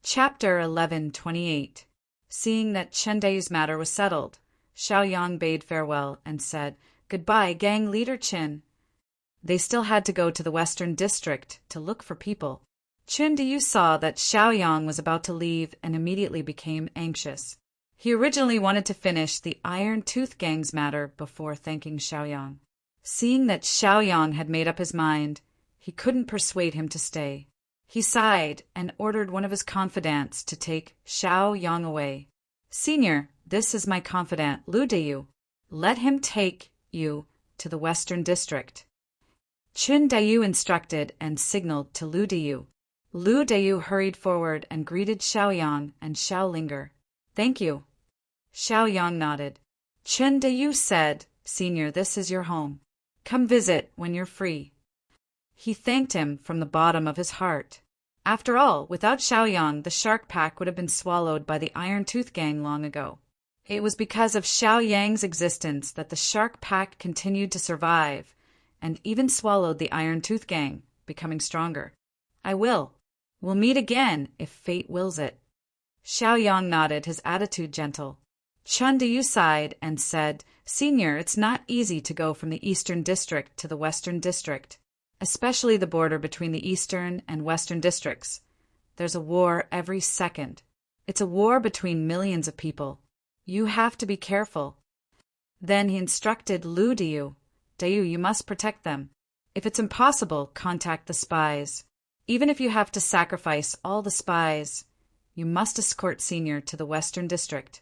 Chapter 11:28. Seeing that Chen Dayu's matter was settled, Xiaoyang bade farewell and said, "Goodbye, gang leader Qin." They still had to go to the Western District to look for people. Chen Dayu saw that Xiaoyang was about to leave and immediately became anxious. He originally wanted to finish the Iron Tooth Gang's matter before thanking Xiaoyang. Seeing that Xiaoyang had made up his mind, he couldn't persuade him to stay. He sighed and ordered one of his confidants to take Xiaoyang away. "Senior, this is my confidant, Lu Dayu. Let him take you to the Western District." Chen Dayu instructed and signaled to Lu Dayu. Lu Dayu hurried forward and greeted Xiaoyang and Xiaolinger. "Thank you." Xiaoyang nodded. Chen Dayu said, "Senior, this is your home. Come visit when you're free." He thanked him from the bottom of his heart. After all, without Xiaoyang, the shark pack would have been swallowed by the Iron Tooth Gang long ago. It was because of Xiaoyang's existence that the shark pack continued to survive, and even swallowed the Iron Tooth Gang, becoming stronger. We'll meet again if fate wills it." Xiaoyang nodded, his attitude gentle. Chen Dayu sighed and said, "Senior, it's not easy to go from the Eastern District to the Western District, especially the border between the Eastern and Western Districts. There's a war every second. It's a war between millions of people. You have to be careful." Then he instructed Lu Dayu, "Dayu, you must protect them. If it's impossible, contact the spies. Even if you have to sacrifice all the spies, you must escort Senior to the Western District."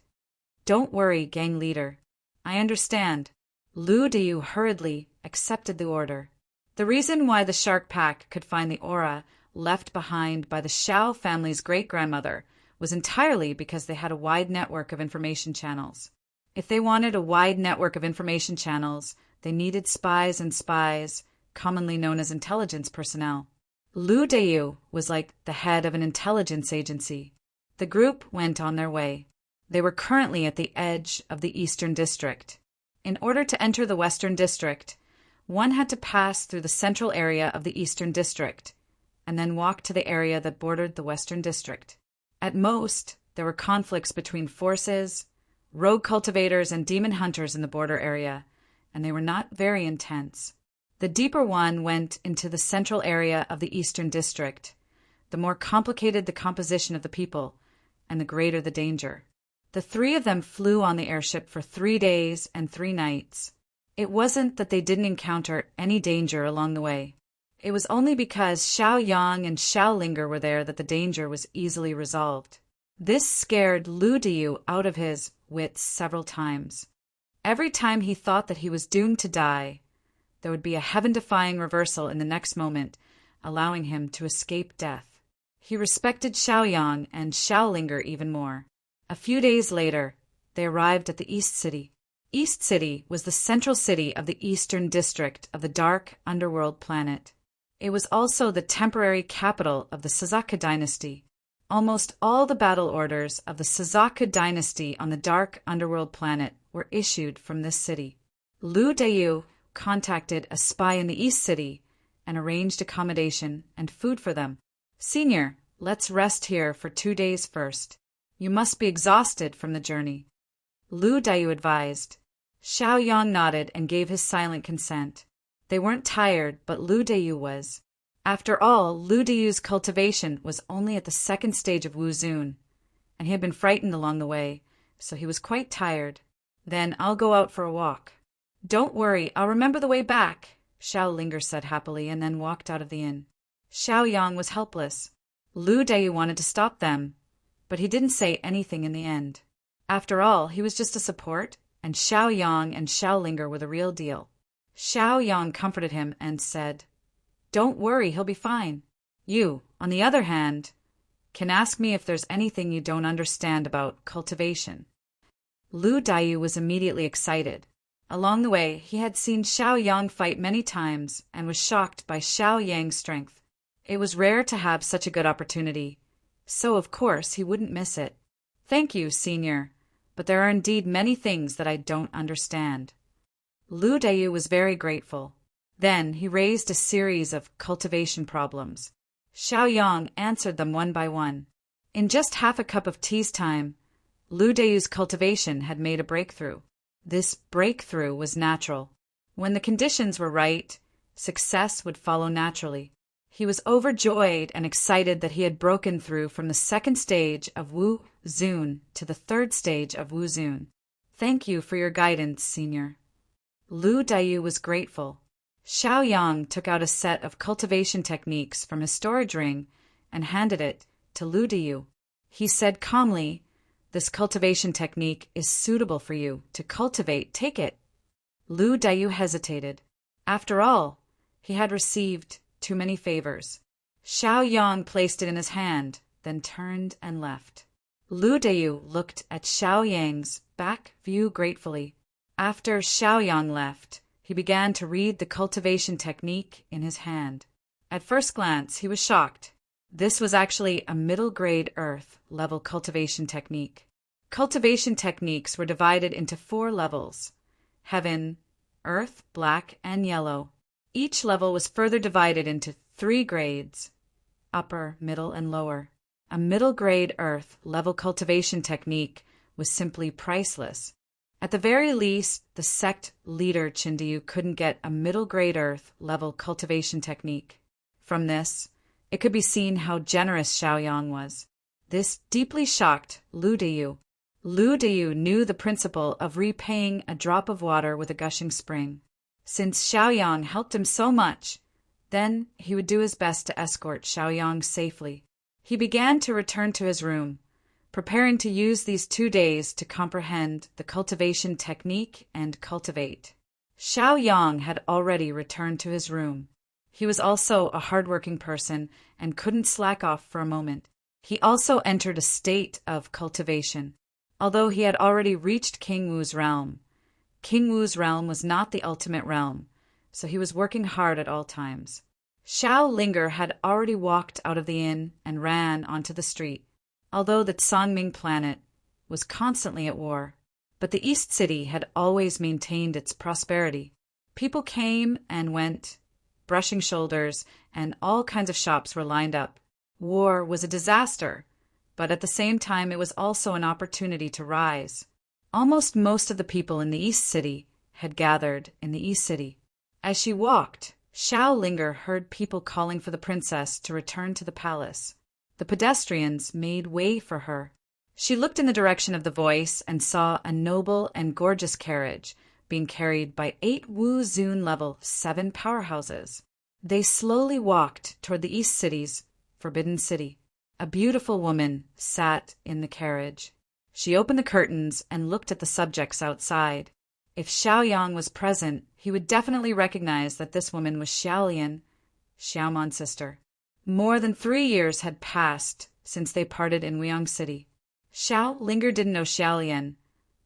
"Don't worry, gang leader. I understand." Lu Dayu hurriedly accepted the order. The reason why the shark pack could find the aura left behind by the Xiao family's great-grandmother was entirely because they had a wide network of information channels. If they wanted a wide network of information channels, they needed spies and spies, commonly known as intelligence personnel. Lu Dayu was like the head of an intelligence agency. The group went on their way. They were currently at the edge of the Eastern District. In order to enter the Western District, one had to pass through the central area of the Eastern District, and then walk to the area that bordered the Western District. At most, there were conflicts between forces, rogue cultivators, and demon hunters in the border area, and they were not very intense. The deeper one went into the central area of the Eastern District. The more complicated the composition of the people, and the greater the danger. The three of them flew on the airship for 3 days and 3 nights. It wasn't that they didn't encounter any danger along the way. It was only because Xiaoyang and Xiaolinger were there that the danger was easily resolved. This scared Lu Dayu out of his wits several times. Every time he thought that he was doomed to die, there would be a heaven-defying reversal in the next moment, allowing him to escape death. He respected Xiaoyang and Xiaolinger even more. A few days later, they arrived at the East City. East City was the central city of the Eastern District of the dark underworld planet. It was also the temporary capital of the Sasaka dynasty. Almost all the battle orders of the Sasaka dynasty on the dark underworld planet were issued from this city. Lu Dayu contacted a spy in the East City and arranged accommodation and food for them. "Senior, let's rest here for 2 days first. You must be exhausted from the journey," Lu Dayu advised. Xiaoyang nodded and gave his silent consent. They weren't tired, but Lu Dayu was. After all, Lu Dayu's cultivation was only at the 2nd stage of Wuzun, and he had been frightened along the way, so he was quite tired. "Then I'll go out for a walk." "Don't worry, I'll remember the way back," Xiaolinger said happily, and then walked out of the inn. Xiaoyang was helpless. Lu Dayu wanted to stop them, but he didn't say anything in the end. After all, he was just a support, and Xiaoyang and Xiaolinger were the real deal. Xiaoyang comforted him and said, "Don't worry, he'll be fine. You, on the other hand, can ask me if there's anything you don't understand about cultivation." Lu Dayu was immediately excited. Along the way, he had seen Xiaoyang fight many times and was shocked by Xiaoyang's strength. It was rare to have such a good opportunity, so of course he wouldn't miss it. "Thank you, Senior, but there are indeed many things that I don't understand." Lu Dayu was very grateful. Then he raised a series of cultivation problems. Xiaoyang answered them one by one. In just half a cup of tea's time, Lu Deyu's cultivation had made a breakthrough. This breakthrough was natural. When the conditions were right, success would follow naturally. He was overjoyed and excited that he had broken through from the second stage of Wu Zun to the third stage of Wu Zun. Thank you for your guidance, Senior. Lu Deyu was grateful. Xiao Yang took out a set of cultivation techniques from his storage ring and handed it to Lu Deyu. He said calmly, "This cultivation technique is suitable for you to cultivate. Take it." Lu Deyu hesitated. After all, he had received too many favors. Xiao Yang placed it in his hand, then turned and left. Lu Deyu looked at Xiao Yang's back view gratefully. After Xiao Yang left, he began to read the cultivation technique in his hand. At first glance, he was shocked. This was actually a middle-grade earth-level cultivation technique. Cultivation techniques were divided into 4 levels: heaven, earth, black, and yellow. Each level was further divided into 3 grades: upper, middle, and lower. A middle-grade earth-level cultivation technique was simply priceless. At the very least, the sect leader Chindiyu couldn't get a middle-grade earth-level cultivation technique. From this, it could be seen how generous Xiao Yang was. This deeply shocked Lu Deyu. Lu Deyu knew the principle of repaying a drop of water with a gushing spring. Since Xiao Yang helped him so much, then he would do his best to escort Xiao Yang safely. He began to return to his room, preparing to use these 2 days to comprehend the cultivation technique and cultivate. Xiao Yang had already returned to his room. He was also a hardworking person and couldn't slack off for a moment. He also entered a state of cultivation. Although he had already reached King Wu's realm, King Wu's realm was not the ultimate realm, so he was working hard at all times. Xiao Linger had already walked out of the inn and ran onto the street. Although the Tsangming planet was constantly at war, but the East City had always maintained its prosperity. People came and went, brushing shoulders, and all kinds of shops were lined up. War was a disaster, but at the same time it was also an opportunity to rise. Almost most of the people in the East City had gathered in the East City. As she walked, Xiao Linger heard people calling for the princess to return to the palace. The pedestrians made way for her. She looked in the direction of the voice and saw a noble and gorgeous carriage being carried by 8 Wu Zun level 7 powerhouses. They slowly walked toward the East City's Forbidden City. A beautiful woman sat in the carriage. She opened the curtains and looked at the subjects outside. If Xiao Yang was present, he would definitely recognize that this woman was Xiaolian, Xiaoman's sister. More than 3 years had passed since they parted in Wyong City. Xiao Linger didn't know Xiaolian,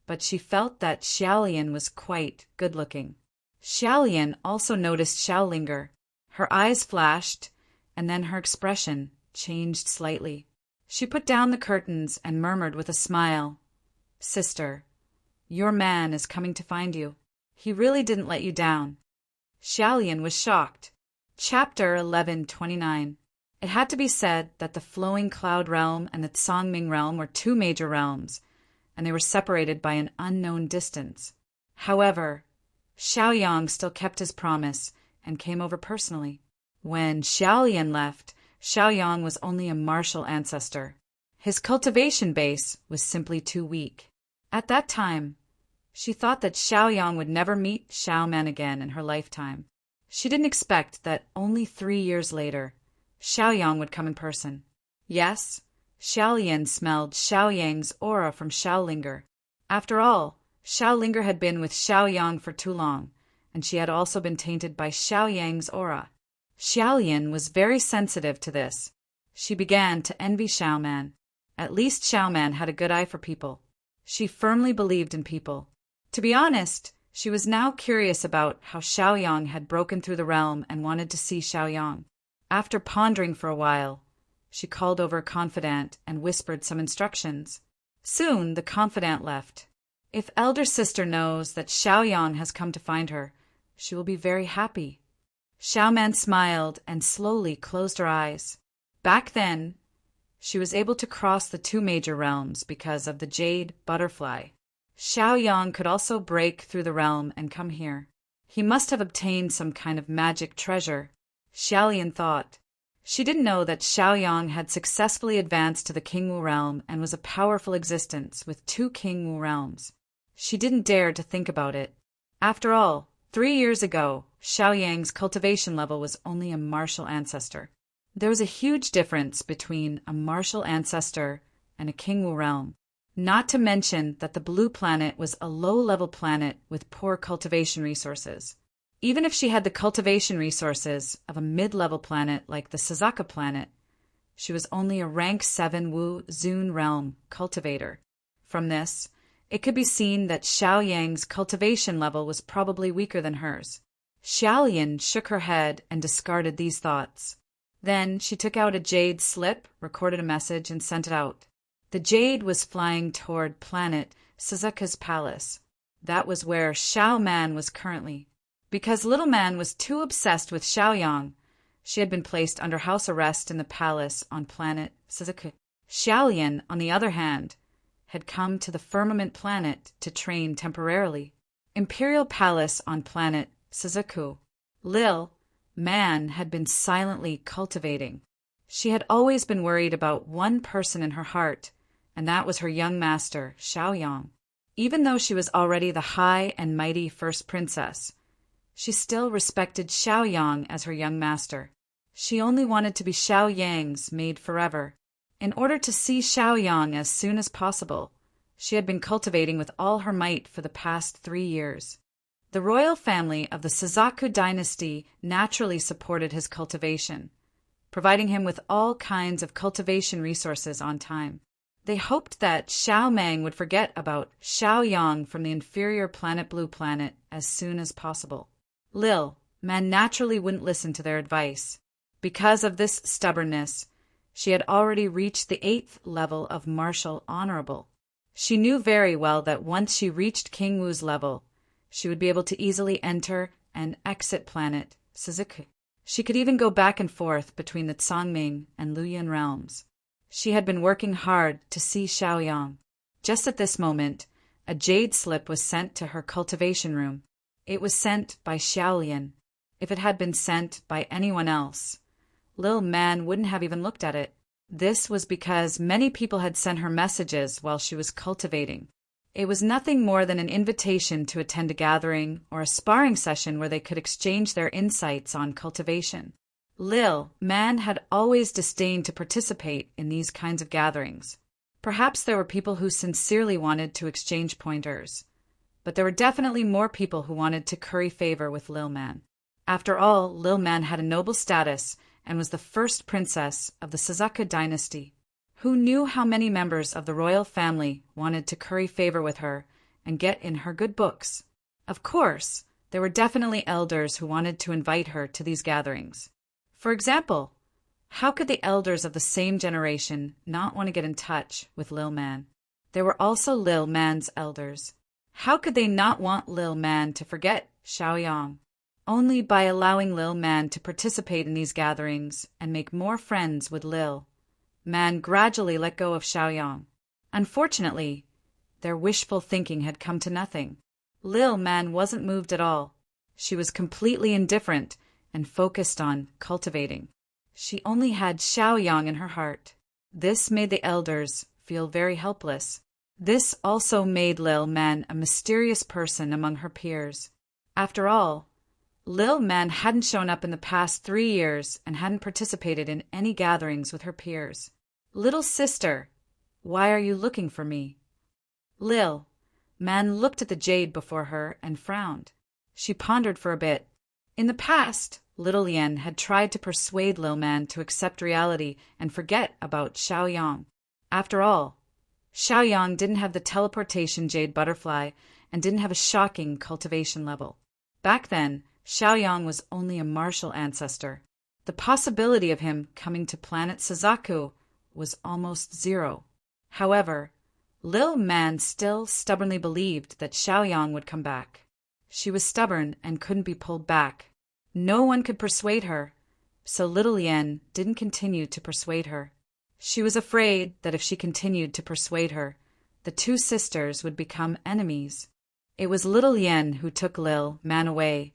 but she felt that Xiaolian was quite good-looking. Xiaolian also noticed Xiao Linger. Her eyes flashed, and then her expression changed slightly. She put down the curtains and murmured with a smile, "Sister, your man is coming to find you. He really didn't let you down." Xiaolian was shocked. Chapter 1129. It had to be said that the Flowing Cloud Realm and the Tsangming Realm were 2 major realms, and they were separated by an unknown distance. However, Xiao Yang still kept his promise and came over personally. When Xiaolian left, Xiao Yang was only a martial ancestor. His cultivation base was simply too weak. At that time, she thought that Xiao Yang would never meet Xiao Man again in her lifetime. She didn't expect that only 3 years later, Xiao Yang would come in person. Yes, Xiaolian smelled Xiao Yang's aura from Xiao Linger. After all, Xiao Linger had been with Xiao Yang for too long, and she had also been tainted by Xiao Yang's aura. Xiaolian was very sensitive to this. She began to envy Xiao Man. At least Xiao Man had a good eye for people. She firmly believed in people. To be honest, she was now curious about how Xiao Yang had broken through the realm and wanted to see Xiao Yang. After pondering for a while, she called over a confidant and whispered some instructions. Soon the confidant left. If elder sister knows that Xiao Yang has come to find her, she will be very happy. Xiao Man smiled and slowly closed her eyes. Back then, She was able to cross the two major realms because of the jade butterfly. Xiaoyang could also break through the realm and come here. He must have obtained some kind of magic treasure, Xiaolian thought. She didn't know that Xiaoyang had successfully advanced to the Qingwu realm and was a powerful existence with two Qingwu realms. She didn't dare to think about it. After all, 3 years ago, Xiaoyang's cultivation level was only a martial ancestor. There was a huge difference between a martial ancestor and a Qingwu realm. Not to mention that the blue planet was a low-level planet with poor cultivation resources. Even if she had the cultivation resources of a mid-level planet like the Suzaka planet, she was only a rank 7 Wu Zun realm cultivator. From this, it could be seen that Xiaoyang's cultivation level was probably weaker than hers. Xiaolian shook her head and discarded these thoughts. Then she took out a jade slip, recorded a message, and sent it out. The jade was flying toward planet Suzuka's palace. That was where Xiao Man was currently. Because Little Man was too obsessed with Xiaoyang, she had been placed under house arrest in the palace on planet Suzuka. Xiaolian, on the other hand, had come to the firmament planet to train temporarily. Imperial Palace on planet Suzuku. Lil Man had been silently cultivating. She had always been worried about one person in her heart, and that was her young master, Xiaoyang. Even though she was already the high and mighty first princess, she still respected Xiaoyang as her young master. She only wanted to be Xiaoyang's maid forever. In order to see Xiaoyang as soon as possible, she had been cultivating with all her might for the past 3 years. The royal family of the Suzaku dynasty naturally supported his cultivation, providing him with all kinds of cultivation resources on time. They hoped that Xiao Meng would forget about Xiaoyang from the inferior planet Blue Planet as soon as possible. Lil Man naturally wouldn't listen to their advice. Because of this stubbornness, she had already reached the 8th level of Martial Honorable. She knew very well that once she reached King Wu's level, she would be able to easily enter and exit planet Suzuki. She could even go back and forth between the Cangming and Luyan realms. She had been working hard to see Xiaoyang. Just at this moment, a jade slip was sent to her cultivation room. It was sent by Xiaolian. If it had been sent by anyone else, Lil Man wouldn't have even looked at it. This was because many people had sent her messages while she was cultivating. It was nothing more than an invitation to attend a gathering or a sparring session where they could exchange their insights on cultivation. Lil Man had always disdained to participate in these kinds of gatherings. Perhaps there were people who sincerely wanted to exchange pointers, but there were definitely more people who wanted to curry favor with Lil Man. After all, Lil Man had a noble status and was the first princess of the Suzuka dynasty. Who knew how many members of the royal family wanted to curry favor with her and get in her good books? Of course, there were definitely elders who wanted to invite her to these gatherings. For example, how could the elders of the same generation not want to get in touch with Lil Man? There were also Lil Man's elders. How could they not want Lil Man to forget Xiaoyang? Only by allowing Lil Man to participate in these gatherings and make more friends with Lil Man gradually let go of Xiaoyang. Unfortunately, their wishful thinking had come to nothing. Lil Man wasn't moved at all. She was completely indifferent and focused on cultivating. She only had Xiaoyang in her heart. This made the elders feel very helpless. This also made Lil Man a mysterious person among her peers. After all, Lil Man hadn't shown up in the past 3 years and hadn't participated in any gatherings with her peers. Little sister, why are you looking for me? Lil Man looked at the jade before her and frowned. She pondered for a bit. In the past, Little Yen had tried to persuade Lil Man to accept reality and forget about Xiaoyang. After all, Xiaoyang didn't have the teleportation jade butterfly and didn't have a shocking cultivation level. Back then, Xiaoyang was only a martial ancestor. The possibility of him coming to planet Suzaku was almost zero. However, Lil Man still stubbornly believed that Xiaoyang would come back. She was stubborn and couldn't be pulled back. No one could persuade her, so Little Yen didn't continue to persuade her. She was afraid that if she continued to persuade her, the two sisters would become enemies. It was little Yen who took Lil Man away,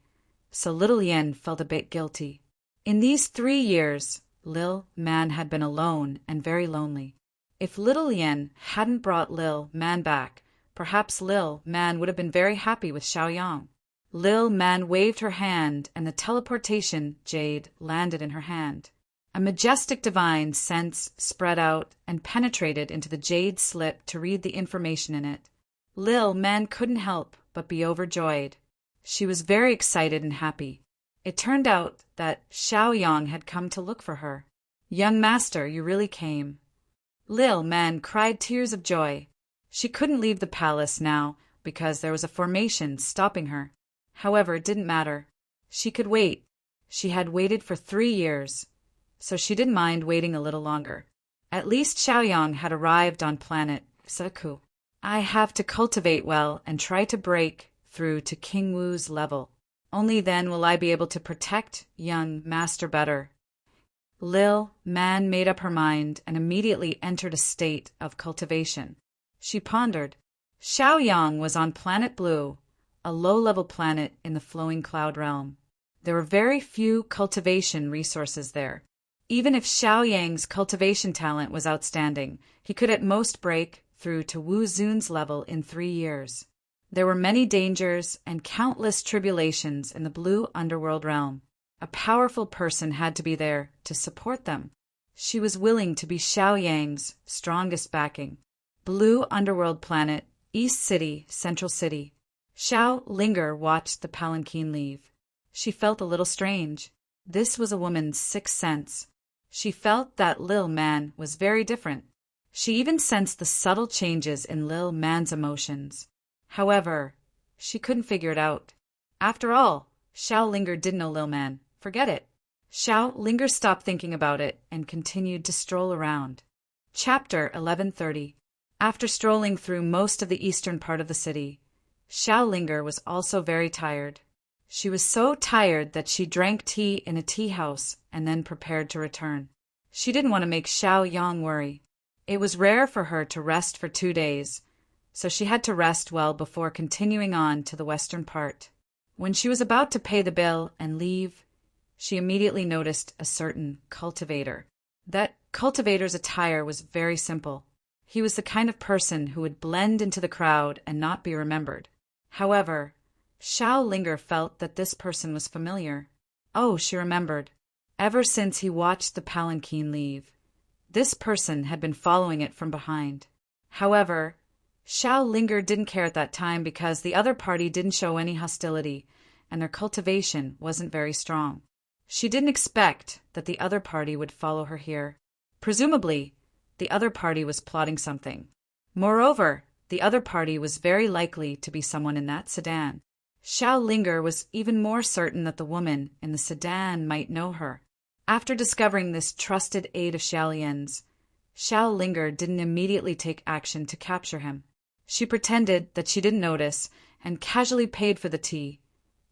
so little Yen felt a bit guilty. In these 3 years, Lil Man had been alone and very lonely. If little Yen hadn't brought Lil Man back, perhaps Lil Man would have been very happy with Xiaoyang. Lil Man waved her hand, and the teleportation jade landed in her hand. A majestic divine sense spread out and penetrated into the jade slip to read the information in it. Lil Man couldn't help but be overjoyed. She was very excited and happy. It turned out that Xiaoyang had come to look for her. "Young master, you really came." Lil Man cried tears of joy. She couldn't leave the palace now because there was a formation stopping her. However, it didn't matter. She could wait. She had waited for 3 years, so she didn't mind waiting a little longer. At least Xiaoyang had arrived on planet Seku. I have to cultivate well and try to break through to King Wu's level. Only then will I be able to protect young master better. Lil Man made up her mind and immediately entered a state of cultivation. She pondered. Xiaoyang was on planet Blue, a low-level planet in the flowing cloud realm. There were very few cultivation resources there. Even if Xiaoyang's cultivation talent was outstanding, he could at most break through to Wu Zun's level in 3 years. There were many dangers and countless tribulations in the blue underworld realm. A powerful person had to be there to support them. She was willing to be Xiaoyang's strongest backing. Blue underworld planet, East City, Central City. Xiao Linger watched the palanquin leave. She felt a little strange. This was a woman's sixth sense. She felt that Lil Man was very different. She even sensed the subtle changes in Lil Man's emotions. However, she couldn't figure it out. After all, Xiao Linger didn't know Lil Man. Forget it. Xiao Linger stopped thinking about it and continued to stroll around. Chapter 1130. After strolling through most of the eastern part of the city, Xiao Linger was also very tired. She was so tired that she drank tea in a tea house and then prepared to return. She didn't want to make Xiaoyang worry. It was rare for her to rest for 2 days, so she had to rest well before continuing on to the western part. When she was about to pay the bill and leave, she immediately noticed a certain cultivator. That cultivator's attire was very simple. He was the kind of person who would blend into the crowd and not be remembered. However, Xiao Linger felt that this person was familiar. Oh, she remembered. Ever since he watched the palanquin leave, this person had been following it from behind. However, Xiao Linger didn't care at that time because the other party didn't show any hostility, and their cultivation wasn't very strong. She didn't expect that the other party would follow her here. Presumably, the other party was plotting something. Moreover, the other party was very likely to be someone in that sedan. Xiao Linger was even more certain that the woman in the sedan might know her. After discovering this trusted aid of Xiaoyan's, Xiao Linger didn't immediately take action to capture him. She pretended that she didn't notice and casually paid for the tea,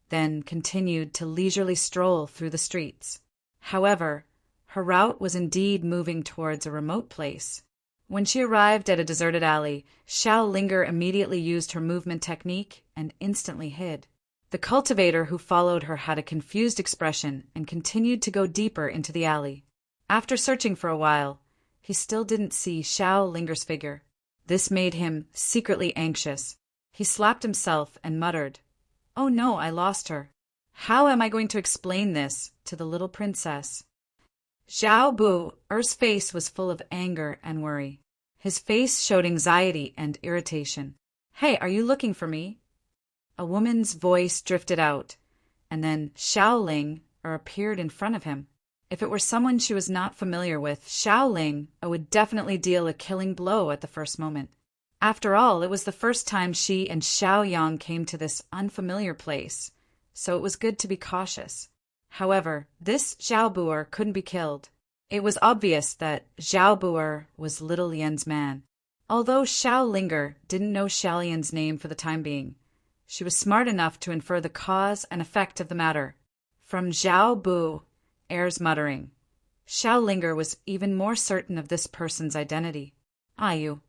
then continued to leisurely stroll through the streets. However, her route was indeed moving towards a remote place. When she arrived at a deserted alley, Xiao Linger immediately used her movement technique and instantly hid. The cultivator who followed her had a confused expression and continued to go deeper into the alley. After searching for a while, he still didn't see Xiao Linger's figure. This made him secretly anxious. He slapped himself and muttered, "Oh no, I lost her. How am I going to explain this to the little princess?" Xiao Bu's face was full of anger and worry. His face showed anxiety and irritation. "Hey, are you looking for me?" A woman's voice drifted out, and then Xiao Ling appeared in front of him. If it were someone she was not familiar with, Xiao Ling would definitely deal a killing blow at the first moment. After all, it was the first time she and Xiaoyang came to this unfamiliar place, so it was good to be cautious. However, this Xiao Buer couldn't be killed. It was obvious that Xiao Buer was Little Yan's man. Although Xiao Linger didn't know Xiaoyan's name for the time being, she was smart enough to infer the cause and effect of the matter. From Xiao Bu's muttering, Xiao Linger was even more certain of this person's identity. You.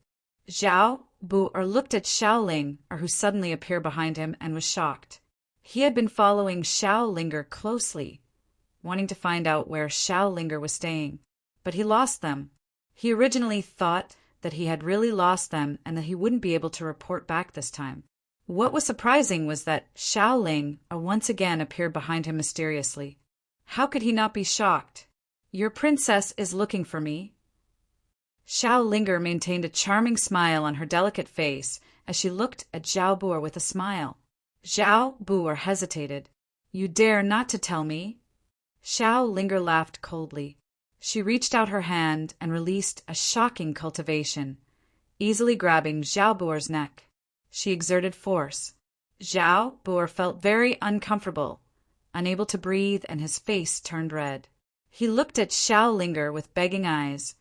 Zhao Bu looked at Xiao Ling, who suddenly appeared behind him, and was shocked. He had been following Xiao Linger closely, wanting to find out where Xiao Linger was staying, but he lost them. He originally thought that he had really lost them and that he wouldn't be able to report back this time. What was surprising was that Xiao Ling once again appeared behind him mysteriously. How could he not be shocked? Your princess is looking for me. Xiao Linger maintained a charming smile on her delicate face as she looked at Zhao Bu with a smile. Zhao Bu hesitated. You dare not to tell me? Xiao Linger laughed coldly. She reached out her hand and released a shocking cultivation, easily grabbing Zhao Bu's neck. She exerted force. Zhao Bu felt very uncomfortable, unable to breathe, and his face turned red. He looked at Xiao Linger with begging eyes,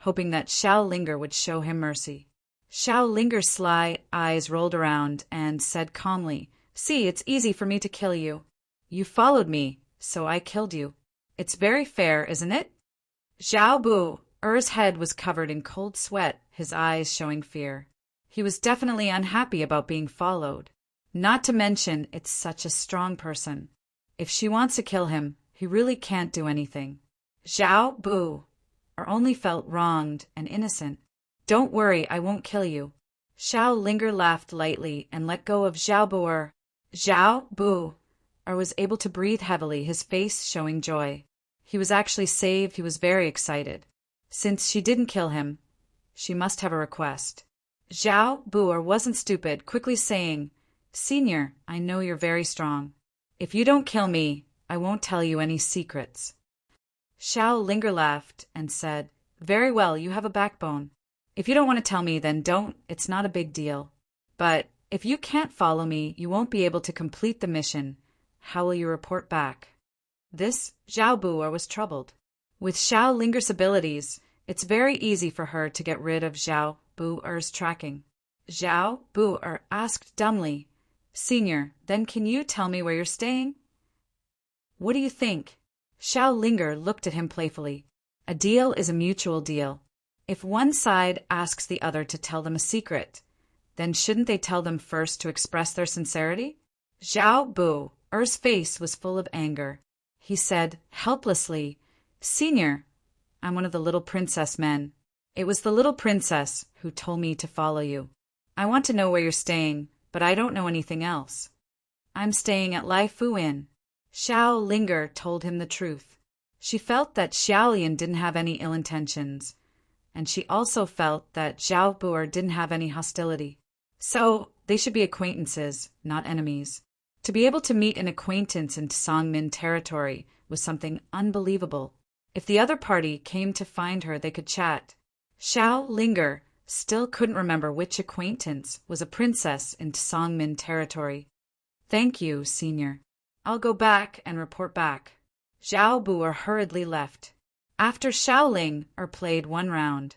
hoping that Xiao Linger would show him mercy. Xiao Linger's sly eyes rolled around and said calmly, See, it's easy for me to kill you. You followed me, so I killed you. It's very fair, isn't it? Zhao Bu's head was covered in cold sweat, his eyes showing fear. He was definitely unhappy about being followed. Not to mention, it's such a strong person. If she wants to kill him, he really can't do anything. Zhao Bu only felt wronged and innocent. Don't worry, I won't kill you. Xiao Linger laughed lightly and let go of Zhao Bu. Zhao Bu was able to breathe heavily, his face showing joy. He was actually saved. He was very excited. Since she didn't kill him, she must have a request. Zhao Bu wasn't stupid, quickly saying, Senior, I know you're very strong. If you don't kill me, I won't tell you any secrets. Xiao Linger laughed and said, Very well, you have a backbone. If you don't want to tell me, then don't. It's not a big deal. But if you can't follow me, you won't be able to complete the mission. How will you report back? This Zhao Bu was troubled. With Xiao Linger's abilities, it's very easy for her to get rid of Zhao Bu's tracking. Zhao Bu asked dumbly, Senior, then can you tell me where you're staying? What do you think? Xiao Linger looked at him playfully. A deal is a mutual deal. If one side asks the other to tell them a secret, then shouldn't they tell them first to express their sincerity? Zhao Bu's face was full of anger. He said helplessly, Senior, I'm one of the little princess men. It was the little princess who told me to follow you. I want to know where you're staying, but I don't know anything else. I'm staying at Lai Fu Inn. Xiao Linger told him the truth. She felt that Xiaolian didn't have any ill intentions, and she also felt that Zhao Bu didn't have any hostility. So they should be acquaintances, not enemies. To be able to meet an acquaintance in Songmin territory was something unbelievable. If the other party came to find her, they could chat. Xiao Linger still couldn't remember which acquaintance was a princess in Songmin territory. Thank you, Senior. I'll go back and report back. Zhao Bu hurriedly left. After Xiao Ling played one round,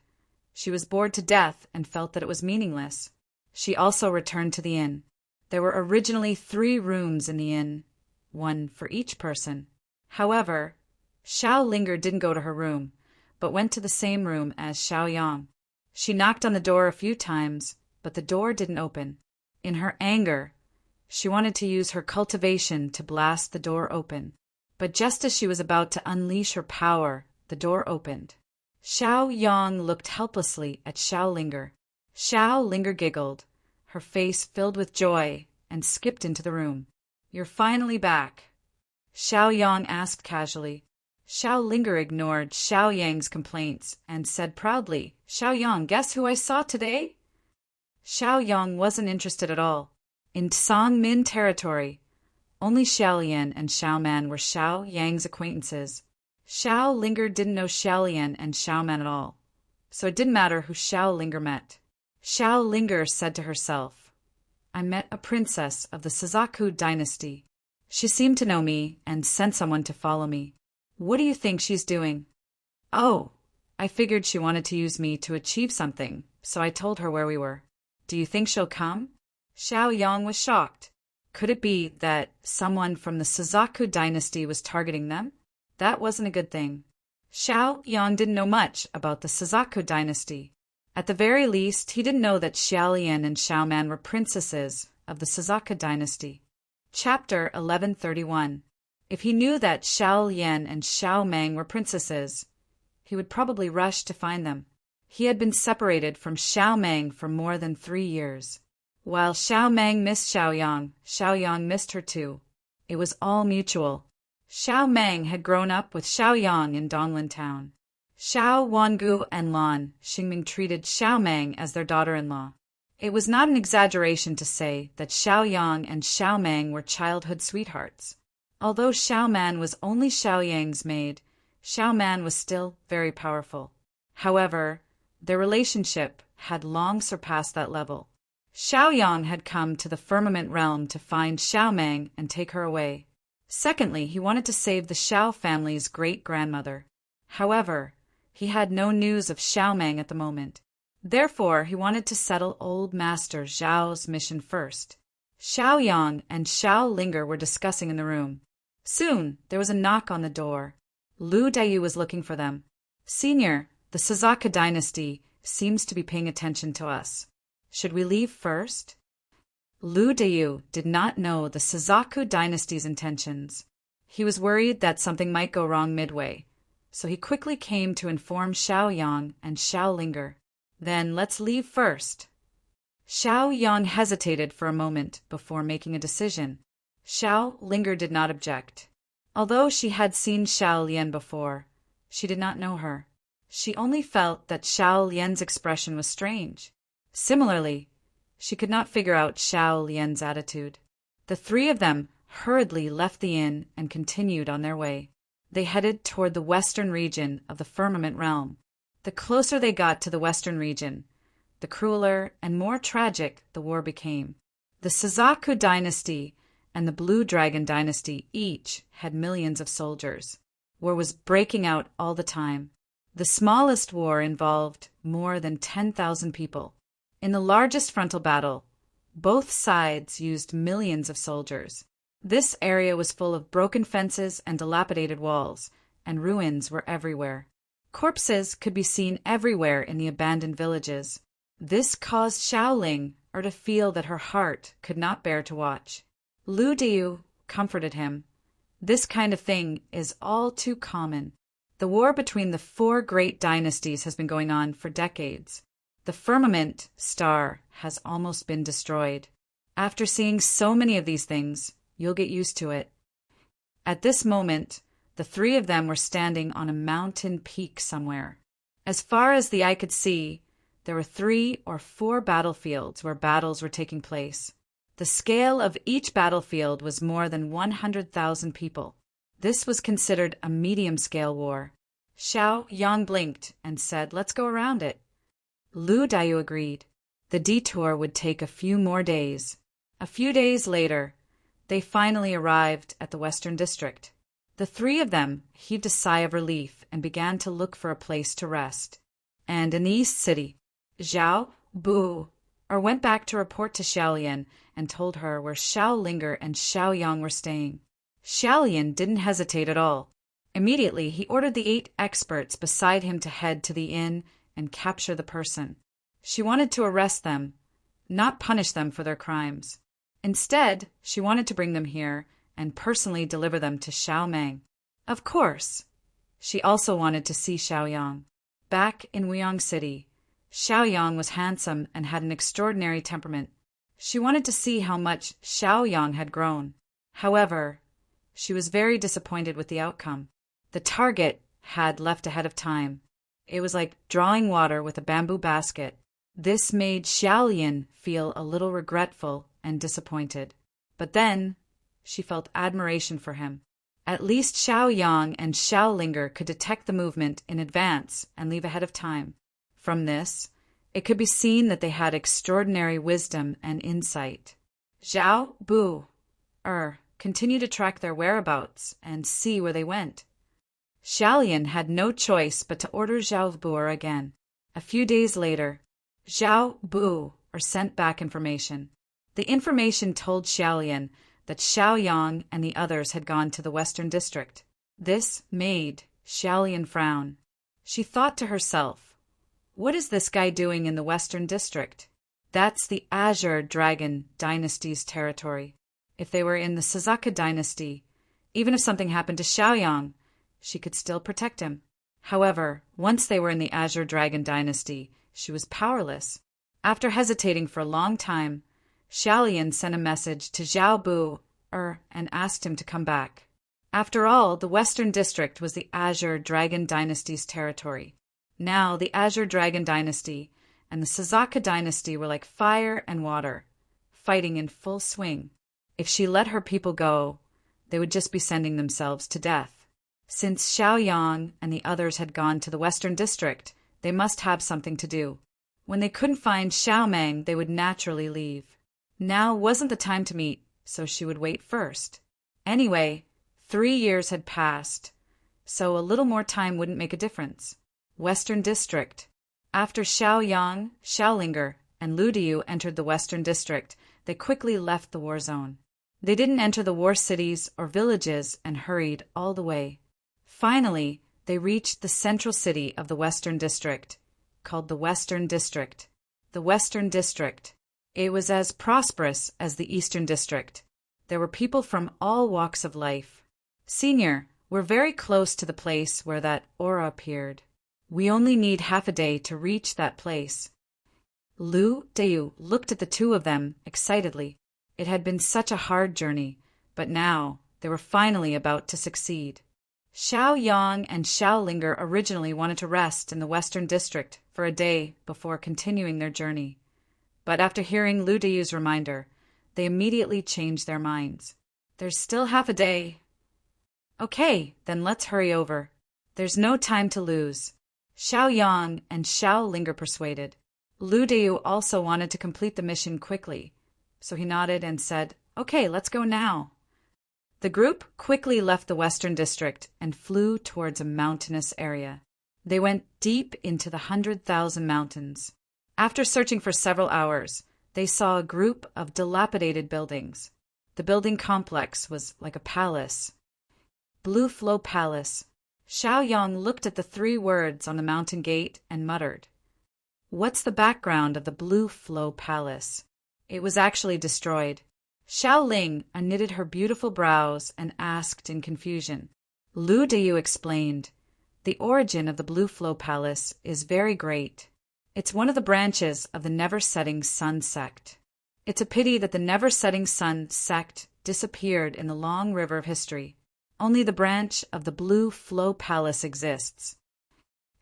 she was bored to death and felt that it was meaningless. She also returned to the inn. There were originally 3 rooms in the inn, 1 for each person. However, Xiao Linger didn't go to her room, but went to the same room as Xiao Yang. She knocked on the door a few times, but the door didn't open. In her anger, she wanted to use her cultivation to blast the door open. But just as she was about to unleash her power, the door opened. Xiao Yang looked helplessly at Xiao Linger. Xiao Linger giggled, her face filled with joy, and skipped into the room. You're finally back, Xiao Yang asked casually. Xiao Linger ignored Xiao Yang's complaints and said proudly, Xiao Yang, guess who I saw today? Xiao Yang wasn't interested at all. In Songmin territory, only Xiaolian and Xiaoman were Xiao Yang's acquaintances. Xiao Linger didn't know Xiaolian and Xiaoman at all, so it didn't matter who Xiao Linger met. Xiao Linger said to herself, I met a princess of the Suzaku dynasty. She seemed to know me and sent someone to follow me. What do you think she's doing? Oh, I figured she wanted to use me to achieve something, so I told her where we were. Do you think she'll come? Xiao Yang was shocked. Could it be that someone from the Suzaku dynasty was targeting them? That wasn't a good thing. Xiao Yang didn't know much about the Suzaku dynasty. At the very least, he didn't know that Xiao Lian and Xiao Man were princesses of the Suzaku dynasty. Chapter 1131. If he knew that Xiao Lian and Xiao Meng were princesses, he would probably rush to find them. He had been separated from Xiao Meng for more than 3 years. While Xiao Meng missed Xiao Yang missed her too. It was all mutual. Xiao Meng had grown up with Xiao Yang in Donglan town. Xiao Wangu and Lan Xingming treated Xiao Meng as their daughter-in-law. It was not an exaggeration to say that Xiao Yang and Xiao Meng were childhood sweethearts. Although Xiao Man was only Xiao Yang's maid, Xiao Man was still very powerful. However, their relationship had long surpassed that level. Xiao Yang had come to the firmament realm to find Xiao Meng and take her away. Secondly, he wanted to save the Xiao family's great-grandmother. However, he had no news of Xiao Meng at the moment. Therefore, he wanted to settle old Master Zhao's mission first. Xiao Yang and Xiao Linger were discussing in the room. Soon, there was a knock on the door. Lu Dayu was looking for them. "Senior, the Suzaku dynasty seems to be paying attention to us. Should we leave first?" Lu Dayu did not know the Suzaku dynasty's intentions. He was worried that something might go wrong midway, so he quickly came to inform Xiao Yang and Xiao Linger. "Then let's leave first." Xiao Yang hesitated for a moment before making a decision. Xiao Linger did not object. Although she had seen Xiao Lian before, she did not know her. She only felt that Xiao Lian's expression was strange. Similarly, she could not figure out Xiao Lian's attitude. The three of them hurriedly left the inn and continued on their way. They headed toward the western region of the firmament realm. The closer they got to the western region, the crueler and more tragic the war became. The Suzaku dynasty and the Blue Dragon dynasty each had millions of soldiers. War was breaking out all the time. The smallest war involved more than 10,000 people. In the largest frontal battle, both sides used millions of soldiers. This area was full of broken fences and dilapidated walls, and ruins were everywhere. Corpses could be seen everywhere in the abandoned villages. This caused Xiaoling to feel that her heart could not bear to watch. Lu Diu comforted him. "This kind of thing is all too common. The war between the 4 great dynasties has been going on for decades. The firmament star has almost been destroyed. After seeing so many of these things, you'll get used to it." At this moment, the three of them were standing on a mountain peak somewhere. As far as the eye could see, there were 3 or 4 battlefields where battles were taking place. The scale of each battlefield was more than 100,000 people. This was considered a medium-scale war. Xiao Yang blinked and said, "Let's go around it." Lu Dayu agreed. The detour would take a few more days. A few days later, they finally arrived at the Western District. The three of them heaved a sigh of relief and began to look for a place to rest. And in the East City, Zhao Bu went back to report to Xiaolian and told her where Xiao Linger and Xiao Yang were staying. Xiaolian didn't hesitate at all. Immediately, he ordered the 8 experts beside him to head to the inn and capture the person. She wanted to arrest them, not punish them for their crimes. Instead, she wanted to bring them here and personally deliver them to Xiao Meng. Of course, she also wanted to see Xiao Yang. Back in Wuyang City, Xiao Yang was handsome and had an extraordinary temperament. She wanted to see how much Xiao Yang had grown. However, she was very disappointed with the outcome. The target had left ahead of time. It was like drawing water with a bamboo basket. This made Xiaolian feel a little regretful and disappointed. But then, she felt admiration for him. At least Xiao Yang and Xiao Linger could detect the movement in advance and leave ahead of time. From this, it could be seen that they had extraordinary wisdom and insight. Zhao Bu continued to track their whereabouts and see where they went. Xiaolian had no choice but to order Zhao Bu again. A few days later, Zhao Bu sent back information. The information told Xiaolian that Xiao Yang and the others had gone to the Western District. This made Xiaolian frown. She thought to herself, what is this guy doing in the Western District? That's the Azure Dragon Dynasty's territory. If they were in the Suzaka Dynasty, even if something happened to Xiaoyang, she could still protect him. However, once they were in the Azure Dragon Dynasty, she was powerless. After hesitating for a long time, Xiaolian sent a message to Zhao Bu and asked him to come back. After all, the Western District was the Azure Dragon Dynasty's territory. Now, the Azure Dragon Dynasty and the Suzaka Dynasty were like fire and water, fighting in full swing. If she let her people go, they would just be sending themselves to death. Since Xiaoyang and the others had gone to the Western District, they must have something to do. When they couldn't find Xiaomeng, they would naturally leave. Now wasn't the time to meet, so she would wait first. Anyway, 3 years had passed, so a little more time wouldn't make a difference. Western District. After Xiaoyang, Xiaolinger, and Lu Diyu entered the Western District, they quickly left the war zone. They didn't enter the war cities or villages and hurried all the way. Finally, they reached the central city of the Western District, called the Western District. The Western District. It was as prosperous as the Eastern District. There were people from all walks of life. Senior, we're very close to the place where that aura appeared. We only need half a day to reach that place. Lu Diyu looked at the two of them excitedly. It had been such a hard journey, but now they were finally about to succeed. Xiaoyang and Xiaolinger originally wanted to rest in the Western District for a day before continuing their journey. But after hearing Lu Diyu's reminder, they immediately changed their minds. There's still half a day. Okay, then let's hurry over. There's no time to lose. Xiaoyang and Xiaolinger persuaded. Lu Diyu also wanted to complete the mission quickly, so he nodded and said, okay, let's go now. The group quickly left the Western District and flew towards a mountainous area. They went deep into the 100,000 mountains. After searching for several hours, they saw a group of dilapidated buildings. The building complex was like a palace. Blue Flow Palace. Xiaoyang looked at the 3 words on the mountain gate and muttered, what's the background of the Blue Flow Palace? It was actually destroyed. Xiaoling unknitted her beautiful brows and asked in confusion. Lu Diyu explained, the origin of the Blue Flow Palace is very great. It's one of the branches of the Never-Setting Sun sect. It's a pity that the Never-Setting Sun sect disappeared in the long river of history. Only the branch of the Blue Flow Palace exists.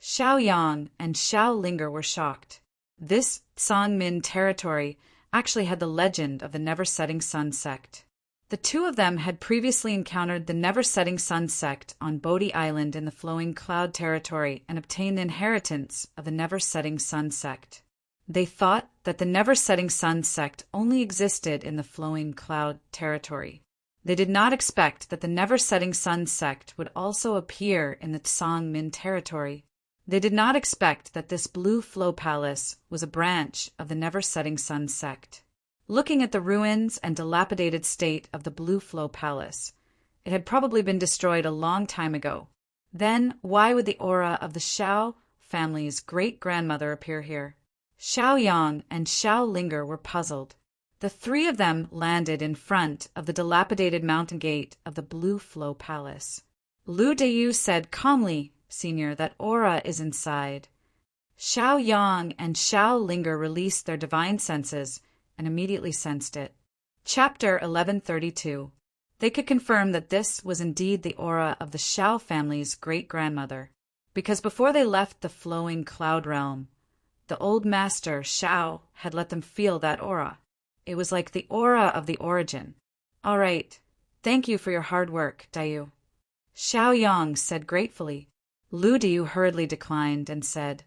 Xiaoyang and Xiaolinger were shocked. This Songmin territory actually had the legend of the Never-Setting Sun sect. The two of them had previously encountered the Never-Setting Sun sect on Bodhi Island in the Flowing Cloud territory and obtained the inheritance of the Never-Setting Sun sect. They thought that the Never-Setting Sun sect only existed in the Flowing Cloud territory. They did not expect that the Never-Setting Sun sect would also appear in the Songmin territory. They did not expect that this Blue Flow Palace was a branch of the Never-Setting Sun sect. Looking at the ruins and dilapidated state of the Blue Flow Palace, it had probably been destroyed a long time ago. Then, why would the aura of the Xiao family's great-grandmother appear here? Xiaoyang and Xiaolinger were puzzled. The 3 of them landed in front of the dilapidated mountain gate of the Blue Flow Palace. Lu Diyu said calmly, Senior, that aura is inside. Xiaoyang and Xiaolinger released their divine senses and immediately sensed it. Chapter 1132. They could confirm that this was indeed the aura of the Xiao family's great-grandmother, because before they left the Flowing Cloud realm, the old master Xiao had let them feel that aura. It was like the aura of the origin. All right. Thank you for your hard work, Diyu. Xiaoyang said gratefully. Lu Diyu hurriedly declined and said,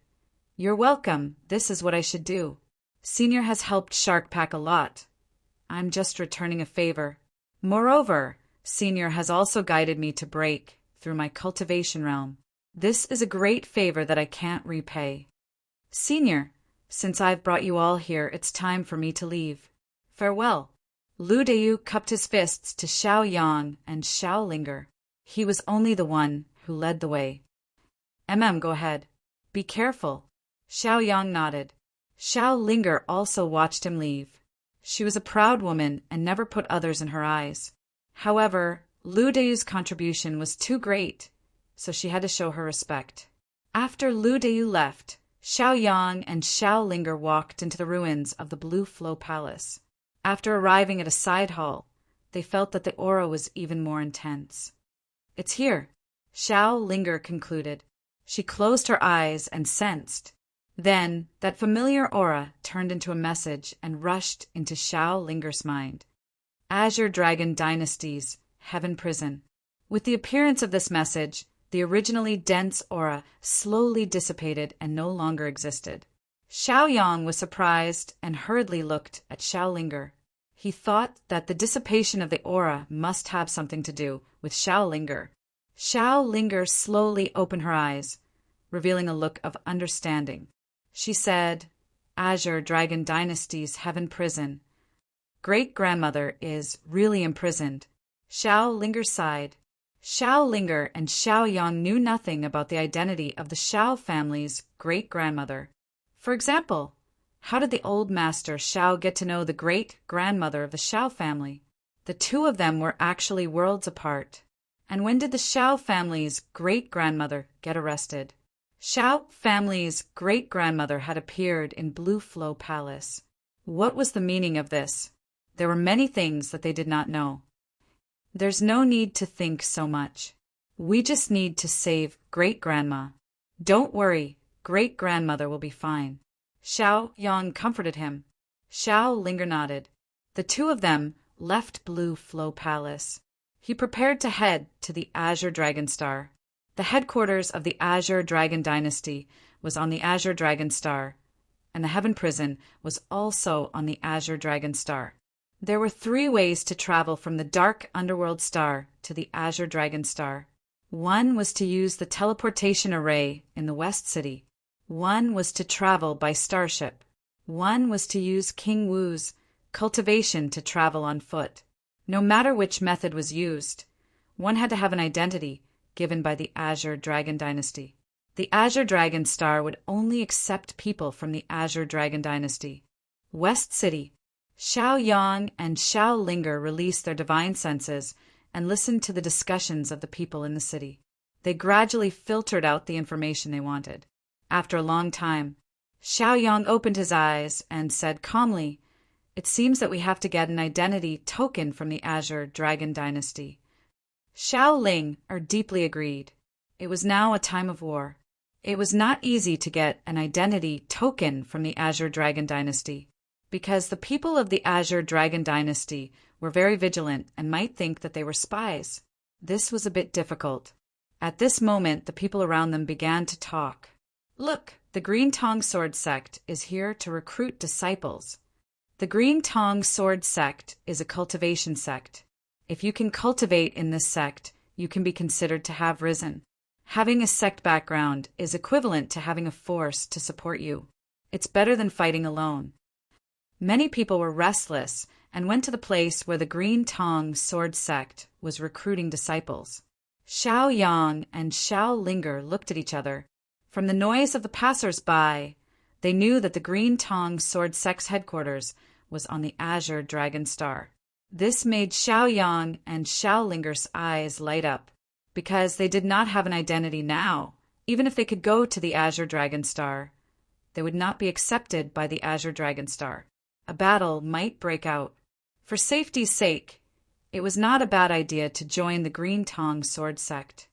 you're welcome. This is what I should do. Senior has helped Shark Pack a lot. I'm just returning a favor. Moreover, Senior has also guided me to break through my cultivation realm. This is a great favor that I can't repay. Senior, since I've brought you all here, it's time for me to leave. Farewell. Lu Diyu cupped his fists to Xiaoyang and Xiaolinger. He was only the one who led the way. Go ahead. Be careful. Xiao Yang nodded. Xiao Linger also watched him leave. She was a proud woman and never put others in her eyes. However, Lu Deyu's contribution was too great, so she had to show her respect. After Lu Deyu left, Xiao Yang and Xiao Linger walked into the ruins of the Blue Flow Palace. After arriving at a side hall, they felt that the aura was even more intense. It's here, Xiao Linger concluded. She closed her eyes and sensed. Then, that familiar aura turned into a message and rushed into Xiao Linger's mind. Azure Dragon Dynasty's Heaven Prison. With the appearance of this message, the originally dense aura slowly dissipated and no longer existed. Xiao Yang was surprised and hurriedly looked at Xiao Linger. He thought that the dissipation of the aura must have something to do with Xiao Linger. Xiao Linger slowly opened her eyes, revealing a look of understanding. She said, Azure Dragon Dynasty's Heaven Prison. Great-grandmother is really imprisoned. Xiao Linger sighed. Xiao Linger and Xiao Yang knew nothing about the identity of the Xiao family's great-grandmother. For example, how did the old master Xiao get to know the great-grandmother of the Xiao family? The two of them were actually worlds apart. And when did the Xiao family's great-grandmother get arrested? Xiao family's great-grandmother had appeared in Blue Flow Palace. What was the meaning of this? There were many things that they did not know. There's no need to think so much. We just need to save great-grandma. Don't worry, great-grandmother will be fine. Xiao Yang comforted him. Xiao Linger nodded. The two of them left Blue Flow Palace. He prepared to head to the Azure Dragon Star. The headquarters of the Azure Dragon Dynasty was on the Azure Dragon Star, and the Heaven Prison was also on the Azure Dragon Star. There were 3 ways to travel from the Dark Underworld Star to the Azure Dragon Star. One was to use the teleportation array in the West City. One was to travel by starship. One was to use King Wu's cultivation to travel on foot. No matter which method was used, one had to have an identity given by the Azure Dragon Dynasty. The Azure Dragon Star would only accept people from the Azure Dragon Dynasty. West City. Xiao Yang and Xiao Linger released their divine senses and listened to the discussions of the people in the city. They gradually filtered out the information they wanted. After a long time, Xiao Yang opened his eyes and said calmly, It seems that we have to get an identity token from the Azure Dragon Dynasty. Xiao Ling deeply agreed. It was now a time of war. It was not easy to get an identity token from the Azure Dragon Dynasty, because the people of the Azure Dragon Dynasty were very vigilant and might think that they were spies. This was a bit difficult. At this moment, the people around them began to talk. Look, the Green Tong Sword Sect is here to recruit disciples. The Green Tong Sword Sect is a cultivation sect. If you can cultivate in this sect, you can be considered to have risen. Having a sect background is equivalent to having a force to support you. It's better than fighting alone. Many people were restless and went to the place where the Green Tong Sword Sect was recruiting disciples. Xiao Yang and Xiao Linger looked at each other. From the noise of the passers-by, they knew that the Green Tong Sword Sect's headquarters was on the Azure Dragon Star. This made Xiao Yang and Xiao Linger's eyes light up, because they did not have an identity now. Even if they could go to the Azure Dragon Star, they would not be accepted by the Azure Dragon Star. A battle might break out. For safety's sake, it was not a bad idea to join the Green Tong Sword Sect.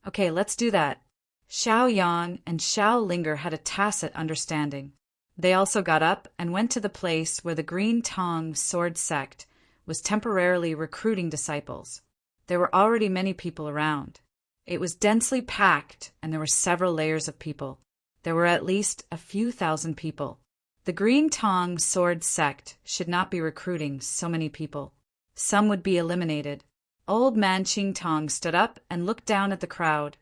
Okay, let's do that. Xiao Yang and Xiao Linger had a tacit understanding. They also got up and went to the place where the Green Tong Sword Sect was temporarily recruiting disciples. There were already many people around. It was densely packed, and there were several layers of people. There were at least a few thousand people. The Green Tong Sword Sect should not be recruiting so many people. Some would be eliminated. Old man Qing Tong stood up and looked down at the crowd,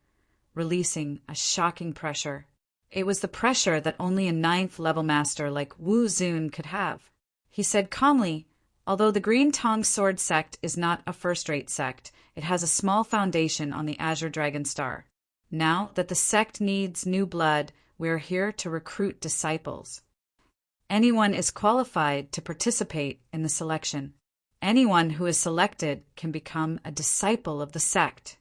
releasing a shocking pressure. It was the pressure that only a 9th-level master like Wu Zun could have. He said calmly, although the Green Tong Sword Sect is not a first-rate sect, it has a small foundation on the Azure Dragon Star. Now that the sect needs new blood, we are here to recruit disciples. Anyone is qualified to participate in the selection. Anyone who is selected can become a disciple of the sect.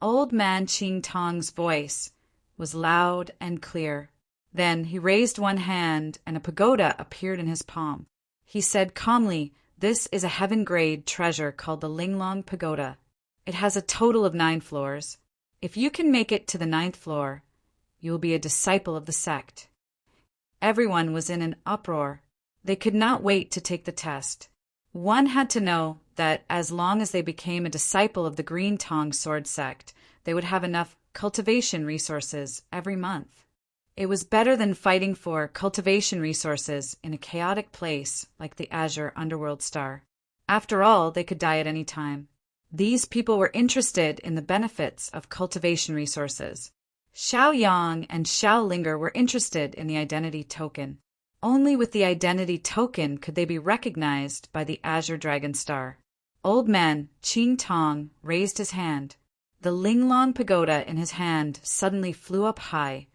Old man Ching Tong's voice was loud and clear. Then he raised one hand and a pagoda appeared in his palm. He said calmly, "This is a heaven-grade treasure called the Linglong Pagoda. It has a total of 9 floors. If you can make it to the 9th floor, you will be a disciple of the sect." Everyone was in an uproar. They could not wait to take the test. One had to know that as long as they became a disciple of the Green Tong Sword sect, they would have enough cultivation resources every month. It was better than fighting for cultivation resources in a chaotic place like the Azure Underworld Star. After all, they could die at any time. These people were interested in the benefits of cultivation resources. Xiao Yang and Xiao Linger were interested in the identity token. Only with the identity token could they be recognized by the Azure Dragon Star. Old man Qing Tong raised his hand. The Linglong Pagoda in his hand suddenly flew up high,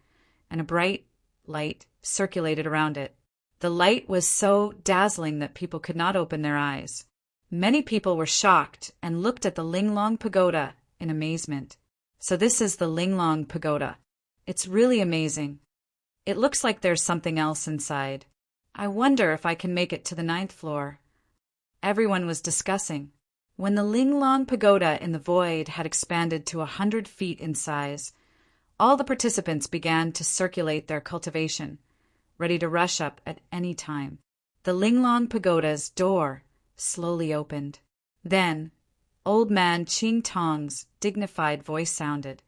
and a bright light circulated around it. The light was so dazzling that people could not open their eyes. Many people were shocked and looked at the Linglong Pagoda in amazement. So this is the Linglong Pagoda. It's really amazing. It looks like there's something else inside. I wonder if I can make it to the 9th floor. Everyone was discussing. When the Linglong Pagoda in the void had expanded to 100 feet in size, all the participants began to circulate their cultivation, ready to rush up at any time. The Linglong Pagoda's door slowly opened. Then, old man Qing Tong's dignified voice sounded.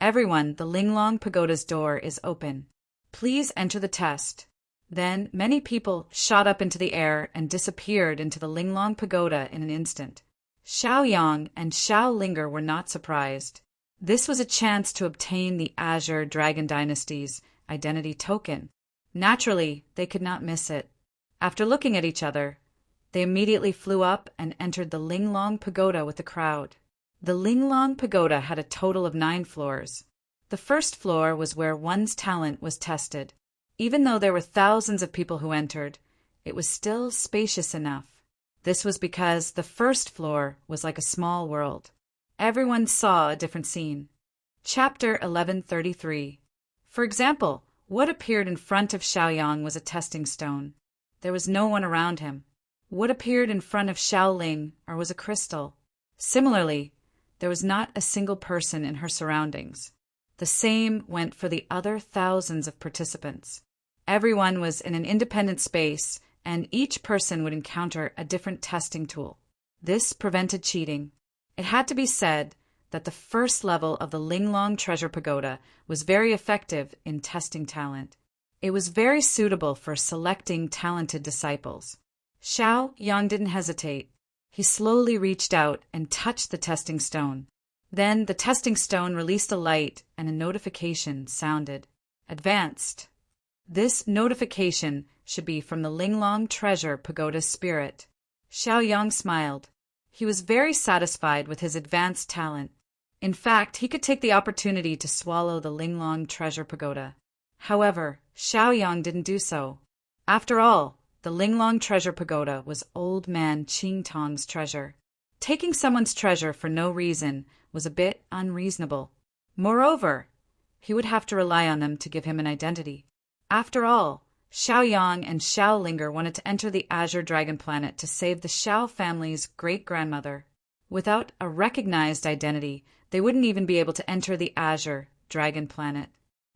"Everyone, the Linglong Pagoda's door is open. Please enter the test." Then many people shot up into the air and disappeared into the Linglong Pagoda in an instant. Xiao Yang and Xiao Linger were not surprised. This was a chance to obtain the Azure Dragon Dynasty's identity token. Naturally, they could not miss it. After looking at each other, they immediately flew up and entered the Linglong Pagoda with the crowd. The Linglong Pagoda had a total of 9 floors. The first floor was where one's talent was tested. Even though there were thousands of people who entered, it was still spacious enough. This was because the first floor was like a small world. Everyone saw a different scene. Chapter 1133. For example, what appeared in front of Xiaoyang was a testing stone. There was no one around him. What appeared in front of Xiaoling was a crystal. Similarly, there was not a single person in her surroundings. The same went for the other thousands of participants. Everyone was in an independent space, and each person would encounter a different testing tool. This prevented cheating. It had to be said that the first level of the Linglong Treasure Pagoda was very effective in testing talent. It was very suitable for selecting talented disciples. Xiao Yang didn't hesitate. He slowly reached out and touched the testing stone. Then the testing stone released a light and a notification sounded. Advanced. This notification should be from the Linglong Treasure Pagoda's spirit. Xiao Yang smiled. He was very satisfied with his advanced talent. In fact, he could take the opportunity to swallow the Linglong Treasure Pagoda. However, Xiao Yang didn't do so. After all, the Linglong Treasure Pagoda was old man Qing Tong's treasure. Taking someone's treasure for no reason was a bit unreasonable. Moreover, he would have to rely on them to give him an identity. After all, Xiao Yang and Xiao Linger wanted to enter the Azure Dragon Planet to save the Xiao family's great-grandmother. Without a recognized identity, they wouldn't even be able to enter the Azure Dragon Planet.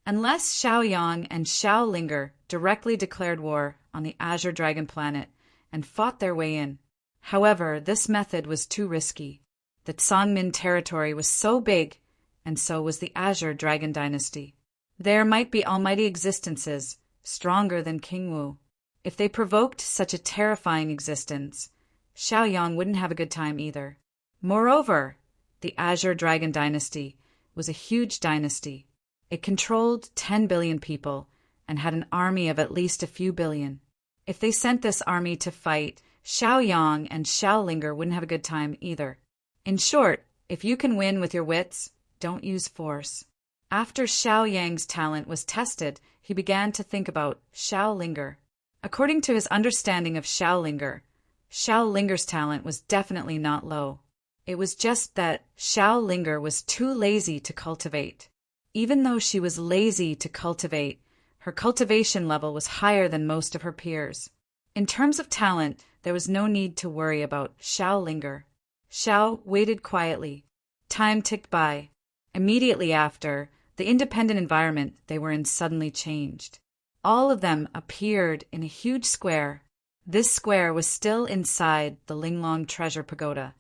Unless Xiao Yang and Xiao Linger directly declared war on the Azure Dragon Planet and fought their way in. However, this method was too risky. The Tsangmin territory was so big, and so was the Azure Dragon Dynasty. There might be almighty existences stronger than King Wu. If they provoked such a terrifying existence, Xiao Yang wouldn't have a good time either. Moreover, the Azure Dragon Dynasty was a huge dynasty. It controlled 10 billion people and had an army of at least a few billion. If they sent this army to fight, Xiao Yang and Xiao Linger wouldn't have a good time either. In short, if you can win with your wits, don't use force. After Xiao Yang's talent was tested, he began to think about Xiao Linger. According to his understanding of Xiao Linger's talent was definitely not low. It was just that Xiao Linger was too lazy to cultivate. Even though she was lazy to cultivate, her cultivation level was higher than most of her peers. In terms of talent, there was no need to worry about Xiao Linger. Xiao waited quietly. Time ticked by. Immediately after, the independent environment they were in suddenly changed. All of them appeared in a huge square. This square was still inside the Linglong Treasure Pagoda.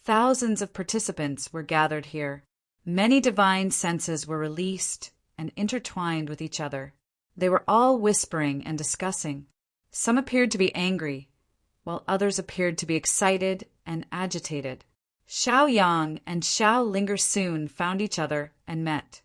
Thousands of participants were gathered here. Many divine senses were released and intertwined with each other. They were all whispering and discussing. Some appeared to be angry, while others appeared to be excited and agitated. Xiao Yang and Xiao Linger soon found each other and met.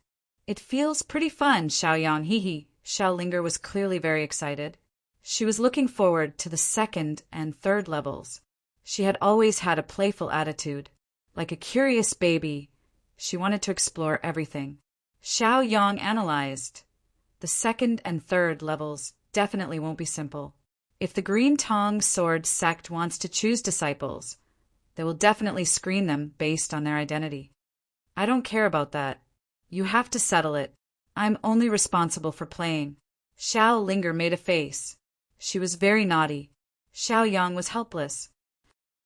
It feels pretty fun, Xiao Yang, hee. Xiao Linger was clearly very excited. She was looking forward to the second and third levels. She had always had a playful attitude. Like a curious baby, she wanted to explore everything. Xiao Yang analyzed. The second and third levels definitely won't be simple. If the Green Tong Sword sect wants to choose disciples, they will definitely screen them based on their identity. I don't care about that. You have to settle it. I'm only responsible for playing. Xiao Linger made a face. She was very naughty. Xiao Yang was helpless.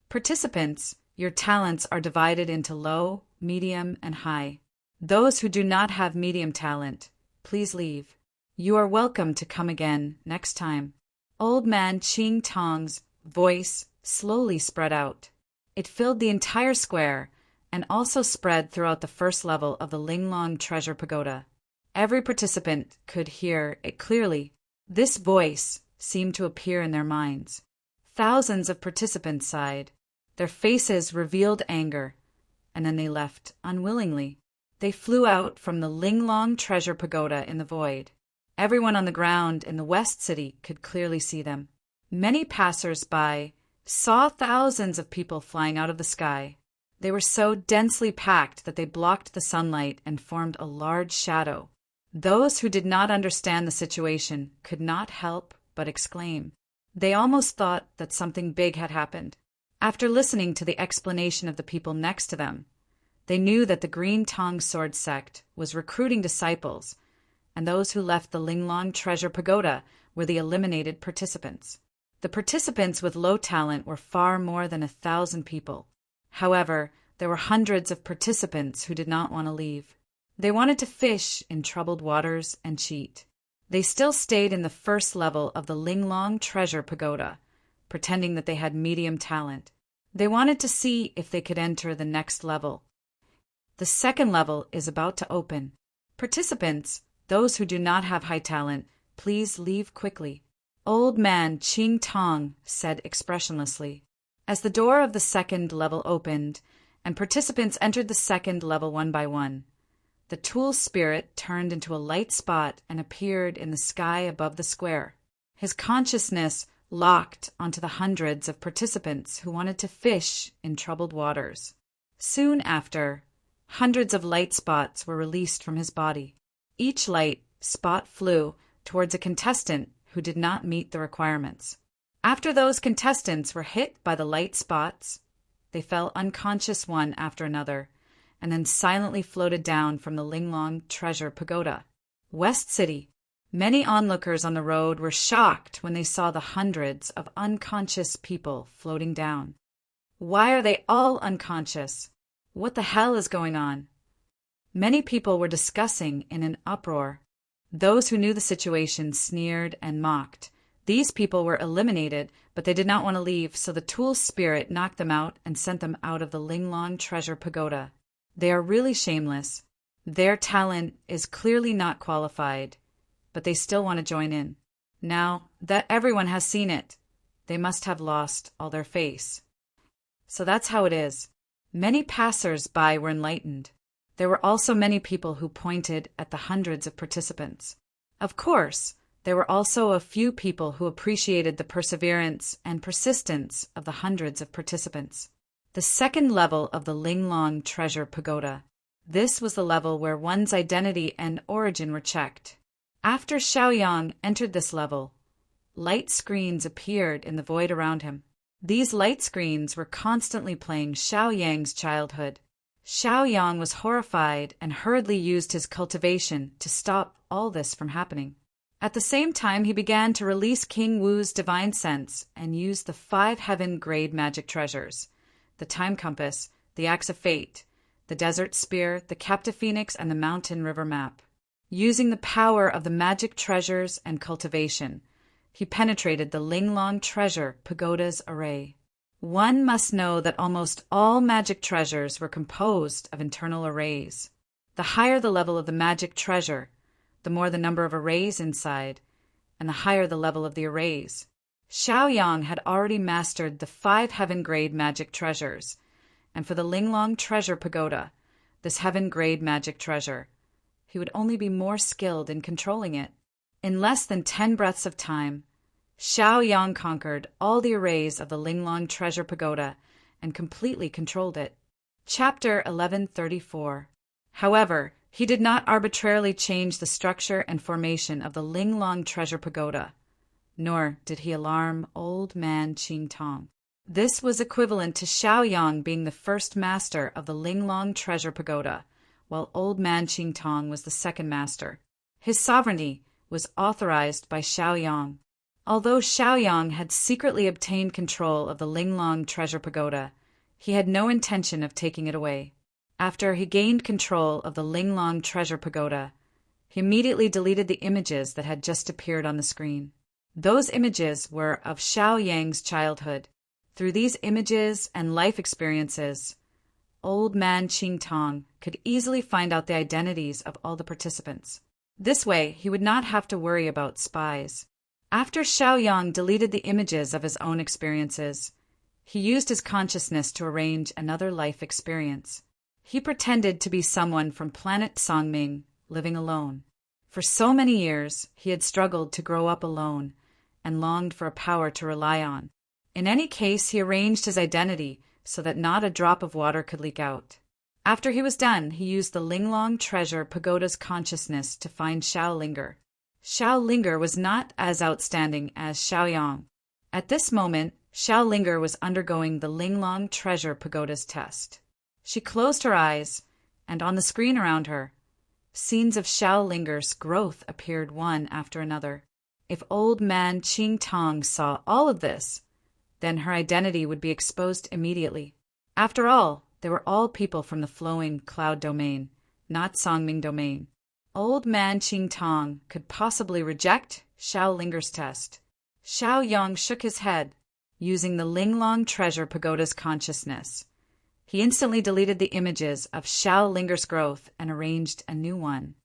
Participants, your talents are divided into low, medium, and high. Those who do not have medium talent, please leave. You are welcome to come again next time. Old man Qing Tong's voice slowly spread out. It filled the entire square and also spread throughout the first level of the Linglong Treasure Pagoda. Every participant could hear it clearly. This voice seemed to appear in their minds. Thousands of participants sighed. Their faces revealed anger, and then they left unwillingly. They flew out from the Linglong Treasure Pagoda in the void. Everyone on the ground in the West City could clearly see them. Many passers-by saw thousands of people flying out of the sky. They were so densely packed that they blocked the sunlight and formed a large shadow. Those who did not understand the situation could not help but exclaim. They almost thought that something big had happened. After listening to the explanation of the people next to them, they knew that the Green Tong Sword sect was recruiting disciples, and those who left the Linglong Treasure Pagoda were the eliminated participants. The participants with low talent were far more than 1,000 people. However, there were hundreds of participants who did not want to leave. They wanted to fish in troubled waters and cheat. They still stayed in the first level of the Linglong Treasure Pagoda, pretending that they had medium talent. They wanted to see if they could enter the next level. The second level is about to open. Participants, those who do not have high talent, please leave quickly. Old man Qing Tong said expressionlessly. As the door of the second level opened, and participants entered the second level one by one, the tool spirit turned into a light spot and appeared in the sky above the square. His consciousness locked onto the hundreds of participants who wanted to fish in troubled waters. Soon after, hundreds of light spots were released from his body. Each light spot flew towards a contestant who did not meet the requirements. After those contestants were hit by the light spots, they fell unconscious one after another, and then silently floated down from the Linglong Treasure Pagoda. West City. Many onlookers on the road were shocked when they saw the hundreds of unconscious people floating down. Why are they all unconscious? What the hell is going on? Many people were discussing in an uproar. Those who knew the situation sneered and mocked. These people were eliminated, but they did not want to leave, so the tool spirit knocked them out and sent them out of the Linglong Treasure Pagoda. They are really shameless. Their talent is clearly not qualified, but they still want to join in. Now that everyone has seen it, they must have lost all their face. So that's how it is. Many passers-by were enlightened. There were also many people who pointed at the hundreds of participants. Of course, there were also a few people who appreciated the perseverance and persistence of the hundreds of participants. The second level of the Linglong Treasure Pagoda. This was the level where one's identity and origin were checked. After Xiaoyang entered this level, light screens appeared in the void around him. These light screens were constantly playing Xiaoyang's childhood. Xiaoyang was horrified and hurriedly used his cultivation to stop all this from happening. At the same time, he began to release King Wu's divine sense and use the 5 heaven-grade magic treasures: the time compass, the axe of fate, the desert spear, the captive phoenix, and the mountain river map. Using the power of the magic treasures and cultivation, he penetrated the Linglong treasure pagoda's array. One must know that almost all magic treasures were composed of internal arrays. The higher the level of the magic treasure, the more the number of arrays inside, and the higher the level of the arrays. Xiaoyang had already mastered the 5 heaven-grade magic treasures, and for the Linglong treasure pagoda, this heaven-grade magic treasure, he would only be more skilled in controlling it. In less than 10 breaths of time, Xiaoyang conquered all the arrays of the Linglong treasure pagoda and completely controlled it. Chapter 1134. However, he did not arbitrarily change the structure and formation of the Linglong treasure pagoda, nor did he alarm old man Qingtong. This was equivalent to Xiaoyang being the first master of the Linglong treasure pagoda, while old man Qingtong was the second master. His sovereignty was authorized by Xiaoyang. Although Xiaoyang had secretly obtained control of the Linglong treasure pagoda, he had no intention of taking it away. After he gained control of the Linglong treasure pagoda, he immediately deleted the images that had just appeared on the screen. Those images were of Xiaoyang's childhood. Through these images and life experiences, old man Qingtong could easily find out the identities of all the participants. This way, he would not have to worry about spies. After Xiaoyang deleted the images of his own experiences, he used his consciousness to arrange another life experience. He pretended to be someone from planet Songming, living alone. For so many years, he had struggled to grow up alone and longed for a power to rely on. In any case, he arranged his identity so that not a drop of water could leak out. After he was done, he used the Linglong treasure pagoda's consciousness to find Xiaolinger. Xiaolinger was not as outstanding as Xiaoyang. At this moment, Xiaolinger was undergoing the Linglong treasure pagoda's test. She closed her eyes, and on the screen around her, scenes of Xiaolinger's growth appeared one after another. If old man Qingtong saw all of this, then her identity would be exposed immediately. After all, they were all people from the flowing cloud domain, not Songming domain. Old man Qingtong could possibly reject Xiaolinger's test. Xiaoyang shook his head, using the Linglong treasure pagoda's consciousness. He instantly deleted the images of Xiaolinger's growth and arranged a new one.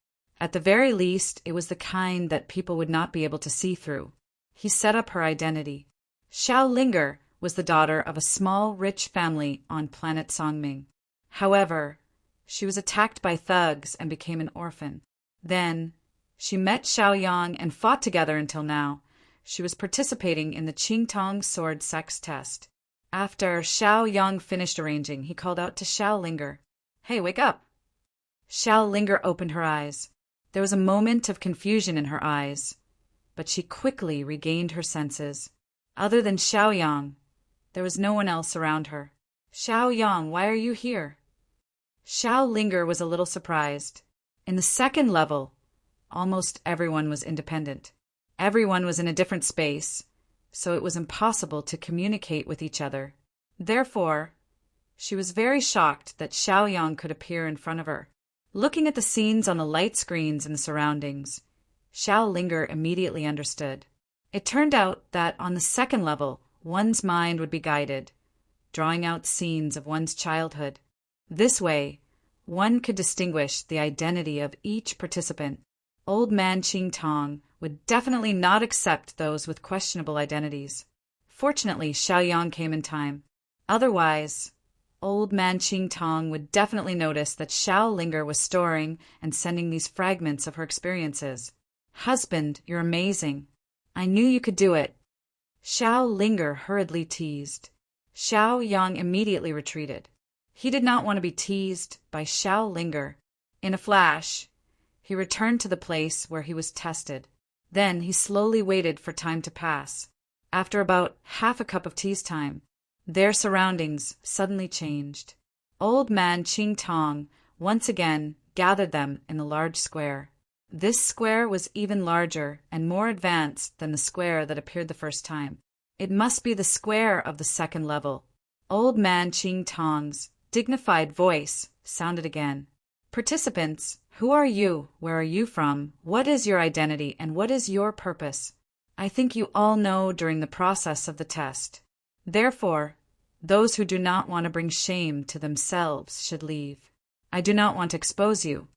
At the very least, it was the kind that people would not be able to see through. He set up her identity. Xiaolinger was the daughter of a small, rich family on planet Songming. However, she was attacked by thugs and became an orphan. Then, she met Xiaoyang and fought together until now. She was participating in the Qingtong sword sex test. After Xiaoyang finished arranging, he called out to Xiaolinger, "Hey, wake up!" Xiaolinger opened her eyes. There was a moment of confusion in her eyes, but she quickly regained her senses. Other than Xiaoyang, there was no one else around her. "Xiaoyang, why are you here?" Xiaolinger was a little surprised. In the second level, almost everyone was independent. Everyone was in a different space, so it was impossible to communicate with each other. Therefore, she was very shocked that Xiaoyang could appear in front of her. Looking at the scenes on the light screens in the surroundings, Xiaolinger immediately understood. It turned out that on the second level, one's mind would be guided, drawing out scenes of one's childhood. This way, one could distinguish the identity of each participant. Old man Qingtong would definitely not accept those with questionable identities. Fortunately, Xiaoyang came in time. Otherwise, old man Qingtong would definitely notice that Xiaolinger was storing and sending these fragments of her experiences. "Husband, you're amazing. I knew you could do it," Xiaolinger hurriedly teased. Xiaoyang immediately retreated. He did not want to be teased by Xiao Linger. In a flash, he returned to the place where he was tested. Then he slowly waited for time to pass. After about half a cup of tea's time, their surroundings suddenly changed. Old man Qing Tong once again gathered them in a large square. This square was even larger and more advanced than the square that appeared the first time. It must be the square of the second level. Old man Qing Tong's dignified voice sounded again. Participants, who are you? Where are you from? What is your identity and what is your purpose? I think you all know during the process of the test. Therefore, those who do not want to bring shame to themselves should leave. I do not want to expose you.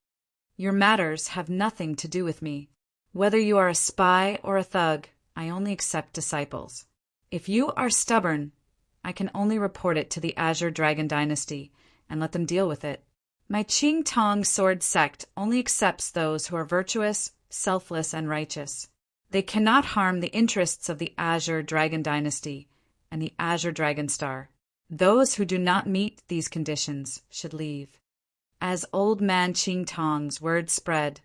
Your matters have nothing to do with me. Whether you are a spy or a thug, I only accept disciples. If you are stubborn, I can only report it to the Azure Dragon Dynasty and let them deal with it. My Qing Tong sword sect only accepts those who are virtuous, selfless, and righteous. They cannot harm the interests of the Azure Dragon Dynasty and the Azure Dragon Star. Those who do not meet these conditions should leave. As old man Qing Tong's word spread,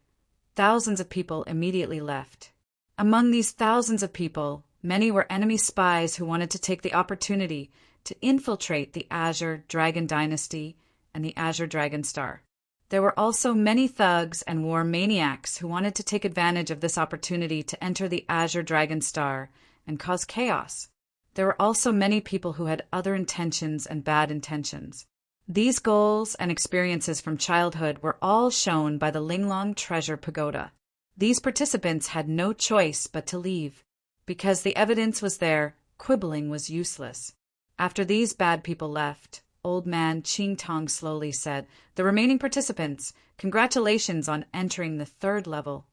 thousands of people immediately left. Among these thousands of people, many were enemy spies who wanted to take the opportunity to infiltrate the Azure Dragon Dynasty and the Azure Dragon Star. There were also many thugs and war maniacs who wanted to take advantage of this opportunity to enter the Azure Dragon Star and cause chaos. There were also many people who had other intentions and bad intentions. These goals and experiences from childhood were all shown by the Linglong Treasure Pagoda. These participants had no choice but to leave. Because the evidence was there, quibbling was useless. After these bad people left, old man Qing Tong slowly said, "The remaining participants, congratulations on entering the third level."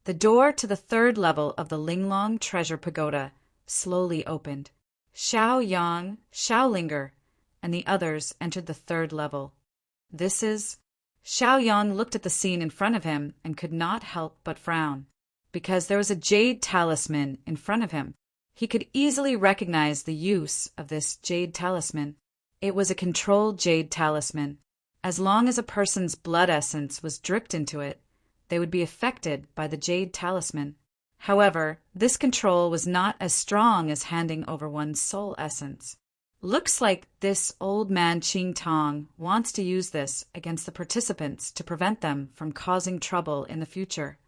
The door to the third level of the Linglong Treasure Pagoda slowly opened. Xiao Yang, Xiao Linger, and the others entered the third level. Xiao Yang looked at the scene in front of him and could not help but frown, because there was a jade talisman in front of him. He could easily recognize the use of this jade talisman. It was a controlled jade talisman. As long as a person's blood essence was dripped into it, they would be affected by the jade talisman. However, this control was not as strong as handing over one's soul essence. Looks like this old man Qing Tong wants to use this against the participants to prevent them from causing trouble in the future.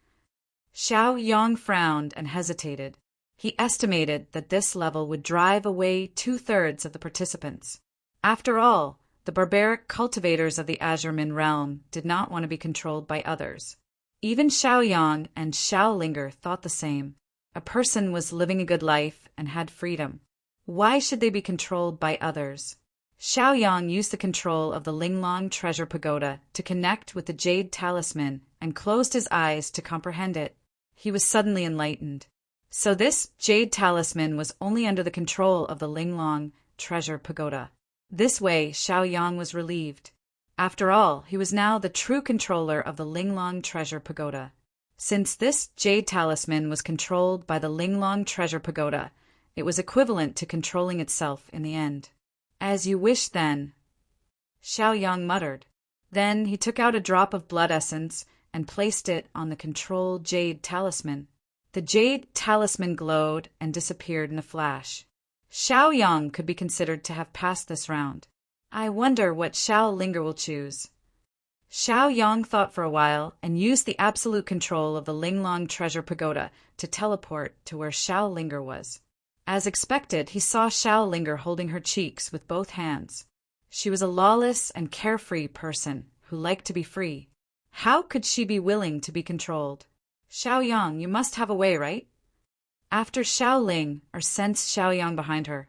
Xiao Yang frowned and hesitated. He estimated that this level would drive away 2/3 of the participants. After all, the barbaric cultivators of the Azure realm did not want to be controlled by others. Even Xiao Yang and Xiao Linger thought the same. A person was living a good life and had freedom. Why should they be controlled by others? Xiao Yang used the control of the Linglong Treasure Pagoda to connect with the jade talisman and closed his eyes to comprehend it. He was suddenly enlightened. So this jade talisman was only under the control of the Linglong Treasure Pagoda. This way, Xiao Yang was relieved. After all, he was now the true controller of the Linglong Treasure Pagoda. Since this jade talisman was controlled by the Linglong Treasure Pagoda, it was equivalent to controlling itself in the end. "As you wish, then," Xiao Yang muttered. Then he took out a drop of blood essence and placed it on the controlled jade talisman. The jade talisman glowed and disappeared in a flash. Xiao Yang could be considered to have passed this round. I wonder what Xiao Linger will choose. Xiao Yang thought for a while and used the absolute control of the Linglong Treasure Pagoda to teleport to where Xiao Linger was. As expected, he saw Xiao Linger holding her cheeks with both hands. She was a lawless and carefree person who liked to be free. How could she be willing to be controlled? Xiao Yang, you must have a way, right? After Xiao Ling sensed Xiao Yang behind her,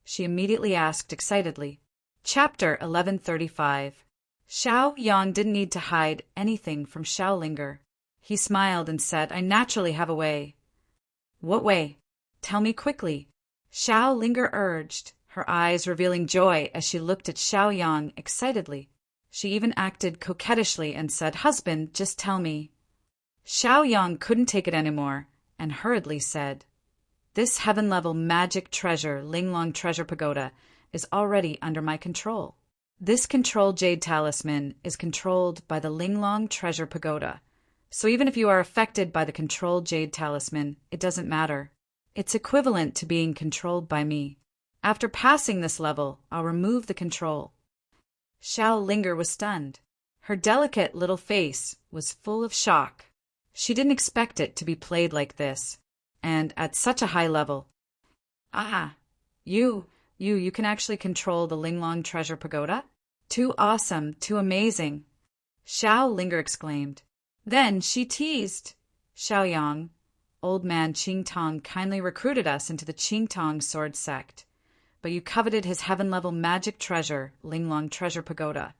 she immediately asked excitedly. Chapter 1135. Xiao Yang didn't need to hide anything from Xiao Linger. He smiled and said, I naturally have a way. What way? Tell me quickly. Xiao Linger urged, her eyes revealing joy as she looked at Xiao Yang excitedly. She even acted coquettishly and said, Husband, just tell me. Xiao Yang couldn't take it anymore and hurriedly said, This heaven-level magic treasure, Linglong Treasure Pagoda, is already under my control. This controlled jade talisman is controlled by the Linglong Treasure Pagoda. So even if you are affected by the controlled jade talisman, it doesn't matter. It's equivalent to being controlled by me. After passing this level, I'll remove the control. Xiao Linger was stunned. Her delicate little face was full of shock. She didn't expect it to be played like this, and at such a high level. Ah, you can actually control the Linglong Treasure Pagoda? Too awesome, too amazing, Xiao Linger exclaimed. Then she teased. Xiaoyang, old man Qingtong kindly recruited us into the Qingtong sword sect. But you coveted his heaven-level magic treasure, Linglong Treasure Pagoda.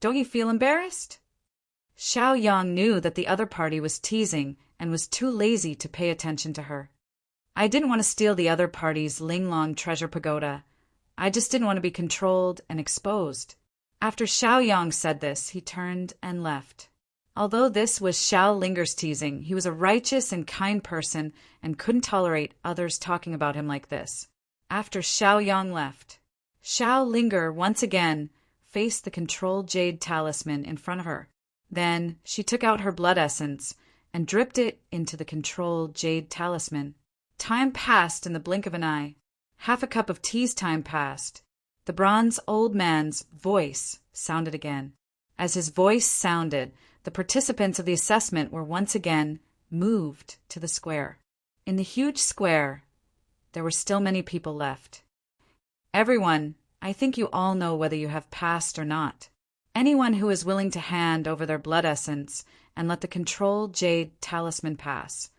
Don't you feel embarrassed? Xiaoyang knew that the other party was teasing and was too lazy to pay attention to her. I didn't want to steal the other party's Linglong Treasure Pagoda. I just didn't want to be controlled and exposed. After Xiaoyang said this, he turned and left. Although this was Xiao Linger's teasing, he was a righteous and kind person and couldn't tolerate others talking about him like this. After Xiaoyang left, Xiao Linger once again faced the controlled jade talisman in front of her. Then she took out her blood essence and dripped it into the controlled jade talisman. Time passed in the blink of an eye. Half a cup of tea's time passed. The bronze old man's voice sounded again. As his voice sounded, the participants of the assessment were once again moved to the square. In the huge square, there were still many people left. Everyone, I think you all know whether you have passed or not. Anyone who is willing to hand over their blood essence and let the controlled jade talisman pass.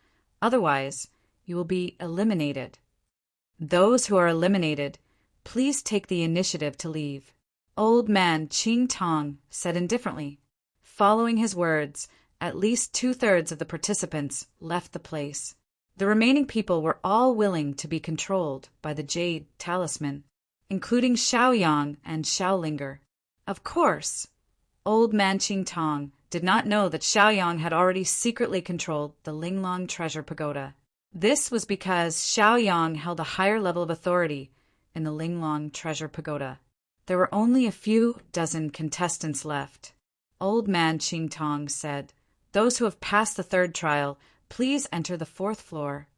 Otherwise, you will be eliminated. Those who are eliminated, please take the initiative to leave. Old man Qingtong said indifferently. Following his words, at least 2/3 of the participants left the place. The remaining people were all willing to be controlled by the jade talisman, including Xiaoyang and Xiao Linger. Of course, old man Qingtong did not know that Xiaoyang had already secretly controlled the Linglong Treasure Pagoda. This was because Xiaoyang held a higher level of authority in the Linglong Treasure Pagoda. There were only a few dozen contestants left. Old man Qingtong said, "Those who have passed the third trial, please enter the 4th floor."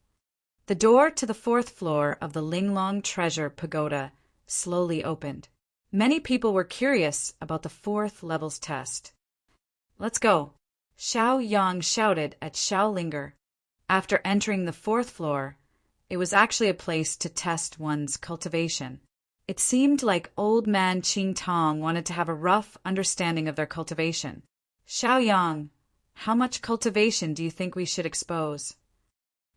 The door to the 4th floor of the Linglong Treasure Pagoda slowly opened. Many people were curious about the 4th level's test. "Let's go," Xiaoyang shouted at Xiao Linger. After entering the 4th floor, it was actually a place to test one's cultivation. It seemed like old man Qingtong wanted to have a rough understanding of their cultivation. "Xiaoyang, how much cultivation do you think we should expose?"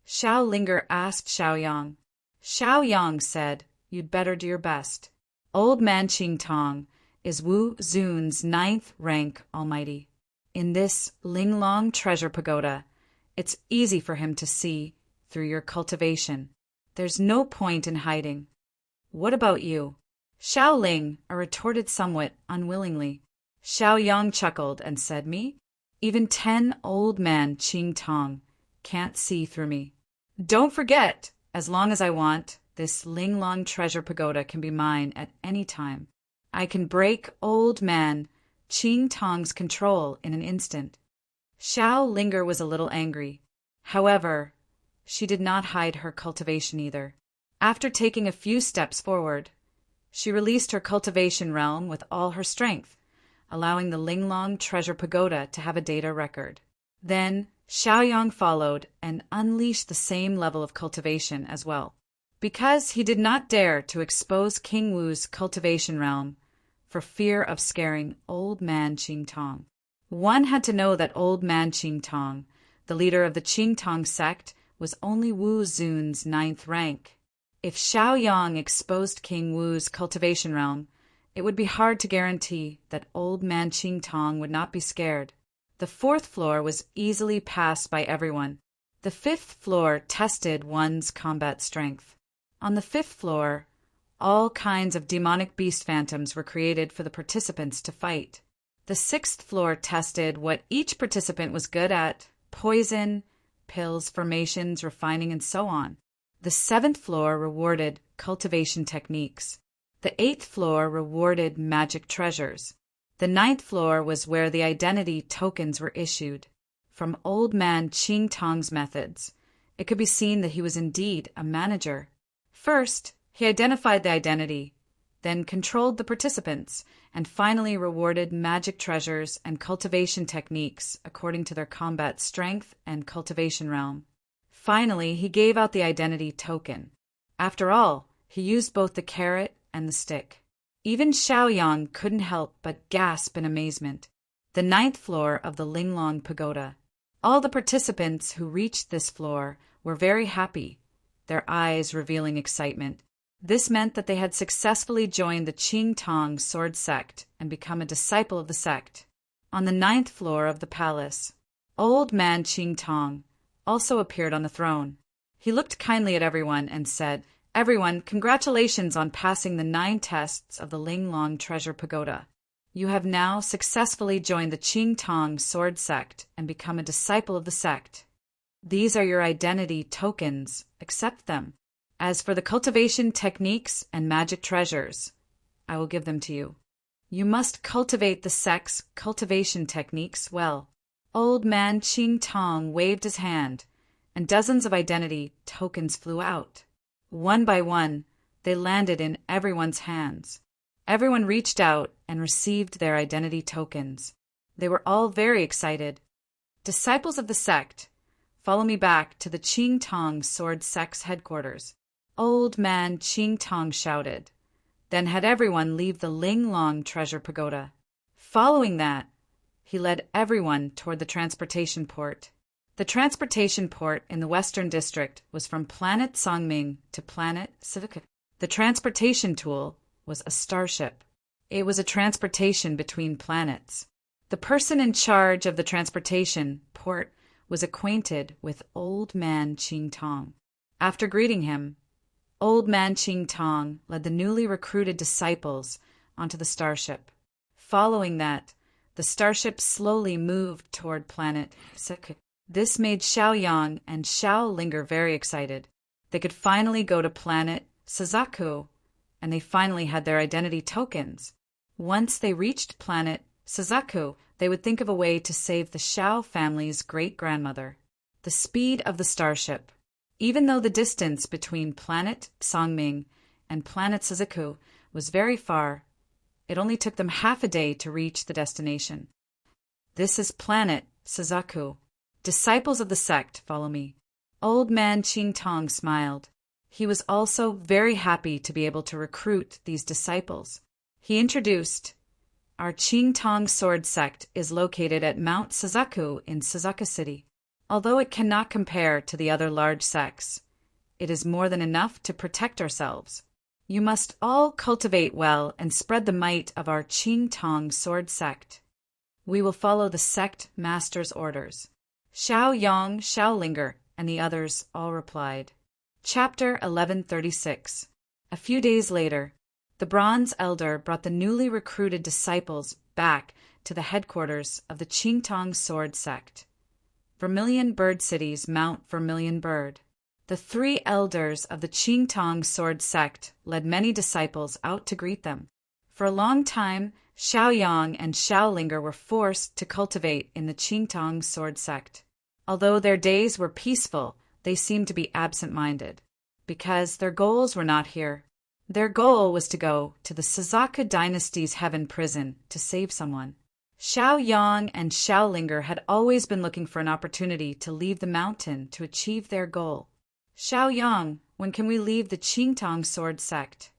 Xiao Linger asked Xiaoyang. Xiaoyang said, "You'd better do your best. Old man Qingtong is Wu Zun's 9th rank almighty. In this Linglong Treasure Pagoda, it's easy for him to see through your cultivation. There's no point in hiding. What about you?" Xiao Ling retorted somewhat unwillingly. Xiaoyang chuckled and said, "Me? Even 10 old man Qingtong can't see through me. Don't forget, as long as I want, this Linglong Treasure Pagoda can be mine at any time. I can break old man Qingtong's control in an instant." Xiao Linger was a little angry. However, she did not hide her cultivation either. After taking a few steps forward, she released her cultivation realm with all her strength, allowing the Linglong Treasure Pagoda to have a data record. Then Xiaoyang followed and unleashed the same level of cultivation as well. Because he did not dare to expose King Wu's cultivation realm for fear of scaring old man Qingtong. One had to know that old man Qingtong, the leader of the Qingtong sect, was only Wu Zun's 9th rank. If Xiaoyang exposed King Wu's cultivation realm, it would be hard to guarantee that old man Qingtong would not be scared. The 4th floor was easily passed by everyone. The 5th floor tested one's combat strength. On the 5th floor, all kinds of demonic beast phantoms were created for the participants to fight. The 6th floor tested what each participant was good at: poison, pills, formations, refining, and so on. The 7th floor rewarded cultivation techniques. The 8th floor rewarded magic treasures. The 9th floor was where the identity tokens were issued. From Old Man Ching Tong's methods, it could be seen that he was indeed a manager. First, he identified the identity, then controlled the participants, and finally rewarded magic treasures and cultivation techniques according to their combat strength and cultivation realm. Finally, he gave out the identity token. After all, he used both the carrot and the stick. Even Xiaoyang couldn't help but gasp in amazement. The 9th floor of the Linglong Pagoda. All the participants who reached this floor were very happy, their eyes revealing excitement. This meant that they had successfully joined the Qing Tong sword sect and become a disciple of the sect. On the 9th floor of the palace, Old Man Qing Tong also appeared on the throne. He looked kindly at everyone and said, "Everyone, congratulations on passing the 9 tests of the Linglong Treasure Pagoda. You have now successfully joined the Qing Tong sword sect and become a disciple of the sect. These are your identity tokens. Accept them. As for the cultivation techniques and magic treasures, I will give them to you. You must cultivate the sect's cultivation techniques well." Old Man Qing Tong waved his hand, and dozens of identity tokens flew out. One by one, they landed in everyone's hands. Everyone reached out and received their identity tokens. They were all very excited. "Disciples of the sect, follow me back to the Qing Tong sword sect's headquarters," Old Man Qing Tong shouted, then had everyone leave the Linglong Treasure Pagoda. Following that, he led everyone toward the transportation port. The transportation port in the Western District was from Planet Songming to Planet Civica. The transportation tool was a starship. It was a transportation between planets. The person in charge of the transportation port was acquainted with Old Man Qing Tong. After greeting him, Old Man Qing Tong led the newly recruited disciples onto the starship. Following that, the starship slowly moved toward Planet Civica. This made Xiaoyang and Xiaolinger very excited. They could finally go to Planet Suzaku, and they finally had their identity tokens. Once they reached Planet Suzaku, they would think of a way to save the Xiao family's great-grandmother. The speed of the starship. Even though the distance between Planet Songming and Planet Suzaku was very far, it only took them half a day to reach the destination. "This is Planet Suzaku. Disciples of the sect, follow me." Old Man Qing Tong smiled. He was also very happy to be able to recruit these disciples. He introduced, "Our Qing Tong sword sect is located at Mount Suzaku in Suzuka City. Although it cannot compare to the other large sects, it is more than enough to protect ourselves. You must all cultivate well and spread the might of our Qing Tong sword sect. We will follow the sect master's orders." Xiaoyang, Xiaolinger, and the others all replied. Chapter 1136. A few days later, the Bronze Elder brought the newly recruited disciples back to the headquarters of the Qing Tong sword sect. Vermilion Bird City's Mount Vermilion Bird. The 3 elders of the Qing Tong sword sect led many disciples out to greet them. For a long time, Xiaoyang and Xiaolinger were forced to cultivate in the Qing Tong sword sect. Although their days were peaceful, they seemed to be absent-minded, because their goals were not here. Their goal was to go to the Suzaku dynasty's heaven prison to save someone. Xiaoyang and Xiaolinger had always been looking for an opportunity to leave the mountain to achieve their goal. "Xiaoyang, when can we leave the Qing Tong sword sect?"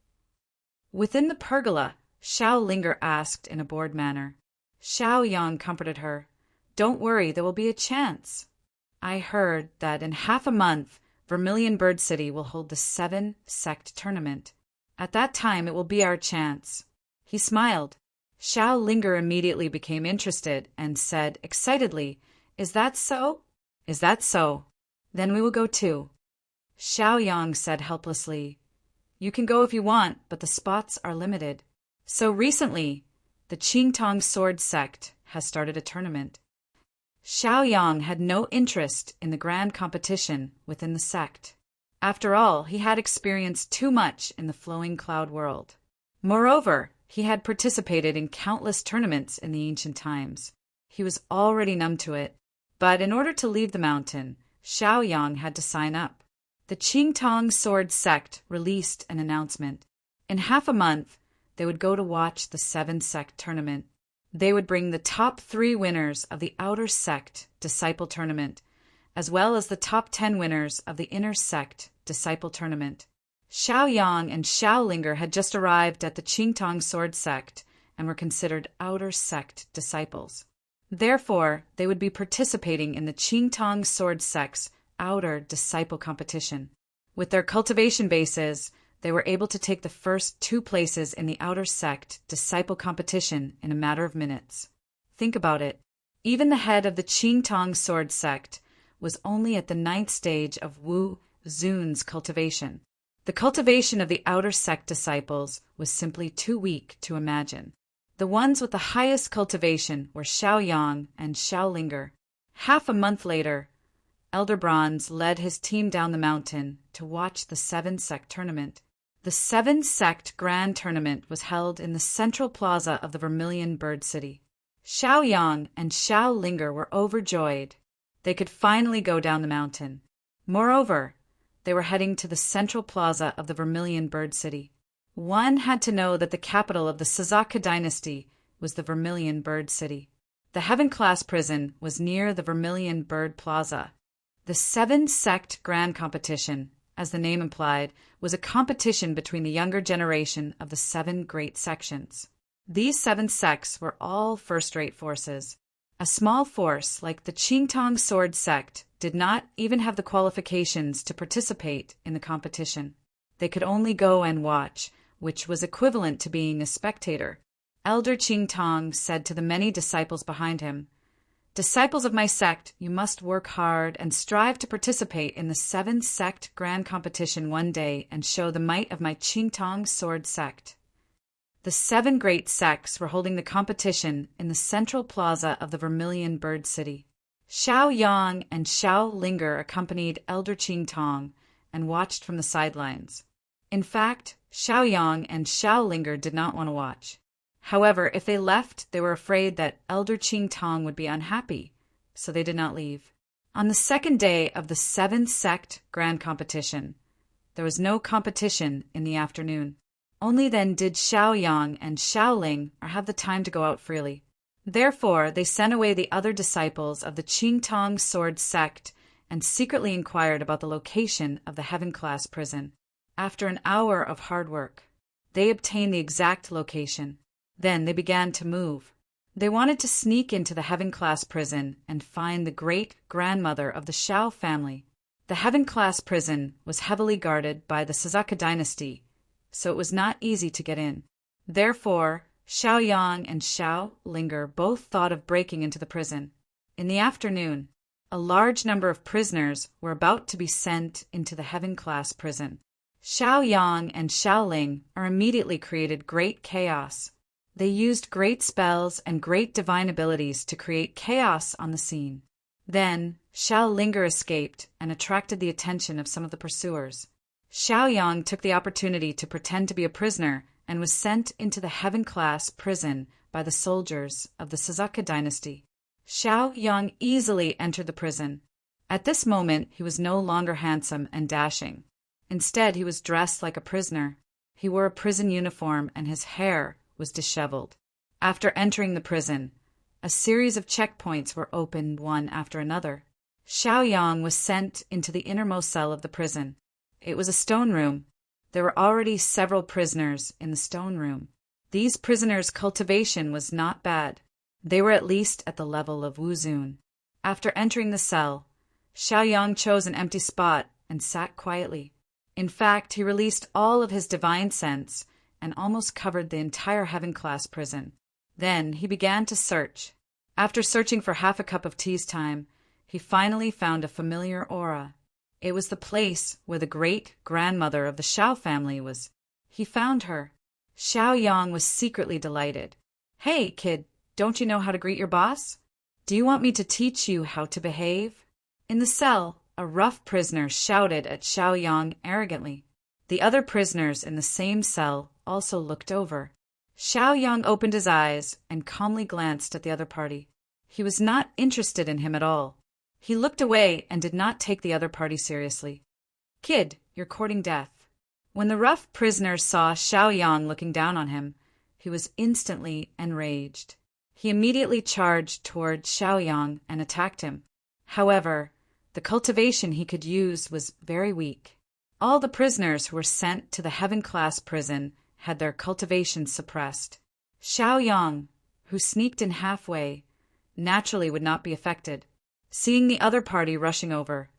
"Within the pergola," Xiaolinger asked in a bored manner. Xiaoyang comforted her. "Don't worry, there will be a chance. I heard that in half a month, Vermilion Bird City will hold the 7-sect tournament. At that time, it will be our chance." He smiled. Xiaolinger immediately became interested and said excitedly, "Is that so?" "Is that so? Then we will go too." Xiaoyang said helplessly, "You can go if you want, but the spots are limited." So recently, the Qing Tong sword sect has started a tournament. Xiaoyang had no interest in the grand competition within the sect. After all, he had experienced too much in the flowing cloud world. Moreover, he had participated in countless tournaments in the ancient times. He was already numb to it, but in order to leave the mountain, Xiaoyang had to sign up. The Qingtong sword sect released an announcement. In half a month, they would go to watch the 7-sect tournament. They would bring the top 3 winners of the outer sect disciple tournament, as well as the top 10 winners of the inner sect disciple tournament. Xiaoyang and Xiaolinger had just arrived at the Qingtong sword sect and were considered outer sect disciples. Therefore, they would be participating in the Qingtong sword sect's outer disciple competition. With their cultivation bases, they were able to take the first 2 places in the outer sect disciple competition in a matter of minutes. Think about it. Even the head of the Qingtong sword sect was only at the 9th stage of Wu Zun's cultivation. The cultivation of the outer sect disciples was simply too weak to imagine. The ones with the highest cultivation were Xiaoyang and Xiaolinger. Half a month later, Elder Bronze led his team down the mountain to watch the 7-sect tournament. The 7-sect grand tournament was held in the central plaza of the Vermilion Bird City. Xiaoyang and Xiaolinger were overjoyed. They could finally go down the mountain. Moreover, they were heading to the central plaza of the Vermilion Bird City. One had to know that the capital of the Suzaka dynasty was the Vermilion Bird City. The Heaven Class prison was near the Vermilion Bird Plaza. The 7-sect grand competition, as the name implied, was a competition between the younger generation of the 7 great sections. These 7 sects were all first-rate forces. A small force like the Qingtong sword sect did not even have the qualifications to participate in the competition. They could only go and watch, which was equivalent to being a spectator. Elder Qingtong said to the many disciples behind him, "Disciples of my sect, you must work hard and strive to participate in the 7-sect grand competition one day and show the might of my Qingtong sword sect." The 7 great sects were holding the competition in the central plaza of the Vermilion Bird City. Xiaoyang and Xiaolinger accompanied Elder Qingtong and watched from the sidelines. In fact, Xiaoyang and Xiaolinger did not want to watch. However, if they left, they were afraid that Elder Qingtong would be unhappy, so they did not leave. On the 2nd day of the 7-sect grand competition, there was no competition in the afternoon. Only then did Xiaoyang and Xiaoling have the time to go out freely. Therefore, they sent away the other disciples of the Qingtong sword sect and secretly inquired about the location of the Heaven Class prison. After an hour of hard work, they obtained the exact location. Then they began to move. They wanted to sneak into the Heaven Class prison and find the great-grandmother of the Shao family. The Heaven Class prison was heavily guarded by the Suzaka dynasty, so it was not easy to get in. Therefore, Xiaoyang and Xiaolinger both thought of breaking into the prison. In the afternoon, a large number of prisoners were about to be sent into the Heaven Class prison. Xiaoyang and Xiaoling immediately created great chaos. They used great spells and great divine abilities to create chaos on the scene. Then, Xiaolinger escaped and attracted the attention of some of the pursuers. Xiaoyang took the opportunity to pretend to be a prisoner and was sent into the Heaven Class prison by the soldiers of the Suzaka dynasty. Xiaoyang easily entered the prison. At this moment, he was no longer handsome and dashing. Instead, he was dressed like a prisoner. He wore a prison uniform and his hair was disheveled. After entering the prison, a series of checkpoints were opened one after another. Xiaoyang was sent into the innermost cell of the prison. It was a stone room. There were already several prisoners in the stone room. These prisoners' cultivation was not bad. They were at least at the level of Wu Zun. After entering the cell, Xiaoyang chose an empty spot and sat quietly. In fact, he released all of his divine sense and almost covered the entire Heaven Class prison. Then he began to search. After searching for half a cup of tea's time, he finally found a familiar aura. It was the place where the great-grandmother of the Shao family was. He found her. Xiaoyang was secretly delighted. "Hey, kid, don't you know how to greet your boss? Do you want me to teach you how to behave?" In the cell, a rough prisoner shouted at Xiaoyang arrogantly. The other prisoners in the same cell also looked over. Xiaoyang opened his eyes and calmly glanced at the other party. He was not interested in him at all. He looked away and did not take the other party seriously. "Kid, you're courting death." When the rough prisoner saw Xiaoyang looking down on him, he was instantly enraged. He immediately charged toward Xiaoyang and attacked him. However, the cultivation he could use was very weak. All the prisoners who were sent to the heaven-class prison had their cultivation suppressed. Xiaoyang, who sneaked in halfway, naturally would not be affected. Seeing the other party rushing over,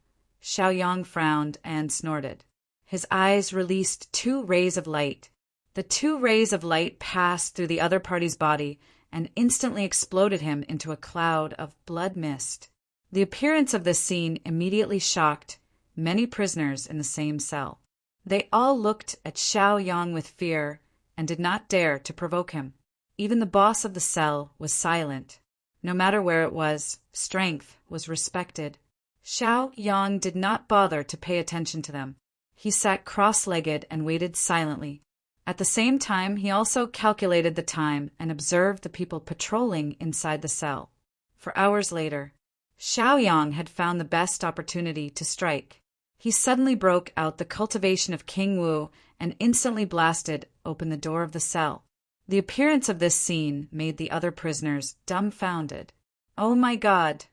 Xiaoyang frowned and snorted. His eyes released 2 rays of light. The 2 rays of light passed through the other party's body and instantly exploded him into a cloud of blood mist. The appearance of this scene immediately shocked many prisoners in the same cell. They all looked at Xiaoyang with fear and did not dare to provoke him. Even the boss of the cell was silent. No matter where it was, strength was respected. Xiaoyang did not bother to pay attention to them. He sat cross-legged and waited silently. At the same time, he also calculated the time and observed the people patrolling inside the cell. For hours later, Xiaoyang had found the best opportunity to strike. He suddenly broke out the cultivation of King Wu and instantly blasted open the door of the cell. The appearance of this scene made the other prisoners dumbfounded. Oh my God!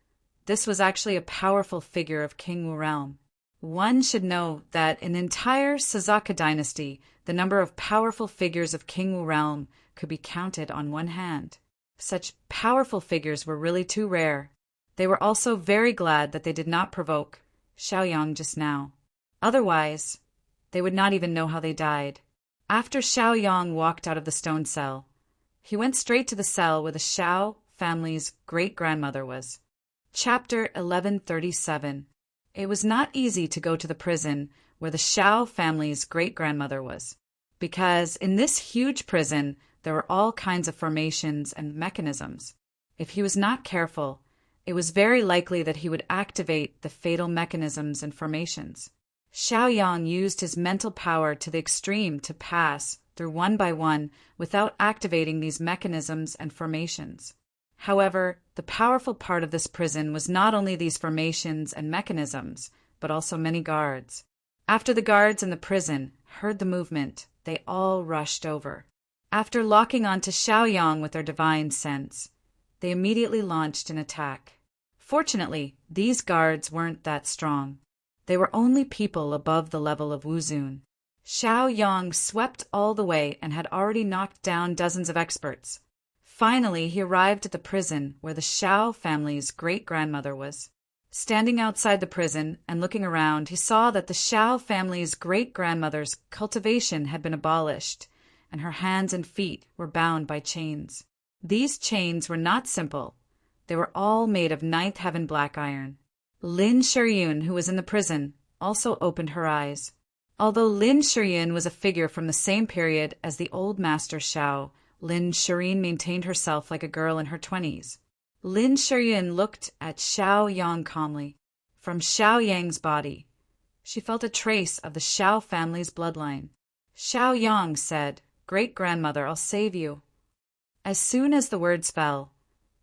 This was actually a powerful figure of King Wu realm. One should know that in the entire Sasaka dynasty, the number of powerful figures of King Wu realm could be counted on one hand. Such powerful figures were really too rare. They were also very glad that they did not provoke Xiaoyang just now. Otherwise, they would not even know how they died. After Xiaoyang walked out of the stone cell, he went straight to the cell where the Xiao family's great-grandmother was. Chapter 1137. It was not easy to go to the prison where the Xiao family's great-grandmother was, because in this huge prison there were all kinds of formations and mechanisms. If he was not careful, it was very likely that he would activate the fatal mechanisms and formations. Xiaoyang used his mental power to the extreme to pass through one by one without activating these mechanisms and formations. However, the powerful part of this prison was not only these formations and mechanisms, but also many guards. After the guards in the prison heard the movement, they all rushed over. After locking onto Xiaoyang with their divine sense, they immediately launched an attack. Fortunately, these guards weren't that strong. They were only people above the level of Wuzun. Xiaoyang swept all the way and had already knocked down dozens of experts. Finally, he arrived at the prison where the Xiao family's great-grandmother was. Standing outside the prison and looking around, he saw that the Xiao family's great-grandmother's cultivation had been abolished, and her hands and feet were bound by chains. These chains were not simple. They were all made of ninth heaven black iron. Lin Shiyun, who was in the prison, also opened her eyes. Although Lin Shiyun was a figure from the same period as the old master Xiao, Lin Shiyun maintained herself like a girl in her 20s. Lin Shiyun looked at Xiaoyang calmly. From Xiaoyang's body, she felt a trace of the Xiao family's bloodline. Xiaoyang said, "Great-grandmother, I'll save you." As soon as the words fell,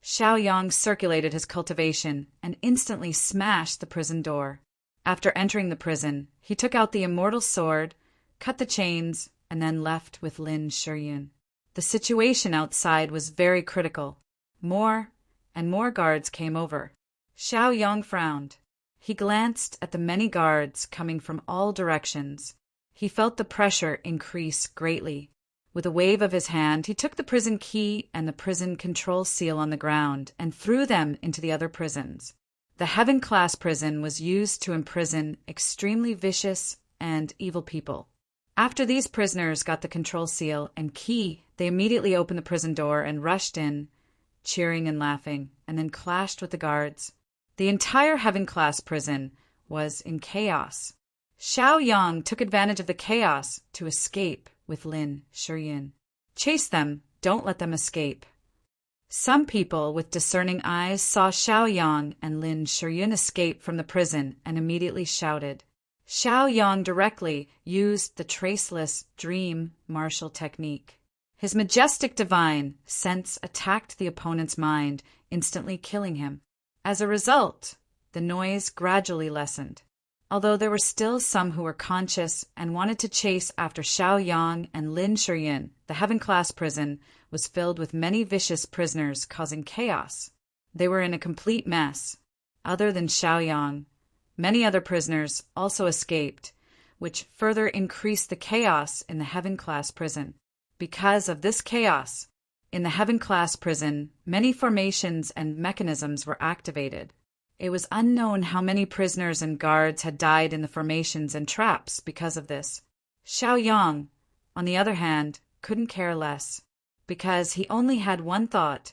Xiaoyang circulated his cultivation and instantly smashed the prison door. After entering the prison, he took out the immortal sword, cut the chains, and then left with Lin Shiyun. The situation outside was very critical. More and more guards came over. Xiaoyang frowned. He glanced at the many guards coming from all directions. He felt the pressure increase greatly. With a wave of his hand, he took the prison key and the prison control seal on the ground and threw them into the other prisons. The heaven-class prison was used to imprison extremely vicious and evil people. After these prisoners got the control seal and key, they immediately opened the prison door and rushed in, cheering and laughing, and then clashed with the guards. The entire heaven-class prison was in chaos. Xiaoyang took advantage of the chaos to escape with Lin Shiyun. Chase them, don't let them escape. Some people with discerning eyes saw Xiaoyang and Lin Shiyun escape from the prison and immediately shouted, Xiaoyang directly used the traceless dream martial technique. His majestic divine sense attacked the opponent's mind, instantly killing him. As a result, the noise gradually lessened. Although there were still some who were conscious and wanted to chase after Xiaoyang and Lin Shiyun, the heaven-class prison was filled with many vicious prisoners causing chaos. They were in a complete mess. Other than Xiaoyang, many other prisoners also escaped, which further increased the chaos in the heaven-class prison. Because of this chaos, in the heaven-class prison, many formations and mechanisms were activated. It was unknown how many prisoners and guards had died in the formations and traps because of this. Xiaoyang, on the other hand, couldn't care less, because he only had one thought,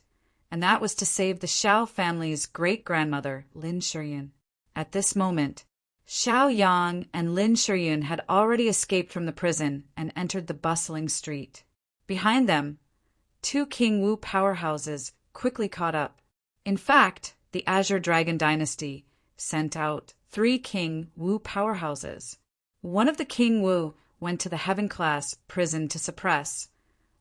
and that was to save the Xiao family's great-grandmother, Lin Shiyun. At this moment, Xiaoyang and Lin Shiyun had already escaped from the prison and entered the bustling street. Behind them, 2 King Wu powerhouses quickly caught up. In fact, the Azure Dragon Dynasty sent out 3 King Wu powerhouses. One of the King Wu went to the heaven-class prison to suppress,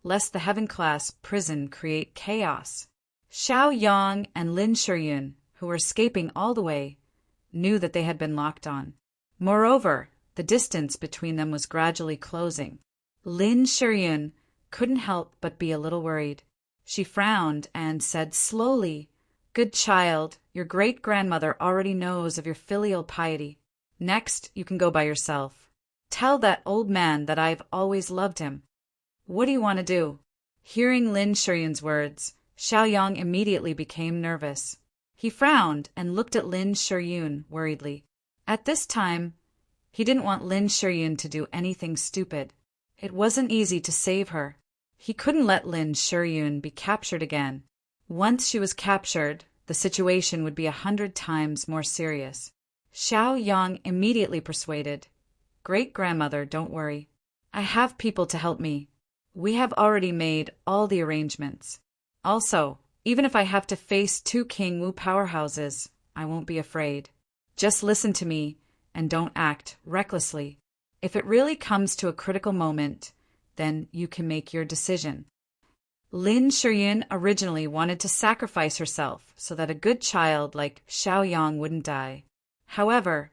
lest the heaven-class prison create chaos. Xiaoyang and Lin Shiyun, who were escaping all the way, knew that they had been locked on. Moreover, the distance between them was gradually closing. Lin Shiyun couldn't help but be a little worried. She frowned and said slowly, "Good child, your great-grandmother already knows of your filial piety. Next, you can go by yourself. Tell that old man that I've always loved him." "What do you want to do?" Hearing Lin Shiyun's words, Xiaoyang immediately became nervous. He frowned and looked at Lin Shiyun worriedly. At this time, he didn't want Lin Shiyun to do anything stupid. It wasn't easy to save her. He couldn't let Lin Shiyun be captured again. Once she was captured, the situation would be 100 times more serious. Xiaoyang immediately persuaded, "Great-grandmother, don't worry. I have people to help me. We have already made all the arrangements. Also, even if I have to face 2 King Wu powerhouses, I won't be afraid. Just listen to me and don't act recklessly. If it really comes to a critical moment, then you can make your decision." Lin Shiyun originally wanted to sacrifice herself so that a good child like Xiaoyang wouldn't die. However,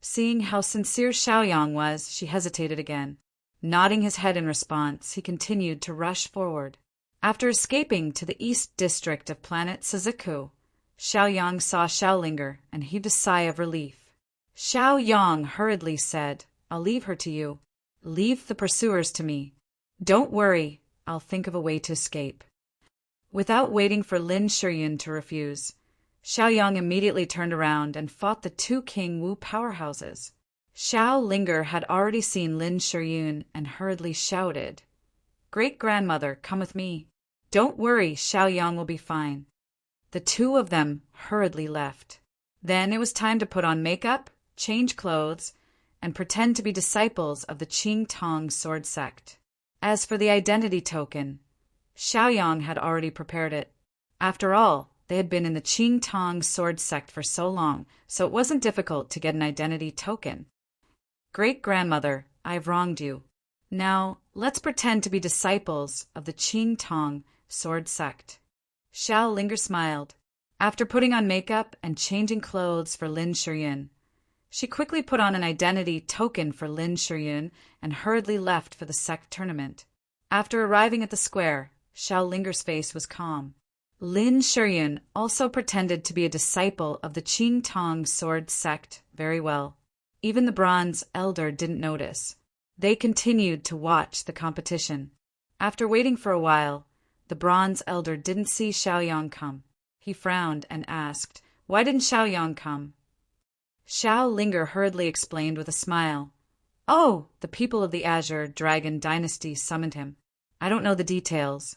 seeing how sincere Xiaoyang was, she hesitated again. Nodding his head in response, he continued to rush forward. After escaping to the east district of planet Suzuku, Xiaoyang saw Xiaolinger and heaved a sigh of relief. Xiaoyang hurriedly said, "I'll leave her to you. Leave the pursuers to me. Don't worry, I'll think of a way to escape." Without waiting for Lin Shiyun to refuse, Xiaoyang immediately turned around and fought the 2 King Wu powerhouses. Xiaolinger had already seen Lin Shiyun and hurriedly shouted, "Great-grandmother, come with me. Don't worry, Xiaoyang will be fine." The 2 of them hurriedly left. Then it was time to put on makeup, change clothes, and pretend to be disciples of the Qing Tong sword sect. As for the identity token, Xiaoyang had already prepared it. After all, they had been in the Qing Tong sword sect for so long, so it wasn't difficult to get an identity token. "Great-grandmother, I've wronged you. Now, let's pretend to be disciples of the Qing Tong sword sect." Xiaolinger smiled. After putting on makeup and changing clothes for Lin Shiyun, she quickly put on an identity token for Lin Shiyun and hurriedly left for the sect tournament. After arriving at the square, Xiaolinger's face was calm. Lin Shiyun also pretended to be a disciple of the Qing Tong sword sect very well. Even the bronze elder didn't notice. They continued to watch the competition. After waiting for a while, the bronze elder didn't see Xiaoyang come. He frowned and asked, "Why didn't Xiaoyang come?" Xiaolinger hurriedly explained with a smile, "Oh, the people of the Azure Dragon Dynasty summoned him. I don't know the details."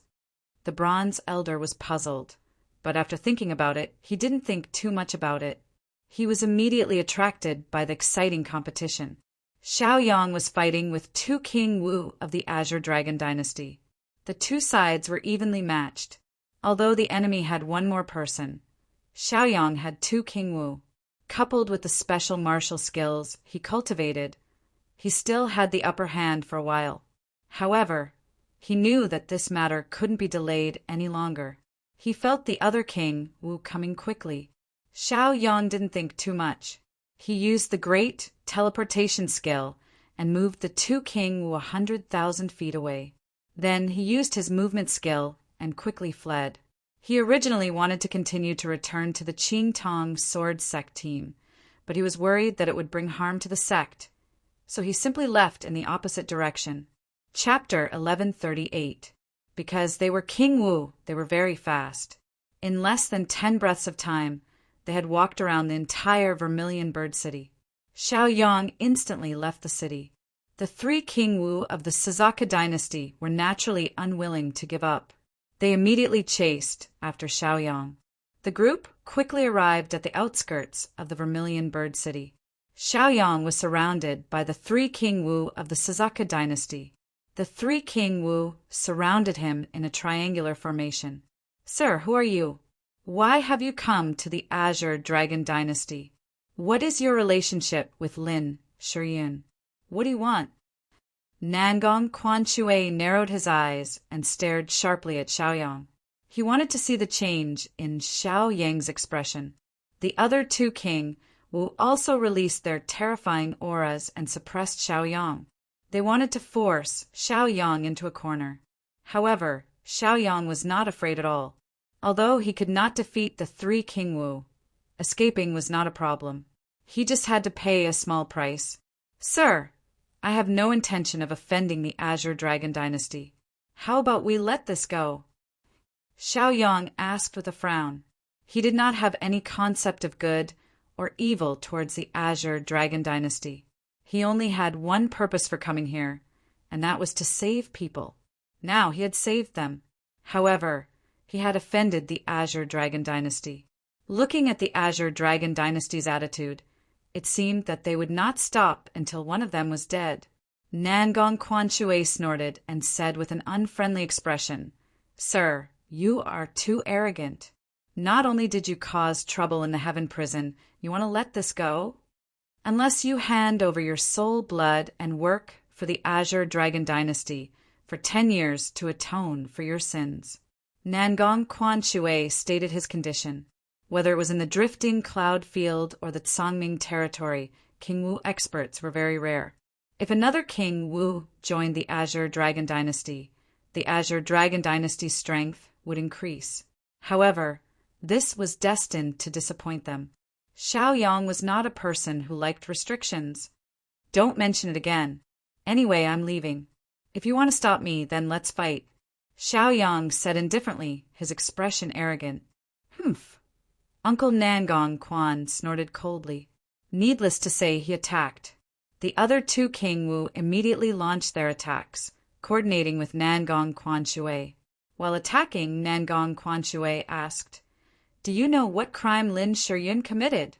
The bronze elder was puzzled, but after thinking about it, he didn't think too much about it. He was immediately attracted by the exciting competition. Xiaoyang was fighting with 2 King Wu of the Azure Dragon Dynasty. The 2 sides were evenly matched. Although the enemy had 1 more person, Xiaoyang had 2 King Wu. coupled with the special martial skills he cultivated, he still had the upper hand for a while. However, he knew that this matter couldn't be delayed any longer. He felt the other King Wu coming quickly. Xiao Yang didn't think too much. He used the great teleportation skill and moved the two King Wu 100,000 feet away. Then he used his movement skill and quickly fled. He originally wanted to continue to return to the Qing Tong Sword Sect team, but he was worried that it would bring harm to the sect, so he simply left in the opposite direction. Chapter 1138. Because they were King Wu, they were very fast. In less than 10 breaths of time, they had walked around the entire Vermilion Bird City. Xiao Yang instantly left the city. The three King Wu of the Suzaka dynasty were naturally unwilling to give up. They immediately chased after Xiao Yang. The group quickly arrived at the outskirts of the Vermilion Bird City. Xiao Yang was surrounded by the three King Wu of the Suzaka dynasty. The three King Wu surrounded him in a triangular formation. "Sir, who are you? Why have you come to the Azure Dragon dynasty? What is your relationship with Lin Shiyun? What do you want?" Nangong Quanxue narrowed his eyes and stared sharply at Xiao Yang. He wanted to see the change in Xiao Yang's expression. The other two King Wu also released their terrifying auras and suppressed Xiao Yang. They wanted to force Xiao Yang into a corner. However, Xiao Yang was not afraid at all. Although he could not defeat the three King Wu, escaping was not a problem. He just had to pay a small price. "Sir, I have no intention of offending the Azure Dragon dynasty. How about we let this go?" Xiao Yang asked with a frown. He did not have any concept of good or evil towards the Azure Dragon dynasty. He only had one purpose for coming here, and that was to save people. Now he had saved them. However, he had offended the Azure Dragon dynasty. Looking at the Azure Dragon dynasty's attitude, it seemed that they would not stop until one of them was dead. Nangong Quanxue snorted and said with an unfriendly expression, "Sir, you are too arrogant. Not only did you cause trouble in the Heaven Prison, you want to let this go? Unless you hand over your soul blood and work for the Azure Dragon dynasty for 10 years to atone for your sins." Nangong Quanxue stated his condition. Whether it was in the drifting cloud field or the Tsangming territory, King Wu experts were very rare. If another King Wu joined the Azure Dragon dynasty, the Azure Dragon dynasty's strength would increase. However, this was destined to disappoint them. Xiao Yang was not a person who liked restrictions. "Don't mention it again. Anyway, I'm leaving. If you want to stop me, then let's fight." Xiao Yang said indifferently, his expression arrogant. "Humph." Uncle Nangong Quan snorted coldly. Needless to say, he attacked. The other two King Wu immediately launched their attacks, coordinating with Nangong Quanxue. While attacking, Nangong Quanxue asked, "Do you know what crime Lin Shiyun committed?"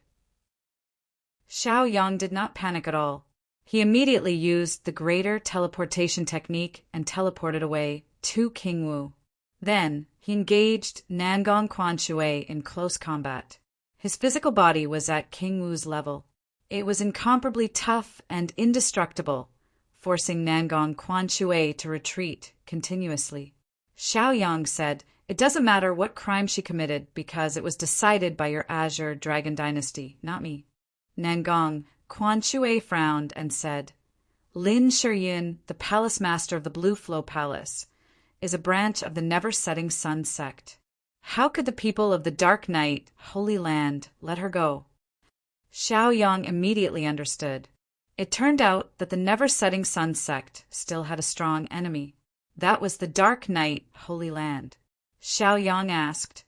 Xiao Yang did not panic at all. He immediately used the greater teleportation technique and teleported away two King Wu. Then, he engaged Nangong Quanxue in close combat. His physical body was at King Wu's level. It was incomparably tough and indestructible, forcing Nangong Quanxue to retreat continuously. Xiao Yang said, "It doesn't matter what crime she committed because it was decided by your Azure Dragon dynasty, not me." Nangong Quanxue frowned and said, "Lin Shiyun, the palace master of the Blue Flow Palace, is a branch of the Never-Setting Sun sect. How could the people of the Dark Night, Holy Land, let her go?" Xiao Yang immediately understood. It turned out that the Never-Setting Sun sect still had a strong enemy. That was the Dark Night, Holy Land. Xiao Yang asked,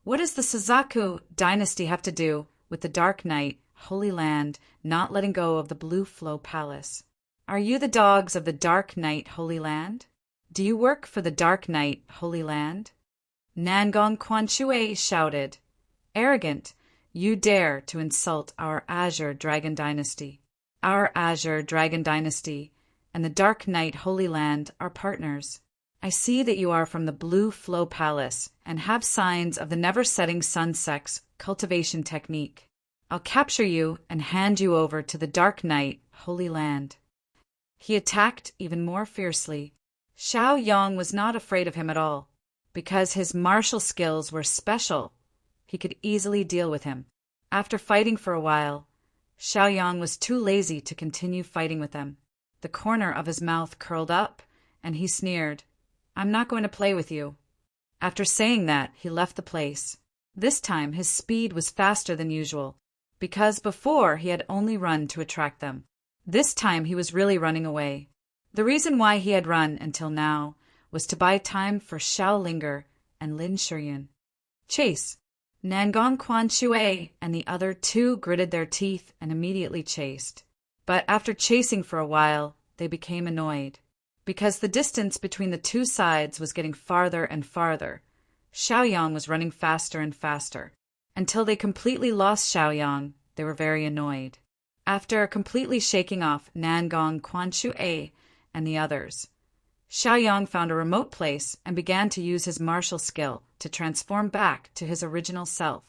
"What does the Suzaku dynasty have to do with the Dark Night, Holy Land, not letting go of the Blue Flow Palace? Are you the dogs of the Dark Night, Holy Land? Do you work for the Dark Night, Holy Land?" Nangong Quanxue shouted, "Arrogant, you dare to insult our Azure Dragon dynasty. Our Azure Dragon dynasty and the Dark Night Holy Land are partners. I see that you are from the Blue Flow Palace and have signs of the Never-Setting Sun sect's cultivation technique. I'll capture you and hand you over to the Dark Night, Holy Land." He attacked even more fiercely. Xiao Yang was not afraid of him at all. Because his martial skills were special, he could easily deal with him. After fighting for a while, Xiao Yang was too lazy to continue fighting with them. The corner of his mouth curled up, and he sneered, "I'm not going to play with you." After saying that, he left the place. This time his speed was faster than usual, because before he had only run to attract them. This time he was really running away. The reason why he had run until now was to buy time for Xiao Linger and Lin Shiyun. Chase! Nangong Quan Shui and the other two gritted their teeth and immediately chased. But after chasing for a while, they became annoyed. Because the distance between the two sides was getting farther and farther, Xiao Yang was running faster and faster. Until they completely lost Xiao Yang, they were very annoyed. After completely shaking off Nangong Quan Shui and the others, Xiao Yang found a remote place and began to use his martial skill to transform back to his original self.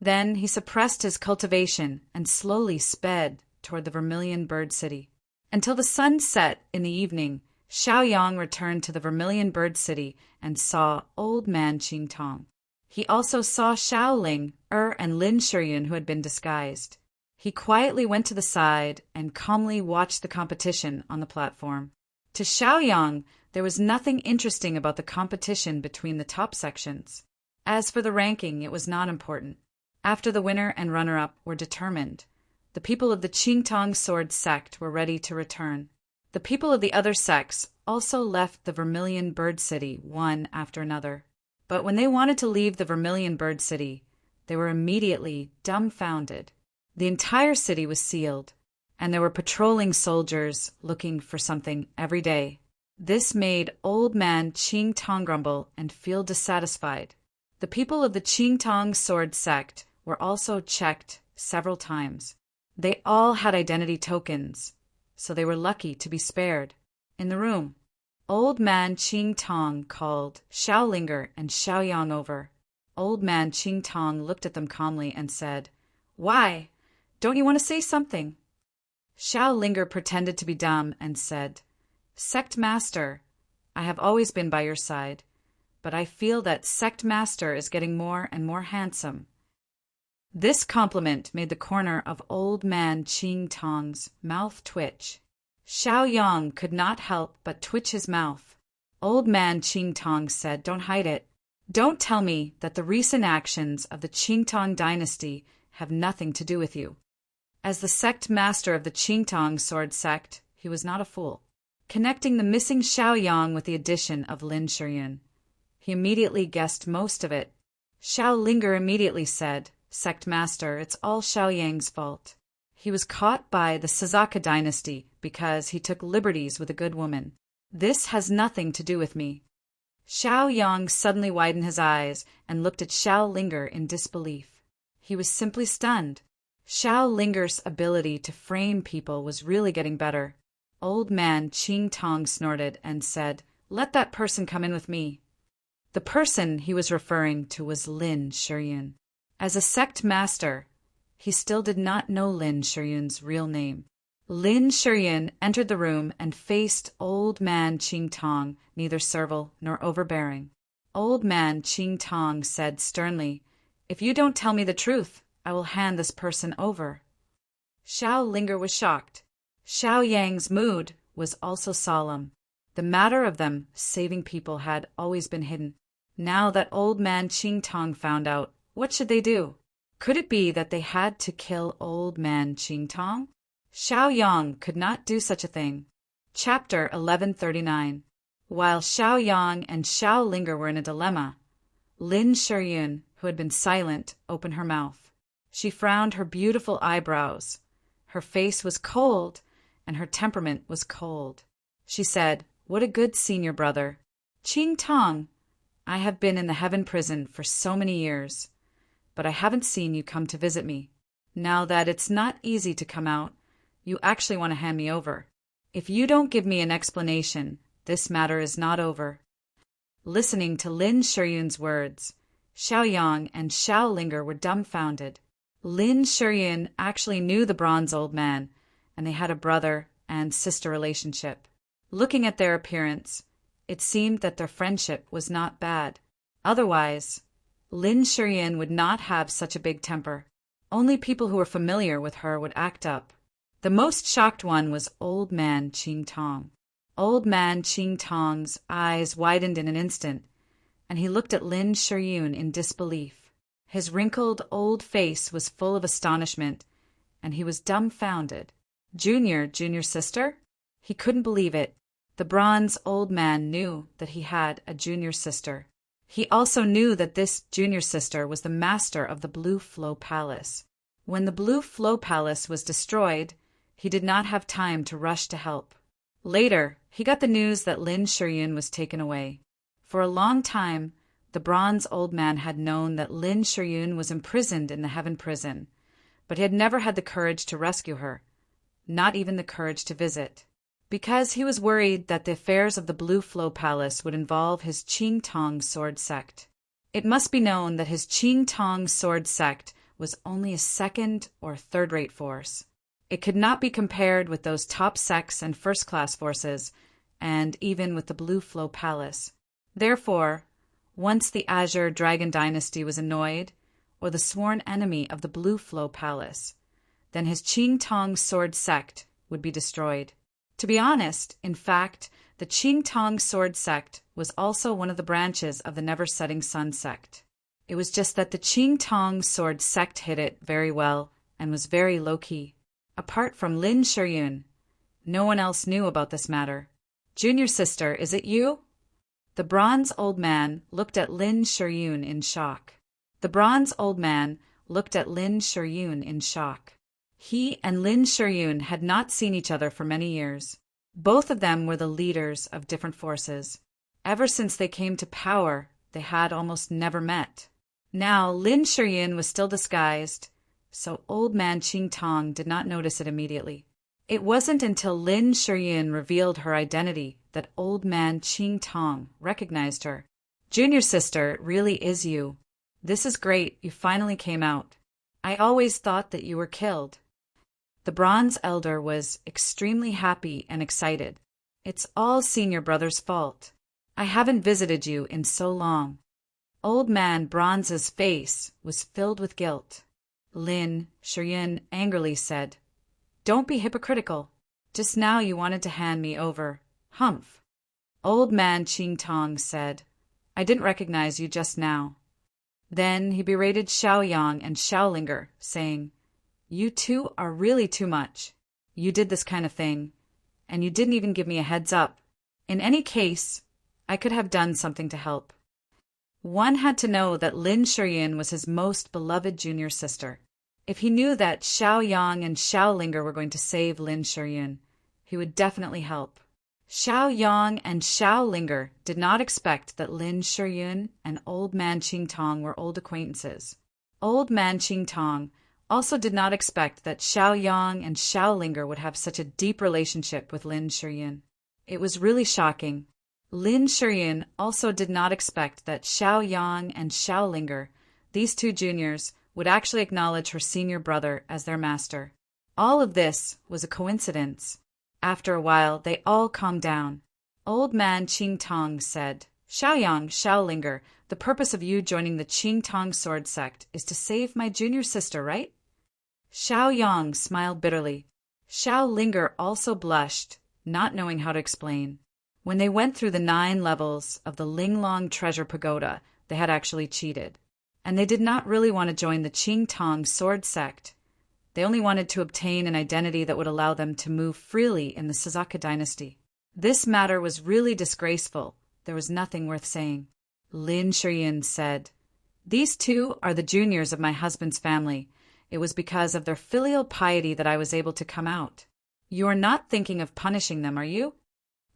Then he suppressed his cultivation and slowly sped toward the Vermilion Bird City. Until the sun set in the evening, Xiao Yang returned to the Vermilion Bird City and saw Old Man Qing Tong. He also saw Xiao Ling, and Lin Shiyun, who had been disguised. He quietly went to the side and calmly watched the competition on the platform. To Xiao Yang, there was nothing interesting about the competition between the top sections. As for the ranking, it was not important. After the winner and runner-up were determined, the people of the Qingtong Sword sect were ready to return. The people of the other sects also left the Vermilion Bird City one after another. But when they wanted to leave the Vermilion Bird City, they were immediately dumbfounded. The entire city was sealed, and there were patrolling soldiers looking for something every day. This made Old Man Qing Tong grumble and feel dissatisfied. The people of the Qingtong Sword sect were also checked several times. They all had identity tokens, so they were lucky to be spared. In the room, Old Man Qing Tong called Xiao Linger and Xiao Yang over. Old Man Qing Tong looked at them calmly and said, "Why? Don't you want to say something?" Xiao Linger pretended to be dumb and said, "Sect Master, I have always been by your side, but I feel that Sect Master is getting more and more handsome." This compliment made the corner of Old Man Qing Tong's mouth twitch. Xiao Yang could not help but twitch his mouth. Old Man Qing Tong said, "Don't hide it. Don't tell me that the recent actions of the Qingtong dynasty have nothing to do with you." As the sect master of the Qingtong Sword sect, he was not a fool. Connecting the missing Xiao Yang with the addition of Lin Shiyun, he immediately guessed most of it. Xiao Linger immediately said, "Sect master, it's all Xiao Yang's fault. He was caught by the Sazaka dynasty because he took liberties with a good woman. This has nothing to do with me." Xiao Yang suddenly widened his eyes and looked at Xiao Linger in disbelief. He was simply stunned. Xiao Linger's ability to frame people was really getting better. Old Man Qing Tong snorted and said, "Let that person come in with me." The person he was referring to was Lin Shiyun. As a sect master, he still did not know Lin Shiyun's real name. Lin Shiyun entered the room and faced Old Man Qing Tong, neither servile nor overbearing. Old Man Qing Tong said sternly, "If you don't tell me the truth, I will hand this person over." Xiao Linger was shocked. Xiao Yang's mood was also solemn. The matter of them saving people had always been hidden. Now that Old Man Qing Tong found out, what should they do? Could it be that they had to kill Old Man Qing Tong? Xiao Yang could not do such a thing. Chapter 1139. While Xiao Yang and Xiao Linger were in a dilemma, Lin Shiyun, who had been silent, opened her mouth. She frowned her beautiful eyebrows. Her face was cold, and her temperament was cold. She said, "What a good senior brother. Qing Tong, I have been in the heaven prison for so many years, but I haven't seen you come to visit me. Now that it's not easy to come out, you actually want to hand me over. If you don't give me an explanation, this matter is not over." Listening to Lin Shiyun's words, Xiao Yang and Xiao Linger were dumbfounded. Lin Shiyun actually knew the bronze old man, and they had a brother and sister relationship. Looking at their appearance, it seemed that their friendship was not bad. Otherwise, Lin Shiyun would not have such a big temper. Only people who were familiar with her would act up. The most shocked one was Old Man Qing Tong. Old Man Qing Tong's eyes widened in an instant, and he looked at Lin Shiyun in disbelief. His wrinkled old face was full of astonishment, and he was dumbfounded. Junior sister? He couldn't believe it. The bronze old man knew that he had a junior sister. He also knew that this junior sister was the master of the Blue Flow Palace. When the Blue Flow Palace was destroyed, he did not have time to rush to help. Later, he got the news that Lin Shiyun was taken away. For a long time, the bronze old man had known that Lin Shiyun was imprisoned in the Heaven Prison, but he had never had the courage to rescue her, not even the courage to visit, because he was worried that the affairs of the Blue Flow Palace would involve his Qing Tong sword sect. It must be known that his Qing Tong sword sect was only a second or third-rate force. It could not be compared with those top sects and first-class forces, and even with the Blue Flow Palace. Therefore, once the Azure Dragon Dynasty was annoyed, or the sworn enemy of the Blue Flow Palace, then his Qing Tong sword sect would be destroyed. To be honest, in fact, the Qing Tong sword sect was also one of the branches of the Never-Setting Sun sect. It was just that the Qing Tong sword sect hid it very well and was very low-key. Apart from Lin Shiyun, no one else knew about this matter. Junior sister, is it you? The bronze old man looked at Lin Shiyun in shock. He and Lin Shiyun had not seen each other for many years. Both of them were the leaders of different forces. Ever since they came to power, they had almost never met. Now Lin Shiyun was still disguised, so Old Man Qing Tong did not notice it immediately. It wasn't until Lin Shiyun revealed her identity that Old Man Qing Tong recognized her. Junior sister, it really is you. This is great, you finally came out. I always thought that you were killed. The bronze elder was extremely happy and excited. It's all senior brother's fault. I haven't visited you in so long. Old Man Bronze's face was filled with guilt. Lin Shiyun angrily said, "Don't be hypocritical. Just now you wanted to hand me over. Humph." Old Man Qing Tong said, "I didn't recognize you just now." Then he berated Xiaoyang and Xiaolinger, saying, "You two are really too much. You did this kind of thing, and you didn't even give me a heads up. In any case, I could have done something to help." One had to know that Lin Shiyun was his most beloved junior sister. If he knew that Xiaoyang and Xiaolinger were going to save Lin Shiyun, he would definitely help. Xiaoyang and Xiaolinger did not expect that Lin Shiyun and Old Man Qing Tong were old acquaintances. Old Man Qing Tong also did not expect that Xiaoyang and Xiaolinger would have such a deep relationship with Lin Shiyun. It was really shocking. Lin Shiyun also did not expect that Xiaoyang and Xiaolinger, these two juniors, would actually acknowledge her senior brother as their master. All of this was a coincidence. After a while, they all calmed down. Old Man Qing Tong said, "Xiaoyang, Xiaolinger, the purpose of you joining the Qing Tong sword sect is to save my junior sister, right?" Xiaoyang smiled bitterly. Xiaolinger also blushed, not knowing how to explain. When they went through the 9 levels of the Linglong Treasure Pagoda, they had actually cheated. And they did not really want to join the Qing Tong sword sect. They only wanted to obtain an identity that would allow them to move freely in the Suzaka dynasty. This matter was really disgraceful. There was nothing worth saying. Lin Shiyun said, "These two are the juniors of my husband's family. It was because of their filial piety that I was able to come out. You are not thinking of punishing them, are you?"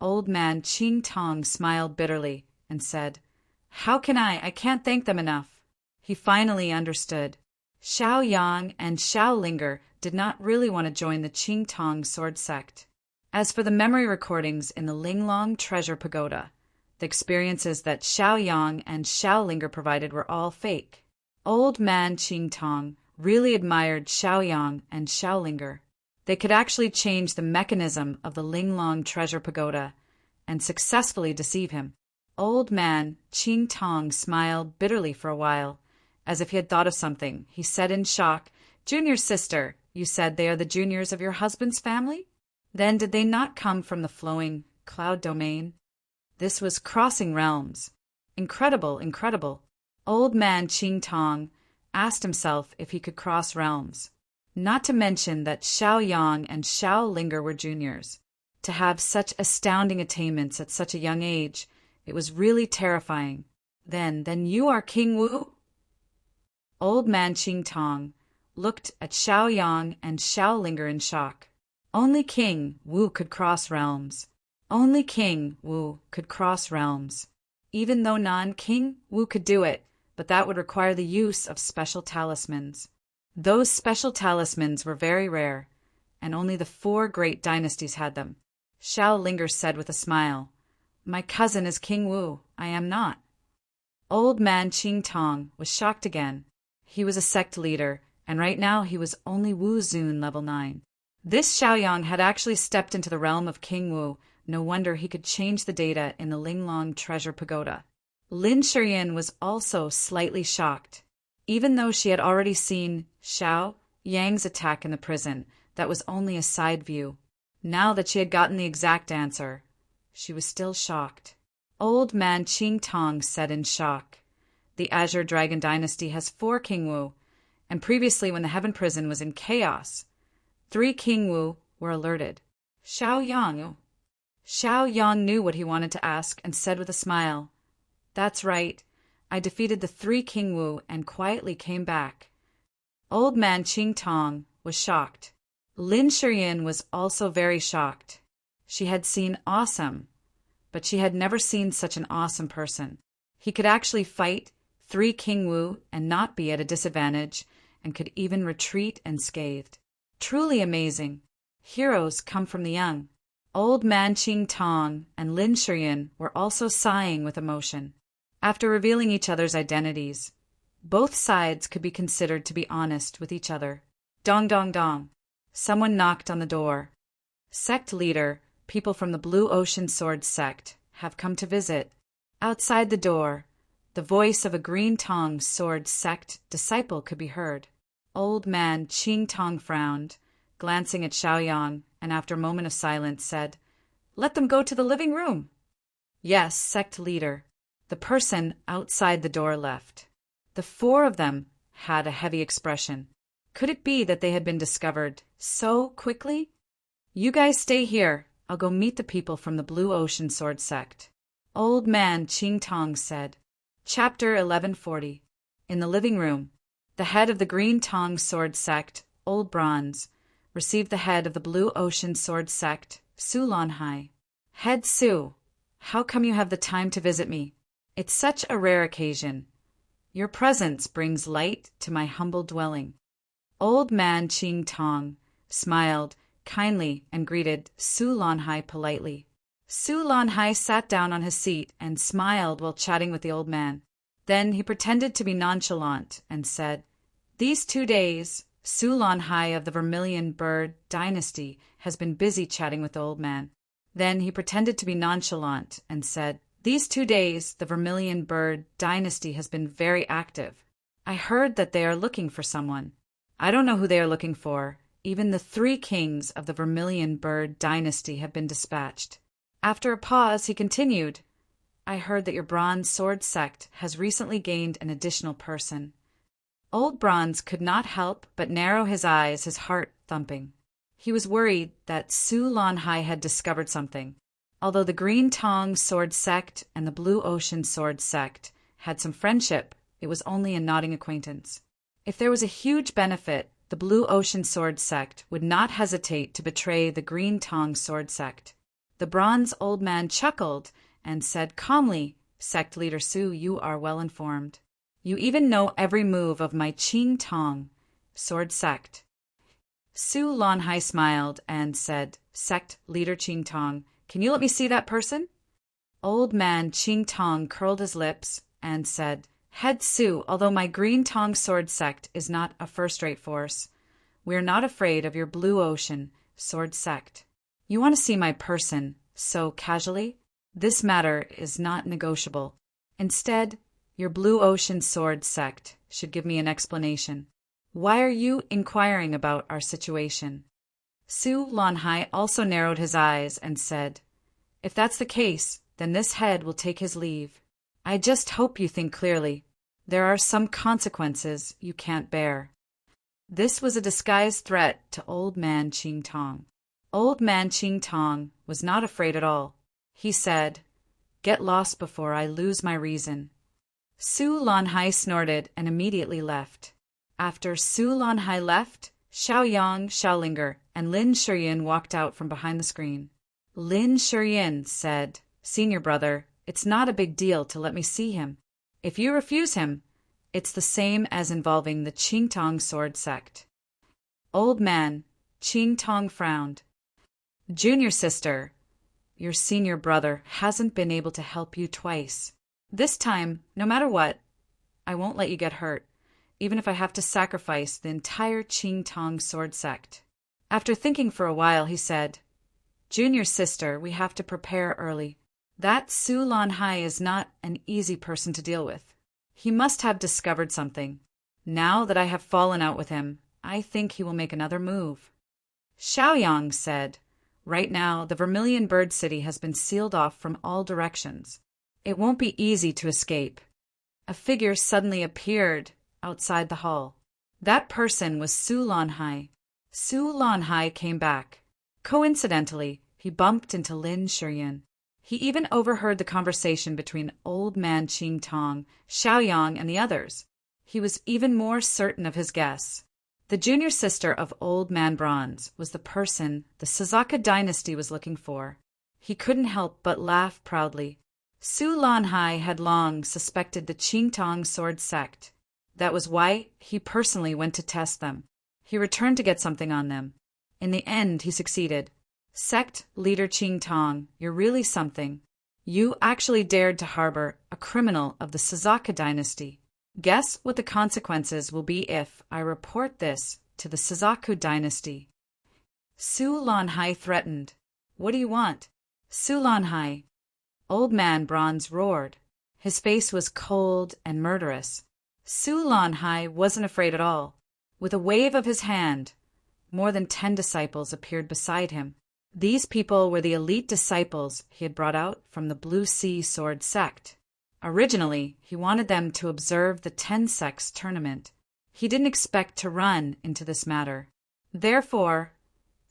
Old Man Qing Tong smiled bitterly and said, "How can I? I can't thank them enough." He finally understood. Xiaoyang and Xiaolinger did not really want to join the Qing Tong sword sect. As for the memory recordings in the Linglong Treasure Pagoda, the experiences that Xiaoyang and Xiaolinger provided were all fake. Old Man Qing Tong really admired Xiaoyang and Xiaolinger. They could actually change the mechanism of the Linglong treasure pagoda and successfully deceive him. Old man Qing Tong smiled bitterly for a while, as if he had thought of something. He said in shock, "Junior sister, you said they are the juniors of your husband's family? Then did they not come from the flowing cloud domain?" This was crossing realms. Incredible, incredible. Old man Qing Tong asked himself if he could cross realms. Not to mention that Xiao Yang and Xiao Linger were juniors. To have such astounding attainments at such a young age, it was really terrifying. Then you are King Wu? Old man Qing Tong looked at Xiao Yang and Xiao Linger in shock. Only King Wu could cross realms. Only King Wu could cross realms. Even though non-King Wu could do it, but that would require the use of special talismans. Those special talismans were very rare, and only the 4 great dynasties had them. Xiao Linger said with a smile, "My cousin is King Wu. I am not." Old man Qing Tong was shocked again. He was a sect leader, and right now he was only Wu Zun level 9. This Xiaoyang had actually stepped into the realm of King Wu. No wonder he could change the data in the Linglong treasure pagoda. Lin Shiyin was also slightly shocked. Even though she had already seen Xiao Yang's attack in the prison, that was only a side view. Now that she had gotten the exact answer, she was still shocked. Old man Qing Tong said in shock, "The Azure Dragon Dynasty has 4 King Wu, and previously when the Heaven Prison was in chaos, 3 King Wu were alerted." Xiao Yang knew what he wanted to ask and said with a smile, "That's right. I defeated the 3 King Wu and quietly came back." Old man Qing Tong was shocked. Lin Shiyin was also very shocked. She had seen awesome, but she had never seen such an awesome person. He could actually fight 3 King Wu and not be at a disadvantage, and could even retreat unscathed. Truly amazing. Heroes come from the young. Old man Qing Tong and Lin Shiyin were also sighing with emotion. After revealing each other's identities, both sides could be considered to be honest with each other. Dong dong dong. Someone knocked on the door. "Sect leader, people from the Blue Ocean Sword sect have come to visit." Outside the door, the voice of a Green Tong Sword sect disciple could be heard. Old man Qing Tong frowned, glancing at Xiaoyang, and after a moment of silence said, "Let them go to the living room." "Yes, sect leader." The person outside the door left. The 4 of them had a heavy expression. Could it be that they had been discovered so quickly? "You guys stay here. I'll go meet the people from the Blue Ocean Sword sect." Old man Qing Tong said. Chapter 1140. In the living room, the head of the Green Tong Sword sect, Old Bronze, received the head of the Blue Ocean Sword sect, Su Lanhai. "Head Su, how come you have the time to visit me? It's such a rare occasion. Your presence brings light to my humble dwelling." Old man Qing Tong smiled kindly and greeted Su Lanhai politely. Su Lanhai sat down on his seat and smiled while chatting with the old man. Then he pretended to be nonchalant and said, "These 2 days, Su Lanhai of the Vermilion Bird Dynasty has been busy chatting with the old man." Then he pretended to be nonchalant and said, "These 2 days, the Vermilion Bird Dynasty has been very active. I heard that they are looking for someone. I don't know who they are looking for. Even the 3 kings of the Vermilion Bird Dynasty have been dispatched." After a pause, he continued, "I heard that your Bronze Sword sect has recently gained an additional person." Old Bronze could not help but narrow his eyes, his heart thumping. He was worried that Su Lanhai had discovered something. Although the Green Tong Sword sect and the Blue Ocean Sword sect had some friendship, it was only a nodding acquaintance. If there was a huge benefit, the Blue Ocean Sword sect would not hesitate to betray the Green Tong Sword sect. The bronze old man chuckled and said calmly, "Sect leader Su, you are well informed. You even know every move of my Qing Tong Sword sect." Su Lanhai smiled and said, "Sect leader Qing Tong, can you let me see that person?" Old man Qing Tong curled his lips and said, Head Su, although my Green Tong Sword Sect is not a first-rate force, we are not afraid of your Blue Ocean Sword Sect. You want to see my person so casually? This matter is not negotiable. Instead, your Blue Ocean Sword Sect should give me an explanation. Why are you inquiring about our situation? Su Lanhai also narrowed his eyes and said, If that's the case, then this head will take his leave. I just hope you think clearly. There are some consequences you can't bear. This was a disguised threat to Old Man Ching Tong. Old Man Ching Tong was not afraid at all. He said, Get lost before I lose my reason. Su Lanhai snorted and immediately left. After Su Lanhai left, Xiaoyang, Xiaolinger, and Lin Shuryan walked out from behind the screen. Lin Shuryan said, Senior brother, it's not a big deal to let me see him. If you refuse him, it's the same as involving the Qing Tong Sword Sect. Old man, Qing Tong frowned. Junior sister, your senior brother hasn't been able to help you twice. This time, no matter what, I won't let you get hurt, even if I have to sacrifice the entire Qing Tong Sword Sect. After thinking for a while, he said, Junior sister, we have to prepare early. That Su Lanhai is not an easy person to deal with. He must have discovered something. Now that I have fallen out with him, I think he will make another move. Xiaoyang said, Right now, the Vermilion Bird City has been sealed off from all directions. It won't be easy to escape. A figure suddenly appeared outside the hall. That person was Su Lanhai. Su Lanhai came back. Coincidentally, he bumped into Lin Shuryan. He even overheard the conversation between Old Man Qing Tong, Xiaoyang, and the others. He was even more certain of his guess. The junior sister of Old Man Bronze was the person the Suzaka dynasty was looking for. He couldn't help but laugh proudly. Su Lanhai had long suspected the Qing Tong Sword Sect. That was why he personally went to test them. He returned to get something on them. In the end, he succeeded. Sect leader Qing Tong, you're really something. You actually dared to harbor a criminal of the Suzaka dynasty. Guess what the consequences will be if I report this to the Suzaku dynasty. Su Lanhai threatened. What do you want? Su Lanhai. Old Man Bronze roared. His face was cold and murderous. Su Lanhai wasn't afraid at all. With a wave of his hand, more than 10 disciples appeared beside him. These people were the elite disciples he had brought out from the Blue Sea Sword Sect. Originally, he wanted them to observe the 10 sects tournament. He didn't expect to run into this matter. Therefore,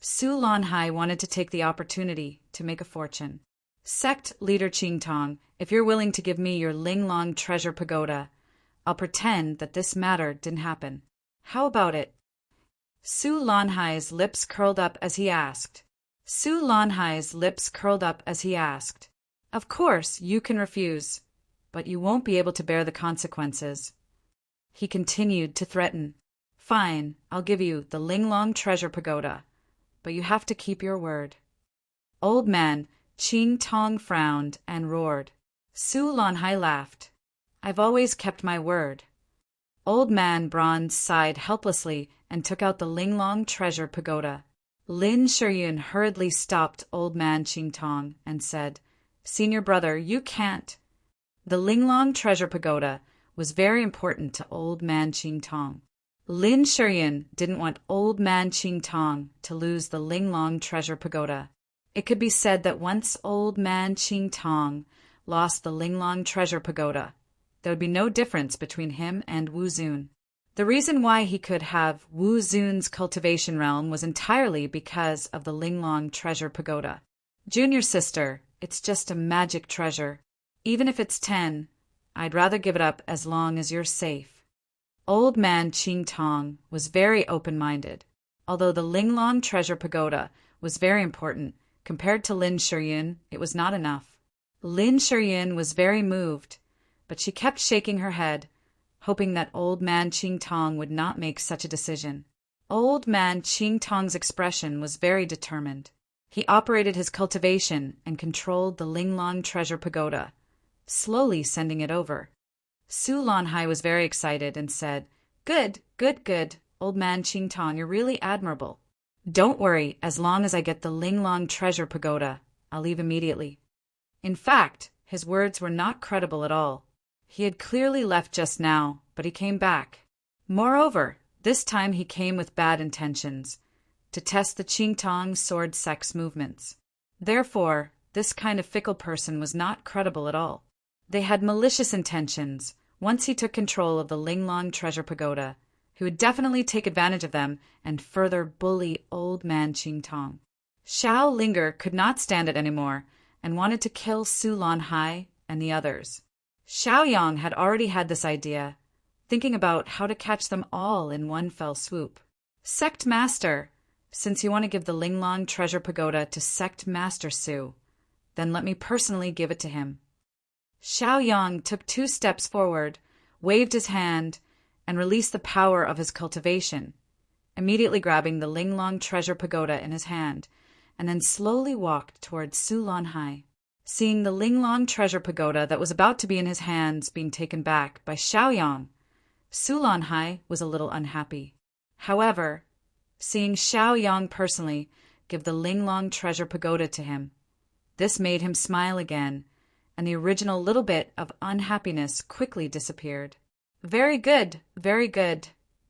Su Lanhai wanted to take the opportunity to make a fortune. Sect leader Qing Tong, if you're willing to give me your Linglong treasure pagoda, I'll pretend that this matter didn't happen. How about it? Su Lanhai's lips curled up as he asked. Of course, you can refuse, but you won't be able to bear the consequences. He continued to threaten. Fine, I'll give you the Linglong treasure pagoda, but you have to keep your word. Old man Qing Tong frowned and roared. Su Lanhai laughed. I've always kept my word. Old Man Bronze sighed helplessly and took out the Linglong treasure pagoda. Lin Shuryan hurriedly stopped Old Man Qing Tong and said, Senior brother, you can't. The Linglong treasure pagoda was very important to Old Man Qing Tong. Lin Shuryan didn't want Old Man Qing Tong to lose the Linglong treasure pagoda. It could be said that once Old Man Qing Tong lost the Linglong treasure pagoda, there would be no difference between him and Wu Zun. The reason why he could have Wu Zun's cultivation realm was entirely because of the Linglong treasure pagoda. Junior sister, it's just a magic treasure. Even if it's 10, I'd rather give it up as long as you're safe. Old Man Qing Tong was very open-minded. Although the Linglong treasure pagoda was very important, compared to Lin Shuryan, it was not enough. Lin Shuryan was very moved, but she kept shaking her head, hoping that Old Man Qing Tong would not make such a decision. Old Man Qing Tong's expression was very determined. He operated his cultivation and controlled the Linglong treasure pagoda, slowly sending it over. Su Lanhai was very excited and said, "Good, good, good, old man Ching Tong, you're really admirable. Don't worry, as long as I get the Linglong treasure pagoda, I'll leave immediately." In fact, his words were not credible at all. He had clearly left just now, but he came back. Moreover, this time he came with bad intentions, to test the Ching Tong sword sect's movements. Therefore, this kind of fickle person was not credible at all. They had malicious intentions. Once he took control of the Linglong treasure pagoda, he would definitely take advantage of them and further bully old man Ching Tong. Xiao Linger could not stand it anymore and wanted to kill Su Lanhai and the others. Xiaoyang had already had this idea, thinking about how to catch them all in one fell swoop. Sect Master, since you want to give the Linglong treasure pagoda to Sect Master Su, then let me personally give it to him. Xiaoyang took 2 steps forward, waved his hand, and released the power of his cultivation, immediately grabbing the Linglong treasure pagoda in his hand, and then slowly walked towards Su Lanhai. Seeing the Linglong treasure pagoda that was about to be in his hands being taken back by Xiaoyang, Su Lanhai was a little unhappy. However, seeing Xiaoyang personally give the Linglong treasure pagoda to him, this made him smile again, and the original little bit of unhappiness quickly disappeared. Very good,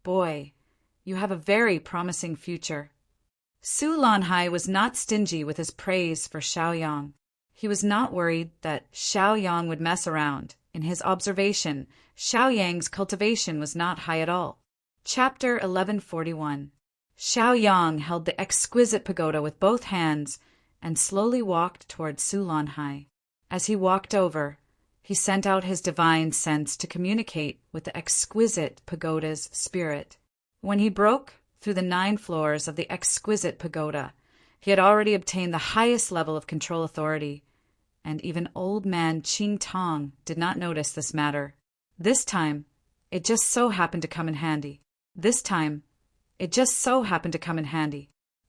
boy. You have a very promising future. Su Lanhai was not stingy with his praise for Xiaoyang. He was not worried that Xiaoyang would mess around. In his observation, Xiaoyang's cultivation was not high at all. Chapter 1141. Xiaoyang held the exquisite pagoda with both hands and slowly walked toward Su Lanhai. As he walked over, he sent out his divine sense to communicate with the exquisite pagoda's spirit. When he broke through the 9 floors of the exquisite pagoda, he had already obtained the highest level of control authority, and even old man Ching Tong did not notice this matter. This time, it just so happened to come in handy.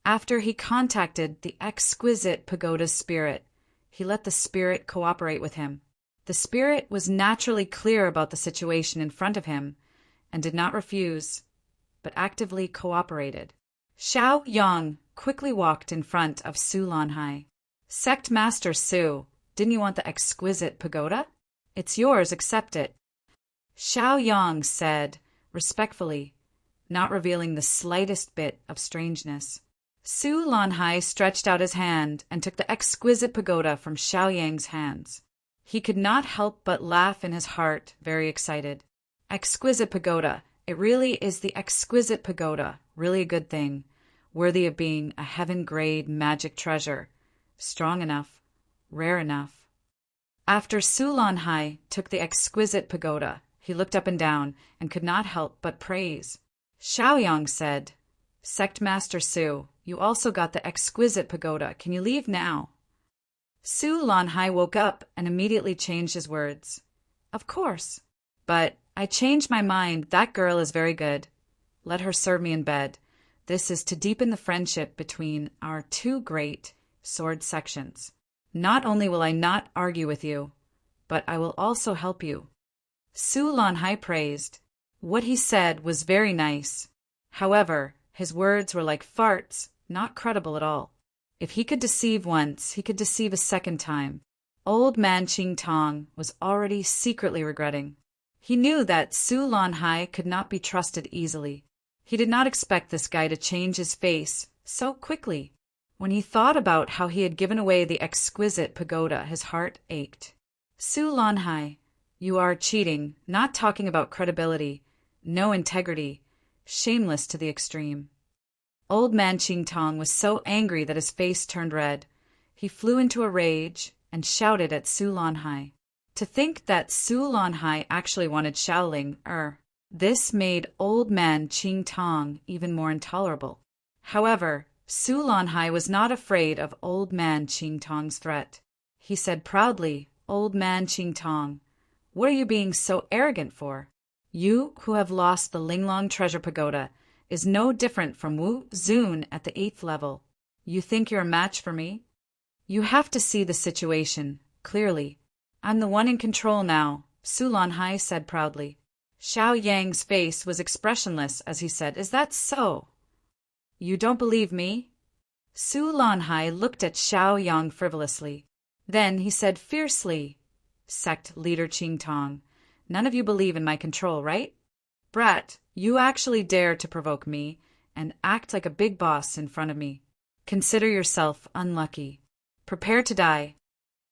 After he contacted the exquisite pagoda's spirit, he let the spirit cooperate with him. The spirit was naturally clear about the situation in front of him and did not refuse, but actively cooperated. Xiaoyang quickly walked in front of Su Lanhai. "Sect Master Su, didn't you want the exquisite pagoda? It's yours, accept it," Xiaoyang said, respectfully, not revealing the slightest bit of strangeness. Su Lanhai stretched out his hand and took the exquisite pagoda from Xiaoyang's hands. He could not help but laugh in his heart, very excited. Exquisite pagoda, it really is the exquisite pagoda, really a good thing, worthy of being a heaven-grade magic treasure, strong enough, rare enough. After Su Lanhai took the exquisite pagoda, he looked up and down and could not help but praise. Xiaoyang said, "Sect Master Su, you also got the exquisite pagoda. Can you leave now?" Su Lanhai woke up and immediately changed his words. "Of course. But I changed my mind. That girl is very good. Let her serve me in bed. This is to deepen the friendship between our 2 great sword sections. Not only will I not argue with you, but I will also help you." Su Lanhai praised. What he said was very nice. However, his words were like farts, not credible at all. If he could deceive once, he could deceive a second time. Old man Ching Tong was already secretly regretting. He knew that Su Lanhai could not be trusted easily. He did not expect this guy to change his face so quickly. When he thought about how he had given away the exquisite pagoda, his heart ached. Su Lanhai, you are cheating, not talking about credibility, no integrity, shameless to the extreme. Old man Ching Tong was so angry that his face turned red. He flew into a rage and shouted at Su Lanhai. To think that Su Lanhai actually wanted Shaoling, this made old man Ching Tong even more intolerable. However, Su Lanhai was not afraid of old man Ching Tong's threat. He said proudly, "Old man Ching Tong, what are you being so arrogant for? You who have lost the Linglong treasure pagoda is no different from Wu Zun at the 8th level. You think you're a match for me? You have to see the situation clearly. I'm the one in control now, Su Lanhai said proudly. Xiao Yang's face was expressionless as he said, "Is that so? You don't believe me?" Su Lanhai looked at Xiao Yang frivolously. Then he said fiercely, "Sect leader Qing Tong, none of you believe in my control, right? Brat, you actually dare to provoke me and act like a big boss in front of me. Consider yourself unlucky. Prepare to die."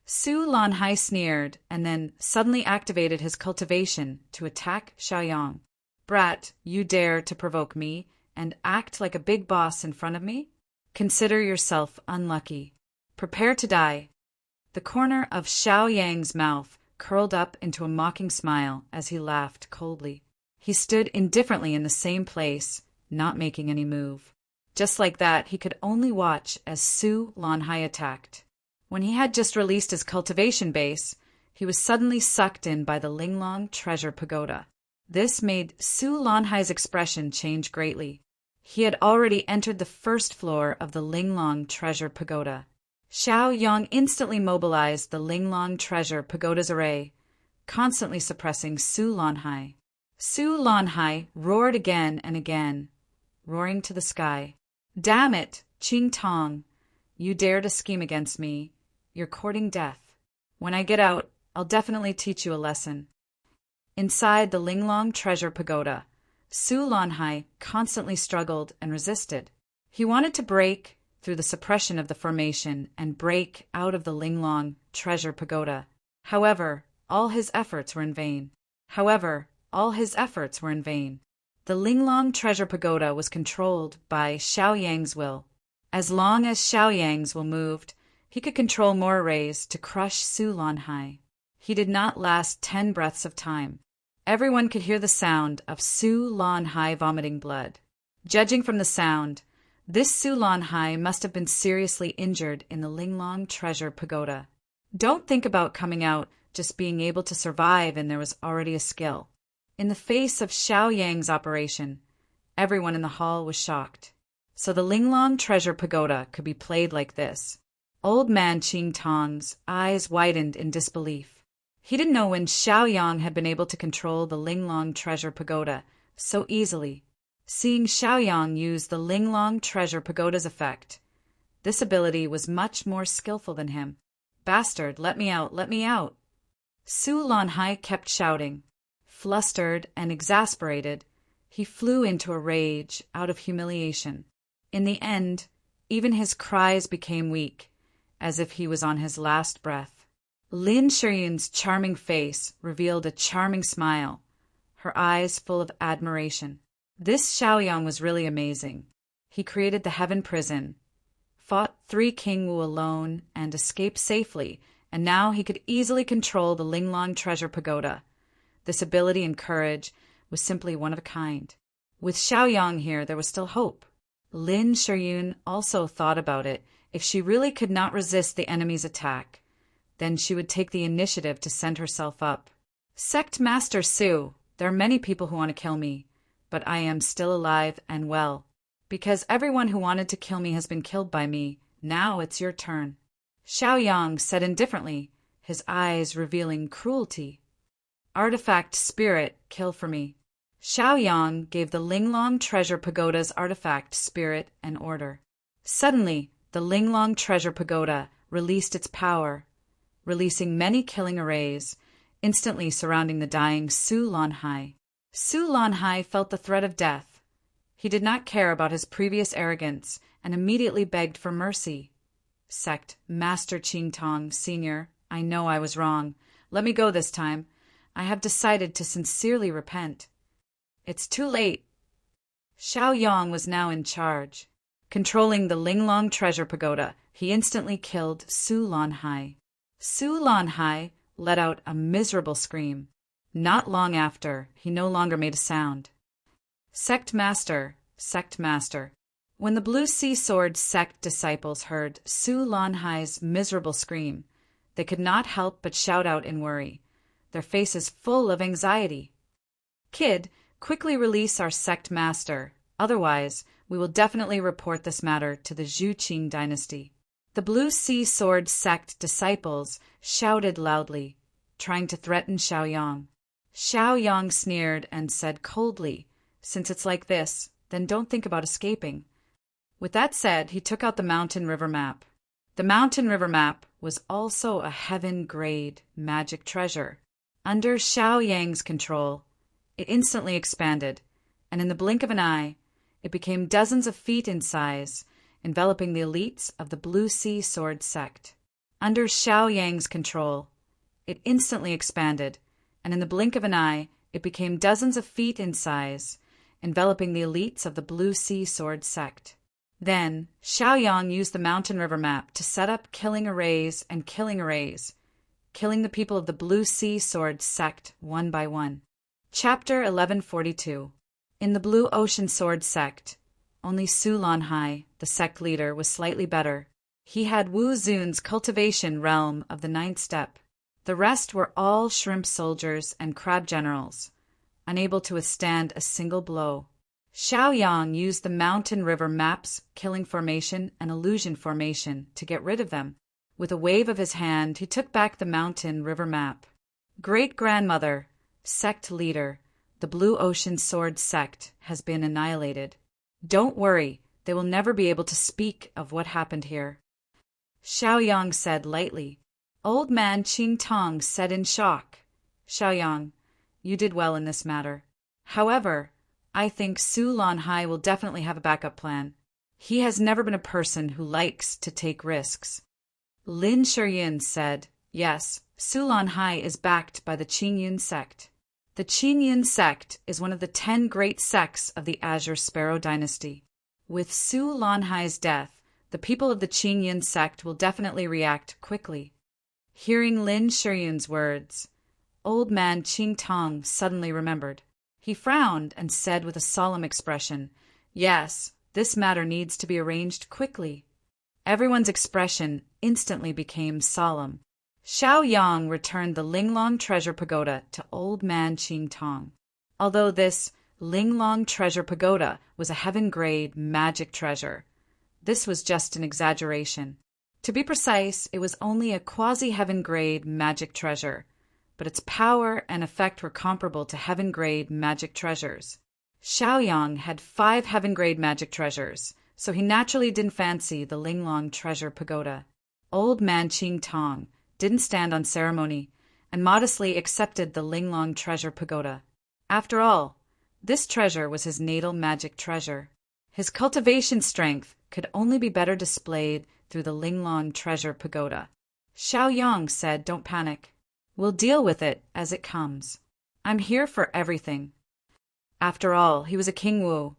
Su Lanhai sneered and then suddenly activated his cultivation to attack Xiaoyang. "Brat, you dare to provoke me and act like a big boss in front of me? Consider yourself unlucky. Prepare to die." The corner of Xiaoyang's mouth curled up into a mocking smile as he laughed coldly. He stood indifferently in the same place, not making any move. Just like that, he could only watch as Su Lanhai attacked. When he had just released his cultivation base, he was suddenly sucked in by the Linglong Treasure Pagoda. This made Su Lanhai's expression change greatly. He had already entered the first floor of the Linglong Treasure Pagoda. Xiao Yang instantly mobilized the Linglong Treasure Pagoda's array, constantly suppressing Su Lanhai. Su Lanhai roared again and again, roaring to the sky. "Damn it, Qing Tong! You dare to scheme against me. You're courting death. When I get out, I'll definitely teach you a lesson." Inside the Linglong Treasure Pagoda, Su Lanhai constantly struggled and resisted. He wanted to break through the suppression of the formation and break out of the Linglong Treasure Pagoda. However, all his efforts were in vain. The Linglong Treasure Pagoda was controlled by Xiaoyang's will. As long as Xiaoyang's will moved, he could control more arrays to crush Su Lanhai. He did not last 10 breaths of time. Everyone could hear the sound of Su Lanhai vomiting blood. Judging from the sound, this Su Lanhai must have been seriously injured in the Linglong Treasure Pagoda. Don't think about coming out just being able to survive, and there was already a skill. In the face of Xiaoyang's operation, everyone in the hall was shocked. So the Linglong Treasure Pagoda could be played like this. Old man Qing Tong's eyes widened in disbelief. He didn't know when Xiaoyang had been able to control the Linglong Treasure Pagoda so easily. Seeing Xiaoyang use the Linglong Treasure Pagoda's effect, this ability was much more skillful than him. "Bastard, let me out, let me out!" Su Lanhai kept shouting. Flustered and exasperated, he flew into a rage out of humiliation. In the end, even his cries became weak, as if he was on his last breath. Lin Shiyun's charming face revealed a charming smile, her eyes full of admiration. This Xiaoyang was really amazing. He created the Heaven Prison, fought 3 King Wu alone, and escaped safely, and now he could easily control the Linglong Treasure Pagoda. This ability and courage was simply one of a kind. With Xiaoyang here, there was still hope. Lin Shiyun also thought about it. If she really could not resist the enemy's attack, then she would take the initiative to send herself up. "Sect Master Su, there are many people who want to kill me, but I am still alive and well. Because everyone who wanted to kill me has been killed by me, now it's your turn." Xiaoyang said indifferently, his eyes revealing cruelty. "Artifact Spirit, kill for me." Xiaoyang gave the Linglong Treasure Pagoda's artifact spirit an order. Suddenly, the Linglong Treasure Pagoda released its power, releasing many killing arrays, instantly surrounding the dying Su Lanhai. Su Lanhai felt the threat of death. He did not care about his previous arrogance and immediately begged for mercy. "Sect Master Qing Tong, Senior, I know I was wrong. Let me go this time. I have decided to sincerely repent." "It's too late." Xiaoyang was now in charge. Controlling the Linglong Treasure Pagoda, he instantly killed Su Lanhai. Su Lanhai let out a miserable scream. Not long after, he no longer made a sound. "Sect Master, Sect Master." When the Blue Sea Sword sect disciples heard Su Lanhai's miserable scream, they could not help but shout out in worry, their faces full of anxiety. "Kid, quickly release our sect master, otherwise we will definitely report this matter to the Zhuqing dynasty." The Blue Sea Sword sect disciples shouted loudly. trying to threaten Xiaoyang. Xiaoyang sneered and said coldly, "Since it's like this, then don't think about escaping." With that said, he took out the mountain river map. The mountain river map was also a heaven-grade magic treasure. Under Xiaoyang's control, it instantly expanded, and in the blink of an eye, it became dozens of feet in size, enveloping the elites of the Blue Sea Sword sect. Under Xiaoyang's control, it instantly expanded, and in the blink of an eye, it became dozens of feet in size, enveloping the elites of the Blue Sea Sword sect. Then, Xiaoyang used the mountain river map to set up killing arrays and killing arrays, killing the people of the Blue Sea Sword sect one by one. Chapter 1142. In the Blue Ocean Sword sect, only Su Lanhai, the sect leader, was slightly better. He had Wu Zun's cultivation realm of the 9th step. The rest were all shrimp soldiers and crab generals, unable to withstand a single blow. Xiaoyang used the mountain river map's killing formation and illusion formation to get rid of them. With a wave of his hand, he took back the mountain river map. Great-grandmother, sect leader, the Blue Ocean Sword sect has been annihilated. Don't worry, they will never be able to speak of what happened here. Xiaoyang said lightly. Old man Qing Tong said in shock. Xiaoyang, you did well in this matter. However, I think Su Lanhai will definitely have a backup plan. He has never been a person who likes to take risks. Lin Shiyin said, yes, Su Lanhai is backed by the Qingyun sect. The Qingyun sect is one of the 10 great sects of the Azure Sparrow dynasty. With Su Lanhai's death, the people of the Qingyun sect will definitely react quickly. Hearing Lin Shiyun's words, old man Qing Tong suddenly remembered. He frowned and said with a solemn expression, yes, this matter needs to be arranged quickly. Everyone's expression instantly became solemn. Xiaoyang returned the Linglong treasure pagoda to old man Qing Tong. Although this Linglong treasure pagoda was a heaven-grade magic treasure, this was just an exaggeration. To be precise, it was only a quasi-heaven-grade magic treasure, but its power and effect were comparable to heaven-grade magic treasures. Xiaoyang had 5 heaven-grade magic treasures, so he naturally didn't fancy the Linglong treasure pagoda. Old man Qing Tong didn't stand on ceremony and modestly accepted the Linglong treasure pagoda. After all, this treasure was his natal magic treasure. His cultivation strength could only be better displayed through the Linglong treasure pagoda. Xiaoyang said, don't panic. We'll deal with it as it comes. I'm here for everything. After all, he was a King Wu,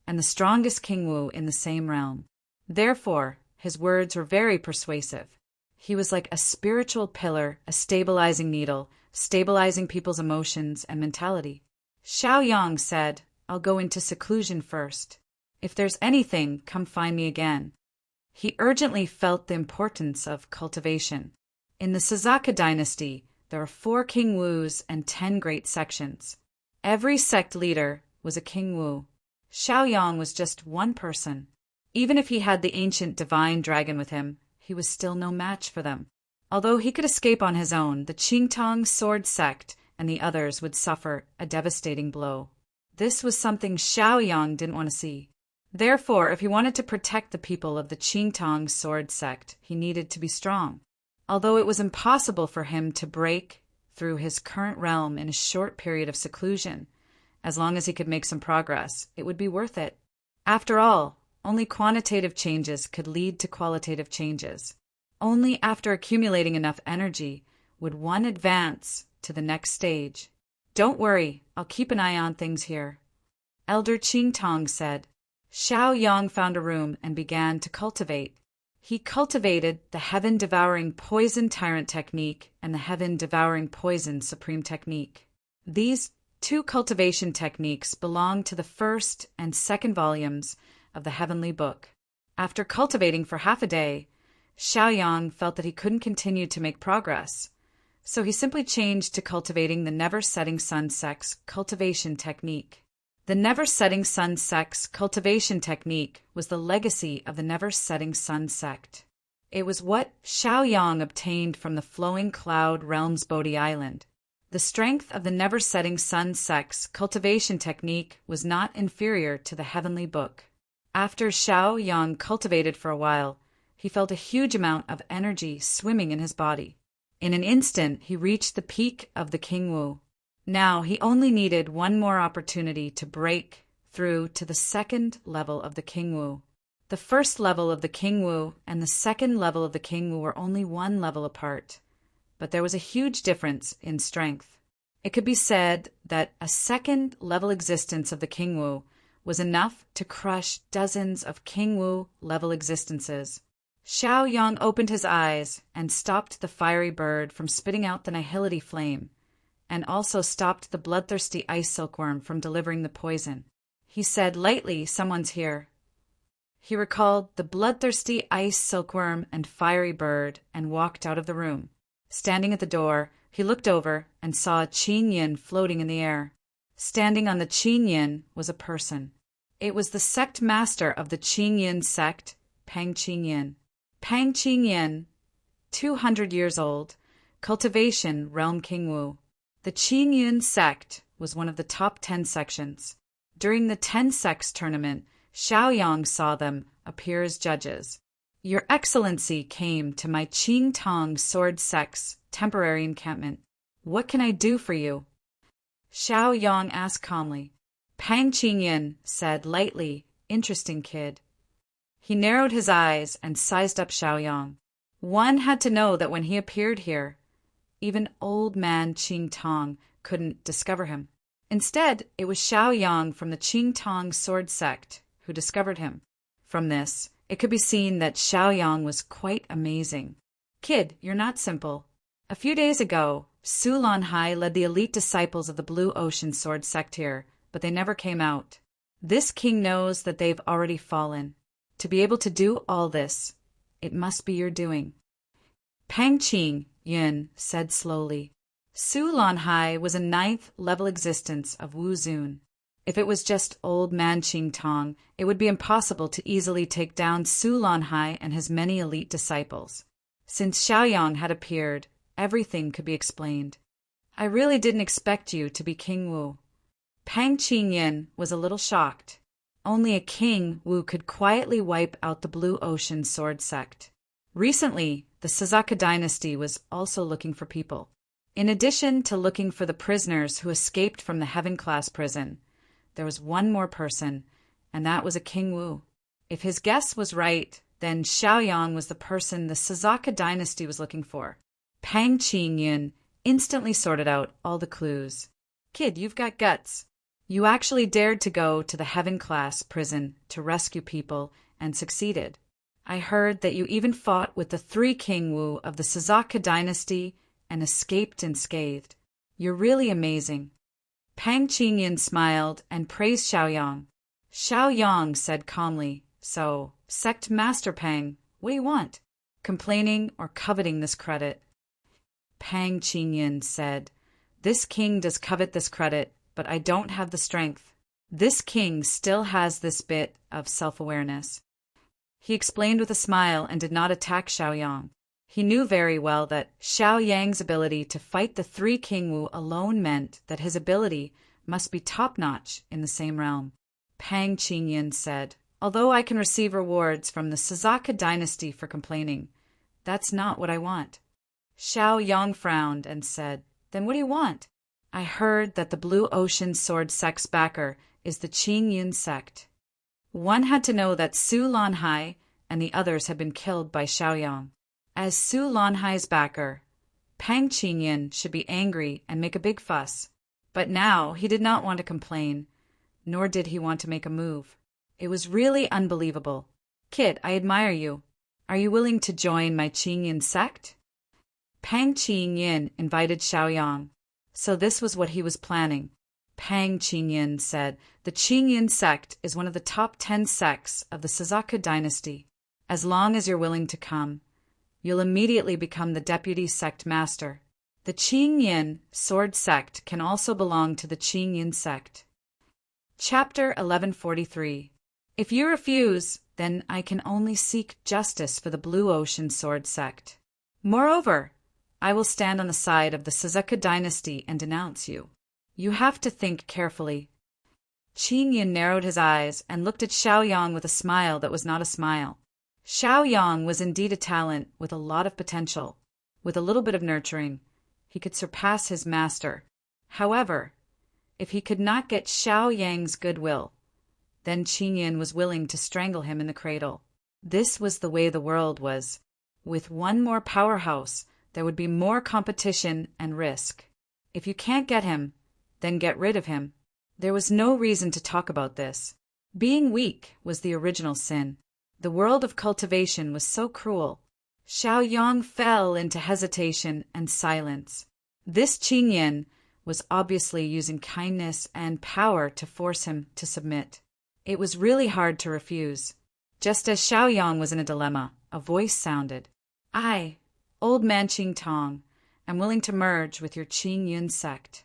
and the strongest King Wu in the same realm. Therefore, his words were very persuasive. He was like a spiritual pillar, a stabilizing needle, stabilizing people's emotions and mentality. Xiaoyang said, I'll go into seclusion first. If there's anything, come find me again. He urgently felt the importance of cultivation. In the Suzaka dynasty, there are 4 King Wus and 10 great sections. Every sect leader was a King Wu. Xiaoyang was just one person. Even if he had the ancient divine dragon with him, he was still no match for them. Although he could escape on his own, the Qingtong sword sect and the others would suffer a devastating blow. This was something Xiaoyang didn't want to see. Therefore, if he wanted to protect the people of the Qingtong sword sect, he needed to be strong. Although it was impossible for him to break through his current realm in a short period of seclusion, as long as he could make some progress, it would be worth it. After all, only quantitative changes could lead to qualitative changes. Only after accumulating enough energy would one advance to the next stage. Don't worry, I'll keep an eye on things here. Elder Qing Tong said. Xiaoyang found a room and began to cultivate. He cultivated the heaven-devouring poison tyrant technique and the heaven-devouring poison supreme technique. These 2 cultivation techniques belong to the 1st and 2nd volumes of the Heavenly Book. After cultivating for half a day, Xiaoyang felt that he couldn't continue to make progress, so he simply changed to cultivating the Never-Setting Sun sect's cultivation technique. The Never-Setting Sun sect's cultivation technique was the legacy of the Never-Setting Sun sect. It was what Xiaoyang obtained from the flowing cloud realm's Bodhi Island. The strength of the never-setting sun sect's cultivation technique was not inferior to the heavenly book. After Xiaoyang cultivated for a while, he felt a huge amount of energy swimming in his body. In an instant, he reached the peak of the Qingwu. Now he only needed one more opportunity to break through to the second level of the Qingwu. The first level of the Qingwu and the second level of the Qingwu were only one level apart, but there was a huge difference in strength. It could be said that a second-level existence of the Qingwu was enough to crush dozens of Qingwu-level existences. Xiaoyang opened his eyes and stopped the fiery bird from spitting out the nihility flame, and also stopped the bloodthirsty ice silkworm from delivering the poison. He said lightly, "Someone's here." He recalled the bloodthirsty ice silkworm and fiery bird and walked out of the room. Standing at the door, he looked over and saw a Qinyin floating in the air. Standing on the Qinyin was a person. It was the sect master of the Qinyin sect, Pang Qinyin. Pang Qinyin, 200 years old, cultivation realm Qingwu. The Qinyin sect was one of the top 10 sections. During the 10 sects tournament, Xiaoyang saw them appear as judges. "Your Excellency came to my Qingtong sword sect's temporary encampment. What can I do for you?" Xiaoyang asked calmly. Pang Qinyin said lightly, "Interesting kid." He narrowed his eyes and sized up Xiaoyang. One had to know that when he appeared here, even old man Qingtong couldn't discover him. Instead, it was Xiaoyang from the Qingtong sword sect who discovered him. From this, it could be seen that Xiaoyang was quite amazing. "Kid, you're not simple. A few days ago, Su Lanhai led the elite disciples of the Blue Ocean sword sect here, but they never came out. This king knows that they've already fallen. To be able to do all this, it must be your doing." Pang Qinyin said slowly. Su Lanhai was a 9th-level existence of Wu Zun. If it was just old man Qingtong, it would be impossible to easily take down Su Lanhai and his many elite disciples. Since Xiaoyang had appeared, everything could be explained. "I really didn't expect you to be King Wu." Pang Qinyin was a little shocked. Only a King Wu could quietly wipe out the Blue Ocean sword sect. Recently, the Sazaka dynasty was also looking for people. In addition to looking for the prisoners who escaped from the Heaven-class prison, there was one more person, and that was a King Wu. If his guess was right, then Xiaoyang was the person the Sazaka dynasty was looking for. Pang Qinyin instantly sorted out all the clues. "Kid, you've got guts. You actually dared to go to the Heaven-class prison to rescue people and succeeded. I heard that you even fought with the 3 King Wu of the Sazaka dynasty and escaped unscathed. You're really amazing." Pang Qinyin smiled and praised Xiaoyang. Xiaoyang said calmly, "So, Sect Master Pang, what do you want? Complaining or coveting this credit?" Pang Qinyin said, "This king does covet this credit, but I don't have the strength. This king still has this bit of self-awareness." He explained with a smile and did not attack Xiaoyang. He knew very well that Xiaoyang's ability to fight the 3 King Wu alone meant that his ability must be top-notch in the same realm. Pang Qinyin said, "Although I can receive rewards from the Sazaka dynasty for complaining, that's not what I want." Xiaoyang frowned and said, "Then what do you want?" "I heard that the Blue Ocean sword sect's backer is the Qinyin sect." One had to know that Su Lanhai and the others had been killed by Xiaoyang. As Su Lanhai's backer, Pang Qinyin should be angry and make a big fuss. But now he did not want to complain, nor did he want to make a move. It was really unbelievable. "Kid, I admire you. Are you willing to join my Qinyin sect?" Pang Qinyin invited Xiaoyang. So this was what he was planning. Pang Qinyin said, "The Qinyin sect is one of the top 10 sects of the Sazaka dynasty. As long as you're willing to come, you'll immediately become the deputy sect master. The Qinyin sword sect can also belong to the Qinyin sect." Chapter 1143. If you refuse, then I can only seek justice for the Blue Ocean Sword Sect. Moreover, I will stand on the side of the Suzuka dynasty and denounce you. You have to think carefully. Qin Yun narrowed his eyes and looked at Xiaoyang with a smile that was not a smile. Xiaoyang was indeed a talent with a lot of potential. With a little bit of nurturing, he could surpass his master. However, if he could not get Xiaoyang's goodwill, then Qin Yun was willing to strangle him in the cradle. This was the way the world was. With one more powerhouse, there would be more competition and risk. If you can't get him, then get rid of him. There was no reason to talk about this. Being weak was the original sin. The world of cultivation was so cruel. Xiaoyang fell into hesitation and silence. This Qin Yun was obviously using kindness and power to force him to submit. It was really hard to refuse. Just as Xiaoyang was in a dilemma, a voice sounded. I, old man Qing Tong, am willing to merge with your Qin Yun sect.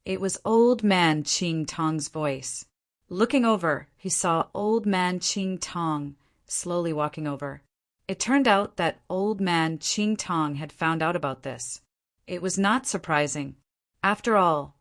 It was old man Qing Tong's voice. Looking over, he saw old man Qing Tong slowly walking over. It turned out that old man Qing Tong had found out about this. It was not surprising. After all,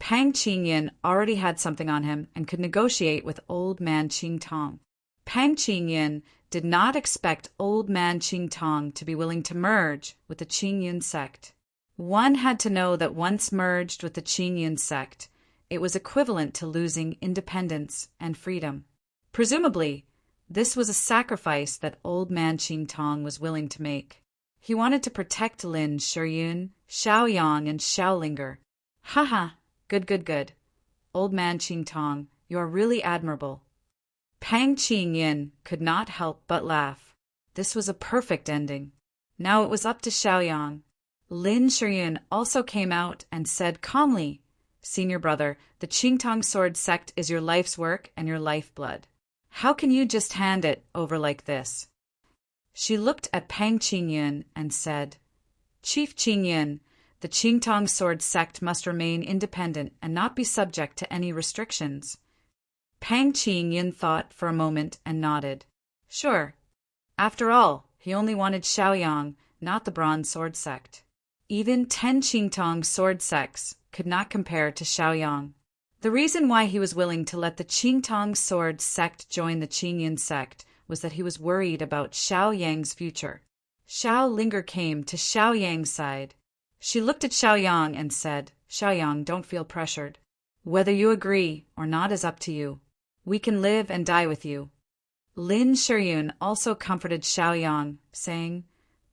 Pang Qingyun already had something on him and could negotiate with old man Qing Tong. Pang Qingyun did not expect old man Qing Tong to be willing to merge with the Qin Yun sect. One had to know that once merged with the Qin Yun sect, it was equivalent to losing independence and freedom. Presumably, this was a sacrifice that old man Qing Tong was willing to make. He wanted to protect Lin Shiyun, Xiaoyang, and Xiaolinger. Haha, good. Old man Qing Tong, you are really admirable. Pang Qingyun could not help but laugh. This was a perfect ending. Now it was up to Xiaoyang. Lin Shiyun also came out and said calmly, Senior brother, the Qingtong sword sect is your life's work and your lifeblood. How can you just hand it over like this? She looked at Pang Qingyun and said, Chief Qingyun, the Qingtong sword sect must remain independent and not be subject to any restrictions. Pang Qingyun thought for a moment and nodded. Sure. After all, he only wanted Xiaoyang, not the bronze sword sect. Even 10 Qingtong sword sects could not compare to Xiaoyang. The reason why he was willing to let the Qingtong sword sect join the Qin Yun sect was that he was worried about Xiaoyang's future. Xiaolinger came to Xiaoyang's side. She looked at Xiaoyang and said, Xiaoyang, don't feel pressured. Whether you agree or not is up to you. We can live and die with you. Lin Shiyun also comforted Xiaoyang, saying,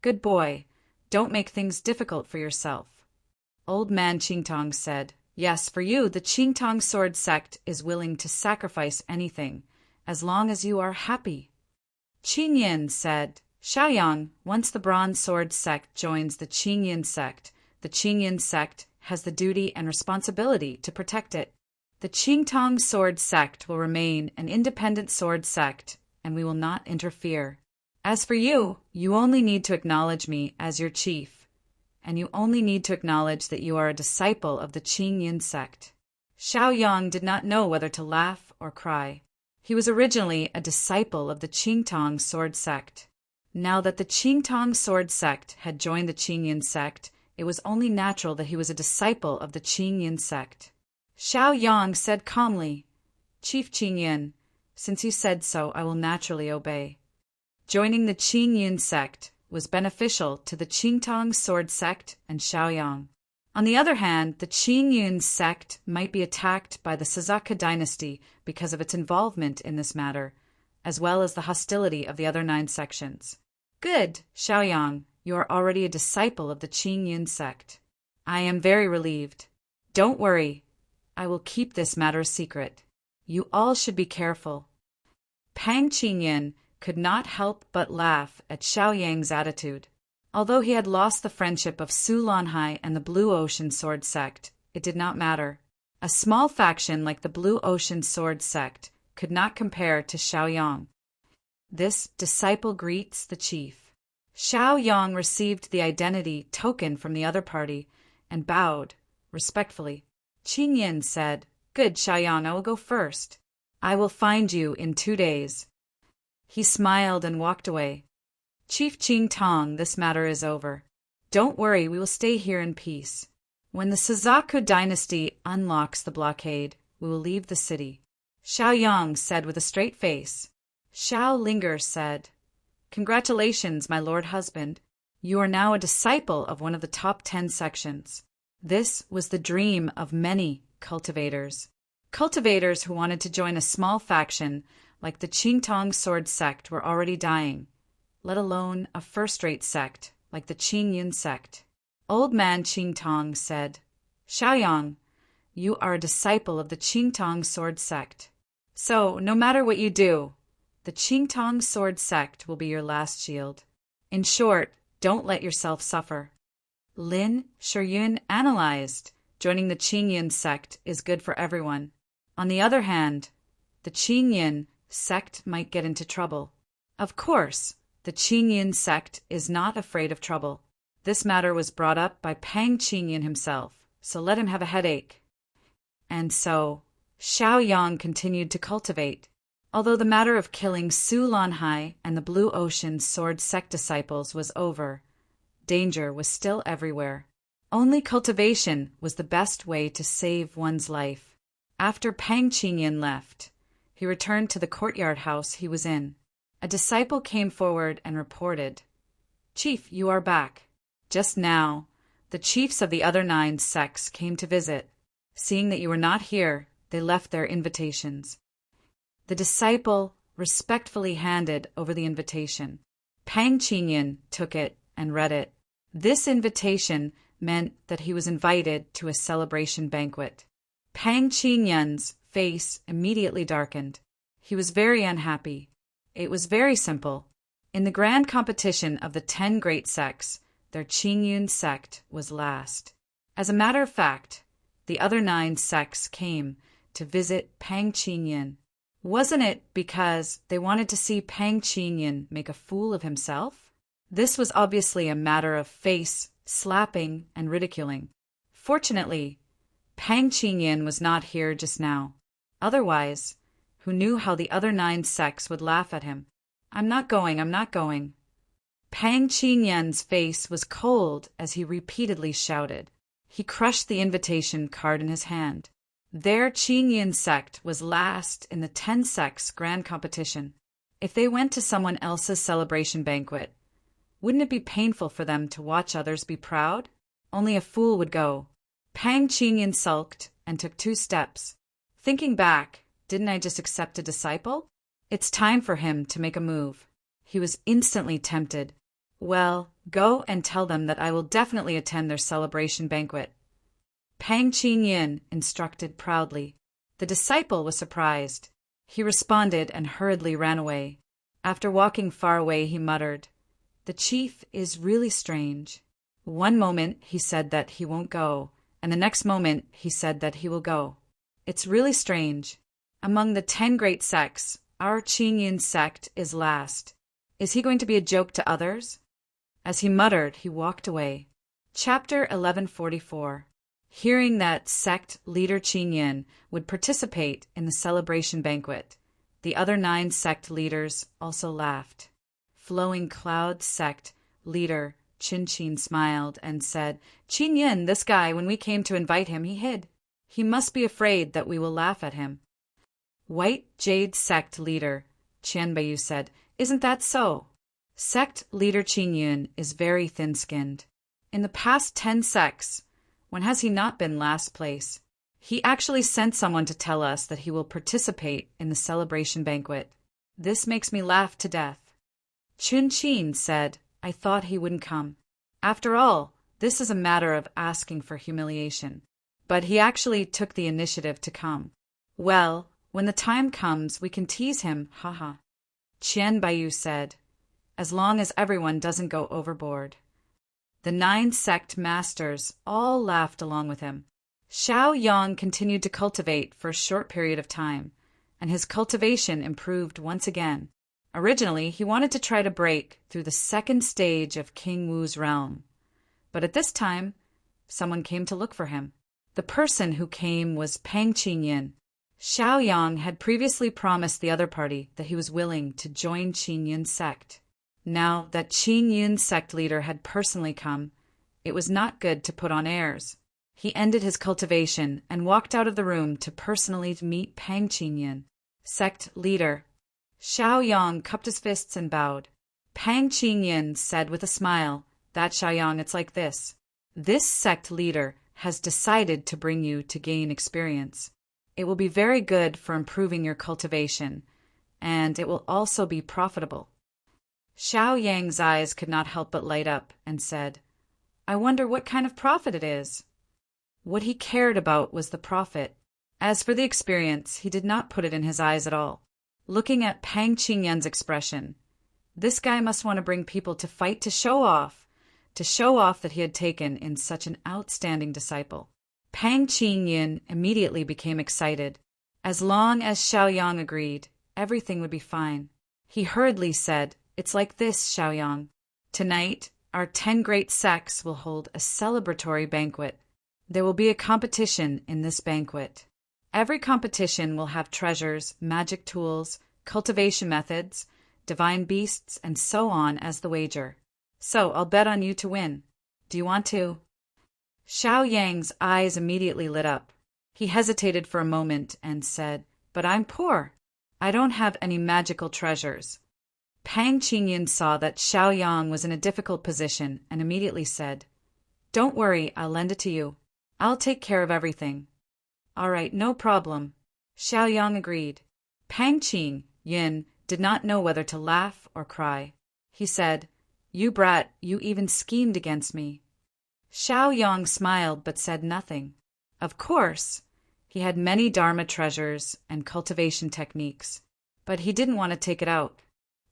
Good boy, don't make things difficult for yourself. Old man Qingtong said, Yes, for you, the Qingtong sword sect is willing to sacrifice anything, as long as you are happy. Qin Yin said, Xiaoyang, once the bronze sword sect joins the Qin Yin sect, the Qin Yin sect has the duty and responsibility to protect it. The Qingtong sword sect will remain an independent sword sect, and we will not interfere. As for you, you only need to acknowledge me as your chief, and you only need to acknowledge that you are a disciple of the Qin Yin sect. Xiaoyang did not know whether to laugh or cry. He was originally a disciple of the Qingtong sword sect. Now that the Qingtong sword sect had joined the Qin Yin sect, it was only natural that he was a disciple of the Qin Yin sect. Xiaoyang said calmly, Chief Qin Yin, since you said so, I will naturally obey. Joining the Qin Yin sect was beneficial to the Qingtong sword sect and Xiaoyang. On the other hand, the Qin Yun sect might be attacked by the Suzuka dynasty because of its involvement in this matter, as well as the hostility of the other 9 sections. Good, Xiaoyang, you are already a disciple of the Qin Yun sect. I am very relieved. Don't worry, I will keep this matter a secret. You all should be careful. Pang Qingyun could not help but laugh at Xiaoyang's attitude. Although he had lost the friendship of Su Lanhai and the Blue Ocean Sword Sect, it did not matter. A small faction like the Blue Ocean Sword Sect could not compare to Xiaoyang. This disciple greets the chief. Xiaoyang received the identity token from the other party and bowed respectfully. Qin Yin said, Good, Xiaoyang, I will go first. I will find you in 2 days." He smiled and walked away. "Chief Ching Tong, this matter is over. Don't worry, we will stay here in peace. When the Suzaku dynasty unlocks the blockade, we will leave the city," Xiao Yang said with a straight face. Xiao Linger said, "Congratulations, my lord husband. You are now a disciple of one of the top 10 sections." This was the dream of many cultivators. Cultivators who wanted to join a small faction like the Qingtong sword sect were already dying, let alone a first-rate sect like the Qingyun sect. Old man Qingtong said, "Xiaoyang, you are a disciple of the Qingtong sword sect. So, no matter what you do, the Qingtong sword sect will be your last shield. In short, don't let yourself suffer." Lin Shiyun analyzed, joining the Qingyun sect is good for everyone. On the other hand, the Qingyun sect might get into trouble. Of course, the Qingyun sect is not afraid of trouble. This matter was brought up by Pang Qingyun himself, so let him have a headache. And so, Xiao Yang continued to cultivate. Although the matter of killing Su Lanhai and the Blue Ocean sword sect disciples was over, danger was still everywhere. Only cultivation was the best way to save one's life. After Pang Qingyun left, he returned to the courtyard house he was in. A disciple came forward and reported, "Chief, you are back. Just now, the chiefs of the other 9 sects came to visit. Seeing that you were not here, they left their invitations." The disciple respectfully handed over the invitation. Pang Qingyun took it and read it. This invitation meant that he was invited to a celebration banquet. Pang Qingyun's face immediately darkened. He was very unhappy. It was very simple. In the grand competition of the 10 great sects, their Qingyun sect was last. As a matter of fact, the other 9 sects came to visit Pang Qingyun. Wasn't it because they wanted to see Pang Qingyun make a fool of himself? This was obviously a matter of face slapping and ridiculing. Fortunately, Pang Qingyun was not here just now. Otherwise, who knew how the other 9 sects would laugh at him? I'm not going. Pang Qingyun's face was cold as he repeatedly shouted. He crushed the invitation card in his hand. Their Qingyun sect was last in the 10 sects grand competition. If they went to someone else's celebration banquet, wouldn't it be painful for them to watch others be proud? Only a fool would go. Pang Qingyun sulked and took 2 steps. Thinking back, didn't I just accept a disciple? It's time for him to make a move. He was instantly tempted. Well, go and tell them that I will definitely attend their celebration banquet. Pang Qingyun instructed proudly. The disciple was surprised. He responded and hurriedly ran away. After walking far away, he muttered, "The chief is really strange. One moment he said that he won't go, and the next moment he said that he will go. It's really strange. Among the 10 great sects, our Qingyun sect is last. Is he going to be a joke to others?" As he muttered, he walked away. Chapter 1144. Hearing that sect leader Qingyun would participate in the celebration banquet, the other 9 sect leaders also laughed. Flowing Cloud sect leader Qin smiled and said, "Qingyun, this guy, when we came to invite him, he hid. He must be afraid that we will laugh at him." White Jade sect leader Qianbeiyu said, "Isn't that so? Sect leader Qingyun is very thin-skinned. In the past 10 sects, when has he not been last place? He actually sent someone to tell us that he will participate in the celebration banquet. This makes me laugh to death." Qin said, "I thought he wouldn't come. After all, this is a matter of asking for humiliation. But he actually took the initiative to come. Well, when the time comes, we can tease him, haha." Qianbeiyu said, "As long as everyone doesn't go overboard." The 9 sect masters all laughed along with him. Xiao Yang continued to cultivate for a short period of time, and his cultivation improved once again. Originally, he wanted to try to break through the 2nd stage of King Wu's realm. But at this time, someone came to look for him. The person who came was Pang Qingyun. Xiaoyang had previously promised the other party that he was willing to join Qin Yun's sect. Now that Qin Yun's sect leader had personally come, it was not good to put on airs. He ended his cultivation and walked out of the room to personally meet Pang Qingyun, sect leader. Xiaoyang cupped his fists and bowed. Pang Qingyun said with a smile, "That Xiaoyang, it's like this. This sect leader has decided to bring you to gain experience. It will be very good for improving your cultivation, and it will also be profitable." Xiaoyang's eyes could not help but light up and said, "I wonder what kind of profit it is." What he cared about was the profit. As for the experience, he did not put it in his eyes at all. Looking at Pang Qingyun's expression, this guy must want to bring people to fight to show off that he had taken in such an outstanding disciple. Pang Qingyun immediately became excited. As long as Xiaoyang agreed, everything would be fine. He hurriedly said, "It's like this, Xiaoyang. Tonight, our 10 great sects will hold a celebratory banquet. There will be a competition in this banquet. Every competition will have treasures, magic tools, cultivation methods, divine beasts, and so on as the wager. So I'll bet on you to win. Do you want to?" Xiaoyang's eyes immediately lit up. He hesitated for a moment and said, "But I'm poor. I don't have any magical treasures." Pang Qingyun saw that Xiaoyang was in a difficult position and immediately said, "Don't worry, I'll lend it to you. I'll take care of everything." "All right, no problem." Xiaoyang agreed. Pang Qingyun did not know whether to laugh or cry. He said, "You brat, you even schemed against me." Xiaoyang smiled but said nothing. Of course, he had many Dharma treasures and cultivation techniques, but he didn't want to take it out.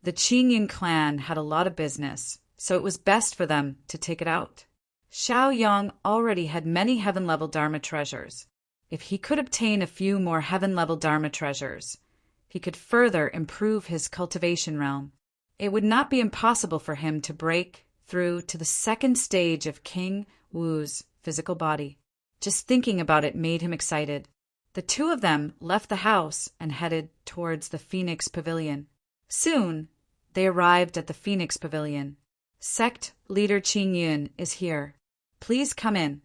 The Qingyun clan had a lot of business, so it was best for them to take it out. Xiaoyang already had many heaven-level Dharma treasures. If he could obtain a few more heaven-level Dharma treasures, he could further improve his cultivation realm. It would not be impossible for him to break through to the second stage of King Wu's physical body. Just thinking about it made him excited. The two of them left the house and headed towards the Phoenix Pavilion. Soon, they arrived at the Phoenix Pavilion. "Sect leader Qin Yun is here. Please come in."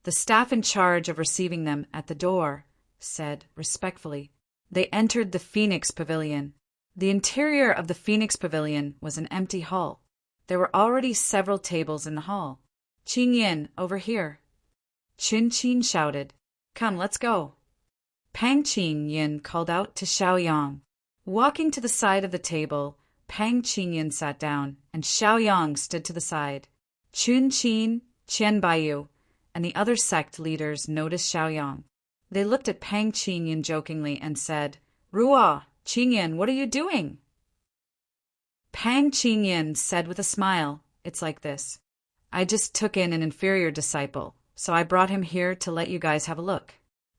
The staff in charge of receiving them at the door said respectfully. They entered the Phoenix Pavilion. The interior of the Phoenix Pavilion was an empty hall. There were already several tables in the hall. "Qin Yun, over here." Qin shouted, "Come, let's go." Pang Qingyun called out to Xiaoyang. Walking to the side of the table, Pang Qingyun sat down, and Xiaoyang stood to the side. Qin, Qian Baiyu, and the other sect leaders noticed Xiaoyang. They looked at Pang Qingyun jokingly and said, "Ruo, Qingyun, what are you doing?" Pang Qingyun said with a smile, "It's like this. I just took in an inferior disciple, so I brought him here to let you guys have a look.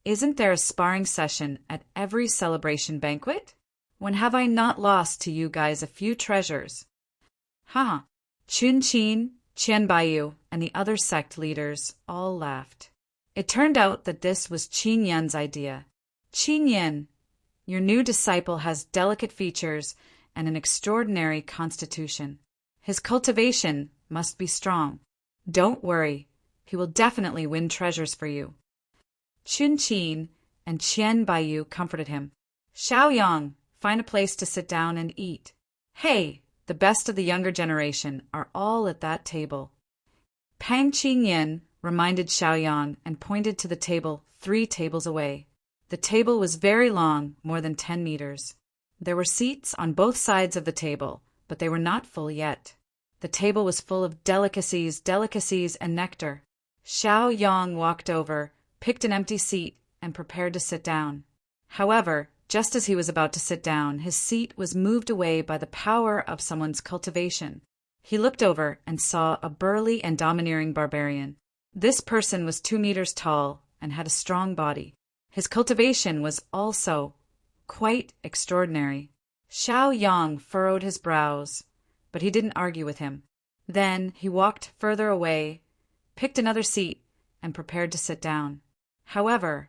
Isn't there a sparring session at every celebration banquet? When have I not lost to you guys a few treasures?" Ha! Qin, Qian Baiyu, and the other sect leaders all laughed. It turned out that this was Qin Yun's idea. "Qin Yun, your new disciple has delicate features and an extraordinary constitution. His cultivation must be strong. Don't worry, he will definitely win treasures for you." Qin and Qian Baiyu comforted him. "Xiaoyang, find a place to sit down and eat. Hey, the best of the younger generation are all at that table." Pang Qingyun reminded Xiaoyang and pointed to the table 3 tables away. The table was very long, more than 10 meters. There were seats on both sides of the table, but they were not full yet. The table was full of delicacies, and nectar. Xiaoyang walked over, picked an empty seat, and prepared to sit down. However, just as he was about to sit down, his seat was moved away by the power of someone's cultivation. He looked over and saw a burly and domineering barbarian. This person was 2 meters tall and had a strong body. His cultivation was also quite extraordinary. Xiaoyang furrowed his brows, but he didn't argue with him. Then he walked further away, picked another seat, and prepared to sit down. However,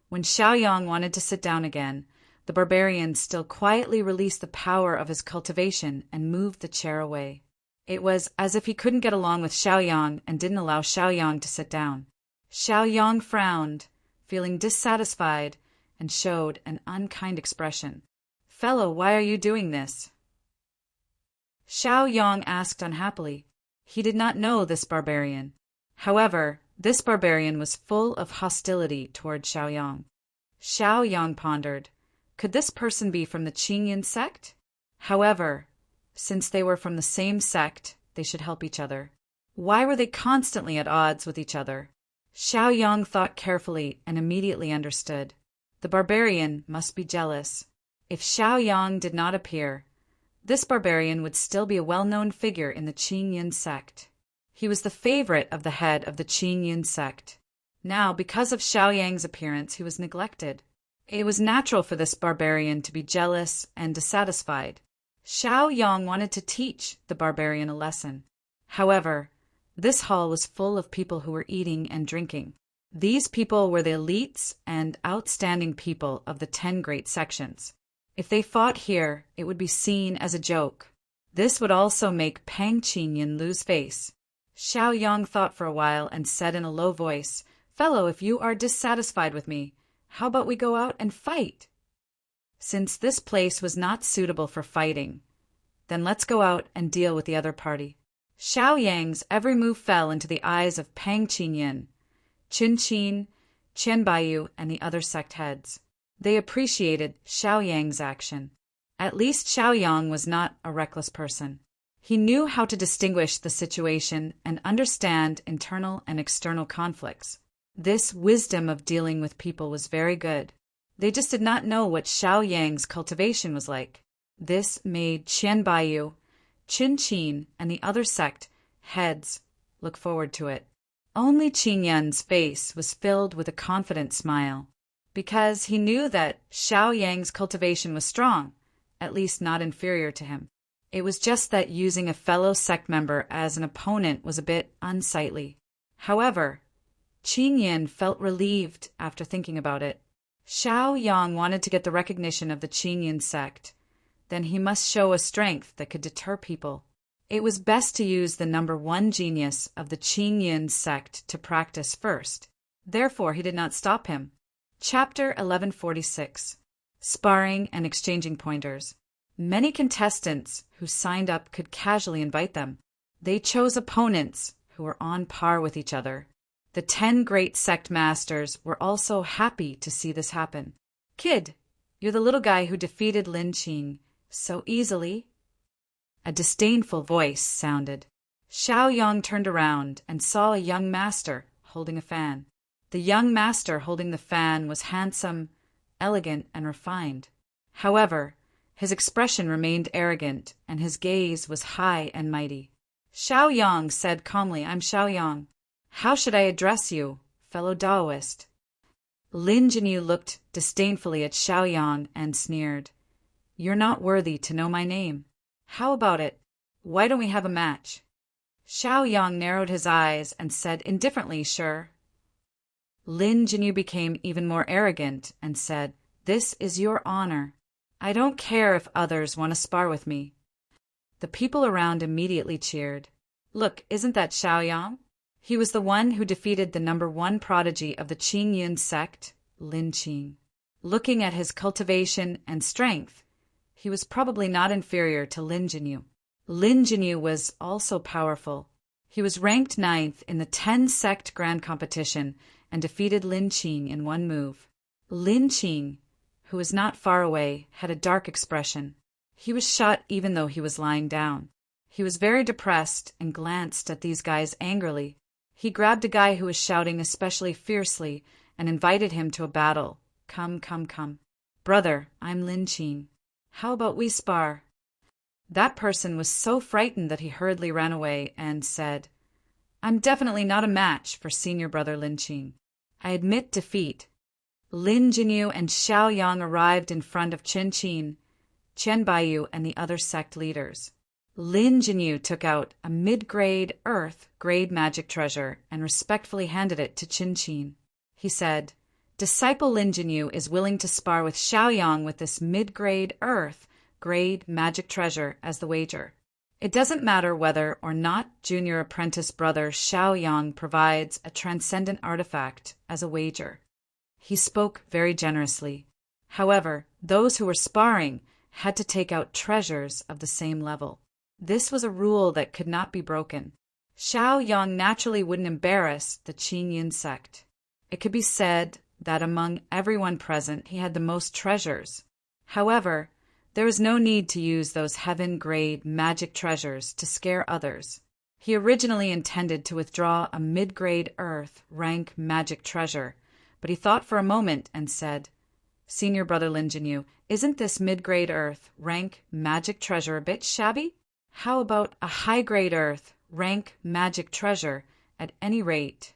When Xiaoyang wanted to sit down again, the barbarian still quietly released the power of his cultivation and moved the chair away. It was as if he couldn't get along with Xiaoyang and didn't allow Xiaoyang to sit down. Xiaoyang frowned, feeling dissatisfied, and showed an unkind expression. "Fellow, why are you doing this?" Xiaoyang asked unhappily. He did not know this barbarian. However, this barbarian was full of hostility toward Xiaoyang. Xiaoyang pondered, could this person be from the Qingyan sect? However, since they were from the same sect, they should help each other. Why were they constantly at odds with each other? Xiaoyang thought carefully and immediately understood. The barbarian must be jealous. If Xiaoyang did not appear, this barbarian would still be a well-known figure in the Qingyan sect. He was the favorite of the head of the Qingyan sect. Now, because of Xiaoyang's appearance, he was neglected. It was natural for this barbarian to be jealous and dissatisfied. Xiaoyang wanted to teach the barbarian a lesson. However, this hall was full of people who were eating and drinking. These people were the elites and outstanding people of the 10 great sections. If they fought here, it would be seen as a joke. This would also make Pang Qingyan lose face. Xiaoyang thought for a while and said in a low voice, "Fellow, if you are dissatisfied with me, how about we go out and fight?" Since this place was not suitable for fighting, then let's go out and deal with the other party. Xiaoyang's every move fell into the eyes of Pang Qingyan, Qin Qin, Qian Baiyu, and the other sect heads. They appreciated Xiaoyang's action. At least Xiaoyang was not a reckless person. He knew how to distinguish the situation and understand internal and external conflicts. This wisdom of dealing with people was very good. They just did not know what Xiaoyang's cultivation was like. This made Qian Baiyu, Qin Qin, and the other sect heads look forward to it. Only Qingyan's face was filled with a confident smile, because he knew that Xiaoyang's cultivation was strong, at least not inferior to him. It was just that using a fellow sect member as an opponent was a bit unsightly. However, Qingyan felt relieved after thinking about it. Xiaoyang wanted to get the recognition of the Qingyan sect. Then he must show a strength that could deter people. It was best to use the number 1 genius of the Qingyan sect to practice first. Therefore, he did not stop him. Chapter 1146. Sparring and exchanging pointers. Many contestants who signed up could casually invite them. They chose opponents who were on par with each other. The 10 great sect masters were also happy to see this happen. "Kid, you're the little guy who defeated Lin Qing so easily?" A disdainful voice sounded. Xiaoyang turned around and saw a young master holding a fan. The young master holding the fan was handsome, elegant, and refined. However, his expression remained arrogant, and his gaze was high and mighty. Xiaoyang said calmly, "I'm Xiaoyang. How should I address you, fellow Taoist?" Lin Jinyu looked disdainfully at Xiaoyang and sneered, "You're not worthy to know my name. How about it? Why don't we have a match?" Xiaoyang narrowed his eyes and said indifferently, "Sure." Lin Jinyu became even more arrogant and said, "This is your honor. I don't care if others want to spar with me." The people around immediately cheered. "Look, isn't that Xiaoyang? He was the one who defeated the number 1 prodigy of the Qingyan sect, Lin Qing. Looking at his cultivation and strength, he was probably not inferior to Lin Jinyu. Lin Jinyu was also powerful. He was ranked 9th in the 10 sect grand competition and defeated Lin Qing in 1 move. Lin Qing, who was not far away, had a dark expression. He was shot even though he was lying down. He was very depressed and glanced at these guys angrily. He grabbed a guy who was shouting especially fiercely and invited him to a battle. "Come, come, come. Brother, I'm Lin Qing. How about we spar?" That person was so frightened that he hurriedly ran away and said, "I'm definitely not a match for senior brother Lin Qing. I admit defeat." Lin Jinyu and Xiaoyang arrived in front of Qin Qin, Qian Baiyu, and the other sect leaders. Lin Jinyu took out a mid-grade earth grade magic treasure and respectfully handed it to Qin Qin. He said, Disciple Lin Jinyu is willing to spar with Xiaoyang with this mid-grade grade magic treasure as the wager. It doesn't matter whether or not junior apprentice brother Xiaoyang provides a transcendent artifact as a wager. He spoke very generously. However, those who were sparring had to take out treasures of the same level. This was a rule that could not be broken. Xiaoyang naturally wouldn't embarrass the Qinyin sect. It could be said that among everyone present he had the most treasures. However, there was no need to use those heaven-grade magic treasures to scare others. He originally intended to withdraw a mid-grade earth rank magic treasure, but he thought for a moment and said, "Senior brother Lin Jinyu, isn't this mid-grade earth rank magic treasure a bit shabby? How about a high-grade earth rank magic treasure at any rate?"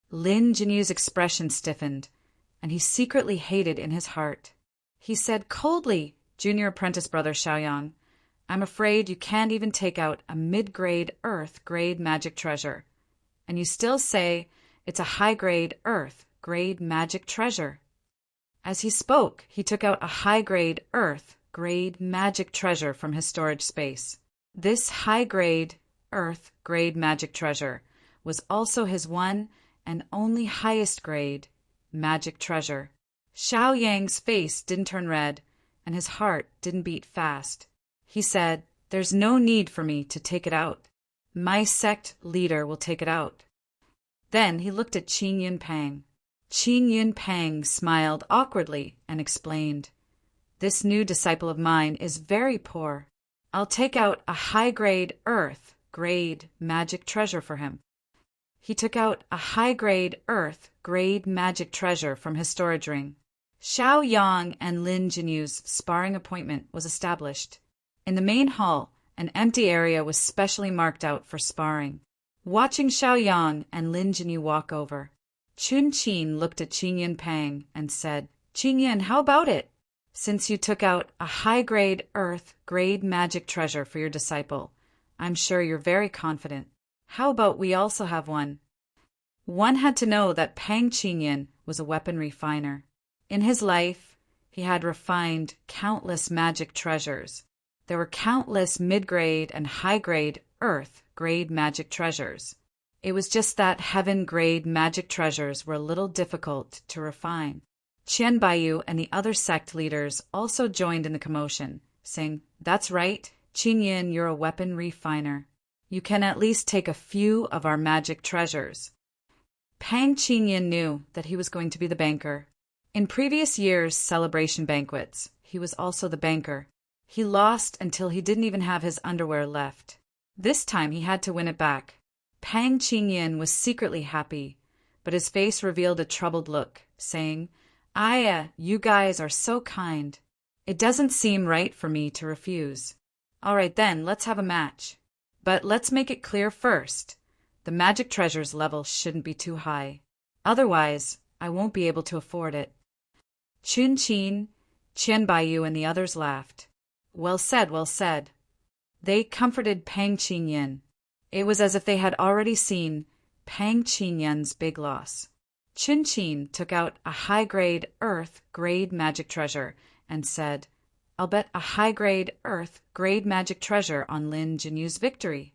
Lin Jinyu's expression stiffened, and he secretly hated in his heart. He said coldly, "Junior apprentice brother Xiaoyang, I'm afraid you can't even take out a mid-grade earth-grade magic treasure. And you still say it's a high-grade earth-grade magic treasure." As he spoke, he took out a high-grade earth-grade magic treasure from his storage space. This high-grade earth-grade magic treasure was also his one and only highest grade magic treasure. Xiaoyang's face didn't turn red, and his heart didn't beat fast. He said, "There's no need for me to take it out. My sect leader will take it out." Then he looked at Qin Yunpang. Qin Yunpang smiled awkwardly and explained, "This new disciple of mine is very poor. I'll take out a high-grade earth-grade magic treasure for him." He took out a high-grade earth-grade magic treasure from his storage ring. Xiaoyang and Lin Jinyu's sparring appointment was established. In the main hall, an empty area was specially marked out for sparring. Watching Xiaoyang and Lin Jinyu walk over, Chun Qin looked at Qin Yunpang and said, "Qin Yun, how about it? Since you took out a high-grade earth-grade magic treasure for your disciple, I'm sure you're very confident. How about we also have one?" One had to know that Pang Qinyan was a weapon refiner. In his life, he had refined countless magic treasures. There were countless mid-grade and high-grade earth-grade magic treasures. It was just that heaven-grade magic treasures were a little difficult to refine. Qian Baiyu and the other sect leaders also joined in the commotion, saying, "That's right, Qinyan, you're a weapon refiner. You can at least take a few of our magic treasures." Pang Qinyan knew that he was going to be the banker. In previous years' celebration banquets, he was also the banker. He lost until he didn't even have his underwear left. This time he had to win it back. Pang Qinyan was secretly happy, but his face revealed a troubled look, saying, You guys are so kind. It doesn't seem right for me to refuse. All right then, let's have a match. But let's make it clear first. The magic treasures level shouldn't be too high. Otherwise, I won't be able to afford it." Chun Qin, Qian Baiyu, and the others laughed. Well said, well said. They comforted Pang Qinyan. It was as if they had already seen Pang Qinyan's big loss. Chun Qin took out a high-grade earth-grade magic treasure and said, "I'll bet a high-grade earth-grade magic treasure on Lin Jinyu's victory."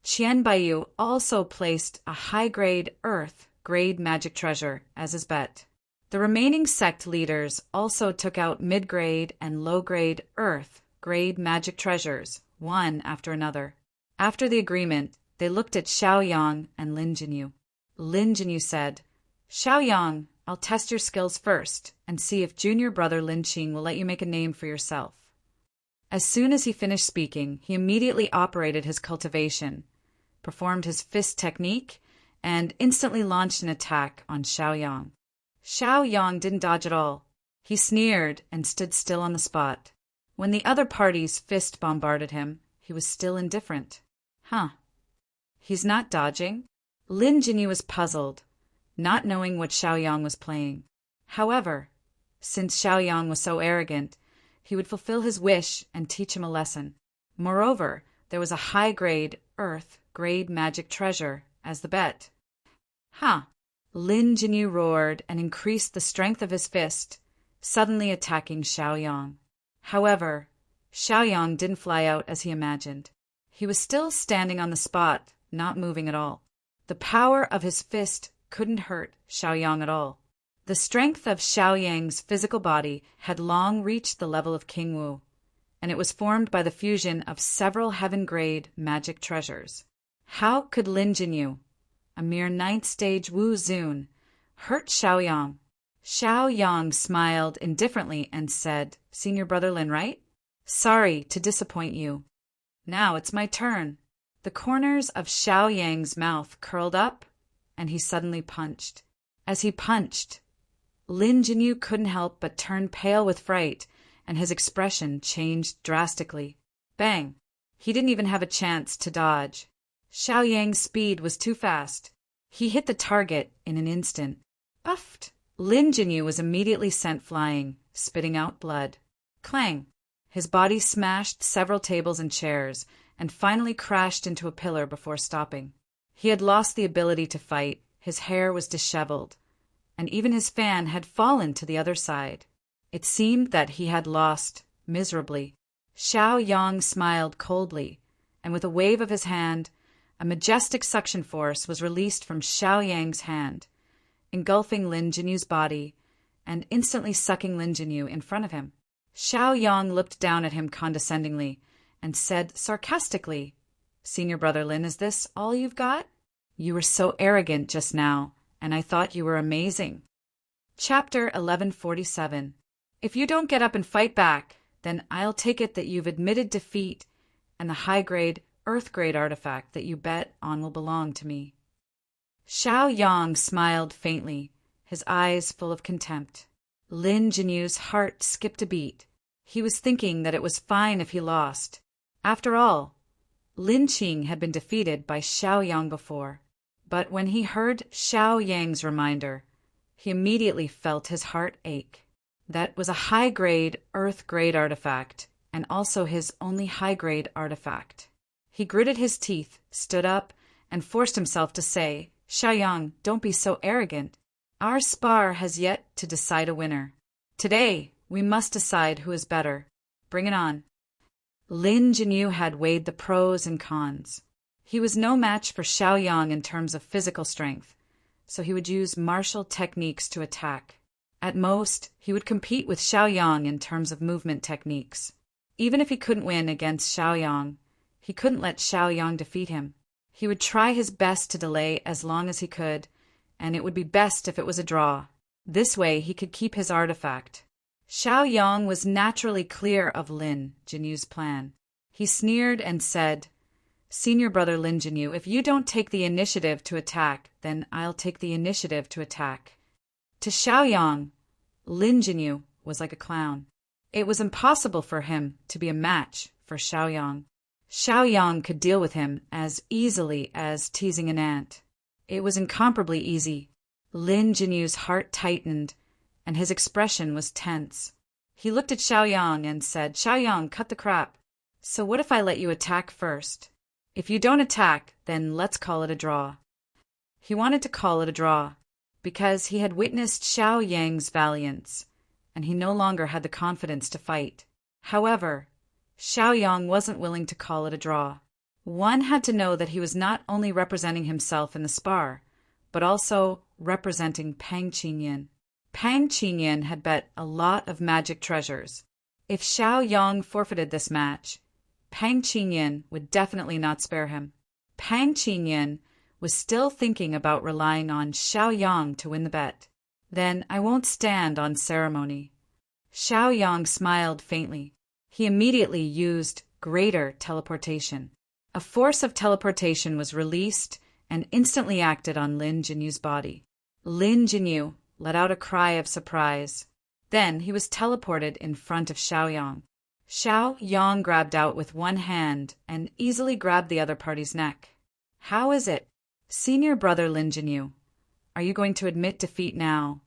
Qian Baiyu also placed a high-grade earth-grade magic treasure as his bet. The remaining sect leaders also took out mid-grade and low-grade earth-grade magic treasures, one after another. After the agreement, they looked at Xiaoyang and Lin Jinyu. Lin Jinyu said, "Xiaoyang, I'll test your skills first and see if junior brother Lin Qing will let you make a name for yourself." As soon as he finished speaking, he immediately operated his cultivation, performed his fist technique, and instantly launched an attack on Xiaoyang. Xiaoyang didn't dodge at all. He sneered and stood still on the spot. When the other party's fist bombarded him, he was still indifferent. He's not dodging? Lin Jinyu was puzzled, not knowing what Xiaoyang was playing. However, since Xiaoyang was so arrogant, he would fulfill his wish and teach him a lesson. Moreover, there was a high-grade, earth-grade magic treasure as the bet. Lin Jinyu roared and increased the strength of his fist, suddenly attacking Xiaoyang. However, Xiaoyang didn't fly out as he imagined. He was still standing on the spot, not moving at all. The power of his fist couldn't hurt Xiaoyang at all. The strength of Xiaoyang's physical body had long reached the level of King Wu, and it was formed by the fusion of several heaven-grade magic treasures. How could Lin Jinyu, a mere 9th stage Wu Zun, hurt Xiaoyang? Xiaoyang smiled indifferently and said, "Senior brother Lin, right? Sorry to disappoint you. Now it's my turn." The corners of Xiaoyang's mouth curled up, and he suddenly punched. As he punched, Lin Jinyu couldn't help but turn pale with fright, and his expression changed drastically. Bang! He didn't even have a chance to dodge. Xiaoyang's speed was too fast. He hit the target in an instant. Buffed! Lin Jinyu was immediately sent flying, spitting out blood. Clang! His body smashed several tables and chairs, and finally crashed into a pillar before stopping. He had lost the ability to fight, his hair was disheveled, and even his fan had fallen to the other side. It seemed that he had lost miserably. Xiaoyang smiled coldly, and with a wave of his hand, a majestic suction force was released from Xiaoyang's hand, engulfing Lin Jinyu's body and instantly sucking Lin Jinyu in front of him. Xiaoyang looked down at him condescendingly and said sarcastically, "Senior brother Lin, is this all you've got? You were so arrogant just now, and I thought you were amazing." Chapter 1147. If you don't get up and fight back, then I'll take it that you've admitted defeat, and the high-grade, earth-grade artifact that you bet on will belong to me. Xiaoyang smiled faintly, his eyes full of contempt. Lin Jinyu's heart skipped a beat. He was thinking that it was fine if he lost. After all, Lin Qing had been defeated by Xiaoyang before. But when he heard Xiaoyang's reminder, he immediately felt his heart ache. That was a high-grade, earth-grade artifact, and also his only high-grade artifact. He gritted his teeth, stood up, and forced himself to say, "Xiaoyang, don't be so arrogant. Our spar has yet to decide a winner. Today, we must decide who is better. Bring it on." Lin Jinyu had weighed the pros and cons. He was no match for Xiaoyang in terms of physical strength, so he would use martial techniques to attack. At most, he would compete with Xiaoyang in terms of movement techniques. Even if he couldn't win against Xiaoyang, he couldn't let Xiaoyang defeat him. He would try his best to delay as long as he could, and it would be best if it was a draw. This way he could keep his artifact. Xiaoyang was naturally clear of Lin Jinyu's plan. He sneered and said, "Senior brother Lin Jinyu, if you don't take the initiative to attack, then I'll take the initiative to attack." To Xiaoyang, Lin Jinyu was like a clown. It was impossible for him to be a match for Xiaoyang. Xiaoyang could deal with him as easily as teasing an ant. It was incomparably easy. Lin Jinyu's heart tightened, and his expression was tense. He looked at Xiaoyang and said, "Xiaoyang, cut the crap. So what if I let you attack first? If you don't attack, then let's call it a draw." He wanted to call it a draw because he had witnessed Xiaoyang's valiance, and he no longer had the confidence to fight. However, Xiaoyang wasn't willing to call it a draw. One had to know that he was not only representing himself in the spar, but also representing Pang Qingyan. Pang Qingyan had bet a lot of magic treasures. If Xiaoyang forfeited this match, Pang Qingyan would definitely not spare him. Pang Qingyan was still thinking about relying on Xiaoyang to win the bet. "Then I won't stand on ceremony." Xiaoyang smiled faintly. He immediately used greater teleportation. A force of teleportation was released and instantly acted on Lin Jinyu's body. Lin Jinyu let out a cry of surprise. Then he was teleported in front of Xiaoyang. Xiaoyang grabbed out with one hand and easily grabbed the other party's neck. "How is it? Senior brother Lin Jinyu, are you going to admit defeat now?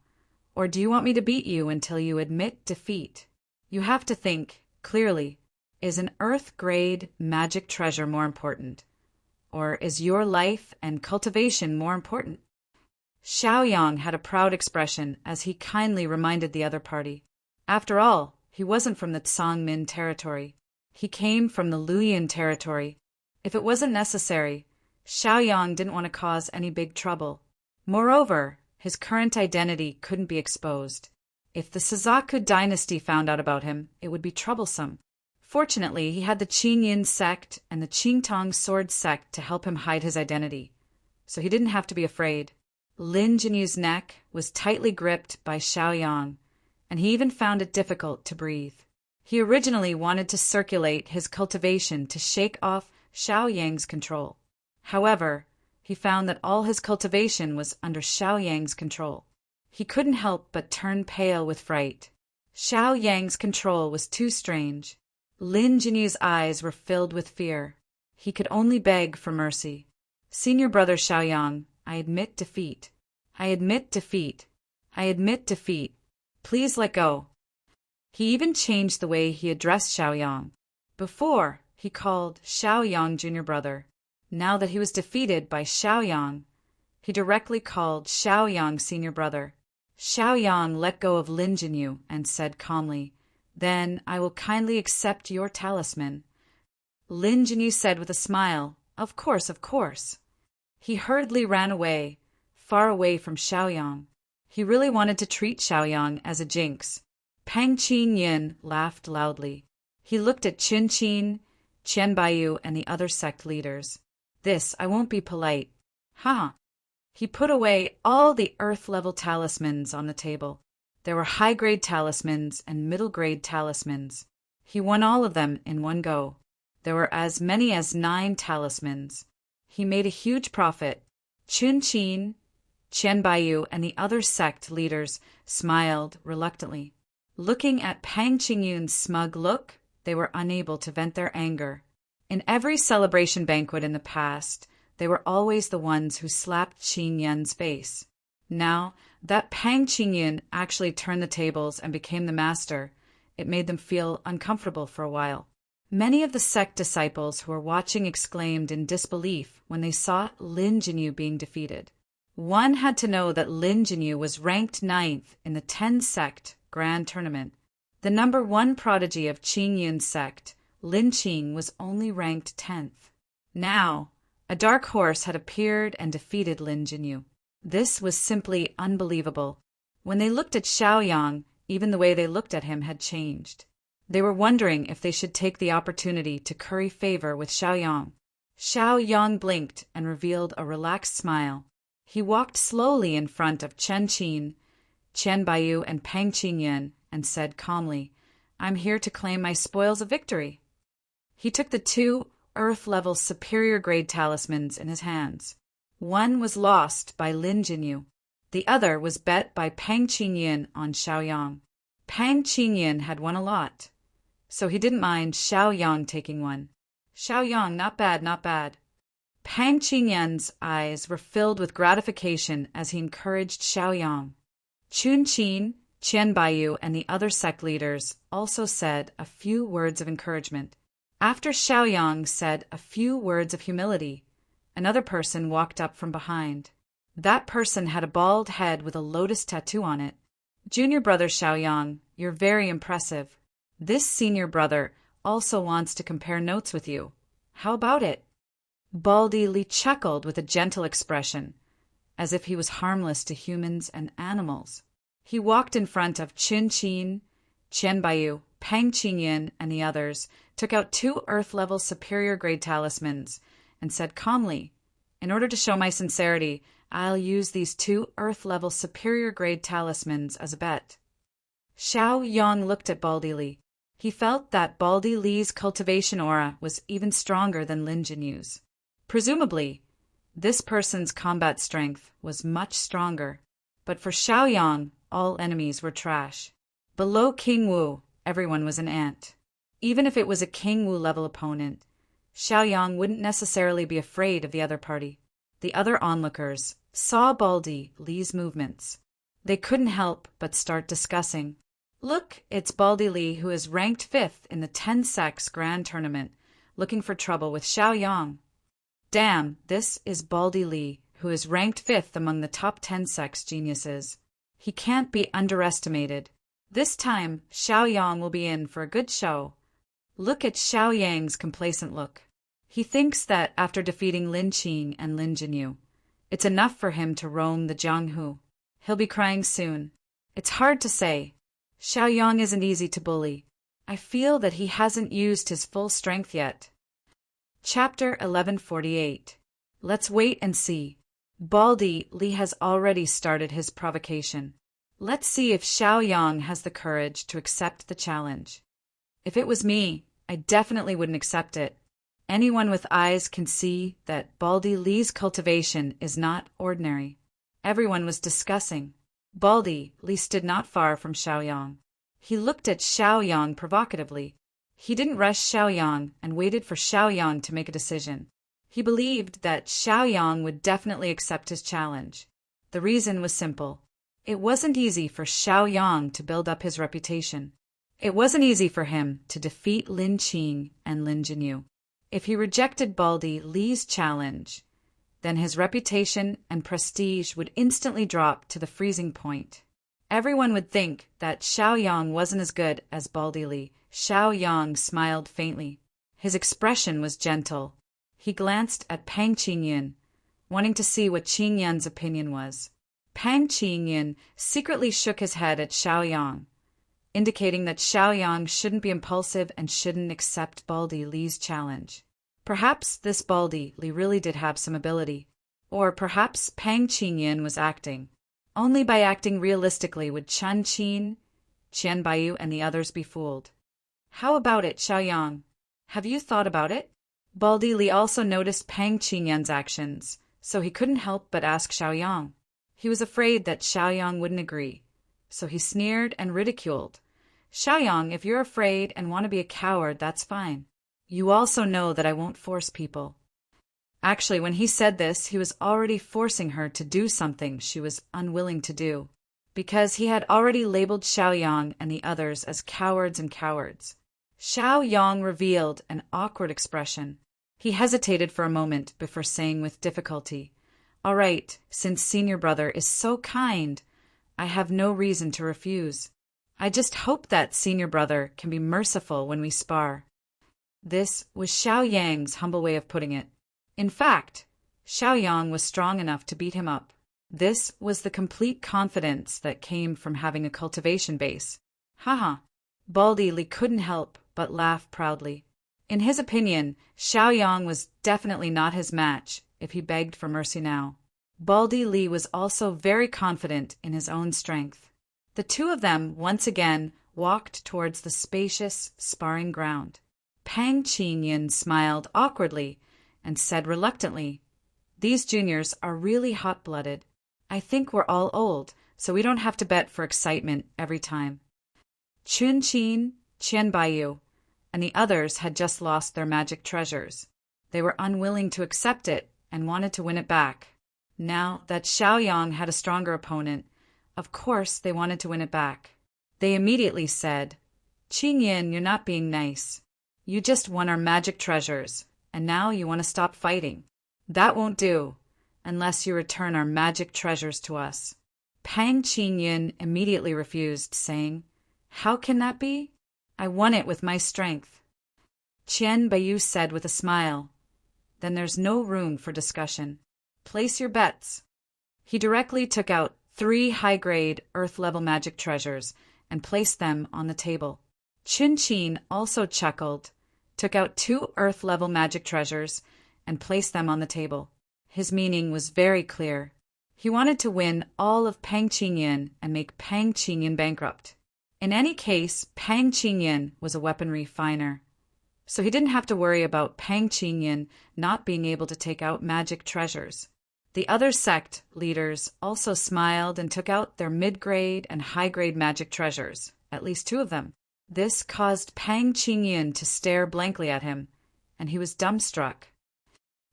Or do you want me to beat you until you admit defeat? You have to think clearly. Is an earth-grade magic treasure more important? Or is your life and cultivation more important?" Xiaoyang had a proud expression as he kindly reminded the other party. After all, he wasn't from the Tsangmin territory. He came from the Luoyuan territory. If it wasn't necessary, Xiaoyang didn't want to cause any big trouble. Moreover, his current identity couldn't be exposed. If the Suzaku dynasty found out about him, it would be troublesome. Fortunately, he had the Qingyin sect and the Qingtong sword sect to help him hide his identity, so he didn't have to be afraid. Lin Jinyu's neck was tightly gripped by Xiaoyang, and he even found it difficult to breathe. He originally wanted to circulate his cultivation to shake off Xiaoyang's control. However, he found that all his cultivation was under Xiaoyang's control. He couldn't help but turn pale with fright. Xiaoyang's control was too strange. Lin Jinyu's eyes were filled with fear. He could only beg for mercy. Senior brother Xiaoyang, I admit defeat. I admit defeat. I admit defeat. Please let go. He even changed the way he addressed Xiaoyang. Before, he called Xiaoyang junior brother. Now that he was defeated by Xiaoyang, he directly called Xiaoyang senior brother. Xiaoyang let go of Lin Jinyu and said calmly, "Then I will kindly accept your talisman." Lin Jinyu said with a smile, Of course, of course." He hurriedly ran away, far away from Xiaoyang. He really wanted to treat Xiaoyang as a jinx. Pang Qingyin laughed loudly. He looked at Qin Qin, Qian Baiyu, and the other sect leaders. "This, I won't be polite." Huh. He put away all the earth-level talismans on the table. There were high-grade talismans and middle-grade talismans. He won all of them in one go. There were as many as 9 talismans. He made a huge profit. Qin Qin, Qian Baiyu, and the other sect leaders smiled reluctantly. Looking at Pang Qingyun's smug look, they were unable to vent their anger. In every celebration banquet in the past, they were always the ones who slapped Qin Yun's face. Now that Pang Qingyun actually turned the tables and became the master, it made them feel uncomfortable for a while. Many of the sect disciples who were watching exclaimed in disbelief when they saw Lin Jinyu being defeated. One had to know that Lin Jinyu was ranked 9th in the 10-sect grand tournament. The number 1 prodigy of Qin Yun's sect, Lin Qing, was only ranked 10th. Now, a dark horse had appeared and defeated Lin Jinyu. This was simply unbelievable. When they looked at Xiaoyang, even the way they looked at him had changed. They were wondering if they should take the opportunity to curry favor with Xiaoyang. Xiaoyang blinked and revealed a relaxed smile. He walked slowly in front of Chen Qin, Qian Baiyu, and Pang Qingyun and said calmly, "I'm here to claim my spoils of victory." He took the 2 Earth-level superior-grade talismans in his hands. One was lost by Lin Jinyu. The other was bet by Pang Qingyun on Xiaoyang. Pang Qingyun had won a lot, so he didn't mind Xiaoyang taking one. "Xiaoyang, not bad, not bad." Pang Qingyun's eyes were filled with gratification as he encouraged Xiaoyang. Qin Qin, Qian Baiyu, and the other sect leaders also said a few words of encouragement. After Xiaoyang said a few words of humility, another person walked up from behind. That person had a bald head with a lotus tattoo on it. "Junior brother Xiaoyang, you're very impressive. This senior brother also wants to compare notes with you. How about it?" Baldy Li chuckled with a gentle expression, as if he was harmless to humans and animals. He walked in front of Qin Qin, Qian Baiyu, Pang Qingyun, and the others, took out 2 Earth-level superior-grade talismans, and said calmly, "In order to show my sincerity, I'll use these 2 Earth-level superior-grade talismans as a bet." Xiaoyang looked at Baldy Li. He felt that Baldy Li's cultivation aura was even stronger than Lin Jinyu's. Presumably, this person's combat strength was much stronger. But for Xiaoyang, all enemies were trash. Below King Wu, everyone was an ant. Even if it was a King Wu-level opponent, Xiaoyang wouldn't necessarily be afraid of the other party. The other onlookers saw Baldy Li's movements. They couldn't help but start discussing. "Look, it's Baldy Li, who is ranked 5th in the 10 sects grand tournament, looking for trouble with Xiaoyang. Damn, this is Baldy Li, who is ranked 5th among the top 10 sex geniuses. He can't be underestimated. This time, Xiaoyang will be in for a good show. Look at Xiaoyang's complacent look. He thinks that after defeating Lin Qing and Lin Jinyu, it's enough for him to roam the Jianghu. He'll be crying soon. It's hard to say. Xiaoyang isn't easy to bully. I feel that he hasn't used his full strength yet. Chapter 1148. Let's wait and see. Baldy Li has already started his provocation. Let's see if Xiaoyang has the courage to accept the challenge. If it was me, I definitely wouldn't accept it. Anyone with eyes can see that Baldy Li's cultivation is not ordinary. Everyone was discussing. Baldy Li stood not far from Xiaoyang. He looked at Xiaoyang provocatively. He didn't rush Xiaoyang and waited for Xiaoyang to make a decision. He believed that Xiaoyang would definitely accept his challenge. The reason was simple. It wasn't easy for Xiaoyang to build up his reputation. It wasn't easy for him to defeat Lin Qing and Lin Jinyu. If he rejected Baldy Li's challenge, then his reputation and prestige would instantly drop to the freezing point. Everyone would think that Xiaoyang wasn't as good as Baldy Li. Xiaoyang smiled faintly. His expression was gentle. He glanced at Pang Qingyan, wanting to see what Qingyan's opinion was. Pang Qingyan secretly shook his head at Xiaoyang, indicating that Xiaoyang shouldn't be impulsive and shouldn't accept Baldy Li's challenge. Perhaps this Baldy Li really did have some ability. Or perhaps Pang Qingyan was acting. Only by acting realistically would Chen Qin, Qian Baiyu, and the others be fooled. How about it, Xiaoyang? Have you thought about it? Baldy Li also noticed Pang Qingyan's actions, so he couldn't help but ask Xiaoyang. He was afraid that Xiaoyang wouldn't agree, so he sneered and ridiculed. Xiaoyang, if you're afraid and want to be a coward, that's fine. You also know that I won't force people. Actually, when he said this, he was already forcing her to do something she was unwilling to do, because he had already labeled Xiaoyang and the others as cowards and cowards. Xiaoyang revealed an awkward expression. He hesitated for a moment before saying with difficulty, "All right, since senior brother is so kind, I have no reason to refuse. I just hope that senior brother can be merciful when we spar." This was Xiaoyang's humble way of putting it. In fact, Xiaoyang was strong enough to beat him up. This was the complete confidence that came from having a cultivation base. Haha. Baldy Li couldn't help but laugh proudly. In his opinion, Xiaoyang was definitely not his match if he begged for mercy now. Baldy Li was also very confident in his own strength. The two of them once again walked towards the spacious sparring ground. Pang Qingyan smiled awkwardly and said reluctantly, "These juniors are really hot-blooded. I think we're all old, so we don't have to bet for excitement every time." Chun Qin, Qian Baiyu, and the others had just lost their magic treasures. They were unwilling to accept it and wanted to win it back. Now that Xiaoyang had a stronger opponent, of course they wanted to win it back. They immediately said, "Qingyan, you're not being nice. You just won our magic treasures, and now you want to stop fighting. That won't do, unless you return our magic treasures to us." Pang Qingyan immediately refused, saying, "How can that be? I won it with my strength." Qian Baiyu said with a smile, "Then there's no room for discussion. Place your bets." He directly took out 3 high-grade, earth-level magic treasures and placed them on the table. Chun Qin also chuckled, took out 2 earth-level magic treasures, and placed them on the table. His meaning was very clear. He wanted to win all of Pang Qingyan and make Pang Qingyan bankrupt. In any case, Pang Qingyan was a weapon refiner, so he didn't have to worry about Pang Qingyan not being able to take out magic treasures. The other sect leaders also smiled and took out their mid-grade and high-grade magic treasures, at least 2 of them. This caused Pang Qingyan to stare blankly at him, and he was dumbstruck.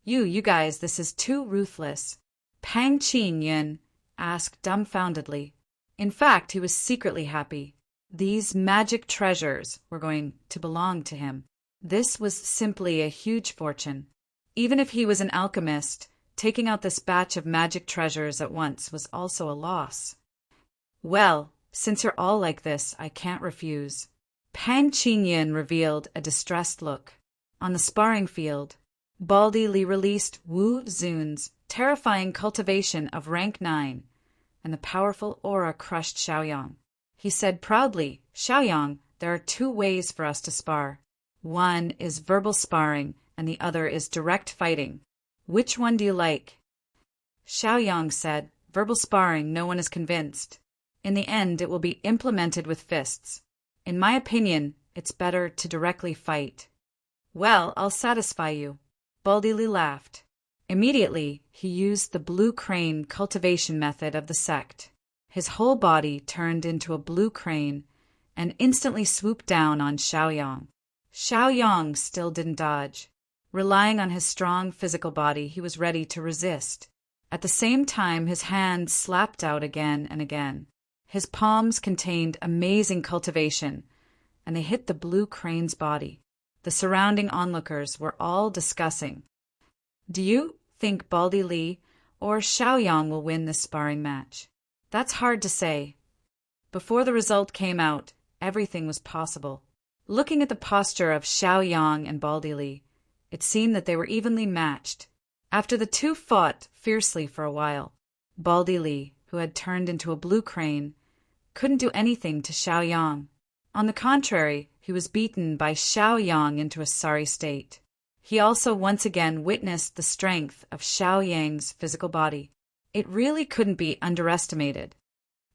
You guys, this is too ruthless," Pang Qingyan asked dumbfoundedly. In fact, he was secretly happy. These magic treasures were going to belong to him. This was simply a huge fortune. Even if he was an alchemist, Taking out this batch of magic treasures at once was also a loss. Well, since you're all like this, I can't refuse. Pang Qingyin revealed a distressed look. On the sparring field, Baldy Li released Wu Zun's terrifying cultivation of rank 9, and the powerful aura crushed Xiaoyang. He said proudly, Xiaoyang, there are 2 ways for us to spar. One is verbal sparring, and the other is direct fighting. Which one do you like? Xiaoyang said, verbal sparring, no one is convinced. In the end, it will be implemented with fists. In my opinion, it's better to directly fight. Well, I'll satisfy you. Baldy Li laughed. Immediately, he used the blue crane cultivation method of the sect. His whole body turned into a blue crane and instantly swooped down on Xiaoyang. Xiaoyang still didn't dodge. Relying on his strong physical body, he was ready to resist. At the same time, his hands slapped out again and again. His palms contained amazing cultivation, and they hit the blue crane's body. The surrounding onlookers were all discussing. Do you think Baldy Li or Xiaoyang will win this sparring match? That's hard to say. Before the result came out, everything was possible. Looking at the posture of Xiaoyang and Baldy Li, it seemed that they were evenly matched. After the 2 fought fiercely for a while, Baldy Li, who had turned into a blue crane, couldn't do anything to Xiaoyang. On the contrary, he was beaten by Xiaoyang into a sorry state. He also once again witnessed the strength of Xiaoyang's physical body. It really couldn't be underestimated.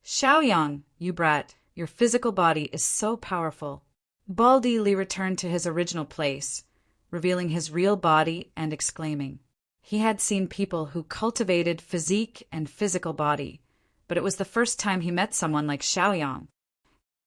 Xiaoyang, you brat, your physical body is so powerful. Baldy Li returned to his original place, revealing his real body and exclaiming. He had seen people who cultivated physique and physical body, but it was the first time he met someone like Xiaoyang.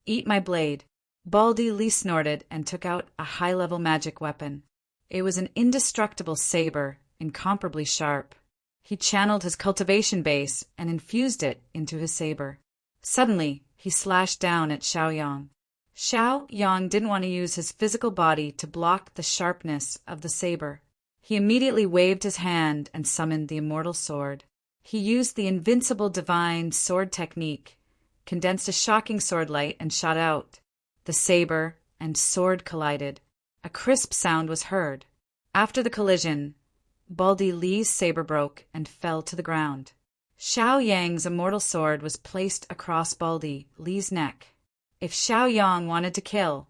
Eat my blade. Baldy Li snorted and took out a high-level magic weapon. It was an indestructible saber, incomparably sharp. He channeled his cultivation base and infused it into his saber. Suddenly, he slashed down at Xiaoyang. Xiaoyang didn't want to use his physical body to block the sharpness of the saber. He immediately waved his hand and summoned the immortal sword. He used the invincible divine sword technique, condensed a shocking sword light, and shot out. The saber and sword collided. A crisp sound was heard. After the collision, Baldy Li's saber broke and fell to the ground. Xiaoyang's immortal sword was placed across Baldy Li's neck. If Xiaoyang wanted to kill,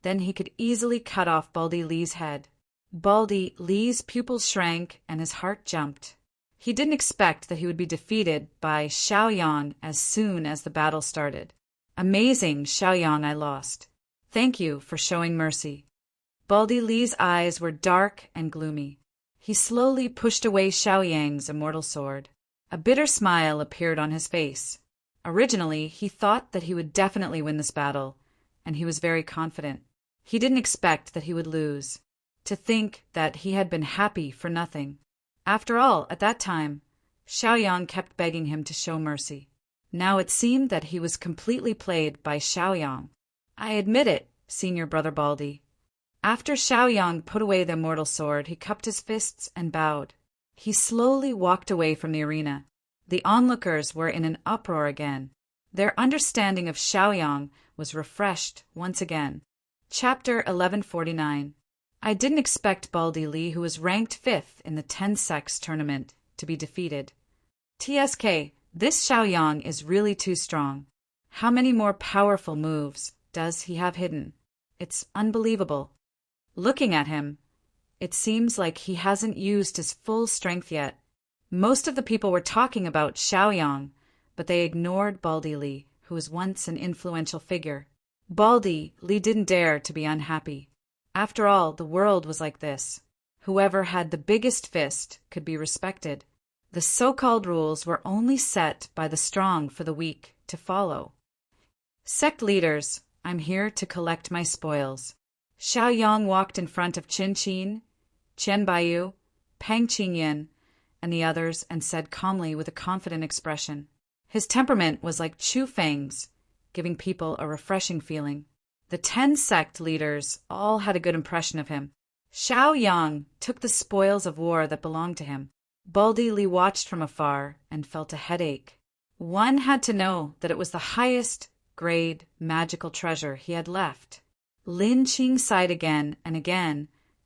then he could easily cut off Baldy Li's head. Baldy Li's pupils shrank and his heart jumped. He didn't expect that he would be defeated by Xiaoyang as soon as the battle started. Amazing, Xiaoyang, I lost. Thank you for showing mercy. Baldy Li's eyes were dark and gloomy. He slowly pushed away Xiaoyang's immortal sword. A bitter smile appeared on his face. Originally, he thought that he would definitely win this battle, and he was very confident. He didn't expect that he would lose. To think that he had been happy for nothing. After all, at that time, Xiaoyang kept begging him to show mercy. Now it seemed that he was completely played by Xiaoyang. I admit it, senior brother Baldy. After Xiaoyang put away the immortal sword, he cupped his fists and bowed. He slowly walked away from the arena. The onlookers were in an uproar again. Their understanding of Xiaoyang was refreshed once again. Chapter 1149. I didn't expect Baldy Li, who was ranked 5th in the 10 Sects tournament, to be defeated. TSK, this Xiaoyang is really too strong. How many more powerful moves does he have hidden? It's unbelievable. Looking at him, it seems like he hasn't used his full strength yet. Most of the people were talking about Xiaoyang, but they ignored Baldy Li, who was once an influential figure. Baldy Li didn't dare to be unhappy. After all, the world was like this. Whoever had the biggest fist could be respected. The so-called rules were only set by the strong for the weak to follow. Sect leaders, I'm here to collect my spoils. Xiaoyang walked in front of Qin Qin, Qian Baiyu, Pang Qingyin, and the others and said calmly with a confident expression. His temperament was like Chu Feng's, giving people a refreshing feeling. The 10 sect leaders all had a good impression of him. Xiaoyang took the spoils of war that belonged to him. Baldy Li watched from afar and felt a headache. One had to know that it was the highest grade magical treasure he had left. Lin Qing sighed again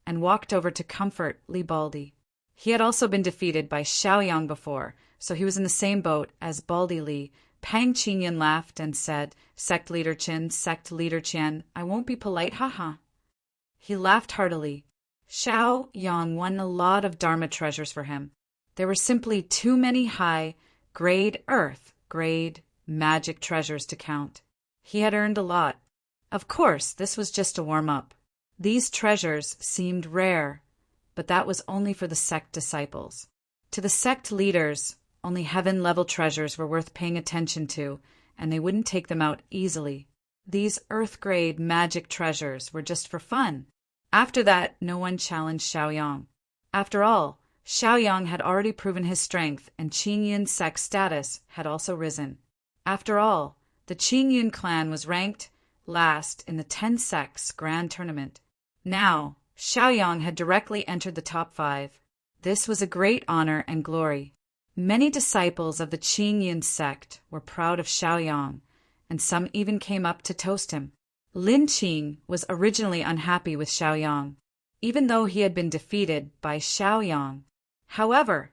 and walked over to comfort Li Baldy. He had also been defeated by Xiaoyang before, so he was in the same boat as Baldy Li. Pang Qingyan laughed and said, Sect Leader Qin, Sect Leader Qian, I won't be polite, haha. He laughed heartily. Xiaoyang won a lot of Dharma treasures for him. There were simply too many high-grade earth-grade magic treasures to count. He had earned a lot. Of course, this was just a warm-up. These treasures seemed rare, but that was only for the sect disciples. To the sect leaders, only heaven-level treasures were worth paying attention to, and they wouldn't take them out easily. These earth-grade magic treasures were just for fun. After that, no one challenged Xiaoyang. After all, Xiaoyang had already proven his strength, and Qingyun's sect status had also risen. After all, the Qingyun clan was ranked last in the 10 sects grand tournament. Now, Xiaoyang had directly entered the top 5. This was a great honor and glory. Many disciples of the Qingyun sect were proud of Xiaoyang, and some even came up to toast him. Lin Qing was originally unhappy with Xiaoyang, even though he had been defeated by Xiaoyang. However,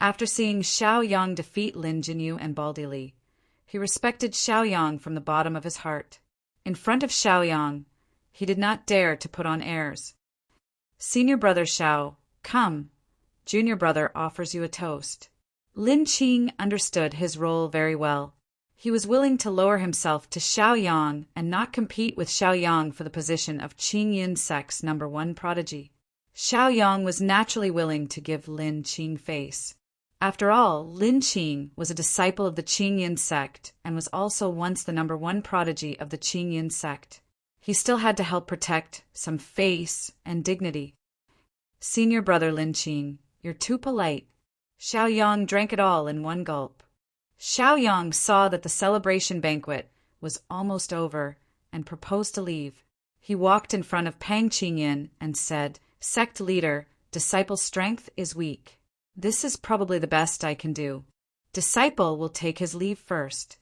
after seeing Xiaoyang defeat Lin Jinyu and Baldy Li, he respected Xiaoyang from the bottom of his heart. In front of Xiaoyang, he did not dare to put on airs. Senior brother Xiao, come. Junior brother offers you a toast. Lin Qing understood his role very well. He was willing to lower himself to Xiaoyang and not compete with Xiaoyang for the position of Qingyun sect's #1 prodigy. Xiaoyang was naturally willing to give Lin Qing face. After all, Lin Qing was a disciple of the Qingyun sect and was also once the #1 prodigy of the Qingyun sect. He still had to help protect some face and dignity. Senior brother Lin Qing, you're too polite. Xiaoyang drank it all in one gulp. Xiaoyang saw that the celebration banquet was almost over and proposed to leave. He walked in front of Pang Qingyan and said, Sect leader, disciple's strength is weak. This is probably the best I can do. Disciple will take his leave first.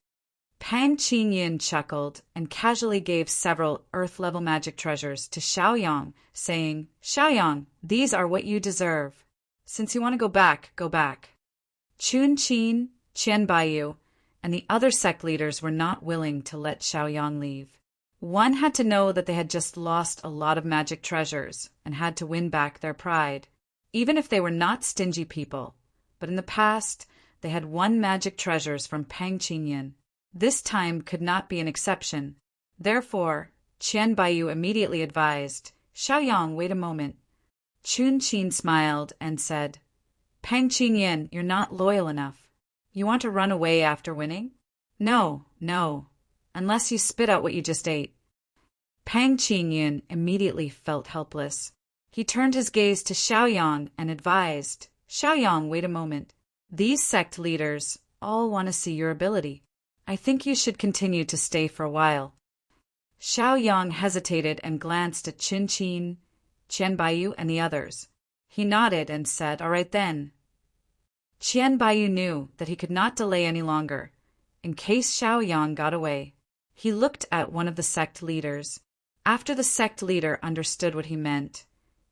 Pang Qingyan chuckled and casually gave several earth-level magic treasures to Xiaoyang, saying, Xiaoyang, these are what you deserve. Since you want to go back, go back. Chun Qin, Qian Baiyu, and the other sect leaders were not willing to let Xiaoyang leave. One had to know that they had just lost a lot of magic treasures and had to win back their pride, even if they were not stingy people. But in the past, they had won magic treasures from Pang Qingyan. This time could not be an exception. Therefore, Qian Baiyu immediately advised, Xiaoyang, wait a moment. Chun Qin smiled and said, Pang Qingyan, you're not loyal enough. You want to run away after winning? No, unless you spit out what you just ate. Pang Qingyan immediately felt helpless. He turned his gaze to Xiaoyang and advised, Xiaoyang, wait a moment. These sect leaders all want to see your ability. I think you should continue to stay for a while. Xiaoyang hesitated and glanced at Chun Qin, Qian Baiyu, and the others. He nodded and said, all right then. Qian Baiyu knew that he could not delay any longer, in case Xiaoyang got away. He looked at one of the sect leaders. After the sect leader understood what he meant,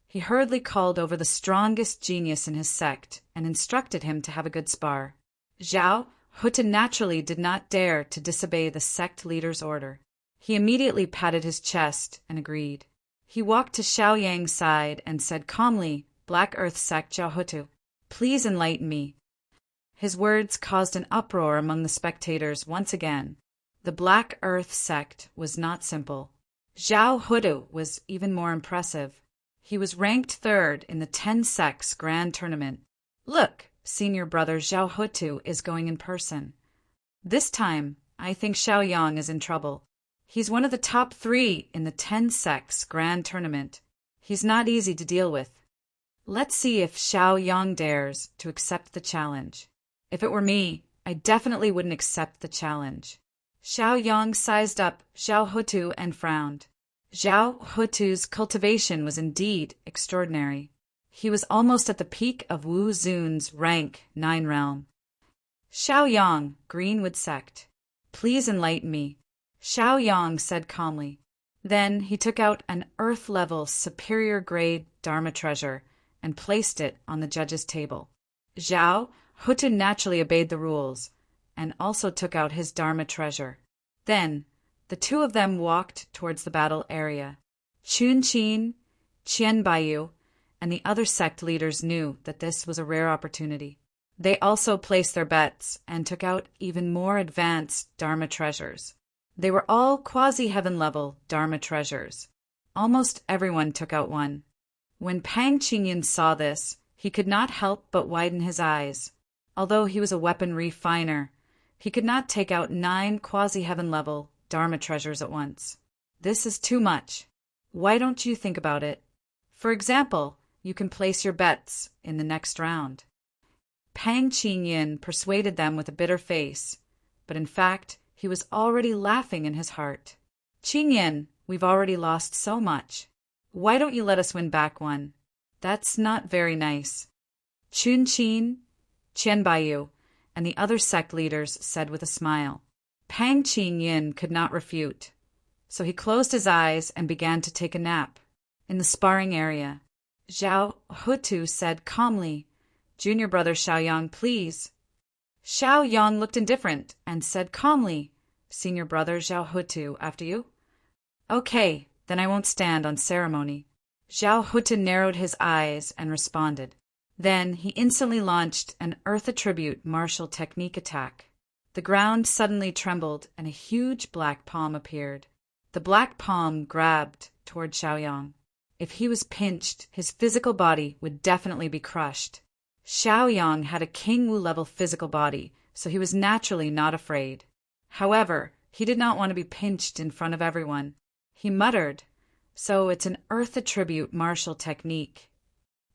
he hurriedly called over the strongest genius in his sect and instructed him to have a good spar. Zhao Hutin naturally did not dare to disobey the sect leader's order. He immediately patted his chest and agreed. He walked to Xiaoyang's side and said calmly, Black Earth sect Zhao Hutu, please enlighten me. His words caused an uproar among the spectators once again. The Black Earth sect was not simple. Zhao Hutu was even more impressive. He was ranked 3rd in the 10 sects grand tournament. Look, senior brother Zhao Hutu is going in person. This time, I think Xiaoyang is in trouble. He's one of the top 3 in the 10 sects grand tournament. He's not easy to deal with. Let's see if Xiaoyang dares to accept the challenge. If it were me, I definitely wouldn't accept the challenge. Xiaoyang sized up Zhao Hutu and frowned. Zhao Hutu's cultivation was indeed extraordinary. He was almost at the peak of Wu Zun's rank 9 realm. Xiaoyang, Greenwood sect. Please enlighten me, Xiaoyang said calmly. Then he took out an earth-level superior grade Dharma treasure and placed it on the judge's table. Zhao Hutu naturally obeyed the rules and also took out his Dharma treasure. Then the two of them walked towards the battle area. Chun Qin, Qian Baiyu, and the other sect leaders knew that this was a rare opportunity. They also placed their bets and took out even more advanced Dharma treasures. They were all quasi-heaven level Dharma treasures. Almost everyone took out one. When Pang Qingyan saw this, he could not help but widen his eyes. Although he was a weapon refiner, he could not take out 9 quasi-heaven level Dharma treasures at once. This is too much. Why don't you think about it? For example, you can place your bets in the next round. Pang Qingyan persuaded them with a bitter face, but in fact, he was already laughing in his heart. Qingyan, we've already lost so much. Why don't you let us win back one? That's not very nice. Chun Qin, Qian Baiyu, and the other sect leaders said with a smile. Pang Qingyan could not refute, so he closed his eyes and began to take a nap. In the sparring area, Zhao Hutu said calmly, Junior brother Xiaoyang, please. Xiaoyang looked indifferent and said calmly, Senior brother Zhao Hutu, after you. Okay, then I won't stand on ceremony. Zhao Hutu narrowed his eyes and responded. Then he instantly launched an earth attribute martial technique attack. The ground suddenly trembled and a huge black palm appeared. The black palm grabbed toward Xiaoyang. If he was pinched, his physical body would definitely be crushed. Xiaoyang had a King Wu level physical body, so he was naturally not afraid. However, he did not want to be pinched in front of everyone. He muttered, so it's an earth attribute martial technique.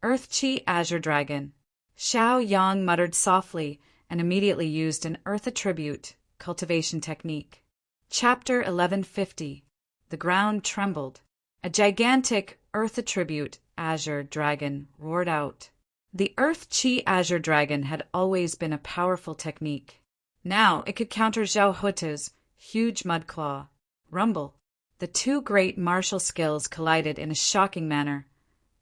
Earth Chi Azure Dragon. Xiaoyang muttered softly and immediately used an earth attribute cultivation technique. Chapter 1150. The ground trembled. A gigantic earth attribute Azure Dragon roared out. The Earth Chi Azure Dragon had always been a powerful technique. Now it could counter Zhao Hutu's huge mud claw. Rumble. The two great martial skills collided in a shocking manner,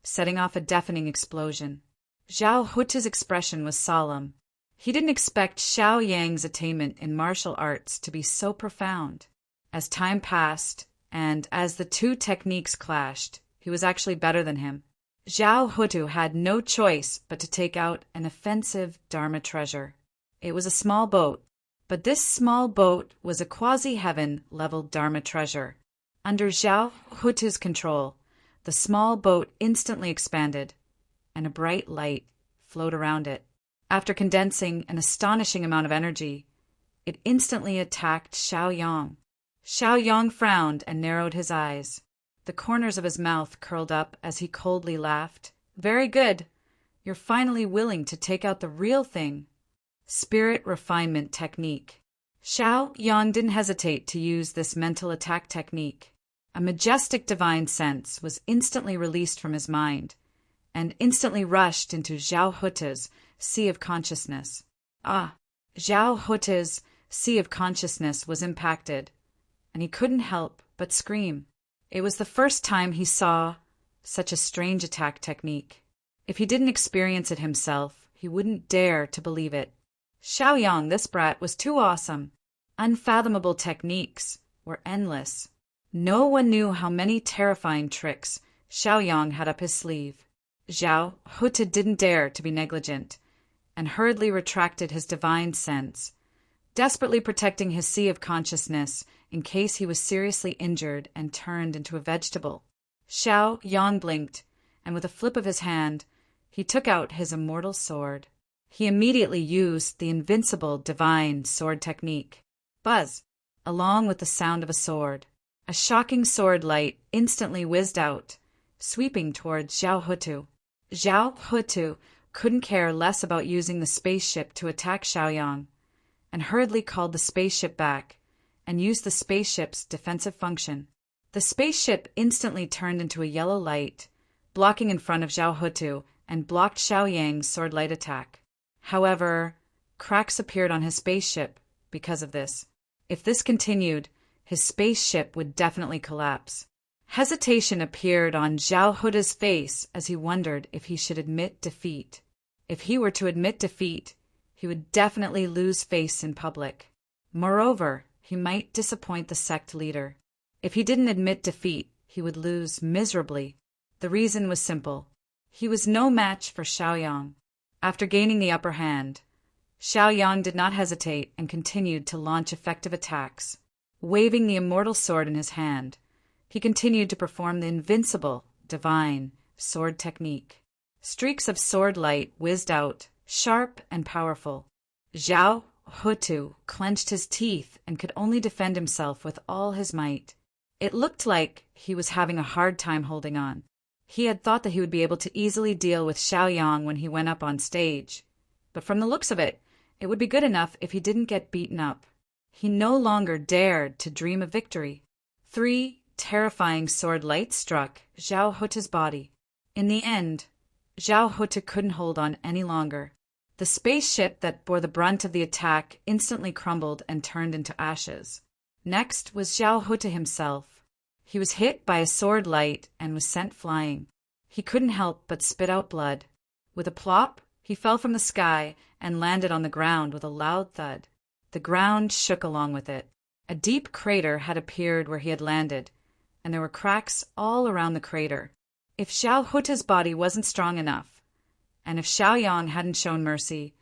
setting off a deafening explosion. Zhao Hutu's expression was solemn. He didn't expect Xiaoyang's attainment in martial arts to be so profound. As time passed, and as the two techniques clashed, he was actually better than him. Zhao Hutu had no choice but to take out an offensive Dharma treasure. It was a small boat, but this small boat was a quasi-heaven level Dharma treasure. Under Zhao Hutu's control, the small boat instantly expanded, and a bright light flowed around it. After condensing an astonishing amount of energy, it instantly attacked Xiaoyang. Xiaoyang frowned and narrowed his eyes. The corners of his mouth curled up as he coldly laughed. Very good. You're finally willing to take out the real thing. Spirit refinement technique. Xiaoyang didn't hesitate to use this mental attack technique. A majestic divine sense was instantly released from his mind and instantly rushed into Zhao Hutu's sea of consciousness. Zhao Hutu's sea of consciousness was impacted, and he couldn't help but scream. It was the first time he saw such a strange attack technique. If he didn't experience it himself, he wouldn't dare to believe it. Xiaoyang, this brat, was too awesome. Unfathomable techniques were endless. No one knew how many terrifying tricks Xiaoyang had up his sleeve. Zhao Hutu didn't dare to be negligent, and hurriedly retracted his divine sense, desperately protecting his sea of consciousness in case he was seriously injured and turned into a vegetable. Xiaoyang blinked, and with a flip of his hand, he took out his immortal sword. He immediately used the invincible divine sword technique. Buzz! Along with the sound of a sword, a shocking sword light instantly whizzed out, sweeping towards Zhao Hutu. Zhao Hutu couldn't care less about using the spaceship to attack Xiaoyang, and hurriedly called the spaceship back and used the spaceship's defensive function. The spaceship instantly turned into a yellow light, blocking in front of Zhao Hutu and blocked Xiao Yang's sword-light attack. However, cracks appeared on his spaceship because of this. If this continued, his spaceship would definitely collapse. Hesitation appeared on Zhao Huda's face as he wondered if he should admit defeat. If he were to admit defeat, he would definitely lose face in public. Moreover, he might disappoint the sect leader. If he didn't admit defeat, he would lose miserably. The reason was simple. He was no match for Xiaoyang. After gaining the upper hand, Xiaoyang did not hesitate and continued to launch effective attacks. Waving the immortal sword in his hand, he continued to perform the invincible, divine sword technique. Streaks of sword light whizzed out, sharp and powerful. Zhao Hutu clenched his teeth and could only defend himself with all his might. It looked like he was having a hard time holding on. He had thought that he would be able to easily deal with Xiaoyang when he went up on stage. But from the looks of it, it would be good enough if he didn't get beaten up. He no longer dared to dream of victory. 3 terrifying sword lights struck Zhao Huta's body. In the end, Zhao Huta couldn't hold on any longer. The spaceship that bore the brunt of the attack instantly crumbled and turned into ashes. Next was Zhao Huta himself. He was hit by a sword light and was sent flying. He couldn't help but spit out blood. With a plop, he fell from the sky and landed on the ground with a loud thud. The ground shook along with it. A deep crater had appeared where he had landed, and there were cracks all around the crater. If Zhao Huta's body wasn't strong enough, and if Xiaoyang hadn't shown mercy,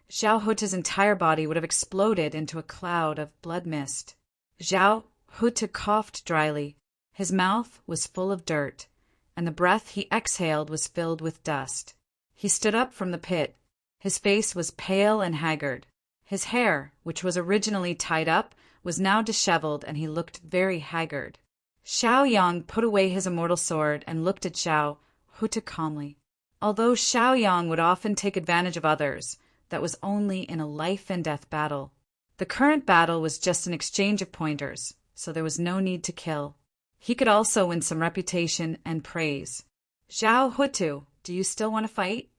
Zhao Huta's entire body would have exploded into a cloud of blood mist. Zhao Huta coughed dryly. His mouth was full of dirt, and the breath he exhaled was filled with dust. He stood up from the pit. His face was pale and haggard. His hair, which was originally tied up, was now disheveled, and he looked very haggard. Xiaoyang put away his immortal sword and looked at Zhao Huta calmly. Although Xiaoyang would often take advantage of others, that was only in a life-and-death battle. The current battle was just an exchange of pointers, so there was no need to kill. He could also win some reputation and praise. Zhao Hutu, do you still want to fight?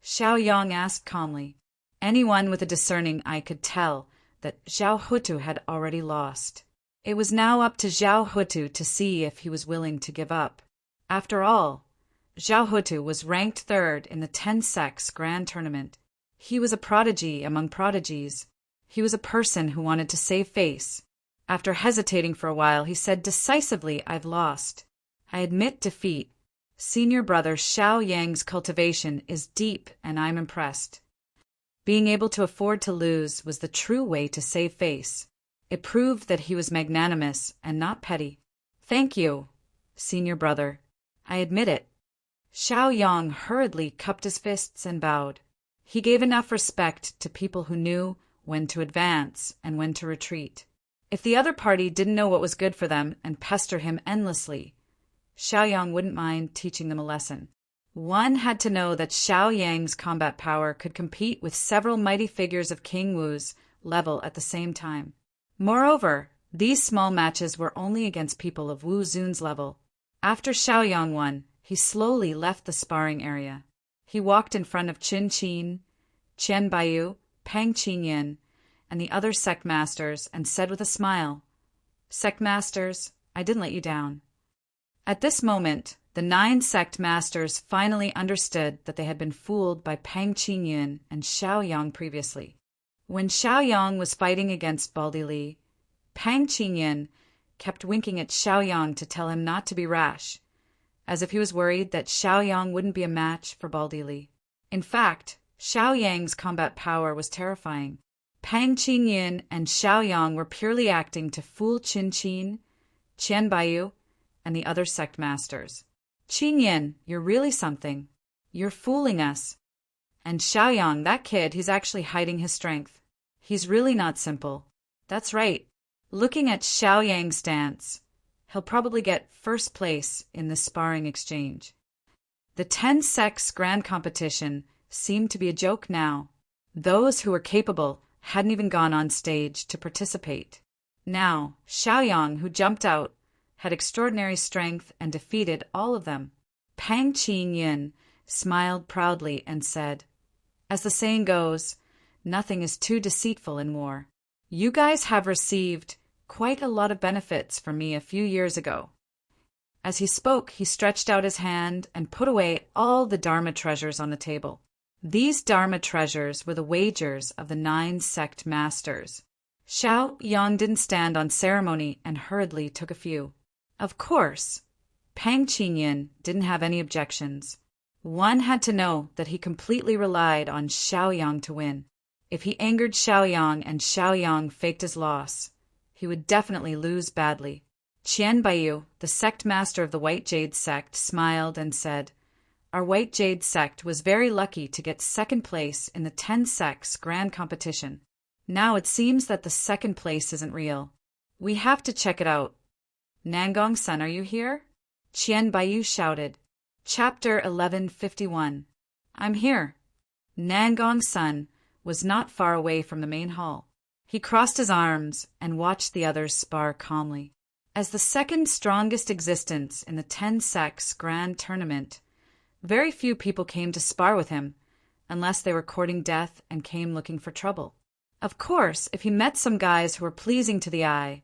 Xiaoyang asked calmly. Anyone with a discerning eye could tell that Zhao Hutu had already lost. It was now up to Zhao Hutu to see if he was willing to give up. After all, Zhao Hutu was ranked 3rd in the 10 Sects Grand Tournament. He was a prodigy among prodigies. He was a person who wanted to save face. After hesitating for a while, he said decisively, I've lost. I admit defeat. Senior brother Xiao Yang's cultivation is deep, and I'm impressed. Being able to afford to lose was the true way to save face. It proved that he was magnanimous and not petty. Thank you, senior brother. I admit it. Xiaoyang hurriedly cupped his fists and bowed. He gave enough respect to people who knew when to advance and when to retreat. If the other party didn't know what was good for them and pester him endlessly, Xiaoyang wouldn't mind teaching them a lesson. One had to know that Xiao Yang's combat power could compete with several mighty figures of King Wu's level at the same time. Moreover, these small matches were only against people of Wu Zun's level. After Xiaoyang won, he slowly left the sparring area. He walked in front of Qin Qin, Qian Baiyu, Pang Qinyin, and the other sect masters and said with a smile, Sect masters, I didn't let you down. At this moment, the 9 sect masters finally understood that they had been fooled by Pang Qinyin and Xiaoyang previously. When Xiaoyang was fighting against Baldi Li, Pang Qinyin kept winking at Xiaoyang to tell him not to be rash, as if he was worried that Xiaoyang wouldn't be a match for Baldi Li. In fact, Xiaoyang's combat power was terrifying. Pang Qinyin and Xiaoyang were purely acting to fool Qin Qin, Qian Baiyu, and the other sect masters. Qinyin, you're really something. You're fooling us. And Xiaoyang, that kid, he's actually hiding his strength. He's really not simple. That's right. Looking at Xiaoyang's stance, he'll probably get first place in this sparring exchange. The 10 sects grand competition seemed to be a joke now. Those who were capable hadn't even gone on stage to participate. Now, Xiaoyang, who jumped out, had extraordinary strength and defeated all of them. Pang Qinyin smiled proudly, and said, "As the saying goes, nothing is too deceitful in war. You guys have received quite a lot of benefits from me a few years ago." As he spoke, he stretched out his hand and put away all the Dharma treasures on the table. These Dharma treasures were the wagers of the 9 sect masters. Xiao Yang didn't stand on ceremony and hurriedly took a few. Of course, Pang Qingyin didn't have any objections. One had to know that he completely relied on Xiaoyang to win. If he angered Xiaoyang and Xiaoyang faked his loss, he would definitely lose badly. Qian Baiyu, the sect master of the White Jade sect, smiled and said, "Our White Jade sect was very lucky to get second place in the 10 sects grand competition. Now it seems that the second place isn't real. We have to check it out. Nangong-san, are you here?" Qian Baiyu shouted. Chapter 1151. I'm here. Nangong-san was not far away from the main hall. He crossed his arms and watched the others spar calmly. As the second strongest existence in the 10 sects grand tournament, very few people came to spar with him, unless they were courting death and came looking for trouble. Of course, if he met some guys who were pleasing to the eye,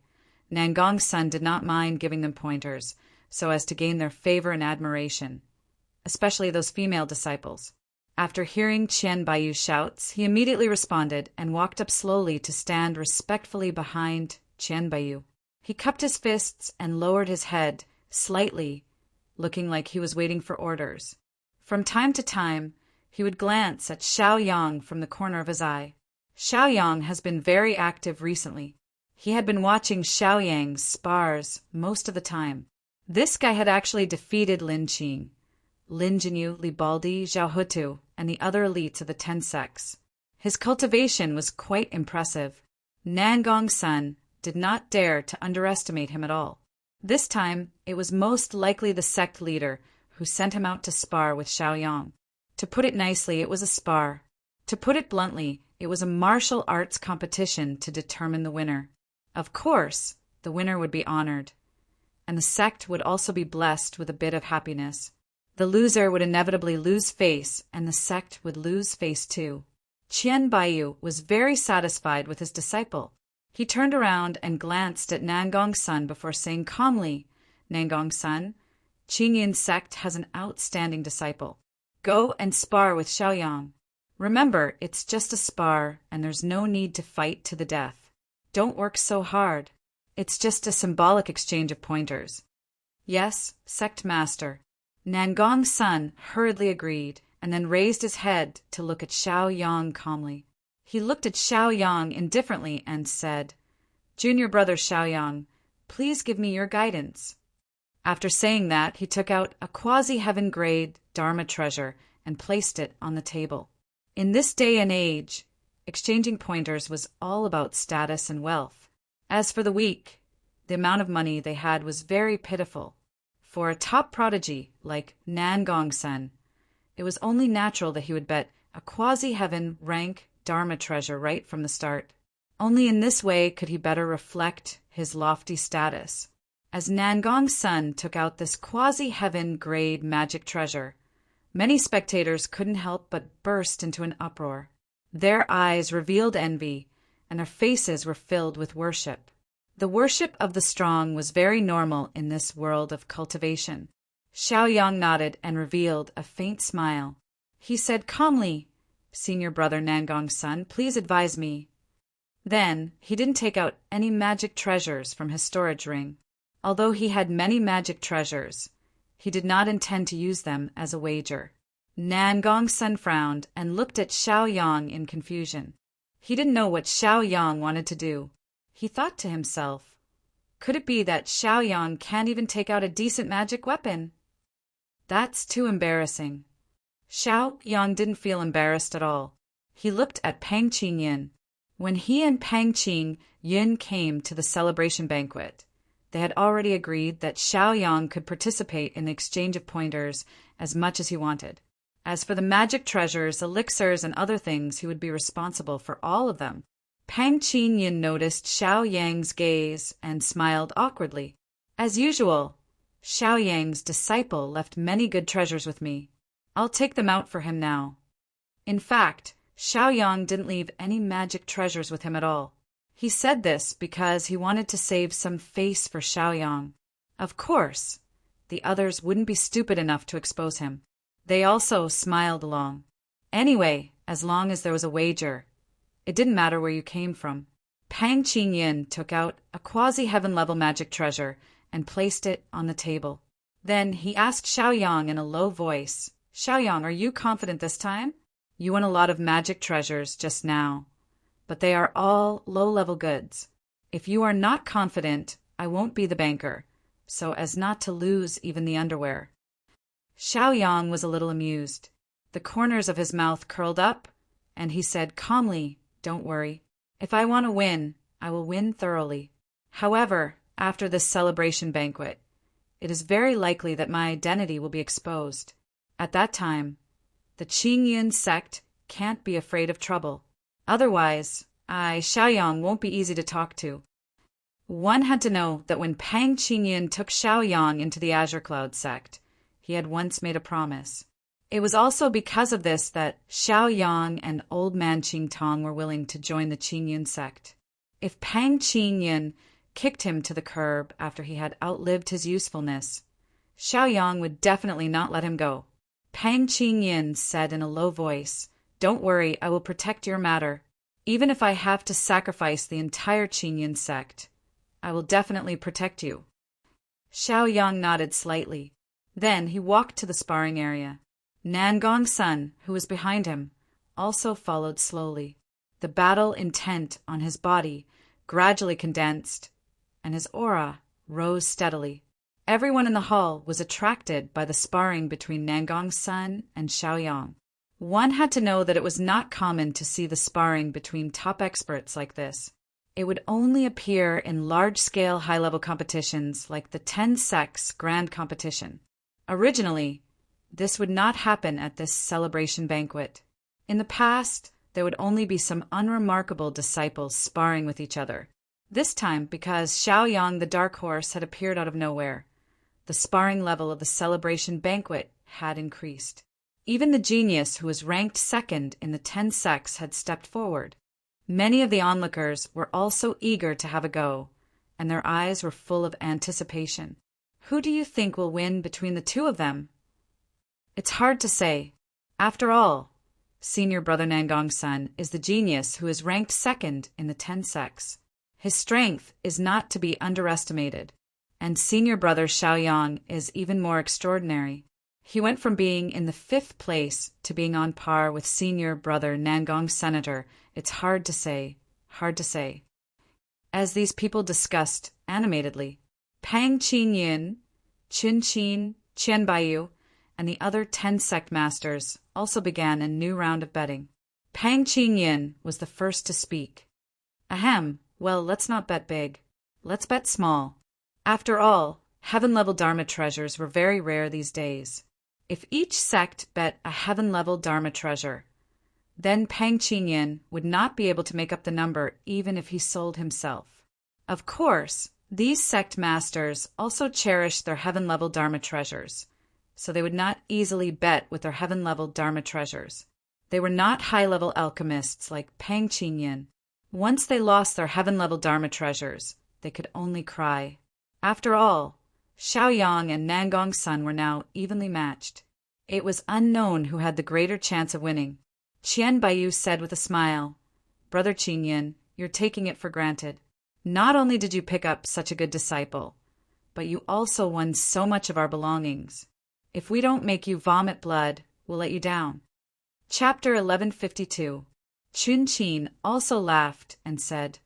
Nangong-san did not mind giving them pointers, so as to gain their favor and admiration, especially those female disciples. After hearing Qian Baiyu's shouts, he immediately responded and walked up slowly to stand respectfully behind Qian Baiyu. He cupped his fists and lowered his head slightly, looking like he was waiting for orders. From time to time, he would glance at Xiaoyang from the corner of his eye. Xiaoyang has been very active recently. He had been watching Xiaoyang's spars most of the time. This guy had actually defeated Lin Qing, Lin Jinyu, Li Baldi, Zhao Hutu, and the other elites of the 10 sects. His cultivation was quite impressive. Nangong-san did not dare to underestimate him at all. This time, it was most likely the sect leader who sent him out to spar with Xiaoyang. To put it nicely, it was a spar. To put it bluntly, it was a martial arts competition to determine the winner. Of course, the winner would be honored, and the sect would also be blessed with a bit of happiness. The loser would inevitably lose face, and the sect would lose face too. Qian Baiyu was very satisfied with his disciple. He turned around and glanced at Nangong-san before saying calmly, "Nangong-san, Qingyin sect has an outstanding disciple. Go and spar with Xiaoyang. Remember, it's just a spar, and there's no need to fight to the death. Don't work so hard. It's just a symbolic exchange of pointers." "Yes, sect master." Nangong-san hurriedly agreed, and then raised his head to look at Xiaoyang calmly. He looked at Xiaoyang indifferently and said, "Junior brother Xiaoyang, please give me your guidance." After saying that, he took out a quasi-heaven grade Dharma treasure and placed it on the table. In this day and age, exchanging pointers was all about status and wealth. As for the weak, the amount of money they had was very pitiful. For a top prodigy like Nangong-san, it was only natural that he would bet a quasi-heaven rank Dharma treasure right from the start. Only in this way could he better reflect his lofty status. As Nangong-san took out this quasi-heaven grade magic treasure, many spectators couldn't help but burst into an uproar. Their eyes revealed envy, and their faces were filled with worship. The worship of the strong was very normal in this world of cultivation. Xiaoyang nodded and revealed a faint smile. He said calmly, "Senior brother Nangong-san, please advise me." Then, he didn't take out any magic treasures from his storage ring. Although he had many magic treasures, he did not intend to use them as a wager. Nangong-san frowned and looked at Xiaoyang in confusion. He didn't know what Xiaoyang wanted to do. He thought to himself, could it be that Xiaoyang can't even take out a decent magic weapon? That's too embarrassing. Xiaoyang didn't feel embarrassed at all. He looked at Pang Qingyin. When he and Pang Qingyin came to the celebration banquet, they had already agreed that Xiaoyang could participate in the exchange of pointers as much as he wanted. As for the magic treasures, elixirs, and other things, he would be responsible for all of them. Pang Qingyin noticed Xiaoyang's gaze and smiled awkwardly. As usual, Xiaoyang's disciple left many good treasures with me. I'll take them out for him now. In fact, Xiaoyang didn't leave any magic treasures with him at all. He said this because he wanted to save some face for Xiaoyang. Of course, the others wouldn't be stupid enough to expose him. They also smiled along. Anyway, as long as there was a wager, it didn't matter where you came from. Pang Qingyin took out a quasi-heaven-level magic treasure and placed it on the table. Then he asked Xiaoyang in a low voice, "Xiaoyang, are you confident this time? You won a lot of magic treasures just now, but they are all low-level goods. If you are not confident, I won't be the banker, so as not to lose even the underwear." Xiaoyang was a little amused. The corners of his mouth curled up, and he said calmly, "Don't worry. If I want to win, I will win thoroughly. However, after this celebration banquet, it is very likely that my identity will be exposed. At that time, the Qingyin sect can't be afraid of trouble. Otherwise, Xiaoyang, won't be easy to talk to." One had to know that when Pang Qingyin took Xiaoyang into the Azure Cloud sect, he had once made a promise. It was also because of this that Xiaoyang and Old Man Qingtong were willing to join the Qingyin sect. If Pang Qingyin kicked him to the curb after he had outlived his usefulness, Xiaoyang would definitely not let him go. Pang Qingyin said in a low voice, "Don't worry, I will protect your matter. Even if I have to sacrifice the entire Qingyin sect, I will definitely protect you." Xiaoyang nodded slightly. Then he walked to the sparring area. Nangong's son, who was behind him, also followed slowly. The battle intent on his body gradually condensed, and his aura rose steadily. Everyone in the hall was attracted by the sparring between Nangong's son and Xiaoyang. One had to know that it was not common to see the sparring between top experts like this. It would only appear in large-scale high-level competitions like the 10 Sects Grand Competition. Originally, this would not happen at this celebration banquet. In the past, there would only be some unremarkable disciples sparring with each other. This time, because Xiaoyang the Dark Horse had appeared out of nowhere, the sparring level of the celebration banquet had increased. Even the genius who was ranked second in the 10 sects had stepped forward. Many of the onlookers were also eager to have a go, and their eyes were full of anticipation. Who do you think will win between the two of them? It's hard to say. After all, senior brother Nangong's son is the genius who is ranked second in the 10 sects. His strength is not to be underestimated, and senior brother Xiaoyang is even more extraordinary. He went from being in the 5th place to being on par with senior brother Nangong's senator. It's hard to say, hard to say. As these people discussed animatedly, Pang Qingyin, Qin Qin, Qian Baiyu, and the other 10 sect masters also began a new round of betting. Pang Qingyin was the first to speak. Ahem, well, let's not bet big. Let's bet small. After all, heaven-level Dharma treasures were very rare these days. If each sect bet a heaven-level Dharma treasure, then Pang Qingyin would not be able to make up the number even if he sold himself. Of course, these sect masters also cherished their heaven-level Dharma treasures, so they would not easily bet with their heaven-level Dharma treasures. They were not high-level alchemists like Pang Qingyin. Once they lost their heaven-level Dharma treasures, they could only cry. After all, Xiaoyang and Nangong's son were now evenly matched. It was unknown who had the greater chance of winning. Qian Baiyu said with a smile, "Brother Qingyin, you're taking it for granted. Not only did you pick up such a good disciple, but you also won so much of our belongings. If we don't make you vomit blood, we'll let you down." Chapter 1152. Chun Qin also laughed and said,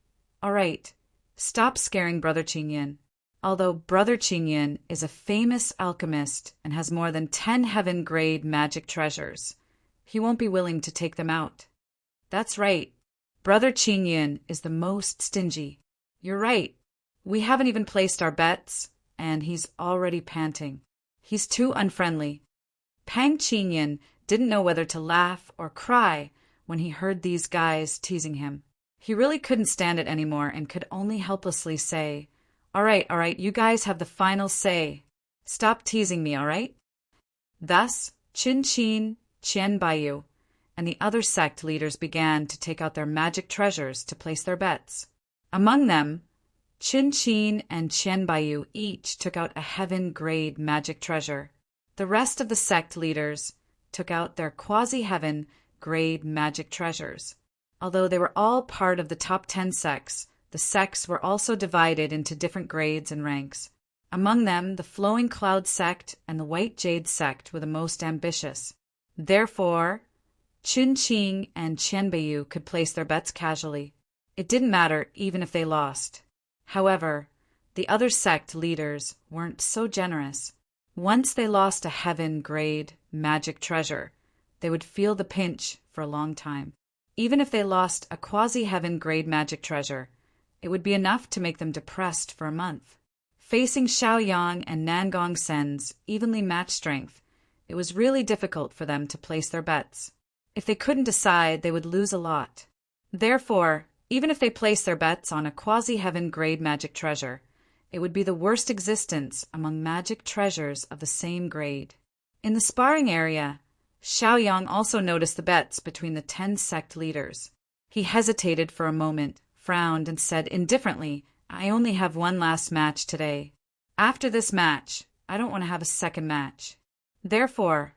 "All right, stop scaring Brother Qingyin. Although Brother Qingyin is a famous alchemist and has more than 10 heaven-grade magic treasures, he won't be willing to take them out." "That's right. Brother Qingyin is the most stingy." "You're right. We haven't even placed our bets, and he's already panting. He's too unfriendly." Pang Qingyin didn't know whether to laugh or cry when he heard these guys teasing him. He really couldn't stand it anymore and could only helplessly say, all right, you guys have the final say. Stop teasing me, all right?" Thus, Qin Qin, Qian Baiyu, and the other sect leaders began to take out their magic treasures to place their bets. Among them, Qin Qin and Qian Baiyu each took out a heaven-grade magic treasure. The rest of the sect leaders took out their quasi-heaven-grade magic treasures. Although they were all part of the top 10 sects, the sects were also divided into different grades and ranks. Among them, the Flowing Cloud sect and the White Jade sect were the most ambitious. Therefore, Qin Qing and Qian Baiyu could place their bets casually. It didn't matter even if they lost. However, the other sect leaders weren't so generous. Once they lost a heaven-grade magic treasure, they would feel the pinch for a long time. Even if they lost a quasi-heaven-grade magic treasure, it would be enough to make them depressed for a month. Facing Xiaoyang and Nangong Sen's evenly matched strength, it was really difficult for them to place their bets. If they couldn't decide, they would lose a lot. Therefore, even if they placed their bets on a quasi-heaven-grade magic treasure, it would be the worst existence among magic treasures of the same grade. In the sparring area, Xiaoyang also noticed the bets between the 10 sect leaders. He hesitated for a moment, frowned, and said indifferently, "I only have one last match today. After this match, I don't want to have a second match. Therefore,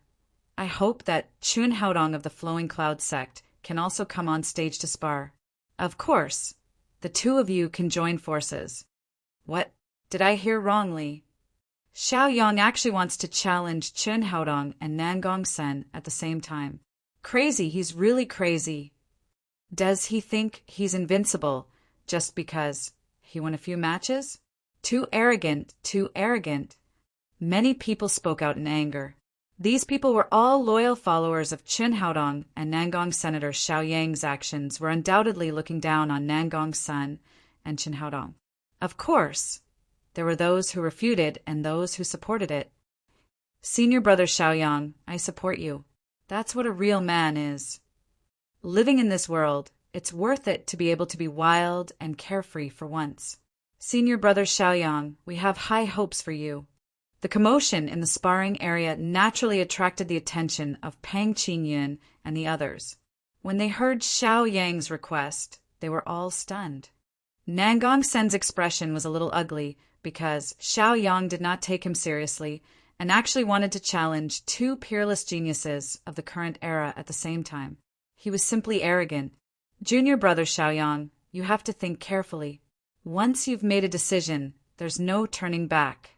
I hope that Chun Haodong of the Flowing Cloud sect can also come on stage to spar. Of course, the two of you can join forces." What? Did I hear wrongly? Xiaoyang actually wants to challenge Chun Haodong and Nangong Sen at the same time. Crazy, he's really crazy. Does he think he's invincible just because he won a few matches? Too arrogant, too arrogant. Many people spoke out in anger. These people were all loyal followers of Chun Haodong, and Nangong Senator Xiaoyang's actions were undoubtedly looking down on Nangong Sen and Chun Haodong. Of course, there were those who refuted and those who supported it. Senior brother Xiaoyang, I support you. That's what a real man is. Living in this world, it's worth it to be able to be wild and carefree for once. Senior brother Xiaoyang, we have high hopes for you. The commotion in the sparring area naturally attracted the attention of Pang Qingyun and the others. When they heard Xiaoyang's request, they were all stunned. Nangong Sen's expression was a little ugly because Xiaoyang did not take him seriously and actually wanted to challenge two peerless geniuses of the current era at the same time. He was simply arrogant. Junior brother Xiaoyang, you have to think carefully. Once you've made a decision, there's no turning back.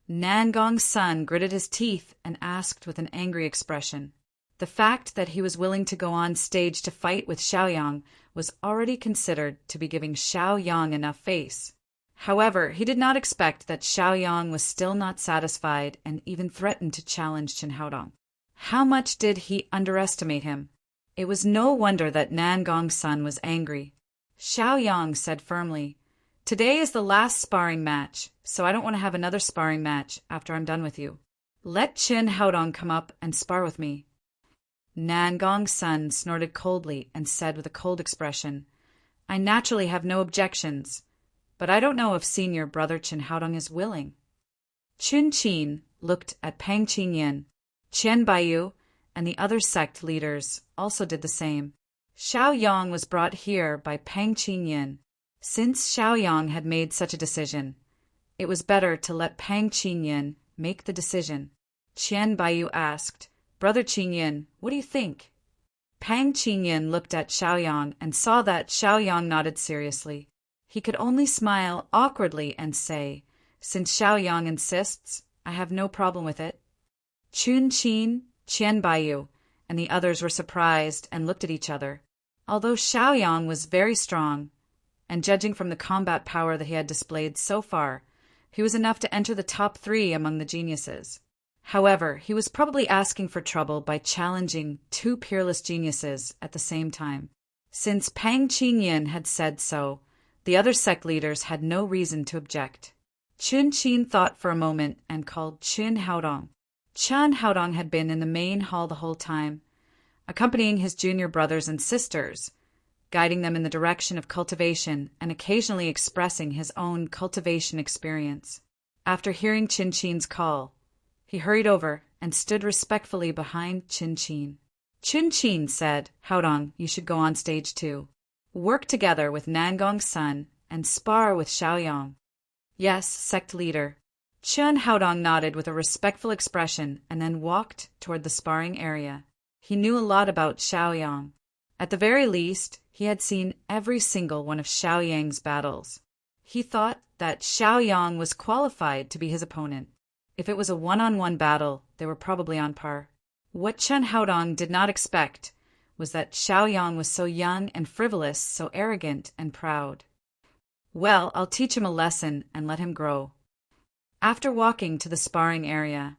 Nangong Sen gritted his teeth and asked with an angry expression. The fact that he was willing to go on stage to fight with Xiaoyang was already considered to be giving Xiaoyang enough face. However, he did not expect that Xiaoyang was still not satisfied and even threatened to challenge Chun Haodong. How much did he underestimate him? It was no wonder that Nangong Sen was angry. Xiaoyang said firmly, "Today is the last sparring match, so I don't want to have another sparring match after I'm done with you. Let Chun Haodong come up and spar with me." Nangong Sen snorted coldly and said with a cold expression, "I naturally have no objections, but I don't know if senior brother Chun Haodong is willing." Chun Qin looked at Pang Qingyun. Qian Baiyu and the other sect leaders also did the same. Xiaoyang was brought here by Pang Qingyun. Since Xiaoyang had made such a decision, it was better to let Pang Qingyun make the decision. Qian Baiyu asked, "Brother Qingyun, what do you think?" Pang Qingyun looked at Xiaoyang and saw that Xiaoyang nodded seriously. He could only smile awkwardly and say, "Since Xiaoyang insists, I have no problem with it." Chun Qin, Qian Baiyu, and the others were surprised and looked at each other. Although Xiaoyang was very strong, and judging from the combat power that he had displayed so far, he was enough to enter the top 3 among the geniuses. However, he was probably asking for trouble by challenging 2 peerless geniuses at the same time. Since Pang Qingyun had said so, the other sect leaders had no reason to object. Chun Qin thought for a moment and called Chun Haodong. Chun Haodong had been in the main hall the whole time, accompanying his junior brothers and sisters, guiding them in the direction of cultivation and occasionally expressing his own cultivation experience. After hearing Qin Qin's call, he hurried over and stood respectfully behind Qin Qin. Qin Qin said, Haodong, you should go on stage too. Work together with Nangong's son and spar with Xiaoyang. Yes, sect leader. Chen Haodong nodded with a respectful expression and then walked toward the sparring area. He knew a lot about Xiaoyang. At the very least, he had seen every single one of Xiaoyang's battles. He thought that Xiaoyang was qualified to be his opponent. If it was a one-on-one battle, they were probably on par. What Chen Haodong did not expect was that Xiaoyang was so young and frivolous, so arrogant and proud. Well, I'll teach him a lesson and let him grow. After walking to the sparring area,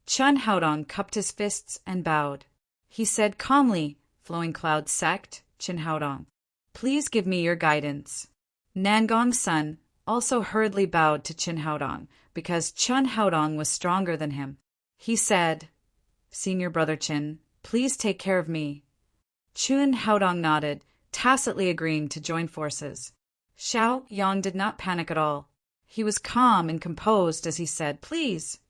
Chen Haodong cupped his fists and bowed. He said calmly, Flowing Cloud Sect, Chen Haodong, please give me your guidance. Nangong's son also hurriedly bowed to Chen Haodong because Chen Haodong was stronger than him. He said, Senior brother Chen, please take care of me. Chen Haodong nodded, tacitly agreeing to join forces. Xiaoyang did not panic at all. He was calm and composed as he said, please.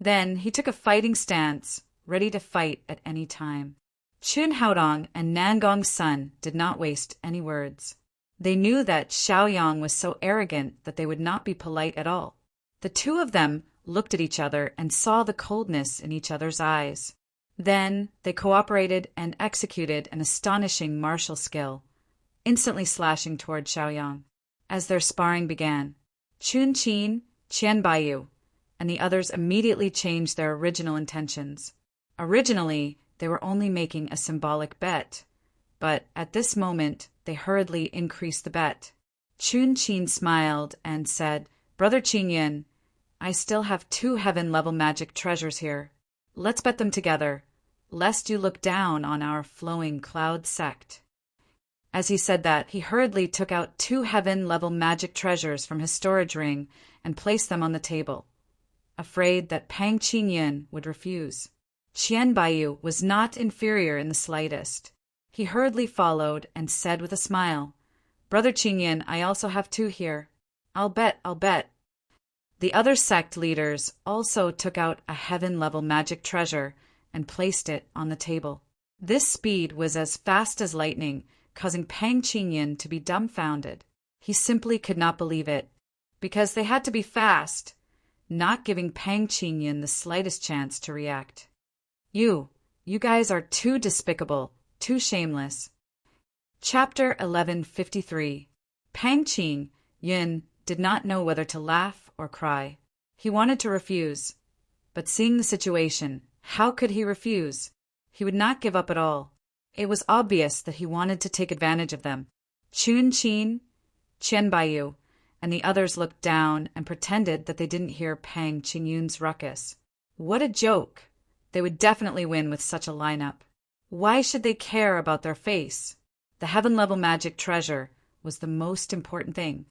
Then he took a fighting stance, ready to fight at any time. Chen Haodong and Nangong's son did not waste any words. They knew that Xiaoyang was so arrogant that they would not be polite at all. The two of them looked at each other and saw the coldness in each other's eyes. Then they cooperated and executed an astonishing martial skill, instantly slashing toward Xiaoyang. As their sparring began, Qin Qin, Qian Baiyu, and the others immediately changed their original intentions. Originally, they were only making a symbolic bet, but at this moment, they hurriedly increased the bet. Qin Qin smiled and said, Brother Qingyun, I still have 2 heaven-level magic treasures here. Let's bet them together, lest you look down on our Flowing Cloud Sect. As he said that, he hurriedly took out 2 heaven-level magic treasures from his storage ring and placed them on the table, afraid that Pang Qingyun would refuse. Qian Baiyu was not inferior in the slightest. He hurriedly followed and said with a smile, Brother Qingyun, I also have 2 here. I'll bet. The other sect leaders also took out a heaven-level magic treasure and placed it on the table. This speed was as fast as lightning, causing Pang Qingyun to be dumbfounded. He simply could not believe it, because they had to be fast, not giving Pang Qingyun the slightest chance to react. You guys are too despicable, too shameless. Chapter 1153. Pang Qingyun did not know whether to laugh or cry. He wanted to refuse, but seeing the situation, how could he refuse? He would not give up at all. It was obvious that he wanted to take advantage of them. Qin Qin, Qian Baiyu, and the others looked down and pretended that they didn't hear Pang Qingyun's ruckus. What a joke! They would definitely win with such a lineup. Why should they care about their face? The heaven-level magic treasure was the most important thing.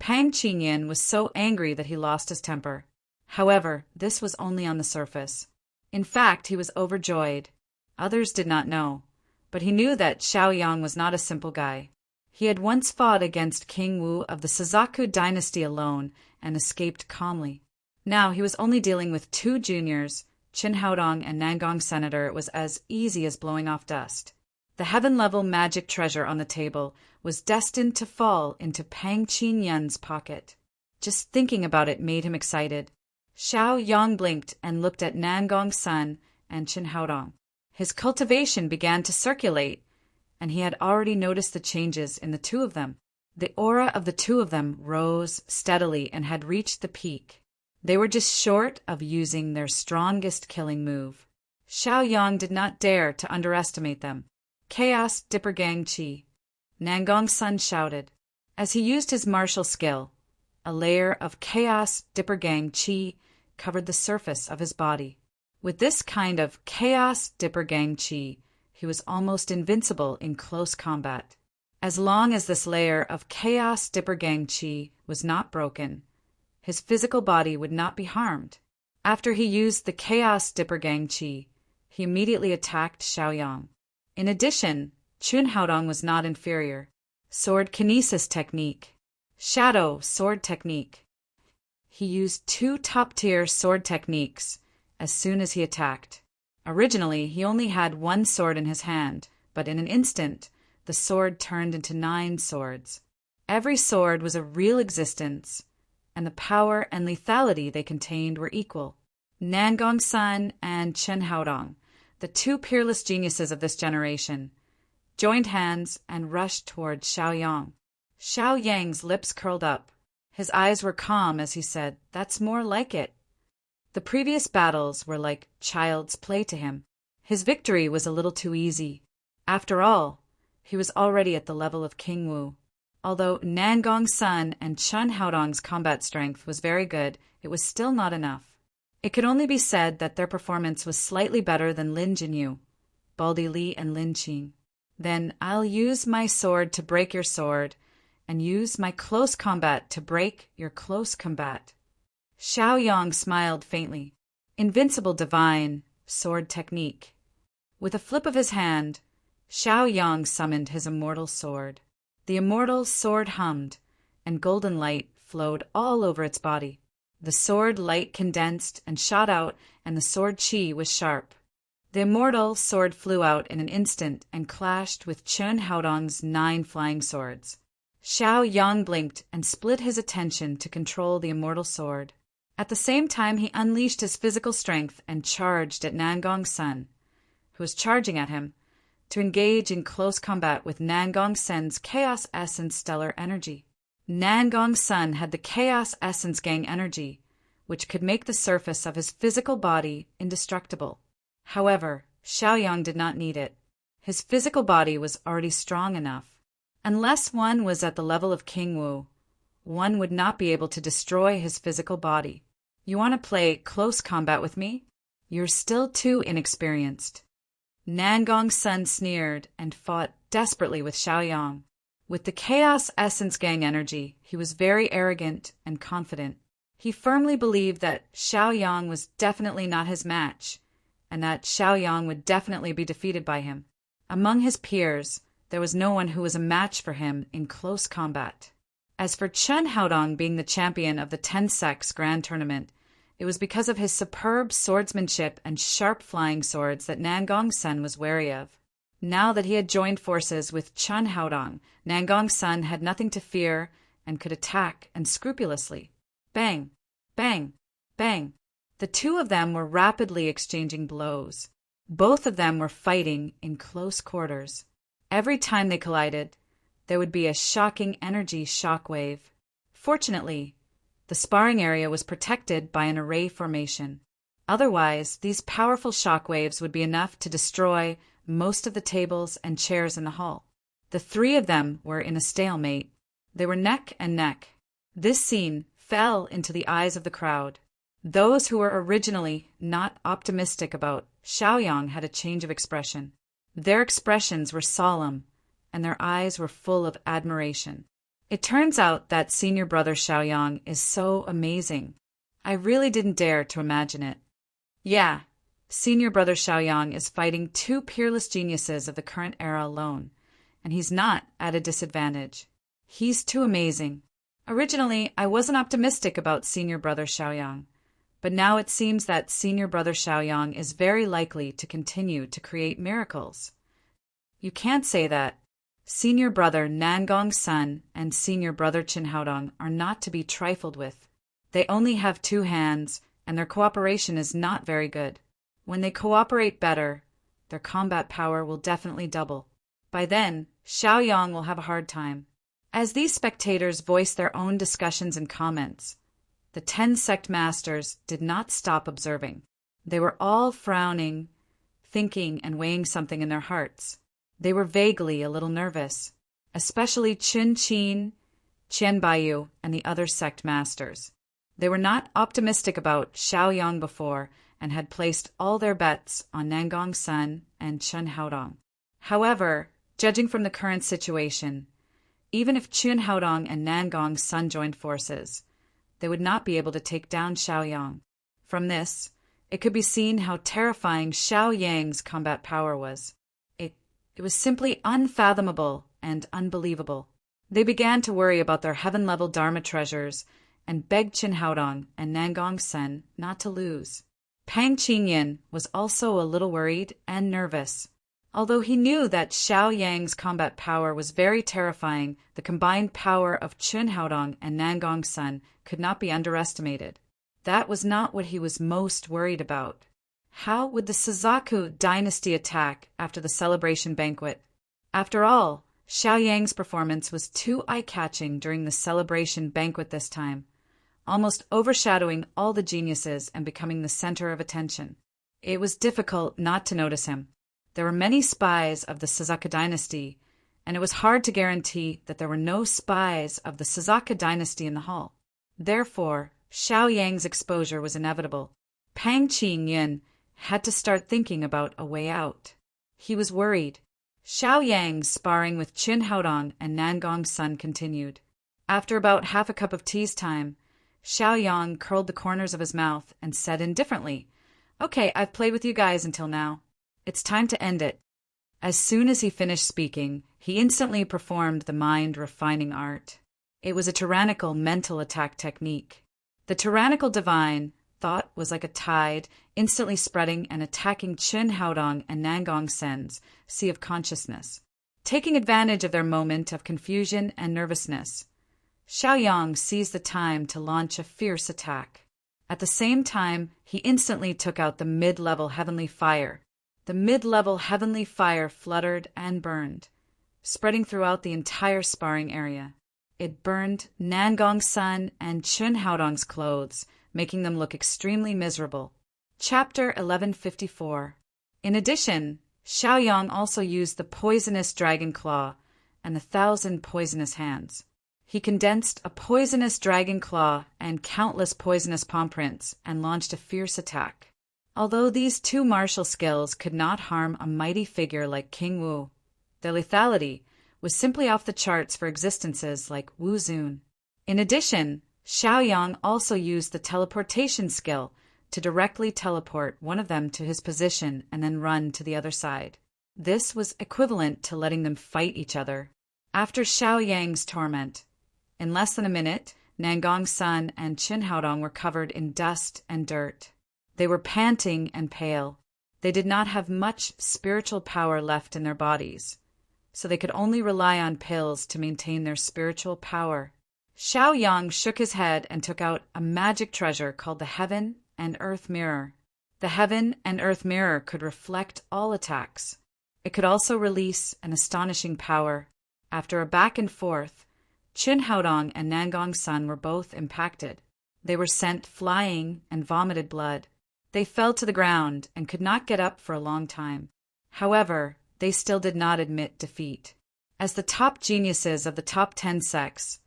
Pang Qingyun was so angry that he lost his temper. However, this was only on the surface. In fact, he was overjoyed. Others did not know, but he knew that Xiaoyang was not a simple guy. He had once fought against King Wu of the Suzaku dynasty alone and escaped calmly. Now he was only dealing with 2 juniors, Chen Haodong and Nangong Senator. It was as easy as blowing off dust. The heaven-level magic treasure on the table was destined to fall into Pang Qingyun's pocket. Just thinking about it made him excited. Xiaoyang blinked and looked at Nangong's son and Chen Haodong. His cultivation began to circulate, and he had already noticed the changes in the 2 of them. The aura of the 2 of them rose steadily and had reached the peak. They were just short of using their strongest killing move. Xiaoyang did not dare to underestimate them. Chaos Dipper Gang Qi. Nangong's son shouted. As he used his martial skill, a layer of Chaos Dipper Gang Qi covered the surface of his body. With this kind of Chaos Dipper Gang Qi, he was almost invincible in close combat. As long as this layer of Chaos Dipper Gang Qi was not broken, his physical body would not be harmed. After he used the Chaos Dipper Gang Qi, he immediately attacked Xiaoyang. In addition, Chen Haodong was not inferior. Sword Kinesis Technique. Shadow Sword Technique. He used 2 top-tier sword techniques as soon as he attacked. Originally, he only had one sword in his hand, but in an instant, the sword turned into 9 swords. Every sword was a real existence, and the power and lethality they contained were equal. Nangong Sun and Chen Haodong, the 2 peerless geniuses of this generation, joined hands and rushed toward Xiaoyang. Xiao Yang's lips curled up. His eyes were calm as he said, "That's more like it." The previous battles were like child's play to him. His victory was a little too easy. After all, he was already at the level of King Wu. Although Nangong Sun and Chen Haodong's combat strength was very good, it was still not enough. It could only be said that their performance was slightly better than Lin Jinyu, Baldi Li, and Lin Qing. "Then I'll use my sword to break your sword, and use my close combat to break your close combat." Xiaoyang smiled faintly. Invincible divine sword technique. With a flip of his hand, Xiaoyang summoned his immortal sword. The immortal sword hummed, and golden light flowed all over its body. The sword light condensed and shot out, and the sword chi was sharp. The immortal sword flew out in an instant and clashed with Chen Haodong's 9 flying swords. Xiaoyang blinked and split his attention to control the immortal sword. At the same time, he unleashed his physical strength and charged at Nangong Sun, who was charging at him, to engage in close combat with Nangong Sen's Chaos Essence stellar energy. Nangong Sun had the Chaos Essence Gang energy, which could make the surface of his physical body indestructible. However, Xiaoyang did not need it. His physical body was already strong enough. Unless one was at the level of King Wu, one would not be able to destroy his physical body. "You want to play close combat with me? You're still too inexperienced." Nangong Sun sneered and fought desperately with Xiaoyang. With the Chaos Essence Gang energy, he was very arrogant and confident. He firmly believed that Xiaoyang was definitely not his match, and that Xiaoyang would definitely be defeated by him. Among his peers, there was no one who was a match for him in close combat. As for Chen Haodong being the champion of the 10 Sects Grand Tournament, it was because of his superb swordsmanship and sharp flying swords that Nangong Sun was wary of. Now that he had joined forces with Chen Haodong, Nangong Sun had nothing to fear and could attack unscrupulously. Bang! Bang! Bang! The 2 of them were rapidly exchanging blows. Both of them were fighting in close quarters. Every time they collided, there would be a shocking energy shockwave. Fortunately, the sparring area was protected by an array formation. Otherwise, these powerful shockwaves would be enough to destroy most of the tables and chairs in the hall. The 3 of them were in a stalemate. They were neck and neck. This scene fell into the eyes of the crowd. Those who were originally not optimistic about Xiaoyang had a change of expression. Their expressions were solemn, and their eyes were full of admiration. It turns out that senior brother Xiaoyang is so amazing. I really didn't dare to imagine it. Yeah, senior brother Xiaoyang is fighting 2 peerless geniuses of the current era alone, and he's not at a disadvantage. He's too amazing. Originally, I wasn't optimistic about senior brother Xiaoyang, but now it seems that senior brother Xiaoyang is very likely to continue to create miracles. You can't say that. Senior brother Nangong Sun and senior brother Chen Haodong are not to be trifled with. They only have 2 hands, and their cooperation is not very good. When they cooperate better, their combat power will definitely double. By then, Xiaoyang will have a hard time. As these spectators voiced their own discussions and comments, the 10 sect masters did not stop observing. They were all frowning, thinking and weighing something in their hearts. They were vaguely a little nervous, especially Chun Qin, Qian Baiyu, and the other sect masters. They were not optimistic about Xiaoyang before and had placed all their bets on Nangong Sun and Chen Haodong. However, judging from the current situation, even if Chen Haodong and Nangong Sun joined forces, they would not be able to take down Xiaoyang. From this, it could be seen how terrifying Xiaoyang's combat power was. It was simply unfathomable and unbelievable. They began to worry about their heaven-level Dharma treasures and begged Chen Haodong and Nangong Sun not to lose. Pang Qingyan was also a little worried and nervous. Although he knew that Xiao Yang's combat power was very terrifying, the combined power of Chun Haodong and Nangong Sun could not be underestimated. That was not what he was most worried about. How would the Suzaku dynasty attack after the celebration banquet? After all, Xiao Yang's performance was too eye-catching during the celebration banquet this time, almost overshadowing all the geniuses and becoming the center of attention. It was difficult not to notice him. There were many spies of the Suzaku dynasty, and it was hard to guarantee that there were no spies of the Suzaku dynasty in the hall. Therefore, Xiao Yang's exposure was inevitable. Pang Qingyan had to start thinking about a way out. He was worried. Xiao Yang's sparring with Qin Haodong and Nangong Sun continued. After about half a cup of tea's time, Xiao Yang curled the corners of his mouth and said indifferently, "Okay, I've played with you guys until now. It's time to end it." As soon as he finished speaking, he instantly performed the mind-refining art. It was a tyrannical mental attack technique. The tyrannical divine thought was like a tide, instantly spreading and attacking Qin Haodong and Nangong Sun's sea of consciousness. Taking advantage of their moment of confusion and nervousness, Xiao Yang seized the time to launch a fierce attack. At the same time, he instantly took out the mid-level heavenly fire. The mid-level heavenly fire fluttered and burned, spreading throughout the entire sparring area. It burned Nangong Sun and Chun Haodong's clothes, making them look extremely miserable. Chapter 1154. In addition, Xiao Yang also used the poisonous dragon claw and the 1,000 poisonous hands. He condensed a poisonous dragon claw and countless poisonous palm prints and launched a fierce attack. Although these two martial skills could not harm a mighty figure like King Wu, their lethality was simply off the charts for existences like Wu Zun. In addition, Xiao Yang also used the teleportation skill to directly teleport one of them to his position and then run to the other side. This was equivalent to letting them fight each other. After Xiao Yang's torment, in less than a minute, Nangong Sun and Qin Haodong were covered in dust and dirt. They were panting and pale. They did not have much spiritual power left in their bodies, so they could only rely on pills to maintain their spiritual power. Xiao Yang shook his head and took out a magic treasure called the Heaven and Earth Mirror. The Heaven and Earth Mirror could reflect all attacks. It could also release an astonishing power. After a back and forth, Qin Haodong and Nangong Sun were both impacted. They were sent flying and vomited blood. They fell to the ground and could not get up for a long time. However, they still did not admit defeat. As the top geniuses of the top 10 sects,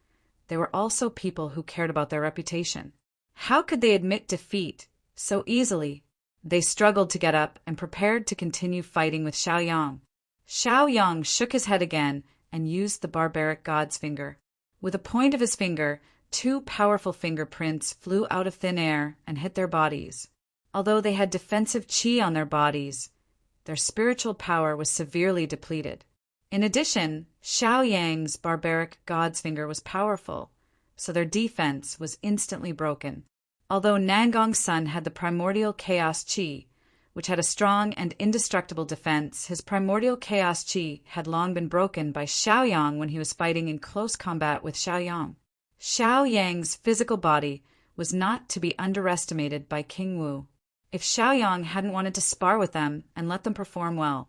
they were also people who cared about their reputation. How could they admit defeat so easily? They struggled to get up and prepared to continue fighting with Xiao Yang. Xiao Yang shook his head again and used the barbaric god's finger. With the point of his finger, 2 powerful fingerprints flew out of thin air and hit their bodies. Although they had defensive qi on their bodies, their spiritual power was severely depleted. In addition, Xiao Yang's barbaric god's finger was powerful, so their defense was instantly broken. Although Nangong Sun had the primordial chaos qi, which had a strong and indestructible defense, his primordial chaos qi had long been broken by Xiao Yang when he was fighting in close combat with Xiao Yang. Xiao Yang's physical body was not to be underestimated by King Wu. If Xiao Yang hadn't wanted to spar with them and let them perform well,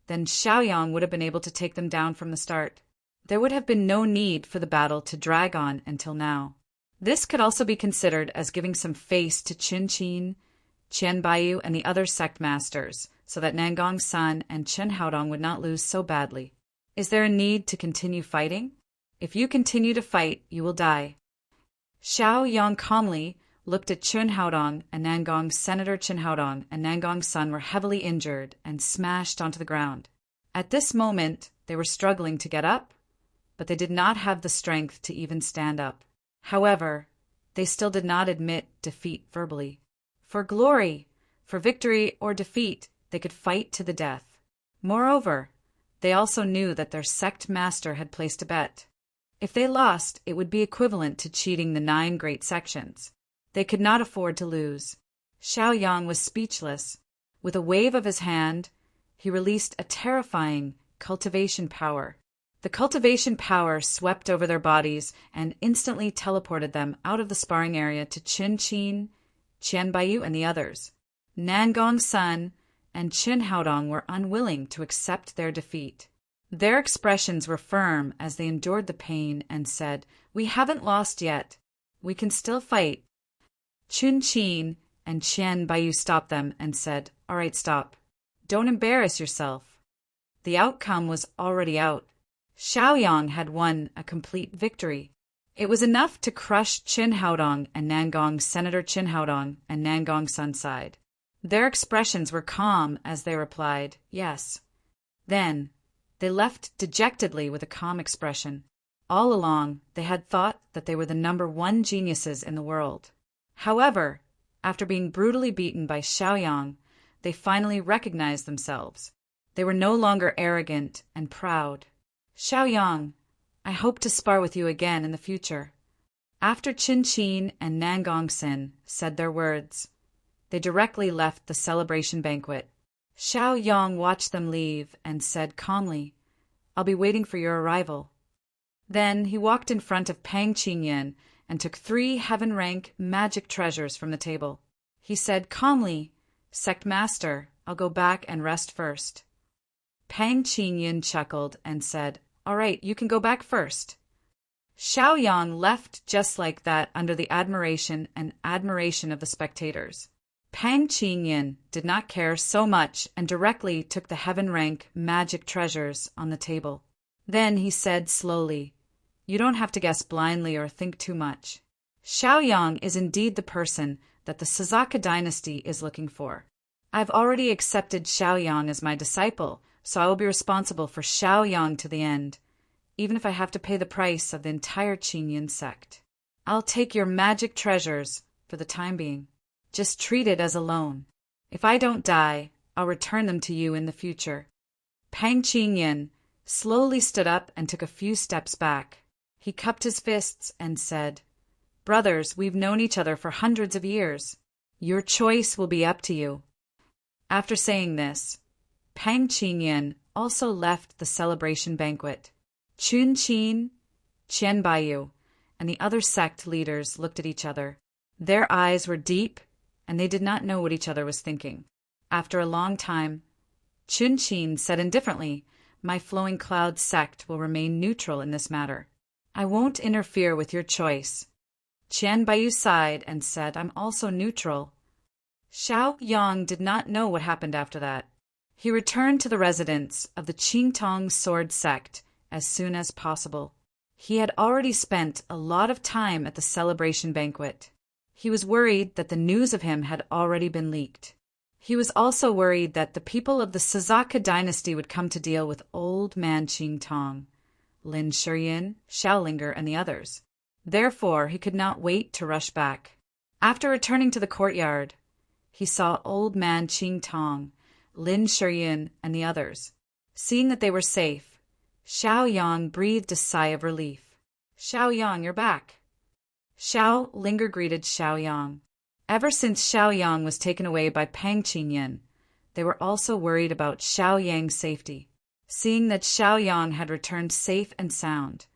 then Xiao Yang would have been able to take them down from the start. There would have been no need for the battle to drag on until now. This could also be considered as giving some face to Qin Qin, Qian Baiyu, and the other sect masters, so that Nangong Sun and Qin Haodong would not lose so badly. Is there a need to continue fighting? If you continue to fight, you will die. Xiao Yang calmly looked at Qin Haodong and Nangong. Senator Qin Haodong and Nangong Sun were heavily injured and smashed onto the ground. At this moment, they were struggling to get up, but they did not have the strength to even stand up. However, they still did not admit defeat verbally. For glory, for victory or defeat, they could fight to the death. Moreover, they also knew that their sect master had placed a bet. If they lost, it would be equivalent to cheating the 9 great sections. They could not afford to lose. Xiaoyang was speechless. With a wave of his hand, he released a terrifying cultivation power. The cultivation power swept over their bodies and instantly teleported them out of the sparring area to Qin Qin, Qian Baiyu, and the others. Nangong Sun and Qin Haodong were unwilling to accept their defeat. Their expressions were firm as they endured the pain and said, "We haven't lost yet. We can still fight." Qin Qin and Qian Baiyu stopped them and said, "All right, stop. Don't embarrass yourself." The outcome was already out. Xiaoyang had won a complete victory. It was enough to crush Qin Haodong and Nangong Senator Qin Haodong and Nangong Sun's side. Their expressions were calm as they replied, "Yes." Then, they left dejectedly with a calm expression. All along, they had thought that they were the #1 geniuses in the world. However, after being brutally beaten by Xiaoyang, they finally recognized themselves. They were no longer arrogant and proud. "Xiaoyang, I hope to spar with you again in the future." After Qin Qin and Nangong Sin said their words, they directly left the celebration banquet. Xiaoyang watched them leave and said calmly, "I'll be waiting for your arrival." Then he walked in front of Pang Qingyan and took 3 heaven-rank magic treasures from the table. He said calmly, "Sect Master, I'll go back and rest first." Pang Qingyan chuckled and said, "All right, you can go back first." Xiaoyang left just like that under the admiration of the spectators. Pang Qingyan did not care so much and directly took the heaven-rank magic treasures on the table. Then he said slowly, "You don't have to guess blindly or think too much. Xiaoyang is indeed the person that the Suzaka dynasty is looking for. I've already accepted Xiaoyang as my disciple, so I will be responsible for Xiaoyang to the end, even if I have to pay the price of the entire Qingyan sect. I'll take your magic treasures for the time being. Just treat it as a loan. If I don't die, I'll return them to you in the future." Pang Qingyan slowly stood up and took a few steps back. He cupped his fists and said, "Brothers, we've known each other for hundreds of years. Your choice will be up to you." After saying this, Pang Qingyan also left the celebration banquet. Qin Qin, Qian Baiyu, and the other sect leaders looked at each other. Their eyes were deep, and they did not know what each other was thinking. After a long time, Qin Qin said indifferently, "My flowing cloud sect will remain neutral in this matter. I won't interfere with your choice." Qian Baiyu sighed and said, "I'm also neutral." Xiaoyang did not know what happened after that. He returned to the residence of the Qingtong sword sect as soon as possible. He had already spent a lot of time at the celebration banquet. He was worried that the news of him had already been leaked. He was also worried that the people of the Suzaka dynasty would come to deal with old man Qingtong, Lin Shiyin, Xiaolinger, and the others. Therefore, he could not wait to rush back. After returning to the courtyard, he saw old man Qingtong, Lin Shiyin, and the others. Seeing that they were safe, Xiaoyang breathed a sigh of relief. "Xiaoyang, you're back." Xiaolinger greeted Xiaoyang. Ever since Xiaoyang was taken away by Pang Qingyan, they were also worried about Xiaoyang's safety. Seeing that Xiaoyang had returned safe and sound,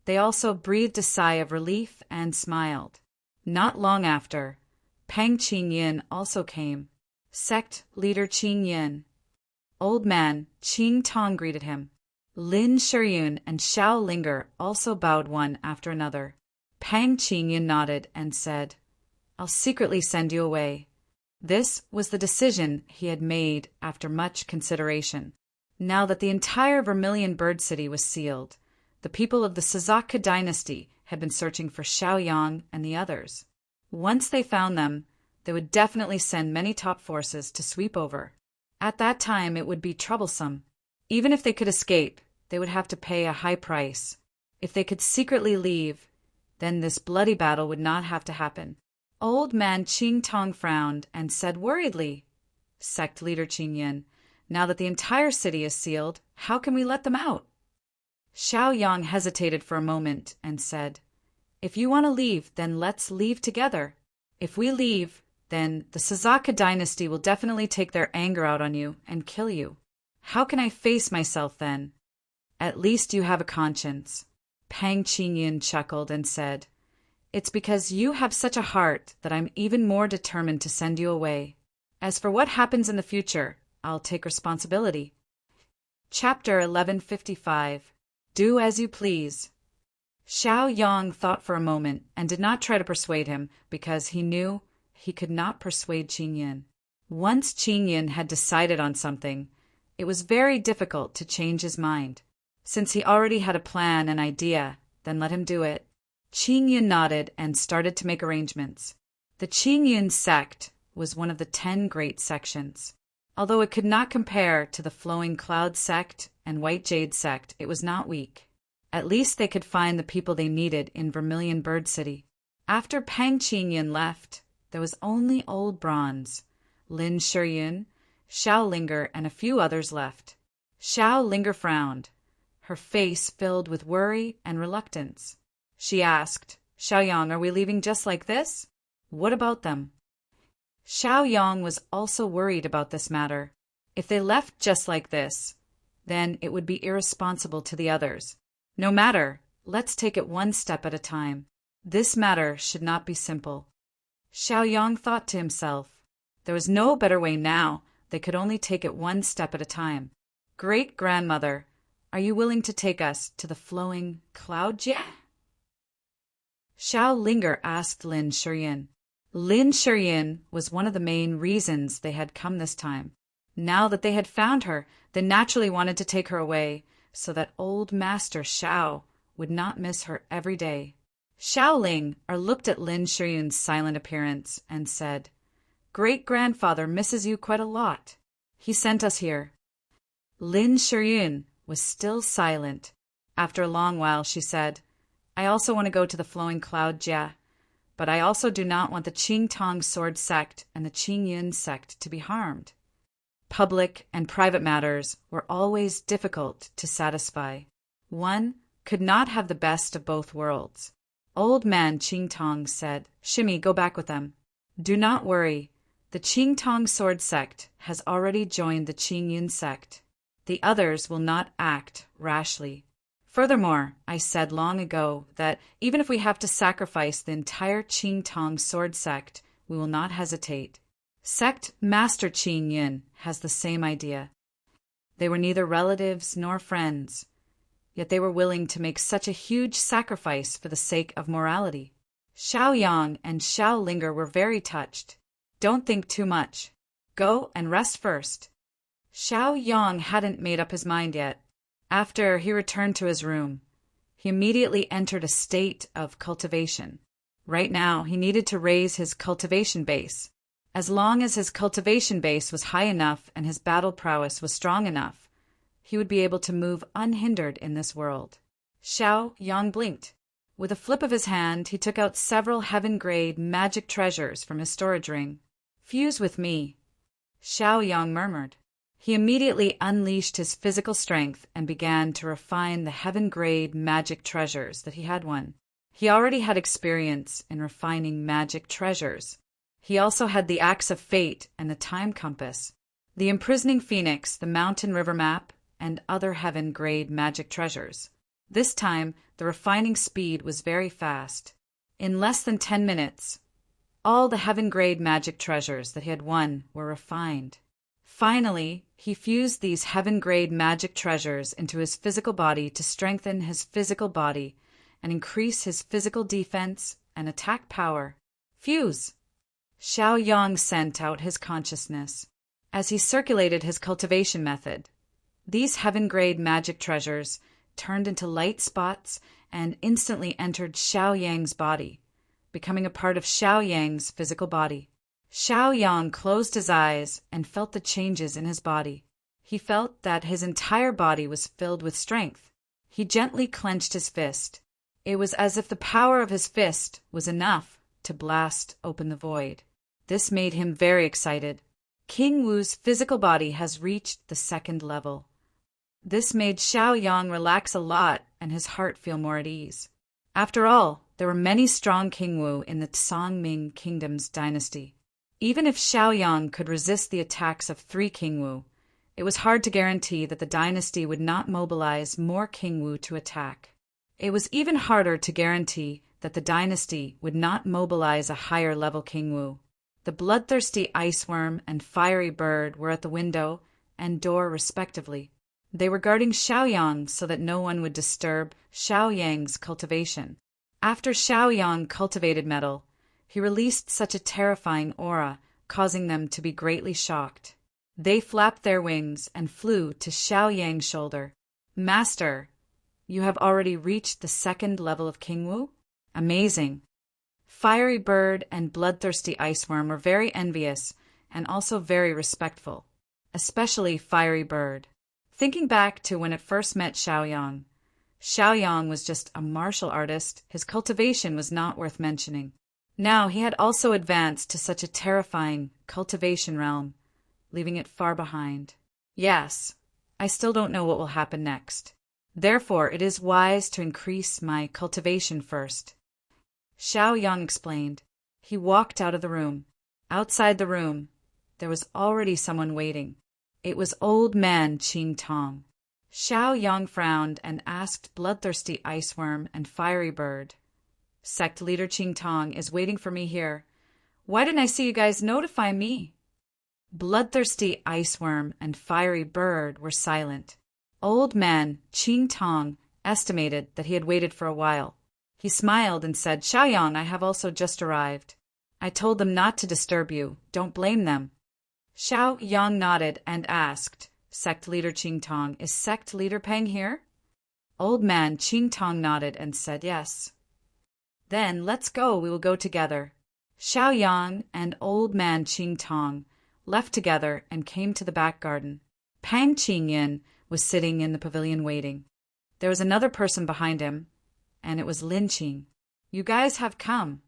they also breathed a sigh of relief and smiled. Not long after, Pang Qingyan also came. Sect leader Qingyan. Old man Qingtong greeted him. Lin Shiyin and Xiaolinger also bowed one after another. Pang Qingyan nodded and said, "I'll secretly send you away." This was the decision he had made after much consideration. Now that the entire Vermilion Bird City was sealed, the people of the Suzaka dynasty had been searching for Xiaoyang and the others. Once they found them, they would definitely send many top forces to sweep over. At that time, it would be troublesome. Even if they could escape, they would have to pay a high price. If they could secretly leave, then this bloody battle would not have to happen. Old man Qingtong frowned and said worriedly, "Sect leader Qingyan, now that the entire city is sealed, how can we let them out?" Xiaoyang hesitated for a moment and said, "If you want to leave, then let's leave together. If we leave, then the Sasaka dynasty will definitely take their anger out on you and kill you. How can I face myself then? At least you have a conscience. Pang Qingyan chuckled and said, It's because you have such a heart that I'm even more determined to send you away. As for what happens in the future, I'll take responsibility. Chapter 1155. Do as you please. Xiao Yang thought for a moment and did not try to persuade him because he knew he could not persuade Qingyan. Once Qingyan had decided on something, it was very difficult to change his mind. Since he already had a plan and idea, then let him do it. Qingyan nodded and started to make arrangements. The Qingyan sect was one of the 10 great sections. Although it could not compare to the Flowing Cloud sect and White Jade sect, it was not weak. At least they could find the people they needed in Vermilion Bird City. After Pang Qingyan left, there was only Old Bronze, Lin Shiyun, Xiao Linger, and a few others left. Xiao Linger frowned, her face filled with worry and reluctance. She asked, Xiao Yang, are we leaving just like this? What about them? Xiao Yang was also worried about this matter. If they left just like this, then it would be irresponsible to the others. No matter, let's take it one step at a time. This matter should not be simple. Xiao Yang thought to himself, there was no better way now. They could only take it one step at a time. Great-grandmother, are you willing to take us to the Flowing Cloud Jia? Xiao Linger asked Lin Shiyun. Lin Shiyun was one of the main reasons they had come this time. Now that they had found her, they naturally wanted to take her away, so that old Master Xiao would not miss her every day. Xiao Ling looked at Lin Shiyun's silent appearance and said, Great-grandfather misses you quite a lot. He sent us here. Lin Shiyun was still silent. After a long while, she said, I also want to go to the Flowing Cloud Jia, but I also do not want the Qing Tong Sword sect and the Qingyun sect to be harmed. Public and private matters were always difficult to satisfy. One could not have the best of both worlds. Old man Qing Tong said, Shimmy, go back with them. Do not worry. The Qing Tong Sword sect has already joined the Qingyun sect. The others will not act rashly. Furthermore, I said long ago that even if we have to sacrifice the entire Qing Tong Sword sect, we will not hesitate. Sect Master Qingyun has the same idea. They were neither relatives nor friends, yet they were willing to make such a huge sacrifice for the sake of morality. Xiao Yang and Xiao Linger were very touched. Don't think too much. Go and rest first. Xiao Yang hadn't made up his mind yet. After he returned to his room, he immediately entered a state of cultivation. Right now, he needed to raise his cultivation base. As long as his cultivation base was high enough and his battle prowess was strong enough, he would be able to move unhindered in this world. Xiao Yang blinked. With a flip of his hand, he took out several heaven-grade magic treasures from his storage ring. Fuse with me, Xiao Yang murmured. He immediately unleashed his physical strength and began to refine the heaven-grade magic treasures that he had won. He already had experience in refining magic treasures. He also had the Axe of Fate and the Time Compass, the Imprisoning Phoenix, the Mountain River Map, and other heaven-grade magic treasures. This time, the refining speed was very fast. In less than 10 minutes, all the heaven-grade magic treasures that he had won were refined. Finally, he fused these heaven-grade magic treasures into his physical body to strengthen his physical body and increase his physical defense and attack power. Fuse! Xiao Yang sent out his consciousness. As he circulated his cultivation method, these heaven-grade magic treasures turned into light spots and instantly entered Xiao Yang's body, becoming a part of Xiao Yang's physical body. Xiao Yang closed his eyes and felt the changes in his body. He felt that his entire body was filled with strength. He gently clenched his fist. It was as if the power of his fist was enough to blast open the void. This made him very excited. King Wu's physical body has reached the 2nd level. This made Xiao Yang relax a lot and his heart feel more at ease. After all, there were many strong King Wu in the Songming Kingdom's dynasty. Even if Xiaoyang could resist the attacks of 3 Qingwu, it was hard to guarantee that the dynasty would not mobilize more Qingwu to attack. It was even harder to guarantee that the dynasty would not mobilize a higher-level Qingwu. The bloodthirsty iceworm and fiery bird were at the window and door respectively. They were guarding Xiaoyang so that no one would disturb Xiaoyang's cultivation. After Xiaoyang cultivated metal, he released such a terrifying aura, causing them to be greatly shocked. They flapped their wings and flew to Xiaoyang's shoulder. "Master, you have already reached the 2nd level of Qingwu? Amazing." Fiery bird and bloodthirsty iceworm were very envious and also very respectful, especially fiery bird. Thinking back to when it first met Xiaoyang, Xiaoyang was just a martial artist. His cultivation was not worth mentioning. Now he had also advanced to such a terrifying cultivation realm, leaving it far behind. Yes, I still don't know what will happen next. Therefore, it is wise to increase my cultivation first. Xiaoyang explained. He walked out of the room. Outside the room, there was already someone waiting. It was old man Qing Tong. Xiaoyang frowned and asked bloodthirsty iceworm and fiery bird, "Sect leader Qing Tong is waiting for me here. Why didn't I see you guys notify me?" Bloodthirsty iceworm and fiery bird were silent. Old man Qing Tong estimated that he had waited for a while. He smiled and said, "Xiaoyang, I have also just arrived. I told them not to disturb you. Don't blame them." Xiaoyang nodded and asked, "Sect leader Qing Tong, is sect leader Peng here?" Old man Qing Tong nodded and said, "Yes." "Then let's go, we will go together." Xiaoyang and old man Qing Tong left together and came to the back garden. Pang Qingyin was sitting in the pavilion waiting. There was another person behind him, and it was Lin Qing. "You guys have come."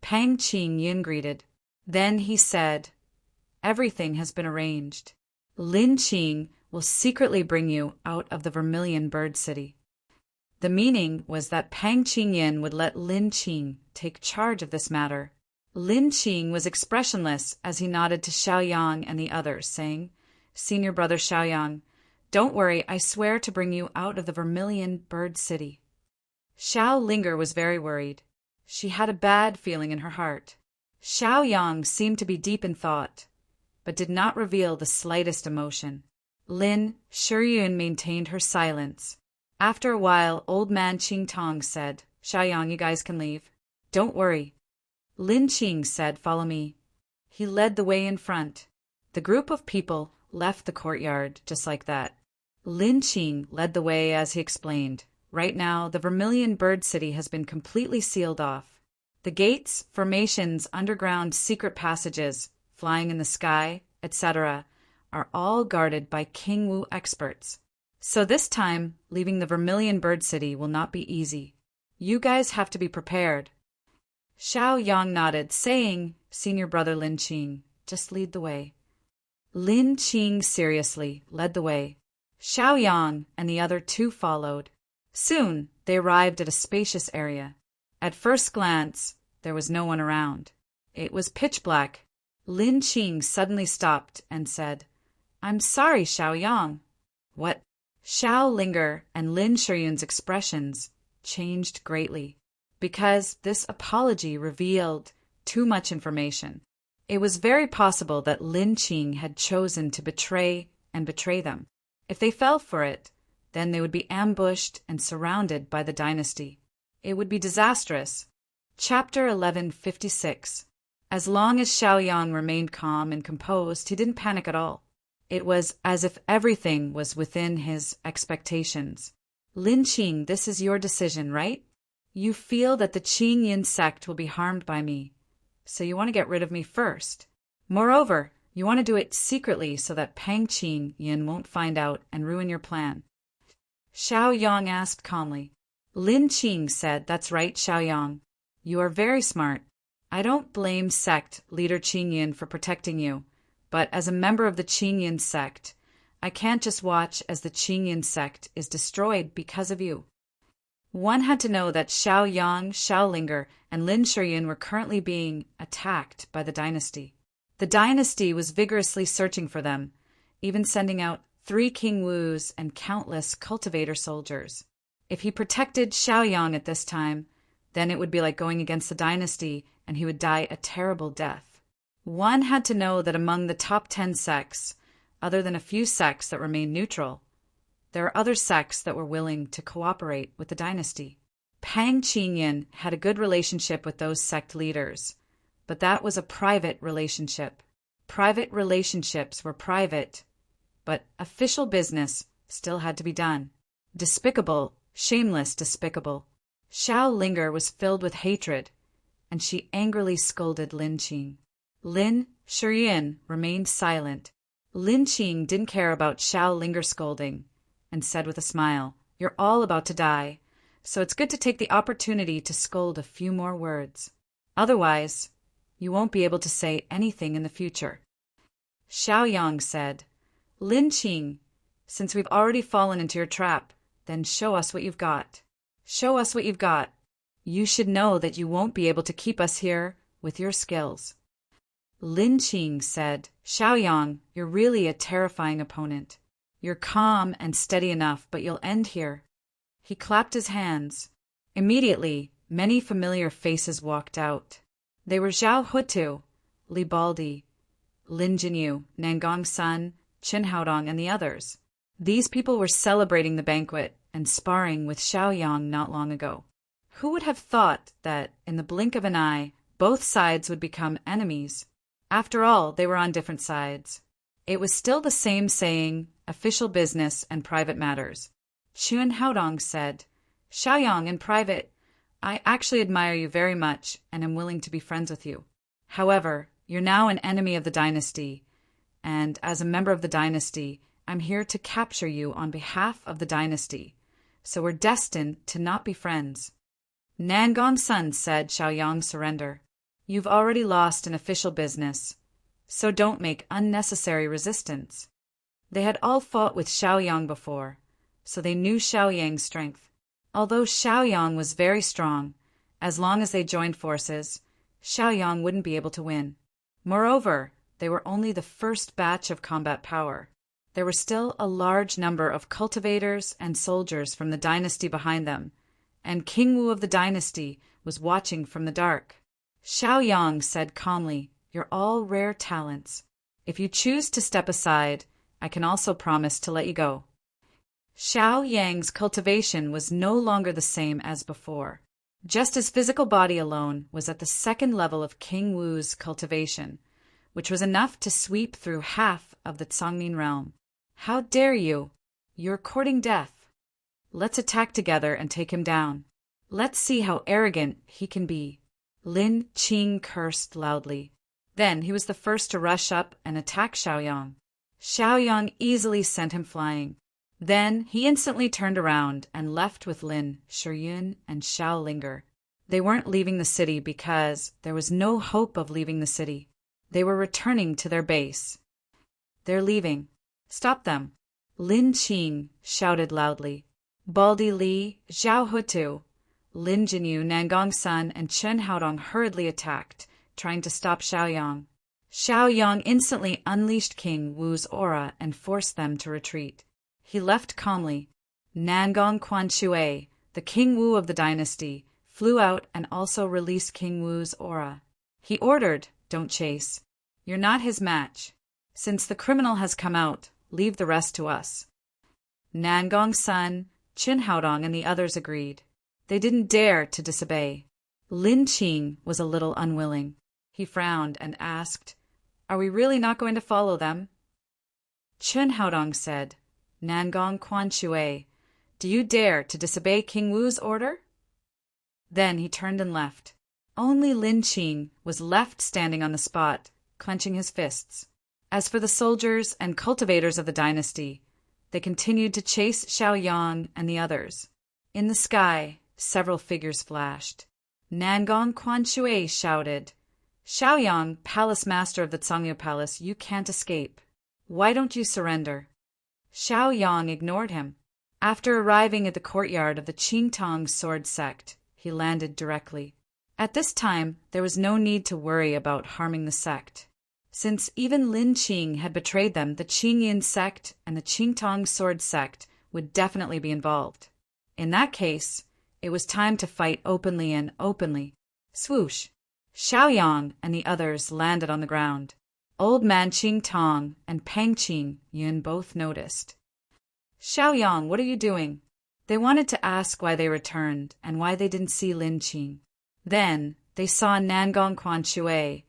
Pang Qingyin greeted. Then he said, "Everything has been arranged. Lin Qing will secretly bring you out of the Vermilion Bird City." The meaning was that Pang Qingyin would let Lin Qing take charge of this matter. Lin Qing was expressionless as he nodded to Xiaoyang and the others, saying, "Senior brother Xiaoyang, don't worry, I swear to bring you out of the Vermilion Bird City." Xiao Linger was very worried. She had a bad feeling in her heart. Xiaoyang seemed to be deep in thought, but did not reveal the slightest emotion. Lin Shiyun maintained her silence. After a while, old man Qing Tong said, "Xiaoyang, you guys can leave." "Don't worry." Lin Qing said, "Follow me." He led the way in front. The group of people left the courtyard just like that. Lin Qing led the way as he explained. Right now, the Vermilion Bird City has been completely sealed off. The gates, formations, underground secret passages, flying in the sky, etc., are all guarded by Qingwu experts. So this time, leaving the Vermilion Bird City will not be easy. You guys have to be prepared. Xiaoyang nodded, saying, "Senior brother Lin Qing, just lead the way." Lin Qing seriously led the way. Xiaoyang and the other two followed. Soon, they arrived at a spacious area. At first glance, there was no one around. It was pitch black. Lin Qing suddenly stopped and said, "I'm sorry, Xiaoyang." "What?" Xiao Linger and Lin Shiyun's expressions changed greatly, because this apology revealed too much information. It was very possible that Lin Qing had chosen to betray them. If they fell for it, then they would be ambushed and surrounded by the dynasty. It would be disastrous. Chapter 1156. As long as Xiaoyang remained calm and composed, he didn't panic at all. It was as if everything was within his expectations. "Lin Qing, this is your decision, right? You feel that the Qingyin sect will be harmed by me, so you want to get rid of me first. Moreover, you want to do it secretly so that Pang Qingyin won't find out and ruin your plan." Xiaoyang asked calmly. Lin Qing said, "That's right, Xiaoyang. You are very smart. I don't blame sect leader Qingyin for protecting you, but as a member of the Qingyin sect, I can't just watch as the Qingyin sect is destroyed because of you." One had to know that Xiaoyang, Xiao Linger, and Lin Shiyun were currently being attacked by the dynasty. The dynasty was vigorously searching for them, even sending out 3 King Wus and countless cultivator soldiers. If he protected Xiaoyang at this time, then it would be like going against the dynasty, and he would die a terrible death. One had to know that among the top 10 sects, other than a few sects that remained neutral, there are other sects that were willing to cooperate with the dynasty. Pang Qingyan had a good relationship with those sect leaders, but that was a private relationship. Private relationships were private, but official business still had to be done. Despicable, shameless despicable. Xiao Linger was filled with hatred, and she angrily scolded Lin Qing. Lin Shiyin remained silent. Lin Qing didn't care about Xiao Linger scolding, and said with a smile, "You're all about to die, so it's good to take the opportunity to scold a few more words. Otherwise, you won't be able to say anything in the future." Xiaoyang said, "Lin Qing, since we've already fallen into your trap, then show us what you've got. Show us what you've got. You should know that you won't be able to keep us here with your skills." Lin Qing said, "Xiaoyang, you're really a terrifying opponent. You're calm and steady enough, but you'll end here." He clapped his hands. Immediately, many familiar faces walked out. They were Zhao Hutu, Li Baldi, Lin Jinyu, Nangong Sun, Qin Haodong, and the others. These people were celebrating the banquet and sparring with Xiaoyang not long ago. Who would have thought that, in the blink of an eye, both sides would become enemies? After all, they were on different sides. It was still the same saying, official business and private matters. Qin Haodong said, "Xiaoyang, in private, I actually admire you very much and am willing to be friends with you. However, you're now an enemy of the dynasty, and as a member of the dynasty, I'm here to capture you on behalf of the dynasty, so we're destined to not be friends." Nangong Sun said Xiaoyang surrender. "You've already lost in official business, so don't make unnecessary resistance." They had all fought with Xiaoyang before, so they knew Xiaoyang's strength. Although Xiaoyang was very strong, as long as they joined forces, Xiaoyang wouldn't be able to win. Moreover, they were only the first batch of combat power. There were still a large number of cultivators and soldiers from the dynasty behind them, and King Wu of the dynasty was watching from the dark. Xiaoyang said calmly, "You're all rare talents. If you choose to step aside, I can also promise to let you go." Xiaoyang's cultivation was no longer the same as before. Just his physical body alone was at the second level of King Wu's cultivation, which was enough to sweep through half of the Cangmin realm. "How dare you? You're courting death. Let's attack together and take him down. Let's see how arrogant he can be." Lin Qing cursed loudly. Then he was the first to rush up and attack Xiaoyang. Xiaoyang easily sent him flying. Then he instantly turned around and left with Lin Shiyin and Xiao Linger. They weren't leaving the city because there was no hope of leaving the city. They were returning to their base. "They're leaving. Stop them!" Lin Qing shouted loudly. Baldi Li, Zhao Hutu, Lin Jinyu, Nangong Sun, and Qin Haodong hurriedly attacked, trying to stop Xiaoyang. Xiaoyang instantly unleashed King Wu's aura and forced them to retreat. He left calmly. Nangong Quanxue, the King Wu of the dynasty, flew out and also released King Wu's aura. He ordered, "Don't chase. You're not his match. Since the criminal has come out, leave the rest to us." Nangong Sun, Qin Haodong, and the others agreed. They didn't dare to disobey. Lin Qing was a little unwilling. He frowned and asked, "Are we really not going to follow them?" Qin Haodong said, "Nangong Quanxue, do you dare to disobey King Wu's order?" Then he turned and left. Only Lin Qing was left standing on the spot, clenching his fists. As for the soldiers and cultivators of the dynasty, they continued to chase Xiaoyang and the others. In the sky, several figures flashed. Nangong Quanxue shouted, "Xiaoyang, palace master of the Cangyu Palace, you can't escape. Why don't you surrender?" Xiaoyang ignored him. After arriving at the courtyard of the Qingtong sword sect, he landed directly. At this time, there was no need to worry about harming the sect. Since even Lin Qing had betrayed them, the Qingyin sect and the Qingtong sword sect would definitely be involved. In that case, it was time to fight openly and openly. Swoosh! Xiaoyang and the others landed on the ground. Old Man Qingtong and Pang Qingyun both noticed. Xiaoyang, what are you doing? They wanted to ask why they returned and why they didn't see Lin Qing. Then they saw Nangong Quanshui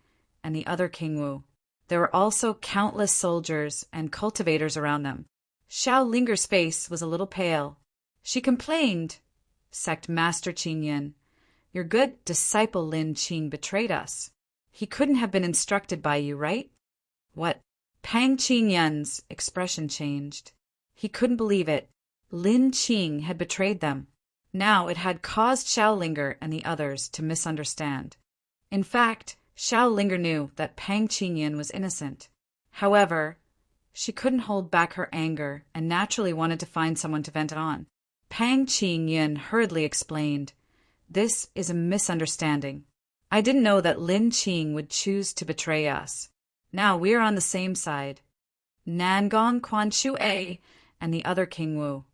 and the other King Wu. There were also countless soldiers and cultivators around them. Xiao Linger's face was a little pale. She complained, Sect Master Qingyan, your good disciple Lin Qing betrayed us. He couldn't have been instructed by you, right? What? Pang Qingyun's expression changed. He couldn't believe it. Lin Qing had betrayed them. Now it had caused Xiao Linger and the others to misunderstand. In fact, Xiao Linger knew that Pang Qingyun was innocent. However, she couldn't hold back her anger and naturally wanted to find someone to vent it on. Pang Qingyun hurriedly explained, This is a misunderstanding. I didn't know that Lin Qing would choose to betray us. Now we're on the same side. Nangong Quanshui and the other King Wu,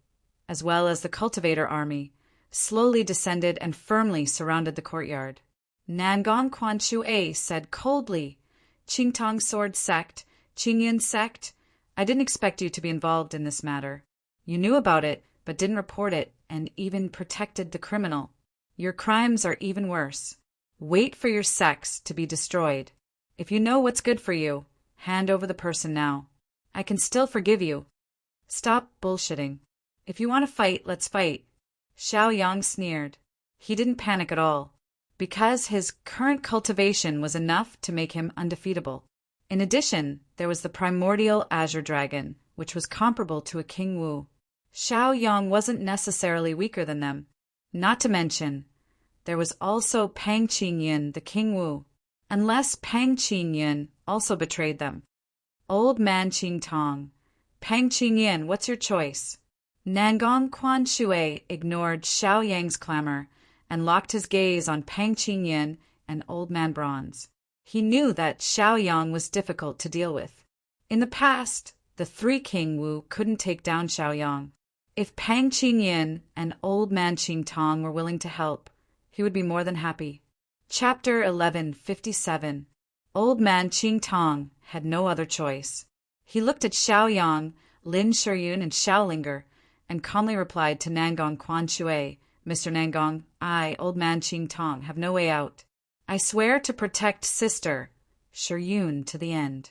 as well as the cultivator army, slowly descended and firmly surrounded the courtyard. Nangong Quanshui said coldly, Qingtong sword sect, Qingyin sect, I didn't expect you to be involved in this matter. You knew about it, but didn't report it and even protected the criminal. Your crimes are even worse. Wait for your sects to be destroyed. If you know what's good for you, hand over the person now. I can still forgive you. Stop bullshitting. If you want to fight, let's fight. Xiao Yang sneered. He didn't panic at all, because his current cultivation was enough to make him undefeatable. In addition, there was the primordial azure dragon, which was comparable to a King Wu. Xiao Yang wasn't necessarily weaker than them. Not to mention, there was also Pang Qingyun, the King Wu, unless Pang Qingyun also betrayed them. Old Man Qingtong, Pang Qingyun, what's your choice? Nangong Quanshui ignored Xiao Yang's clamor and locked his gaze on Pang Qingyun and Old Man Bronze. He knew that Xiao Yang was difficult to deal with. In the past, the three King Wu couldn't take down Xiao Yang. If Pang Qingyun and Old Man Qingtong were willing to help, he would be more than happy. Chapter 1157. Old Man Qingtong had no other choice. He looked at Xiao Yang, Lin Shiyun, and Xiao Linger, and calmly replied to Nangong Quanshui, Mr. Nangong, I, Old Man Qingtong, have no way out. I swear to protect Sister Shiyun to the end.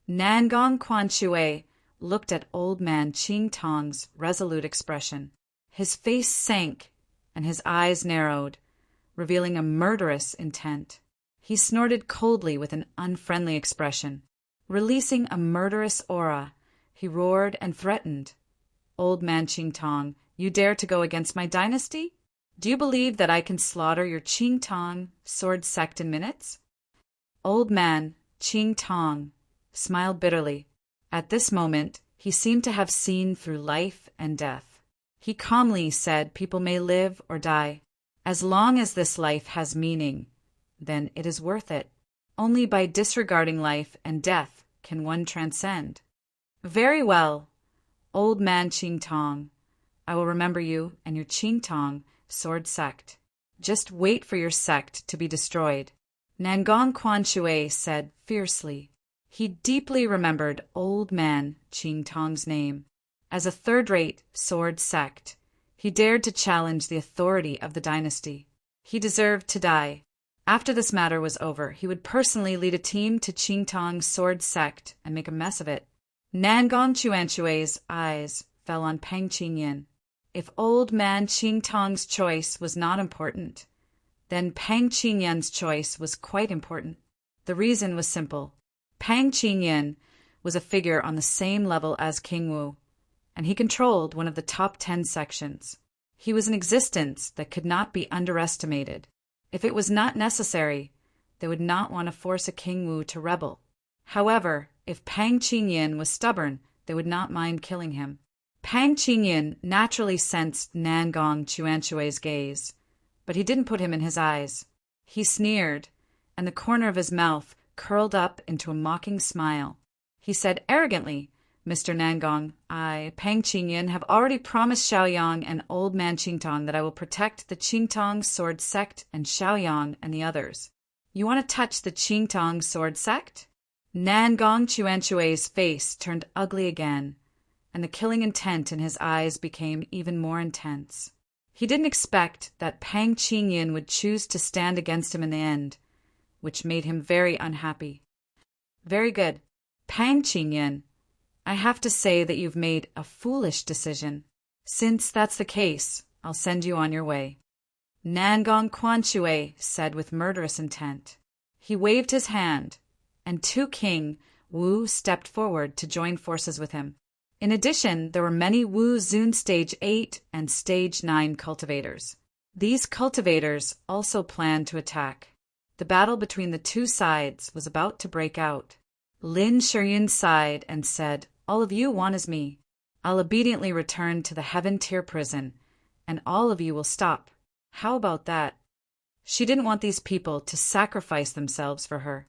Nangong Quanshui looked at Old Man Qingtong's resolute expression. His face sank and his eyes narrowed, revealing a murderous intent. He snorted coldly with an unfriendly expression. Releasing a murderous aura, he roared and threatened. Old Man Qingtong, you dare to go against my dynasty? Do you believe that I can slaughter your Qingtong sword sect in minutes? Old Man Qingtong smiled bitterly. At this moment, he seemed to have seen through life and death. He calmly said people may live or die. As long as this life has meaning, then it is worth it. Only by disregarding life and death can one transcend. Very well, Old Man Qingtong. I will remember you and your Qingtong sword sect. Just wait for your sect to be destroyed. Nangong Quanshui said fiercely. He deeply remembered Old Man Qingtong's name. As a third-rate sword sect, he dared to challenge the authority of the dynasty. He deserved to die. After this matter was over, he would personally lead a team to Qingtong's sword sect and make a mess of it. Nangong Quanshui's eyes fell on Pang Qingyun. If Old Man Qingtong's choice was not important, then Pang Qingyun's choice was quite important. The reason was simple. Pang Qingyun was a figure on the same level as King Wu, and he controlled one of the top 10 sections. He was an existence that could not be underestimated. If it was not necessary, they would not want to force a King Wu to rebel. However, if Pang Qingyun was stubborn, they would not mind killing him. Pang Qingyun naturally sensed Nangong Quanshui's gaze, but he didn't put him in his eyes. He sneered, and the corner of his mouth curled up into a mocking smile. He said arrogantly, "Mr. Nangong, I, Pang Qingyan, have already promised Xiaoyang and old man Qingtong that I will protect the Qingtong sword sect and Xiaoyang and the others. You want to touch the Qingtong sword sect?" Nangong Chuanchue's face turned ugly again, and the killing intent in his eyes became even more intense. He didn't expect that Pang Qingyan would choose to stand against him in the end, which made him very unhappy. "Very good. Pang Qingyan, I have to say that you've made a foolish decision. Since that's the case, I'll send you on your way," Nangong Quanxue said with murderous intent. He waved his hand, and King Wu stepped forward to join forces with him. In addition, there were many Wu Zun Stage 8 and Stage 9 cultivators. These cultivators also planned to attack. The battle between the two sides was about to break out. Lin Shiyun sighed and said, "All of you want is me. I'll obediently return to the Heaven Tier prison, and all of you will stop. How about that?" She didn't want these people to sacrifice themselves for her.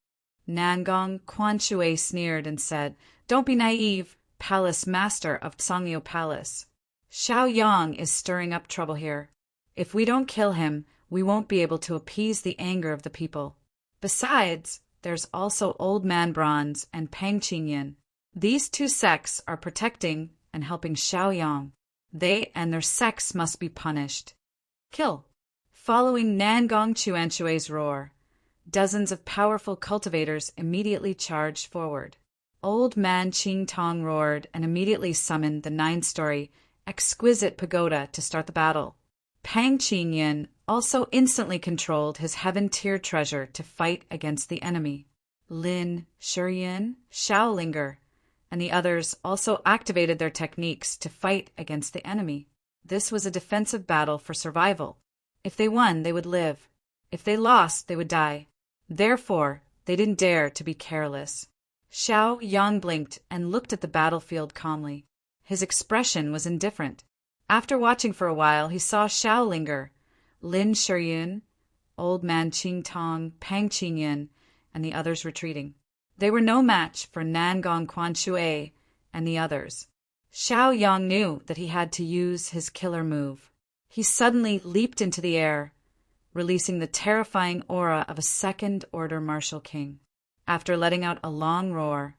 Nangong Quanxue sneered and said, "Don't be naive, Palace Master of Songyo Palace. Xiaoyang is stirring up trouble here. If we don't kill him, we won't be able to appease the anger of the people. Besides, there's also Old Man Bronze and Pang Qingyan. These two sects are protecting and helping Xiaoyang. They and their sects must be punished. Kill." Following Nangong Chuanchue's roar, dozens of powerful cultivators immediately charged forward. Old Man Qingtong roared and immediately summoned the 9-story, exquisite pagoda to start the battle. Pang Qingyan also instantly controlled his Heaven Tier treasure to fight against the enemy. Lin Shiyun, Shaolinger, and the others also activated their techniques to fight against the enemy. This was a defensive battle for survival. If they won, they would live. If they lost, they would die. Therefore, they didn't dare to be careless. Xiaoyang blinked and looked at the battlefield calmly. His expression was indifferent. After watching for a while, he saw Shaolinger, Lin Shiyun, Old Man Qingtong, Pang Qingyan, and the others retreating. They were no match for Nangong Quanxue and the others. Xiaoyang knew that he had to use his killer move. He suddenly leaped into the air, releasing the terrifying aura of a second-order martial king. After letting out a long roar,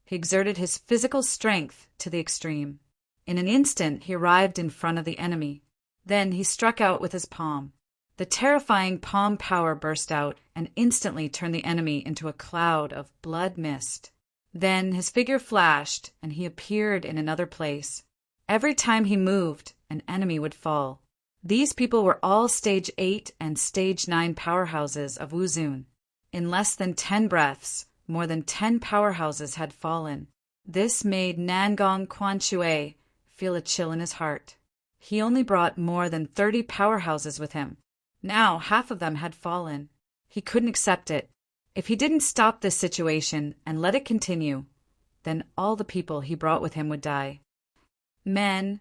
he exerted his physical strength to the extreme. In an instant, he arrived in front of the enemy. Then he struck out with his palm. The terrifying palm power burst out and instantly turned the enemy into a cloud of blood mist. Then his figure flashed, and he appeared in another place. Every time he moved, an enemy would fall. These people were all Stage 8 and Stage 9 powerhouses of Wuzun. In less than 10 breaths, more than 10 powerhouses had fallen. This made Nangong Quanxue feel a chill in his heart. He only brought more than 30 powerhouses with him. Now half of them had fallen. He couldn't accept it. If he didn't stop this situation and let it continue, then all the people he brought with him would die. Men,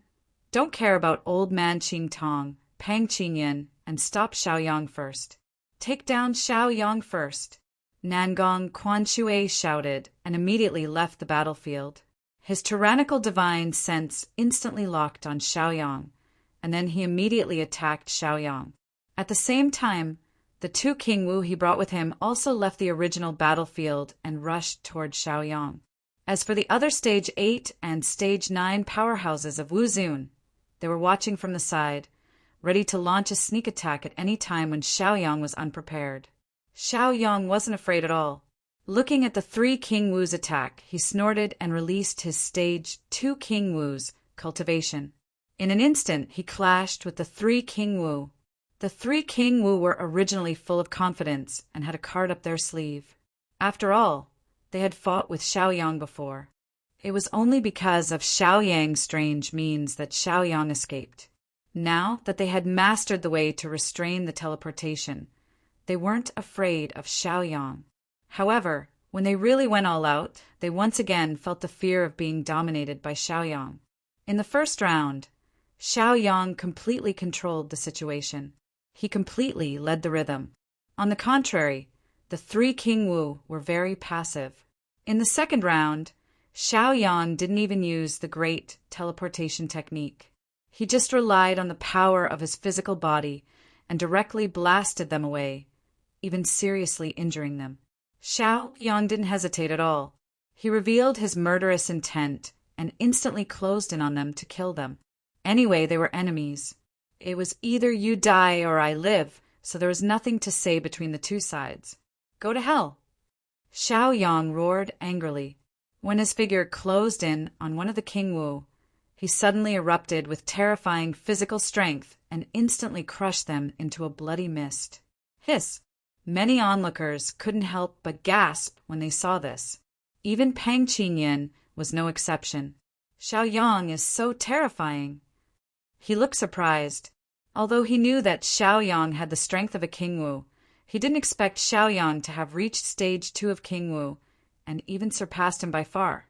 don't care about Old Man Qingtong, Pang Qingyan, and stop Xiaoyang first. Take down Xiaoyang first. Nangong Quanxue shouted and immediately left the battlefield. His tyrannical divine sense instantly locked on Xiaoyang, and then he immediately attacked Xiaoyang. At the same time, the 2 King Wu he brought with him also left the original battlefield and rushed toward Xiaoyang. As for the other Stage 8 and Stage 9 powerhouses of Wuzun, they were watching from the side, ready to launch a sneak attack at any time when Xiaoyang was unprepared. Xiaoyang wasn't afraid at all. Looking at the 3 King Wu's attack, he snorted and released his Stage 2 King Wu's cultivation. In an instant, he clashed with the 3 King Wu. The 3 King Wu were originally full of confidence and had a card up their sleeve. After all, they had fought with Xiaoyang before. It was only because of Xiaoyang's strange means that Xiaoyang escaped. Now that they had mastered the way to restrain the teleportation, they weren't afraid of Xiaoyang. However, when they really went all out, they once again felt the fear of being dominated by Xiaoyang. In the first round, Xiaoyang completely controlled the situation. He completely led the rhythm. On the contrary, The three King Wu were very passive. In the second round, Xiaoyang didn't even use the great teleportation technique. He just relied on the power of his physical body and directly blasted them away, even seriously injuring them. Xiaoyang didn't hesitate at all. He revealed his murderous intent and instantly closed in on them to kill them. Anyway, they were enemies. It was either you die or I live, so there was nothing to say between the two sides. Go to hell! Xiaoyang roared angrily. When his figure closed in on one of the King Wu, he suddenly erupted with terrifying physical strength and instantly crushed them into a bloody mist. Hiss! Many onlookers couldn't help but gasp when they saw this. Even Pang Qinyan was no exception. Xiaoyang is so terrifying. He looked surprised. Although he knew that Xiaoyang had the strength of a King Wu, he didn't expect Xiaoyang to have reached stage 2 of King Wu and even surpassed him by far.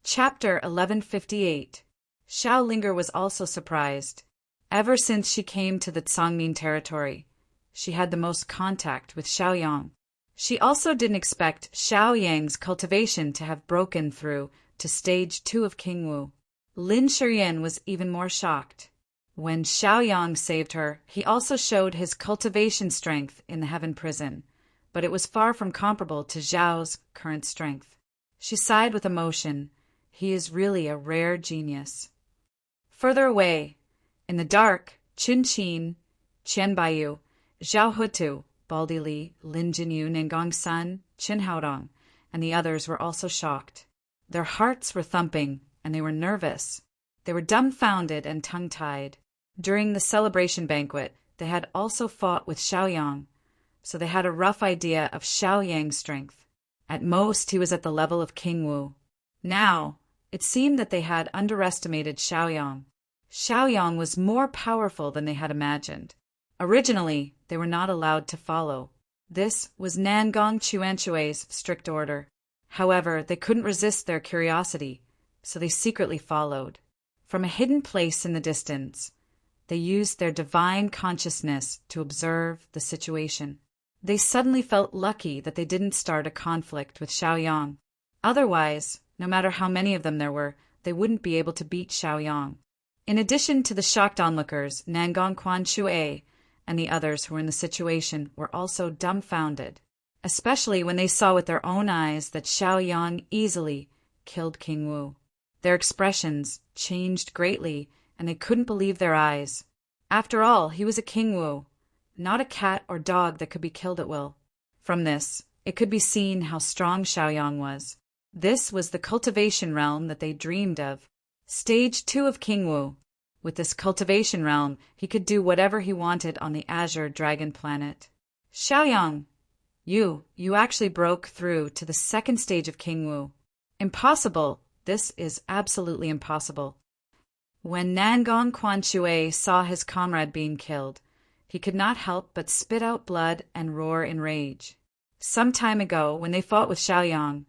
Chapter 1158. Xiao Linger was also surprised. Ever since she came to the Tsangmin territory, she had the most contact with Xiaoyang. She also didn't expect Xiaoyang's cultivation to have broken through to stage 2 of King Wu. Lin Shiyan was even more shocked. When Xiaoyang saved her, he also showed his cultivation strength in the Heaven Prison, but it was far from comparable to Zhao's current strength. She sighed with emotion. He is really a rare genius. Further away, in the dark, Qin Qin, Qian Baiyu, Zhao Hutu, Baldi Li, Lin Jinyu, Ningong Sun, Qin Haodong, and the others were also shocked. Their hearts were thumping, and they were nervous. They were dumbfounded and tongue-tied. During the celebration banquet, they had also fought with Xiaoyang, so they had a rough idea of Xiaoyang's strength. At most, he was at the level of King Wu. Now, it seemed that they had underestimated Xiaoyang. Xiaoyang was more powerful than they had imagined. Originally, they were not allowed to follow. This was Nangong Chuanshui's strict order. However, they couldn't resist their curiosity, so they secretly followed. From a hidden place in the distance, they used their divine consciousness to observe the situation. They suddenly felt lucky that they didn't start a conflict with Xiaoyang. Otherwise, no matter how many of them there were, they wouldn't be able to beat Xiaoyang. In addition to the shocked onlookers, Nangong Quanshui and the others who were in the situation were also dumbfounded, especially when they saw with their own eyes that Xiaoyang easily killed King Wu. Their expressions changed greatly, and they couldn't believe their eyes. After all, he was a King Wu, not a cat or dog that could be killed at will. From this, it could be seen how strong Xiaoyang was. This was the cultivation realm that they dreamed of. Stage 2 of King Wu. With this cultivation realm, he could do whatever he wanted on the Azure Dragon planet. Xiaoyang, you actually broke through to the second stage of King Wu. Impossible. This is absolutely impossible. When Nangong Quanshui saw his comrade being killed, he could not help but spit out blood and roar in rage. Some time ago, when they fought with Xiaoyang,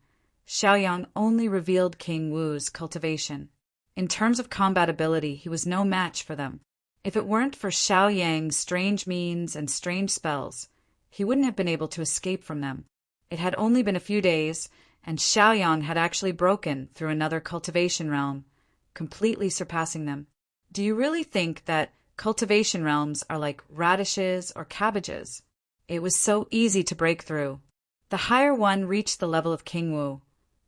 Xiaoyang only revealed King Wu's cultivation. In terms of combat ability, he was no match for them. If it weren't for Xiaoyang's strange means and strange spells, he wouldn't have been able to escape from them. It had only been a few days, and Xiaoyang had actually broken through another cultivation realm, completely surpassing them. Do you really think that cultivation realms are like radishes or cabbages? It was so easy to break through. The higher one reached the level of King Wu,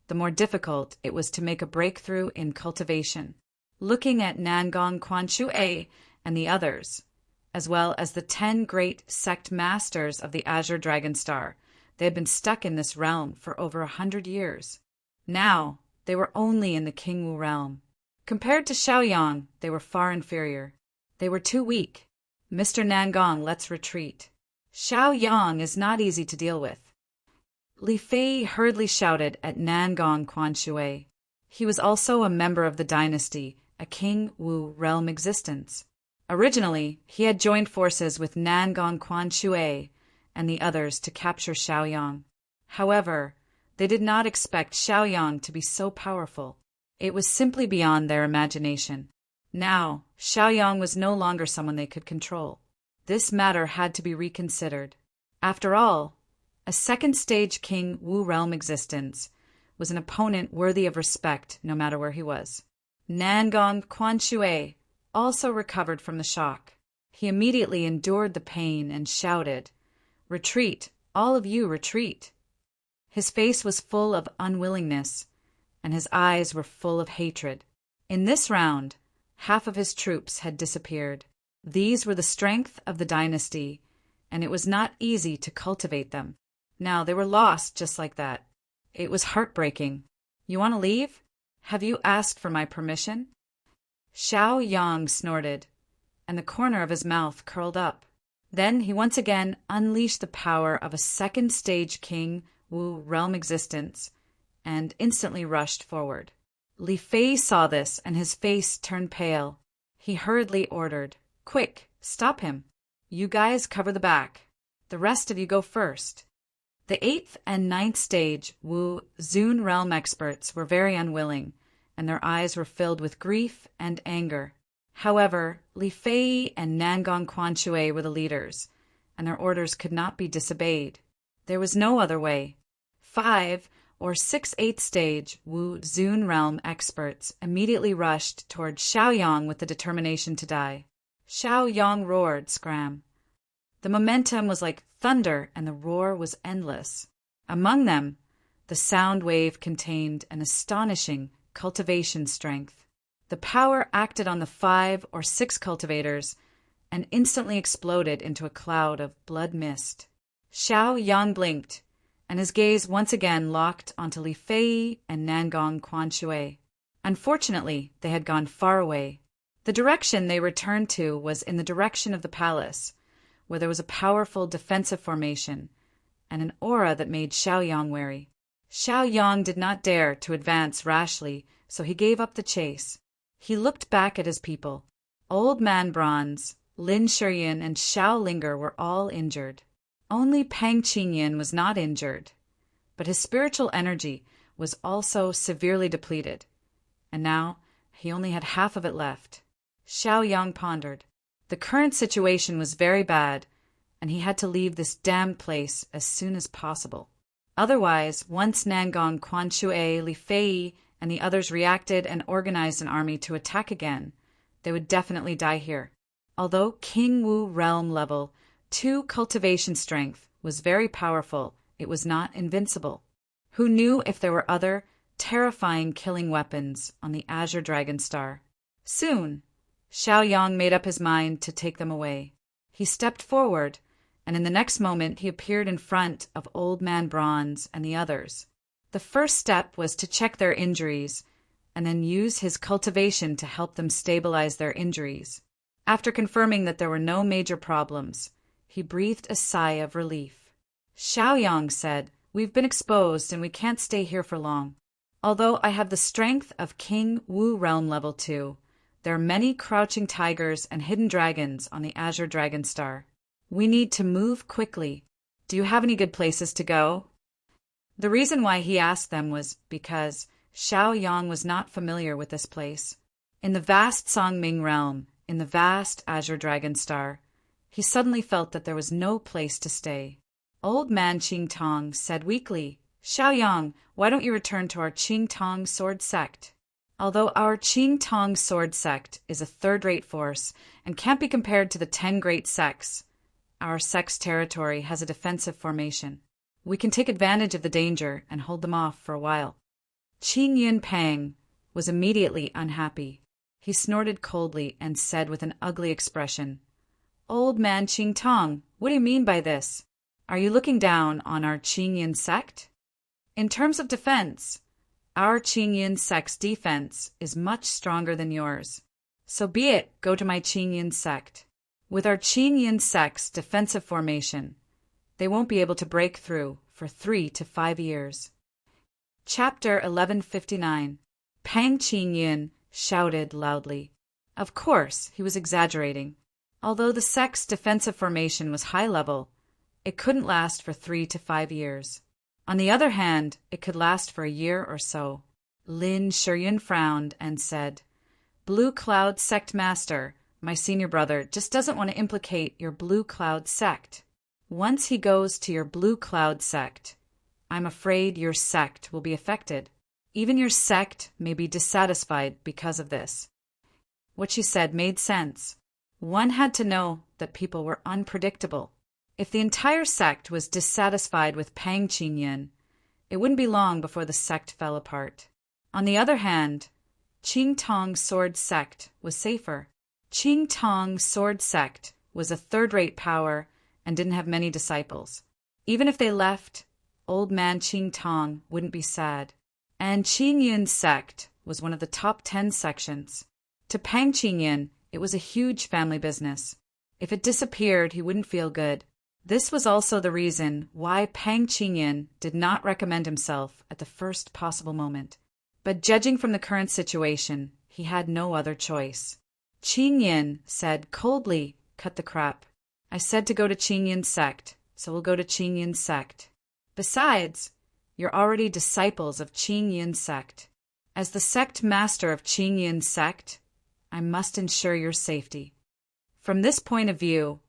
the more difficult it was to make a breakthrough in cultivation. Looking at Nangong Quanshui and the others, as well as the 10 great sect masters of the Azure Dragon Star, they had been stuck in this realm for over 100 years. Now, they were only in the King Wu realm. Compared to Xiaoyang, they were far inferior. They were too weak. Mr. Nangong, let's retreat. Xiaoyang is not easy to deal with. Li Fei hurriedly shouted at Nangong Quanshui. He was also a member of the dynasty, a King Wu realm existence. Originally, he had joined forces with Nangong Quanshui and the others to capture Xiaoyang. However, they did not expect Xiaoyang to be so powerful. It was simply beyond their imagination. Now, Xiaoyang was no longer someone they could control. This matter had to be reconsidered. After all, A second-stage King Wu realm existence was an opponent worthy of respect no matter where he was. Nangong Quanshui also recovered from the shock. He immediately endured the pain and shouted, "Retreat, all of you retreat." His face was full of unwillingness, and his eyes were full of hatred. In this round, half of his troops had disappeared. These were the strength of the dynasty, and it was not easy to cultivate them. Now they were lost just like that. It was heartbreaking. "You want to leave? Have you asked for my permission?" Xiao Yang snorted, and the corner of his mouth curled up. Then he once again unleashed the power of a second-stage King Wu realm existence and instantly rushed forward. Li Fei saw this, and his face turned pale. He hurriedly ordered, "Quick, stop him. You guys cover the back. The rest of you go first." The 8th and 9th stage Wu Zun realm experts were very unwilling, and their eyes were filled with grief and anger. However, Li Fei and Nangong Quanshui were the leaders, and their orders could not be disobeyed. There was no other way. 5 or 6/8 stage Wu Zun realm experts immediately rushed toward Xiaoyang with the determination to die. Xiaoyang roared, scram. The momentum was like thunder, and the roar was endless. Among them, the sound wave contained an astonishing cultivation strength. The power acted on the 5 or 6 cultivators and instantly exploded into a cloud of blood mist. Xiaoyang blinked, and his gaze once again locked onto Li Fei and Nangong Quanshui. Unfortunately, they had gone far away. The direction they returned to was in the direction of the palace, where there was a powerful defensive formation and an aura that made Xiaoyang wary. Xiaoyang did not dare to advance rashly, so he gave up the chase. He looked back at his people. Old Man Bronze, Lin Shiyin, and Xiao Linger were all injured. Only Pang Qingyin was not injured, but his spiritual energy was also severely depleted, and now he only had half of it left. Xiaoyang pondered. The current situation was very bad, and he had to leave this damned place as soon as possible. Otherwise, once Nangong Quanshui, Li Fei, and the others reacted and organized an army to attack again, they would definitely die here. Although King Wu realm level 2 cultivation strength was very powerful, it was not invincible. Who knew if there were other terrifying killing weapons on the Azure Dragon Star? Soon, Xiaoyang made up his mind to take them away. He stepped forward, and in the next moment he appeared in front of Old Man Bronze and the others. The first step was to check their injuries, and then use his cultivation to help them stabilize their injuries. After confirming that there were no major problems, he breathed a sigh of relief. Xiaoyang said, "We've been exposed and we can't stay here for long. Although I have the strength of King Wu realm level 2, there are many crouching tigers and hidden dragons on the Azure Dragon Star. We need to move quickly. Do you have any good places to go?" The reason why he asked them was because Xiaoyang was not familiar with this place. In the vast Songming realm, in the vast Azure Dragon Star, he suddenly felt that there was no place to stay. Old Man Qingtong said weakly, "Xiaoyang, why don't you return to our Qingtong sword sect?" Although our Qingtong sword sect is a third-rate force and can't be compared to the 10 great sects, our sect's territory has a defensive formation. We can take advantage of the danger and hold them off for a while. Qing Yun Pang was immediately unhappy. He snorted coldly and said with an ugly expression, "Old Man Qingtong, what do you mean by this? Are you looking down on our Qing Yun sect? In terms of defense, our Qing Yun sect's defense is much stronger than yours. So be it, go to my Qing Yun sect. With our Qing Yun sect's defensive formation, they won't be able to break through for 3 to 5 years." Chapter 1159. Pang Qingyin shouted loudly. Of course, he was exaggerating. Although the sect's defensive formation was high level, it couldn't last for 3 to 5 years. On the other hand, it could last for a year or so. Lin Shiyin frowned and said, "Blue Cloud Sect Master, my senior brother, just doesn't want to implicate your Blue Cloud sect. Once he goes to your Blue Cloud sect, I'm afraid your sect will be affected. Even your sect may be dissatisfied because of this. What she said made sense. One had to know that people were unpredictable. If the entire sect was dissatisfied with Pang Qingyan, it wouldn't be long before the sect fell apart. On the other hand, Qing Tong's sword sect was safer. Qing Tong's sword sect was a third-rate power and didn't have many disciples. Even if they left, old man Qing Tong wouldn't be sad. And Qing Yun's sect was one of the top 10 sections. To Pang Qingyan, it was a huge family business. If it disappeared, he wouldn't feel good. This was also the reason why Pang Qingyan did not recommend himself at the first possible moment. But judging from the current situation, he had no other choice. Qingyan said coldly, "Cut the crap. I said to go to Qingyan's sect, so we'll go to Qingyan's sect. Besides, you're already disciples of Qingyan's sect. As the sect master of Qingyan's sect, I must ensure your safety." From this point of view,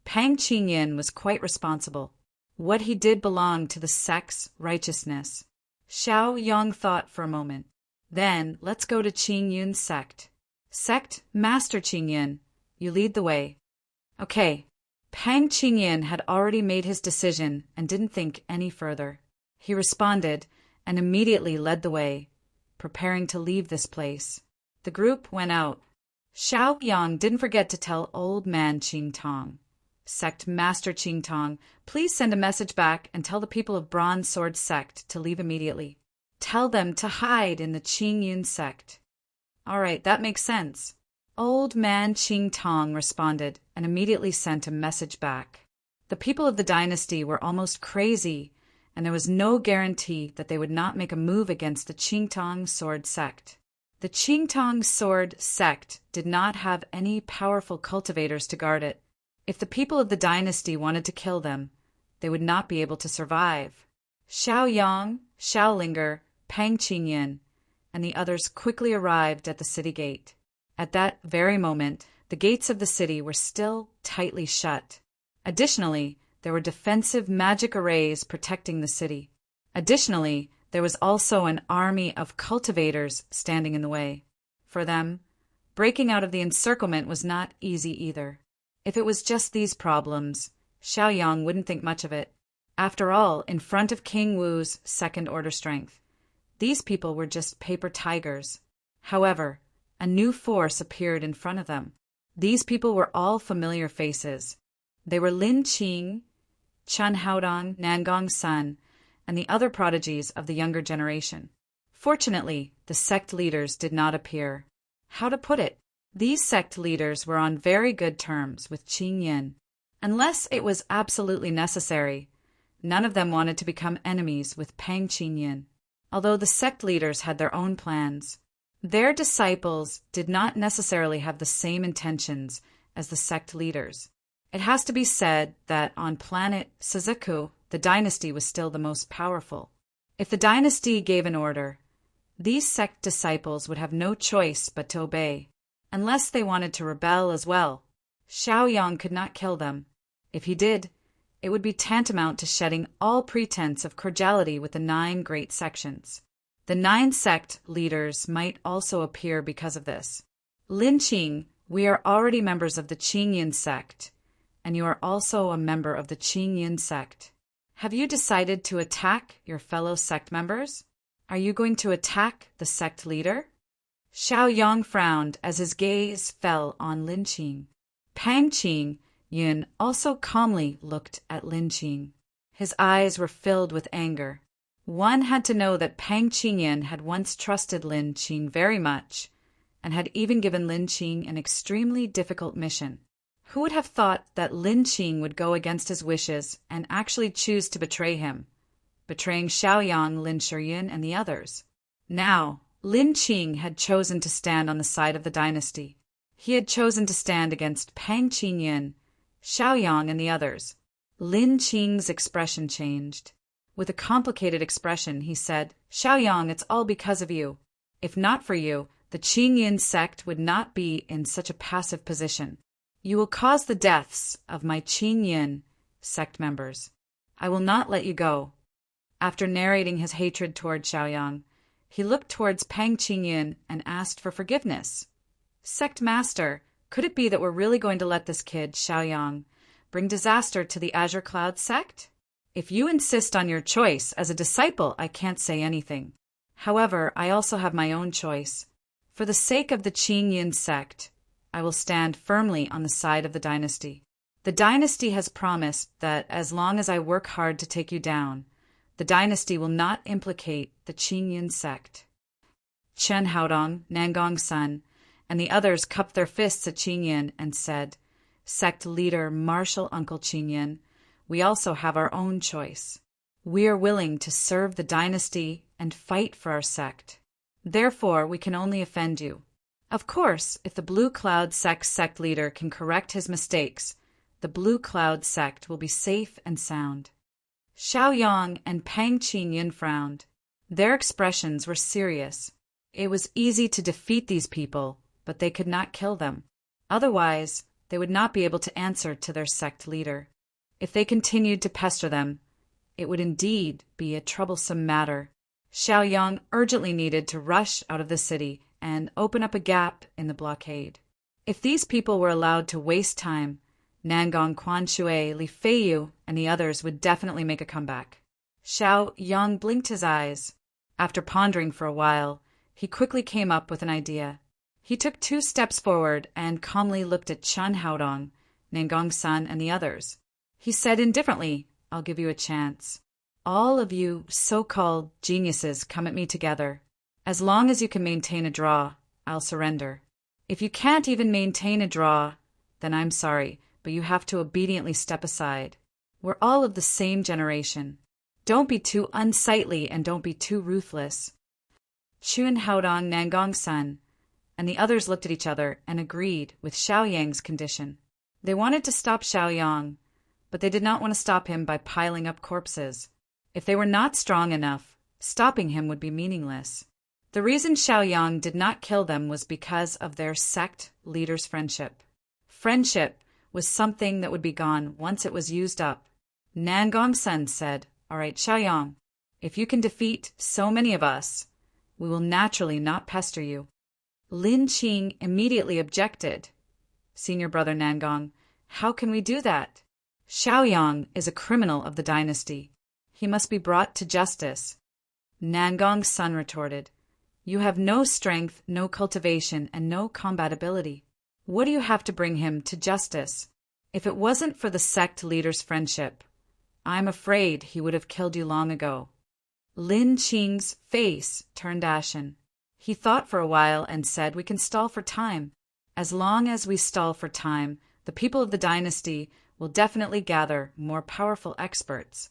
Pang Qingyan was quite responsible. What he did belonged to the sect's righteousness. Xiao Yang thought for a moment. Then, let's go to Qingyun's sect. Sect Master Qingyan, you lead the way. Okay. Pang Qingyan had already made his decision and didn't think any further. He responded and immediately led the way, preparing to leave this place. The group went out. Xiao Yang didn't forget to tell old man Qing Tong. Sect Master Qing Tong, please send a message back and tell the people of Bronze Sword Sect to leave immediately. Tell them to hide in the Qingyun sect. All right, that makes sense. Old man Qing Tong responded and immediately sent a message back. The people of the dynasty were almost crazy, and there was no guarantee that they would not make a move against the Qing Tong Sword Sect. The Qing Tong Sword Sect did not have any powerful cultivators to guard it. If the people of the dynasty wanted to kill them, they would not be able to survive. Xiao Yang, Xiao Linger, Pang Qingyan, and the others quickly arrived at the city gate. At that very moment, the gates of the city were still tightly shut. Additionally, there were defensive magic arrays protecting the city. Additionally, there was also an army of cultivators standing in the way. For them, breaking out of the encirclement was not easy either. If it was just these problems, Xiao Yang wouldn't think much of it. After all, in front of King Wu's second-order strength, these people were just paper tigers. However, a new force appeared in front of them. These people were all familiar faces. They were Lin Qing, Chen Haodong, Nangong Sun, and the other prodigies of the younger generation. Fortunately, the sect leaders did not appear. How to put it? These sect leaders were on very good terms with Qing Yin. Unless it was absolutely necessary, none of them wanted to become enemies with Pang Qingyan, although the sect leaders had their own plans. Their disciples did not necessarily have the same intentions as the sect leaders. It has to be said that on planet Suzuku, the dynasty was still the most powerful. If the dynasty gave an order, these sect disciples would have no choice but to obey, unless they wanted to rebel as well. Xiao Yang could not kill them. If he did, it would be tantamount to shedding all pretense of cordiality with the 9 great sections. The 9 sect leaders might also appear because of this. Lin Qing, we are already members of the Qingyin sect, and you are also a member of the Qingyin sect. Have you decided to attack your fellow sect members? Are you going to attack the sect leader? Xiao Yang frowned as his gaze fell on Lin Qing. Pang Qingyan also calmly looked at Lin Qing. His eyes were filled with anger. One had to know that Pang Qingyan had once trusted Lin Qing very much, and had even given Lin Qing an extremely difficult mission. Who would have thought that Lin Qing would go against his wishes and actually choose to betray him, betraying Xiao Yang, Lin Shiyin, and the others? Now, Lin Qing had chosen to stand on the side of the dynasty. He had chosen to stand against Pang Qingyan, Xiao Yang, and the others. Lin Qing's expression changed. With a complicated expression, he said, "Xiao Yang, it's all because of you. If not for you, the Qingyin sect would not be in such a passive position. You will cause the deaths of my Qingyin sect members. I will not let you go. After narrating his hatred toward Xiaoyang, he looked towards Pang Qingyun and asked for forgiveness. Sect Master, could it be that we're really going to let this kid, Xiaoyang, bring disaster to the Azure Cloud sect? If you insist on your choice as a disciple, I can't say anything. However, I also have my own choice. For the sake of the Qingyun sect, I will stand firmly on the side of the dynasty. The dynasty has promised that as long as I work hard to take you down, the dynasty will not implicate the Qingyun sect. Chen Haodong, Nangong's son, and the others cupped their fists at Qingyun and said, Sect leader, martial Uncle Qingyun, we also have our own choice. We are willing to serve the dynasty and fight for our sect. Therefore, we can only offend you. Of course, if the Blue Cloud sect leader can correct his mistakes, the Blue Cloud sect will be safe and sound. Xiaoyang and Pang Qingyun frowned. Their expressions were serious. It was easy to defeat these people, but they could not kill them. Otherwise, they would not be able to answer to their sect leader. If they continued to pester them, it would indeed be a troublesome matter. Xiaoyang urgently needed to rush out of the city and open up a gap in the blockade. If these people were allowed to waste time, Nangong, Quan Shui, Li Feiyu, and the others would definitely make a comeback. Xiaoyang blinked his eyes. After pondering for a while, he quickly came up with an idea. He took 2 steps forward and calmly looked at Chen Haodong, Nangong's son, and the others. He said indifferently, I'll give you a chance. All of you so-called geniuses come at me together. As long as you can maintain a draw, I'll surrender. If you can't even maintain a draw, then I'm sorry, but you have to obediently step aside. We're all of the same generation. Don't be too unsightly and don't be too ruthless. Chen Haodong, Nangong's son, and the others looked at each other and agreed with Xiaoyang's condition. They wanted to stop Xiaoyang, but they did not want to stop him by piling up corpses. If they were not strong enough, stopping him would be meaningless. The reason Xiaoyang did not kill them was because of their sect leader's friendship. Friendship was something that would be gone once it was used up. Nangong's son said, All right, Xiaoyang, if you can defeat so many of us, we will naturally not pester you. Lin Qing immediately objected. Senior brother Nangong, how can we do that? Xiaoyang is a criminal of the dynasty. He must be brought to justice. Nangong's son retorted, You have no strength, no cultivation, and no combat ability. What do you have to bring him to justice? If it wasn't for the sect leader's friendship, I'm afraid he would have killed you long ago. Lin Qing's face turned ashen. He thought for a while and said, We can stall for time. As long as we stall for time, the people of the dynasty will definitely gather more powerful experts.